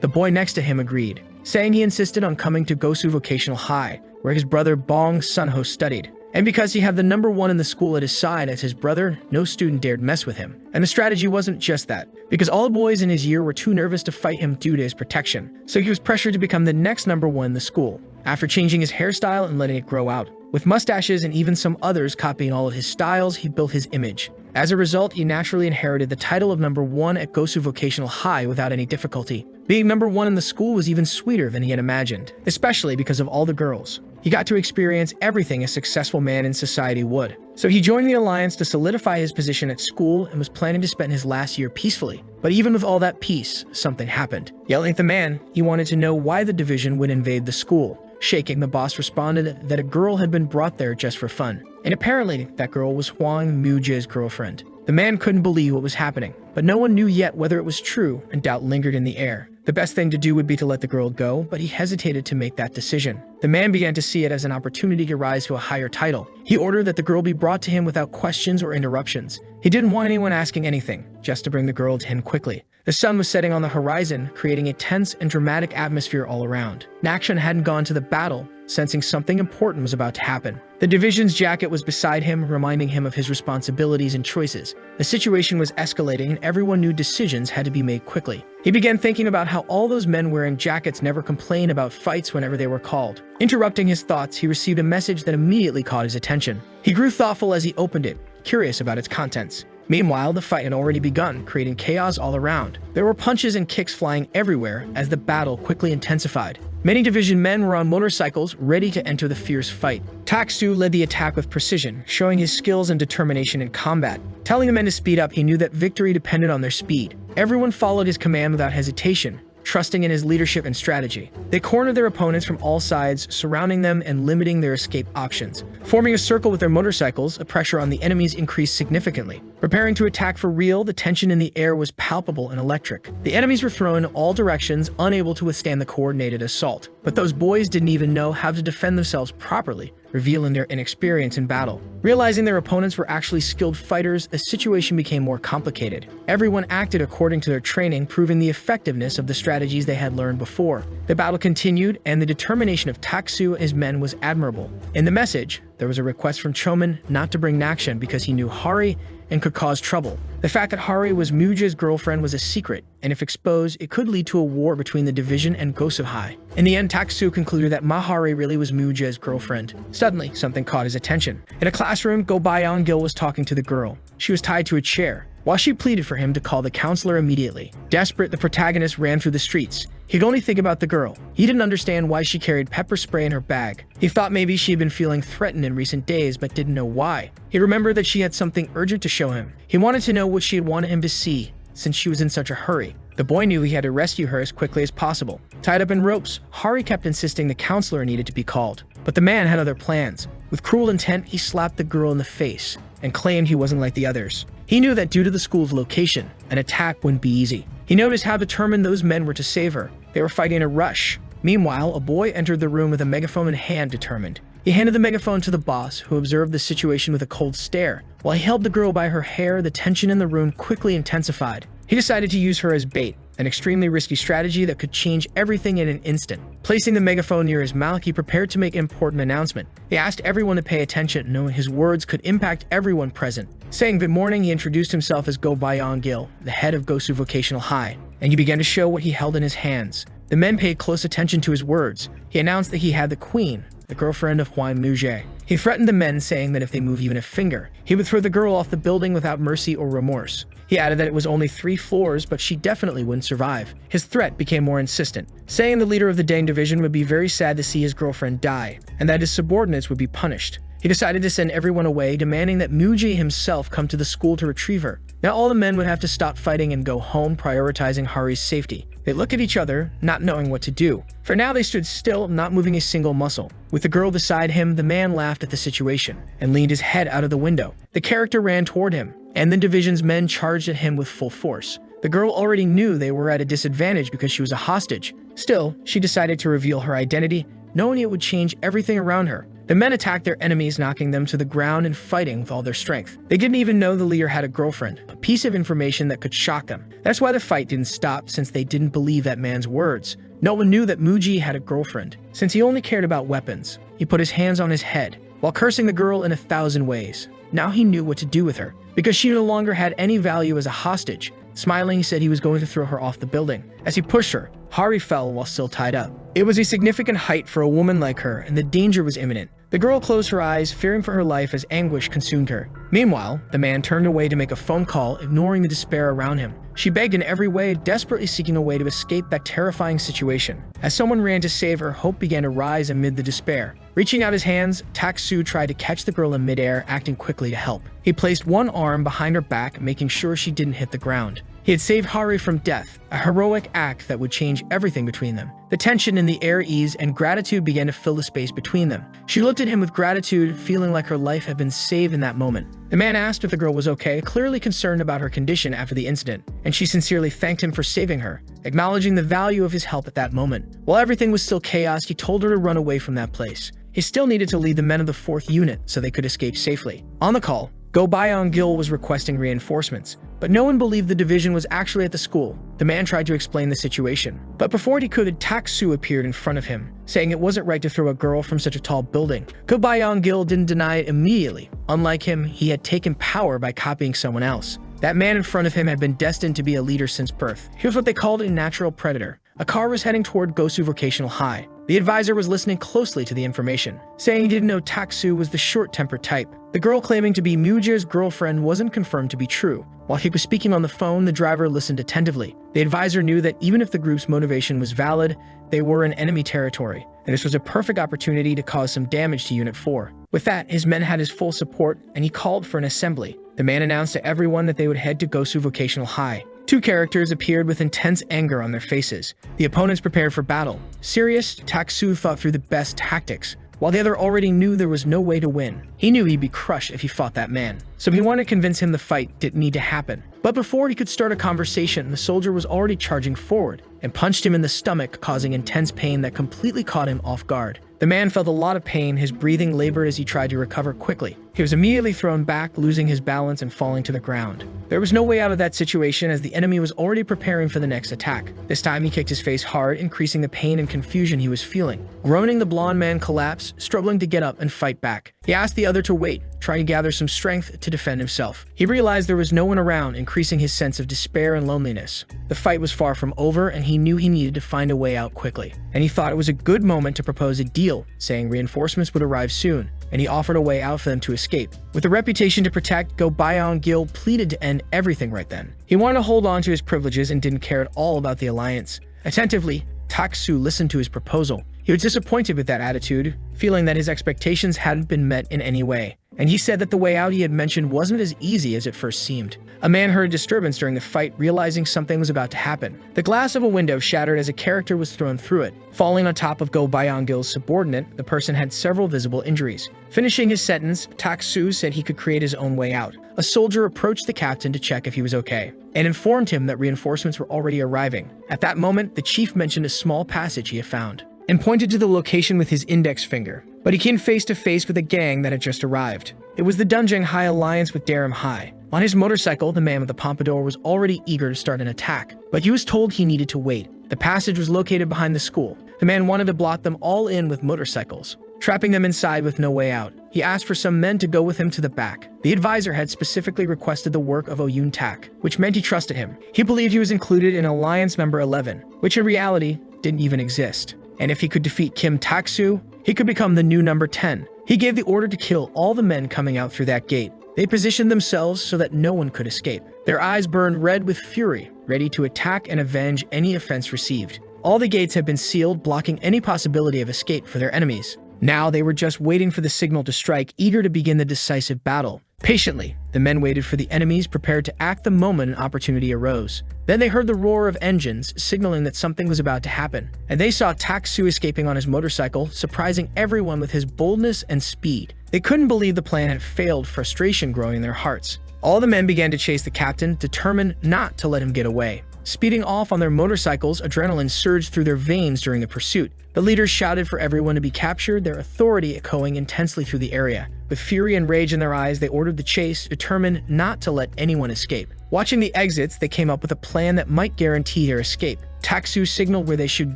The boy next to him agreed, saying he insisted on coming to Gosu Vocational High, where his brother Bong Sunho studied. And because he had the number one in the school at his side as his brother, no student dared mess with him. And the strategy wasn't just that, because all the boys in his year were too nervous to fight him due to his protection. So he was pressured to become the next number one in the school, after changing his hairstyle and letting it grow out. With mustaches and even some others copying all of his styles, he built his image. As a result, he naturally inherited the title of number one at Gosu Vocational High without any difficulty. Being number one in the school was even sweeter than he had imagined, especially because of all the girls. He got to experience everything a successful man in society would. So he joined the alliance to solidify his position at school and was planning to spend his last year peacefully. But even with all that peace, something happened. Yelling at the man, he wanted to know why the division would invade the school. Shaking, the boss responded that a girl had been brought there just for fun. And apparently, that girl was Hwang Mu-jae's girlfriend. The man couldn't believe what was happening, but no one knew yet whether it was true, and doubt lingered in the air. The best thing to do would be to let the girl go, but he hesitated to make that decision. The man began to see it as an opportunity to rise to a higher title. He ordered that the girl be brought to him without questions or interruptions. He didn't want anyone asking anything, just to bring the girl to him quickly. The sun was setting on the horizon, creating a tense and dramatic atmosphere all around. Nakshan hadn't gone to the battle, sensing something important was about to happen. The division's jacket was beside him, reminding him of his responsibilities and choices. The situation was escalating and everyone knew decisions had to be made quickly. He began thinking about how all those men wearing jackets never complained about fights whenever they were called. Interrupting his thoughts, he received a message that immediately caught his attention. He grew thoughtful as he opened it, curious about its contents. Meanwhile, the fight had already begun, creating chaos all around. There were punches and kicks flying everywhere as the battle quickly intensified. Many division men were on motorcycles, ready to enter the fierce fight. Tak-soo led the attack with precision, showing his skills and determination in combat. Telling the men to speed up, he knew that victory depended on their speed. Everyone followed his command without hesitation, trusting in his leadership and strategy. They cornered their opponents from all sides, surrounding them and limiting their escape options. Forming a circle with their motorcycles, the pressure on the enemies increased significantly. Preparing to attack for real, the tension in the air was palpable and electric. The enemies were thrown in all directions, unable to withstand the coordinated assault. But those boys didn't even know how to defend themselves properly, revealing their inexperience in battle. Realizing their opponents were actually skilled fighters, the situation became more complicated. Everyone acted according to their training, proving the effectiveness of the strategies they had learned before. The battle continued, and the determination of Tak-soo and his men was admirable. In the message, there was a request from Chomin not to bring Nakshan because he knew Hari and could cause trouble. The fact that Hari was Mu-jae's girlfriend was a secret, and if exposed, it could lead to a war between the division and Gosuhai. In the end, Tak-soo concluded that Mahari really was Mu-jae's girlfriend. Suddenly, something caught his attention. In a classroom, Go Byung-gil was talking to the girl. She was tied to a chair, while she pleaded for him to call the counselor immediately. Desperate, the protagonist ran through the streets. He could only think about the girl. He didn't understand why she carried pepper spray in her bag. He thought maybe she had been feeling threatened in recent days, but didn't know why. He remembered that she had something urgent to show him. He wanted to know what she had wanted him to see, since she was in such a hurry. The boy knew he had to rescue her as quickly as possible. Tied up in ropes, Hari kept insisting the counselor needed to be called. But the man had other plans. With cruel intent, he slapped the girl in the face and claimed he wasn't like the others. He knew that due to the school's location, an attack wouldn't be easy. He noticed how determined those men were to save her. They were fighting in a rush. Meanwhile, a boy entered the room with a megaphone in hand, determined. He handed the megaphone to the boss, who observed the situation with a cold stare. While he held the girl by her hair, the tension in the room quickly intensified. He decided to use her as bait, an extremely risky strategy that could change everything in an instant. Placing the megaphone near his mouth, he prepared to make an important announcement. He asked everyone to pay attention, knowing his words could impact everyone present. Saying good morning, he introduced himself as Go Byung-gil, the head of Gosu Vocational High, and he began to show what he held in his hands. The men paid close attention to his words. He announced that he had the queen, the girlfriend of Hwang Mu-jae. He threatened the men, saying that if they move even a finger, he would throw the girl off the building without mercy or remorse. He added that it was only 3 floors, but she definitely wouldn't survive. His threat became more insistent, saying the leader of the Dang division would be very sad to see his girlfriend die, and that his subordinates would be punished. He decided to send everyone away, demanding that Mu-jae himself come to the school to retrieve her. Now all the men would have to stop fighting and go home, prioritizing Hari's safety. They looked at each other, not knowing what to do. For now, they stood still, not moving a single muscle. With the girl beside him, the man laughed at the situation and leaned his head out of the window. The character ran toward him, and the division's men charged at him with full force. The girl already knew they were at a disadvantage because she was a hostage. Still, she decided to reveal her identity, knowing it would change everything around her. The men attacked their enemies, knocking them to the ground and fighting with all their strength. They didn't even know the leader had a girlfriend, a piece of information that could shock them. That's why the fight didn't stop, since they didn't believe that man's words. No one knew that Mu-jae had a girlfriend, since he only cared about weapons. He put his hands on his head, while cursing the girl in 1,000 ways. Now he knew what to do with her, because she no longer had any value as a hostage. Smiling, he said he was going to throw her off the building. As he pushed her, Hari fell while still tied up. It was a significant height for a woman like her, and the danger was imminent. The girl closed her eyes, fearing for her life as anguish consumed her. Meanwhile, the man turned away to make a phone call, ignoring the despair around him. She begged in every way, desperately seeking a way to escape that terrifying situation. As someone ran to save her, hope began to rise amid the despair. Reaching out his hands, Tak-soo tried to catch the girl in midair, acting quickly to help. He placed one arm behind her back, making sure she didn't hit the ground. He had saved Hari from death, a heroic act that would change everything between them. The tension in the air eased, and gratitude began to fill the space between them. She looked at him with gratitude, feeling like her life had been saved in that moment. The man asked if the girl was okay, clearly concerned about her condition after the incident, and she sincerely thanked him for saving her, acknowledging the value of his help at that moment. While everything was still chaos, he told her to run away from that place. He still needed to lead the men of the 4th unit so they could escape safely. On the call, Go Byung-gil was requesting reinforcements, but no one believed the division was actually at the school. The man tried to explain the situation, but before he could, Tak-soo appeared in front of him, saying it wasn't right to throw a girl from such a tall building. Go Byung-gil didn't deny it immediately. Unlike him, he had taken power by copying someone else. That man in front of him had been destined to be a leader since birth. He was what they called a natural predator. A car was heading toward Gosu Vocational High. The advisor was listening closely to the information, saying he didn't know Tak-soo was the short-tempered type. The girl claiming to be Muja's girlfriend wasn't confirmed to be true. While he was speaking on the phone, the driver listened attentively. The advisor knew that even if the group's motivation was valid, they were in enemy territory, and this was a perfect opportunity to cause some damage to Unit 4. With that, his men had his full support, and he called for an assembly. The man announced to everyone that they would head to Gosu Vocational High. Two characters appeared with intense anger on their faces. The opponents prepared for battle. Serious, Tak-soo thought through the best tactics, while the other already knew there was no way to win. He knew he'd be crushed if he fought that man, so he wanted to convince him the fight didn't need to happen. But before he could start a conversation, the soldier was already charging forward and punched him in the stomach, causing intense pain that completely caught him off guard. The man felt a lot of pain, his breathing labored as he tried to recover quickly. He was immediately thrown back, losing his balance and falling to the ground. There was no way out of that situation as the enemy was already preparing for the next attack. This time he kicked his face hard, increasing the pain and confusion he was feeling. Groaning, the blonde man collapsed, struggling to get up and fight back. He asked the other to wait, trying to gather some strength to defend himself. He realized there was no one around, increasing his sense of despair and loneliness. The fight was far from over, and he knew he needed to find a way out quickly. And he thought it was a good moment to propose a deal, saying reinforcements would arrive soon, and he offered a way out for them to escape. With a reputation to protect, Go Byung-gil pleaded to end everything right then. He wanted to hold on to his privileges and didn't care at all about the alliance. Attentively, Tak-soo listened to his proposal. He was disappointed with that attitude, feeling that his expectations hadn't been met in any way. And he said that the way out he had mentioned wasn't as easy as it first seemed. A man heard disturbance during the fight, realizing something was about to happen. The glass of a window shattered as a character was thrown through it. Falling on top of Go Byung-gil's subordinate, the person had several visible injuries. Finishing his sentence, Tak-soo said he could create his own way out. A soldier approached the captain to check if he was okay, and informed him that reinforcements were already arriving. At that moment, the chief mentioned a small passage he had found, and pointed to the location with his index finger. But he came face to face with a gang that had just arrived. It was the Dunjang High Alliance with Daram High. On his motorcycle, the man with the pompadour was already eager to start an attack, but he was told he needed to wait. The passage was located behind the school. The man wanted to block them all in with motorcycles, trapping them inside with no way out. He asked for some men to go with him to the back. The advisor had specifically requested the work of Oyun Tak, which meant he trusted him. He believed he was included in Alliance Member 11, which in reality didn't even exist. And if he could defeat Kim Tak-soo, he could become the new number 10. He gave the order to kill all the men coming out through that gate. They positioned themselves so that no one could escape. Their eyes burned red with fury, ready to attack and avenge any offense received. All the gates had been sealed, blocking any possibility of escape for their enemies. Now they were just waiting for the signal to strike, eager to begin the decisive battle. Patiently, the men waited for the enemies, prepared to act the moment an opportunity arose. Then they heard the roar of engines, signaling that something was about to happen. And they saw Tak-soo escaping on his motorcycle, surprising everyone with his boldness and speed. They couldn't believe the plan had failed, frustration growing in their hearts. All the men began to chase the captain, determined not to let him get away. Speeding off on their motorcycles, adrenaline surged through their veins during the pursuit. The leaders shouted for everyone to be captured, their authority echoing intensely through the area. With fury and rage in their eyes, they ordered the chase, determined not to let anyone escape. Watching the exits, they came up with a plan that might guarantee their escape. Tak-soo signaled where they should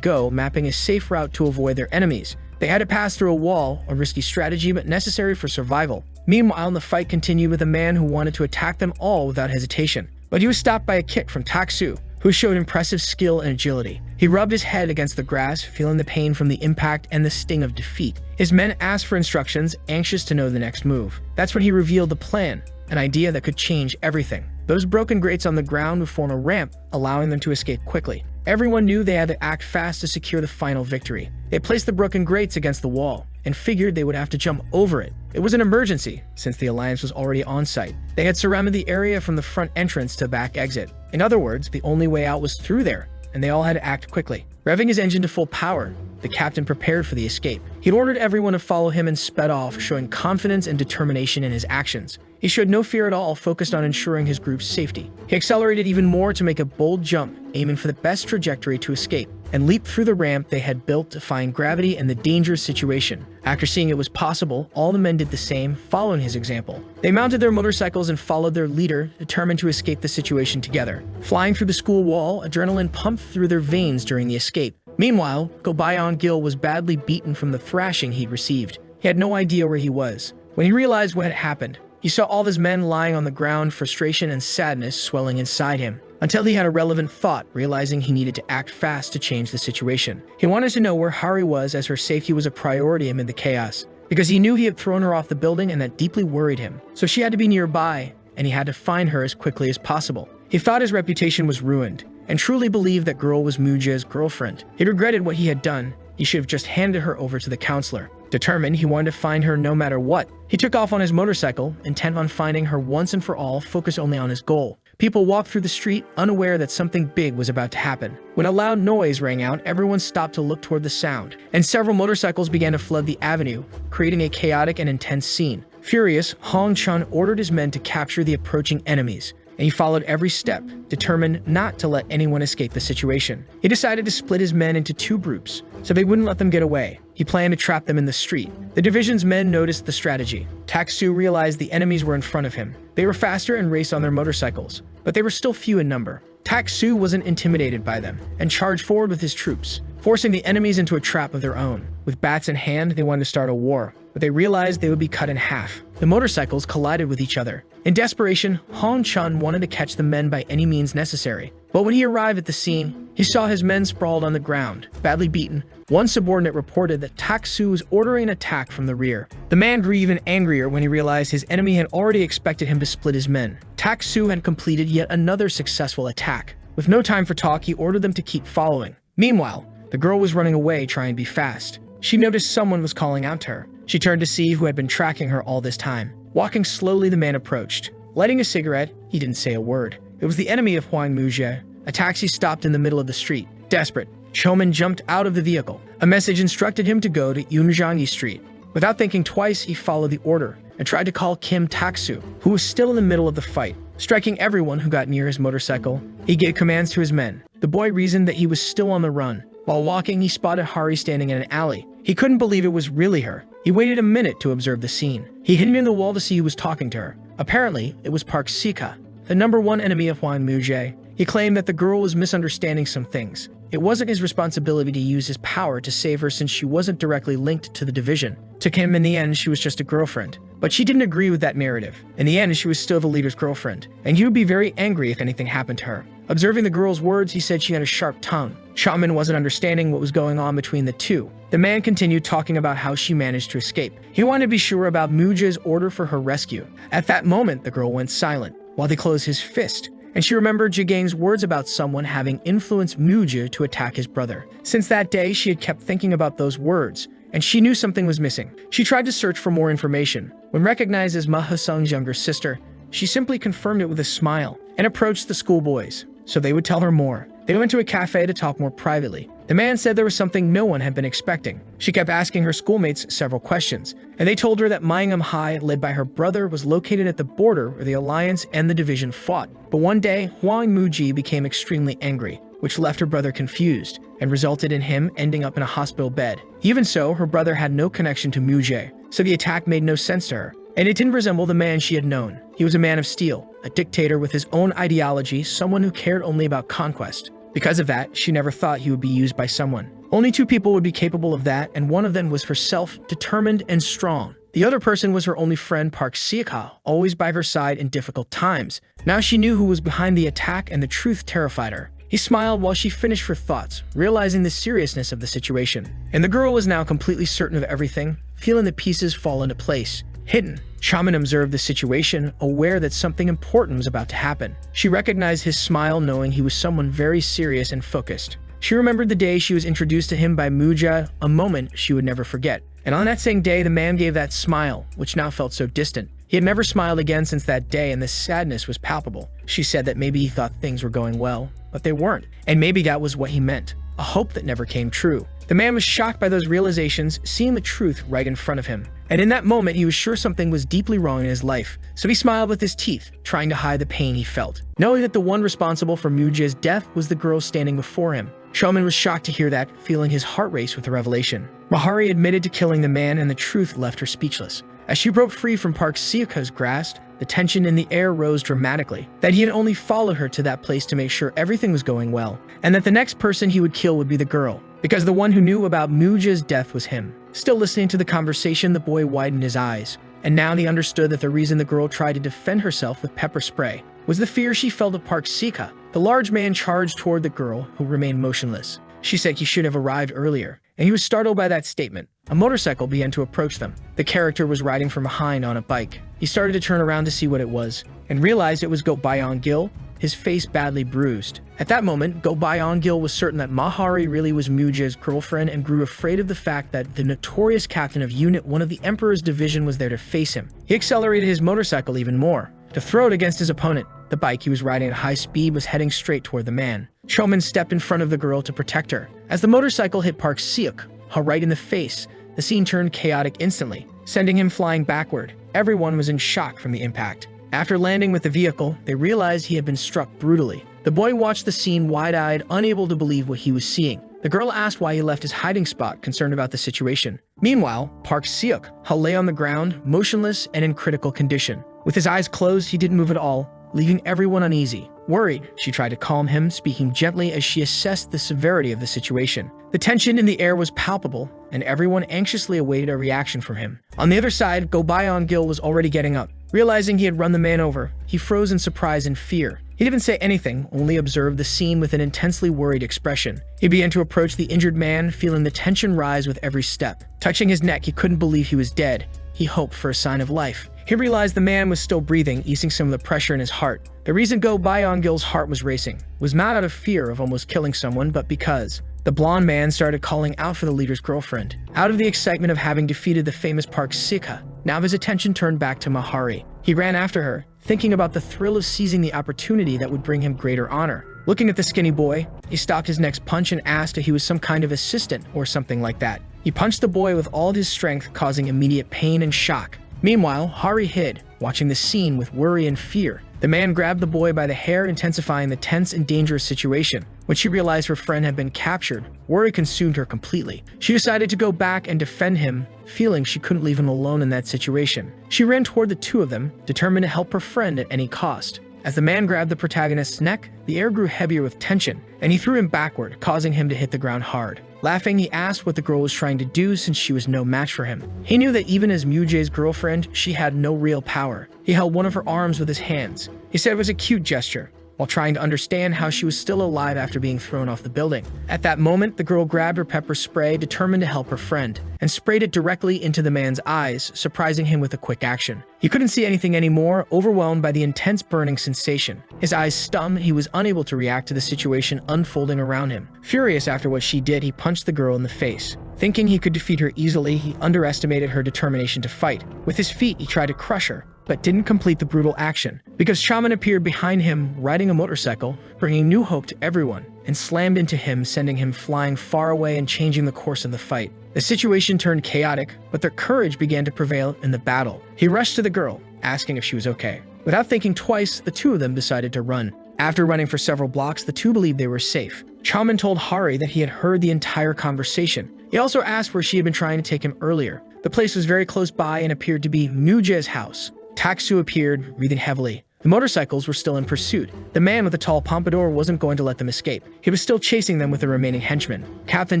go, mapping a safe route to avoid their enemies. They had to pass through a wall, a risky strategy but necessary for survival. Meanwhile, the fight continued with a man who wanted to attack them all without hesitation. But he was stopped by a kick from Tak-soo, who showed impressive skill and agility. He rubbed his head against the grass, feeling the pain from the impact and the sting of defeat. His men asked for instructions, anxious to know the next move. That's when he revealed the plan, an idea that could change everything. Those broken grates on the ground would form a ramp, allowing them to escape quickly. Everyone knew they had to act fast to secure the final victory. They placed the broken grates against the wall and figured they would have to jump over it. It was an emergency, since the Alliance was already on site. They had surrounded the area from the front entrance to back exit. In other words, the only way out was through there, and they all had to act quickly. Revving his engine to full power, the captain prepared for the escape. He'd ordered everyone to follow him and sped off, showing confidence and determination in his actions. He showed no fear at all, focused on ensuring his group's safety. He accelerated even more to make a bold jump, aiming for the best trajectory to escape, and leaped through the ramp they had built, defying gravity and the dangerous situation. After seeing it was possible, all the men did the same, following his example. They mounted their motorcycles and followed their leader, determined to escape the situation together. Flying through the school wall, adrenaline pumped through their veins during the escape. Meanwhile, Gobayon Gil was badly beaten from the thrashing he'd received. He had no idea where he was. When he realized what had happened, he saw all of his men lying on the ground, frustration and sadness swelling inside him, until he had a relevant thought, realizing he needed to act fast to change the situation. He wanted to know where Hari was, as her safety was a priority amid the chaos, because he knew he had thrown her off the building and that deeply worried him. So she had to be nearby, and he had to find her as quickly as possible. He thought his reputation was ruined, and truly believed that girl was Muja's girlfriend. He regretted what he had done. He should have just handed her over to the counselor. Determined, he wanted to find her no matter what. He took off on his motorcycle, intent on finding her once and for all, focused only on his goal. People walked through the street, unaware that something big was about to happen. When a loud noise rang out, everyone stopped to look toward the sound, and several motorcycles began to flood the avenue, creating a chaotic and intense scene. Furious, Hong Chun ordered his men to capture the approaching enemies, and he followed every step, determined not to let anyone escape the situation. He decided to split his men into two groups, so they wouldn't let them get away. He planned to trap them in the street. The division's men noticed the strategy. Taksu realized the enemies were in front of him. They were faster and raced on their motorcycles, but they were still few in number. Taksu wasn't intimidated by them, and charged forward with his troops, forcing the enemies into a trap of their own. With bats in hand, they wanted to start a war, but they realized they would be cut in half. The motorcycles collided with each other. In desperation, Hong Chun wanted to catch the men by any means necessary. But when he arrived at the scene, he saw his men sprawled on the ground, badly beaten. One subordinate reported that Taksu was ordering an attack from the rear. The man grew even angrier when he realized his enemy had already expected him to split his men. Taksu had completed yet another successful attack. With no time for talk, he ordered them to keep following. Meanwhile, the girl was running away, trying to be fast. She noticed someone was calling out to her. She turned to see who had been tracking her all this time. Walking slowly, the man approached. Lighting a cigarette, he didn't say a word. It was the enemy of Huang Muzhe. A taxi stopped in the middle of the street. Desperate, Choman jumped out of the vehicle. A message instructed him to go to Yunjiangyi Street. Without thinking twice, he followed the order and tried to call Kim Taksu, who was still in the middle of the fight. Striking everyone who got near his motorcycle, he gave commands to his men. The boy reasoned that he was still on the run. While walking, he spotted Hari standing in an alley. He couldn't believe it was really her. He waited a minute to observe the scene. He hid near the wall to see who was talking to her. Apparently, it was Park Sika, the #1 enemy of Huang Muzhe. He claimed that the girl was misunderstanding some things. It wasn't his responsibility to use his power to save her, since she wasn't directly linked to the division. To him, in the end, she was just a girlfriend. But she didn't agree with that narrative. In the end, she was still the leader's girlfriend, and he would be very angry if anything happened to her. Observing the girl's words, he said she had a sharp tongue. Shaman wasn't understanding what was going on between the two. The man continued talking about how she managed to escape. He wanted to be sure about Muja's order for her rescue. At that moment, the girl went silent, while he closed his fist, and she remembered Jigang's words about someone having influenced Muja to attack his brother. Since that day, she had kept thinking about those words, and she knew something was missing. She tried to search for more information. When recognized as Ma Hesung's younger sister, she simply confirmed it with a smile and approached the schoolboys, so they would tell her more. They went to a cafe to talk more privately. The man said there was something no one had been expecting. She kept asking her schoolmates several questions, and they told her that Mangam High, led by her brother, was located at the border where the Alliance and the division fought. But one day, Huang Muji became extremely angry, which left her brother confused and resulted in him ending up in a hospital bed. Even so, her brother had no connection to Muje, so the attack made no sense to her. And it didn't resemble the man she had known. He was a man of steel, a dictator with his own ideology, someone who cared only about conquest. Because of that, she never thought he would be used by someone. Only two people would be capable of that, and one of them was herself, determined and strong. The other person was her only friend, Park Sika, always by her side in difficult times. Now she knew who was behind the attack, and the truth terrified her. He smiled while she finished her thoughts, realizing the seriousness of the situation. And the girl was now completely certain of everything, feeling the pieces fall into place. Hidden, Shaman observed the situation, aware that something important was about to happen. She recognized his smile, knowing he was someone very serious and focused. She remembered the day she was introduced to him by Muja, a moment she would never forget. And on that same day, the man gave that smile, which now felt so distant. He had never smiled again since that day, and the sadness was palpable. She said that maybe he thought things were going well, but they weren't. And maybe that was what he meant, a hope that never came true. The man was shocked by those realizations, seeing the truth right in front of him. And in that moment, he was sure something was deeply wrong in his life. So he smiled with his teeth, trying to hide the pain he felt, knowing that the one responsible for Muja's death was the girl standing before him. Shoman was shocked to hear that, feeling his heart race with the revelation. Mahari admitted to killing the man, and the truth left her speechless. As she broke free from Park Seoka's grasp, the tension in the air rose dramatically. That he had only followed her to that place to make sure everything was going well, and that the next person he would kill would be the girl, because the one who knew about Muja's death was him. Still listening to the conversation, the boy widened his eyes, and now he understood that the reason the girl tried to defend herself with pepper spray was the fear she felt of Park Seoka. The large man charged toward the girl, who remained motionless. She said he should have arrived earlier, and he was startled by that statement. A motorcycle began to approach them. The character was riding from behind on a bike. He started to turn around to see what it was, and realized it was Go Byung-gil, his face badly bruised. At that moment, Go Byung-gil was certain that Mahari really was Muja's girlfriend and grew afraid of the fact that the notorious captain of Unit 1 of the Emperor's division was there to face him. He accelerated his motorcycle even more, to throw it against his opponent. The bike he was riding at high speed was heading straight toward the man. Choman stepped in front of the girl to protect her. As the motorcycle hit Park Seok, right in the face, the scene turned chaotic instantly, sending him flying backward. Everyone was in shock from the impact. After landing with the vehicle, they realized he had been struck brutally. The boy watched the scene wide-eyed, unable to believe what he was seeing. The girl asked why he left his hiding spot, concerned about the situation. Meanwhile, Park Seok lay on the ground, motionless and in critical condition. With his eyes closed, he didn't move at all, leaving everyone uneasy. Worried, she tried to calm him, speaking gently as she assessed the severity of the situation. The tension in the air was palpable, and everyone anxiously awaited a reaction from him. On the other side, Go Byung-gil was already getting up. Realizing he had run the man over, he froze in surprise and fear. He didn't say anything, only observed the scene with an intensely worried expression. He began to approach the injured man, feeling the tension rise with every step. Touching his neck, he couldn't believe he was dead. He hoped for a sign of life. He realized the man was still breathing, easing some of the pressure in his heart. The reason Go Byung-gil's heart was racing was not out of fear of almost killing someone, but because the blonde man started calling out for the leader's girlfriend. Out of the excitement of having defeated the famous Park Seoka, now his attention turned back to Mahari. He ran after her, thinking about the thrill of seizing the opportunity that would bring him greater honor. Looking at the skinny boy, he stopped his next punch and asked if he was some kind of assistant or something like that. He punched the boy with all his strength, causing immediate pain and shock. Meanwhile, Hari hid, watching the scene with worry and fear. The man grabbed the boy by the hair, intensifying the tense and dangerous situation. When she realized her friend had been captured, worry consumed her completely. She decided to go back and defend him, feeling she couldn't leave him alone in that situation. She ran toward the two of them, determined to help her friend at any cost. As the man grabbed the protagonist's neck, the air grew heavier with tension, and he threw him backward, causing him to hit the ground hard. Laughing, he asked what the girl was trying to do since she was no match for him. He knew that even as Mujae's girlfriend, she had no real power. He held one of her arms with his hands. He said it was a cute gesture, while trying to understand how she was still alive after being thrown off the building. At that moment, the girl grabbed her pepper spray, determined to help her friend, and sprayed it directly into the man's eyes, surprising him with a quick action. He couldn't see anything anymore, overwhelmed by the intense burning sensation. His eyes stunned, he was unable to react to the situation unfolding around him. Furious after what she did, he punched the girl in the face. Thinking he could defeat her easily, he underestimated her determination to fight. With his feet, he tried to crush her, but didn't complete the brutal action, because Shaman appeared behind him, riding a motorcycle, bringing new hope to everyone, and slammed into him, sending him flying far away and changing the course of the fight. The situation turned chaotic, but their courage began to prevail in the battle. He rushed to the girl, asking if she was okay. Without thinking twice, the two of them decided to run. After running for several blocks, the two believed they were safe. Chaman told Hari that he had heard the entire conversation. He also asked where she had been trying to take him earlier. The place was very close by and appeared to be Mujae's house. Taksu appeared, breathing heavily. The motorcycles were still in pursuit. The man with the tall pompadour wasn't going to let them escape. He was still chasing them with the remaining henchmen. Captain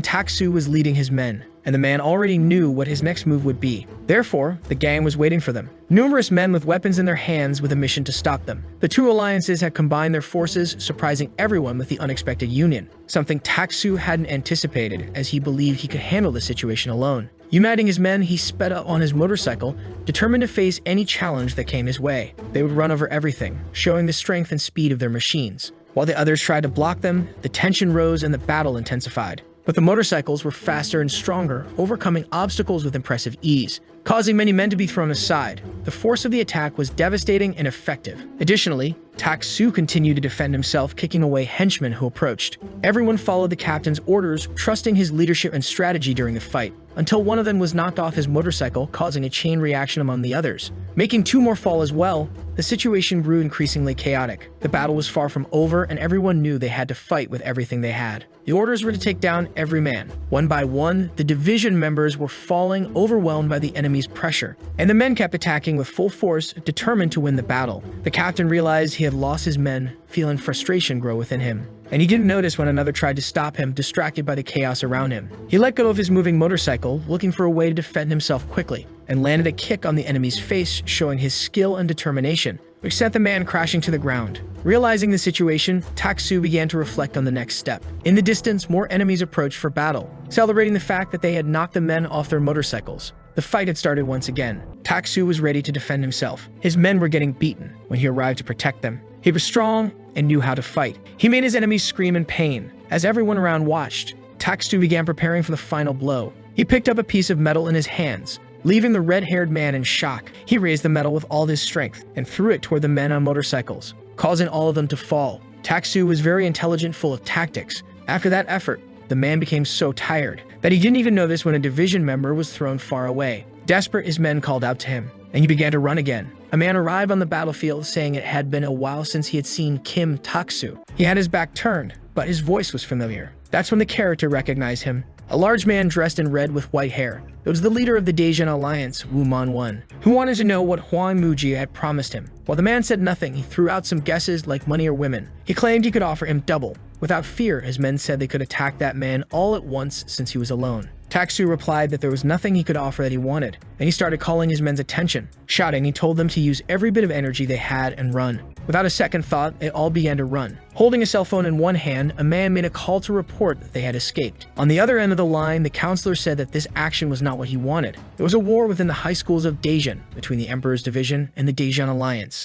Taksu was leading his men. and the man already knew what his next move would be. Therefore, the gang was waiting for them. Numerous men with weapons in their hands with a mission to stop them. The two alliances had combined their forces, surprising everyone with the unexpected union, something Taksu hadn't anticipated as he believed he could handle the situation alone. Uniting his men, he sped up on his motorcycle, determined to face any challenge that came his way. They would run over everything, showing the strength and speed of their machines. While the others tried to block them, the tension rose and the battle intensified. But the motorcycles were faster and stronger, overcoming obstacles with impressive ease, causing many men to be thrown aside. The force of the attack was devastating and effective. Additionally, Taksu continued to defend himself, kicking away henchmen who approached. Everyone followed the captain's orders, trusting his leadership and strategy during the fight, until one of them was knocked off his motorcycle, causing a chain reaction among the others. Making two more fall as well, the situation grew increasingly chaotic. The battle was far from over, and everyone knew they had to fight with everything they had. The orders were to take down every man. One by one, the division members were falling, overwhelmed by the enemy's pressure, and the men kept attacking with full force, determined to win the battle. The captain realized he had lost his men, feeling frustration grow within him. And he didn't notice when another tried to stop him, distracted by the chaos around him. He let go of his moving motorcycle, looking for a way to defend himself quickly, and landed a kick on the enemy's face, showing his skill and determination, which sent the man crashing to the ground. Realizing the situation, Taksu began to reflect on the next step. In the distance, more enemies approached for battle, celebrating the fact that they had knocked the men off their motorcycles. The fight had started once again. Taksu was ready to defend himself. His men were getting beaten when he arrived to protect them. He was strong and knew how to fight. He made his enemies scream in pain. As everyone around watched, Taksu began preparing for the final blow. He picked up a piece of metal in his hands, leaving the red-haired man in shock. He raised the metal with all his strength and threw it toward the men on motorcycles, causing all of them to fall. Taksu was very intelligent, full of tactics. After that effort, the man became so tired that he didn't even notice when a division member was thrown far away. Desperate, his men called out to him, and he began to run again. A man arrived on the battlefield saying it had been a while since he had seen Kim Taksu. He had his back turned, but his voice was familiar. That's when the character recognized him. A large man dressed in red with white hair. It was the leader of the Daejeon Alliance, Wu Man-won, who wanted to know what Huang Muji had promised him. While the man said nothing, he threw out some guesses like money or women. He claimed he could offer him double. Without fear, his men said they could attack that man all at once since he was alone. Taksu replied that there was nothing he could offer that he wanted, and he started calling his men's attention. Shouting, he told them to use every bit of energy they had and run. Without a second thought, they all began to run. Holding a cell phone in one hand, a man made a call to report that they had escaped. On the other end of the line, the counselor said that this action was not what he wanted. It was a war within the high schools of Daejeon, between the Emperor's Division and the Daejeon Alliance.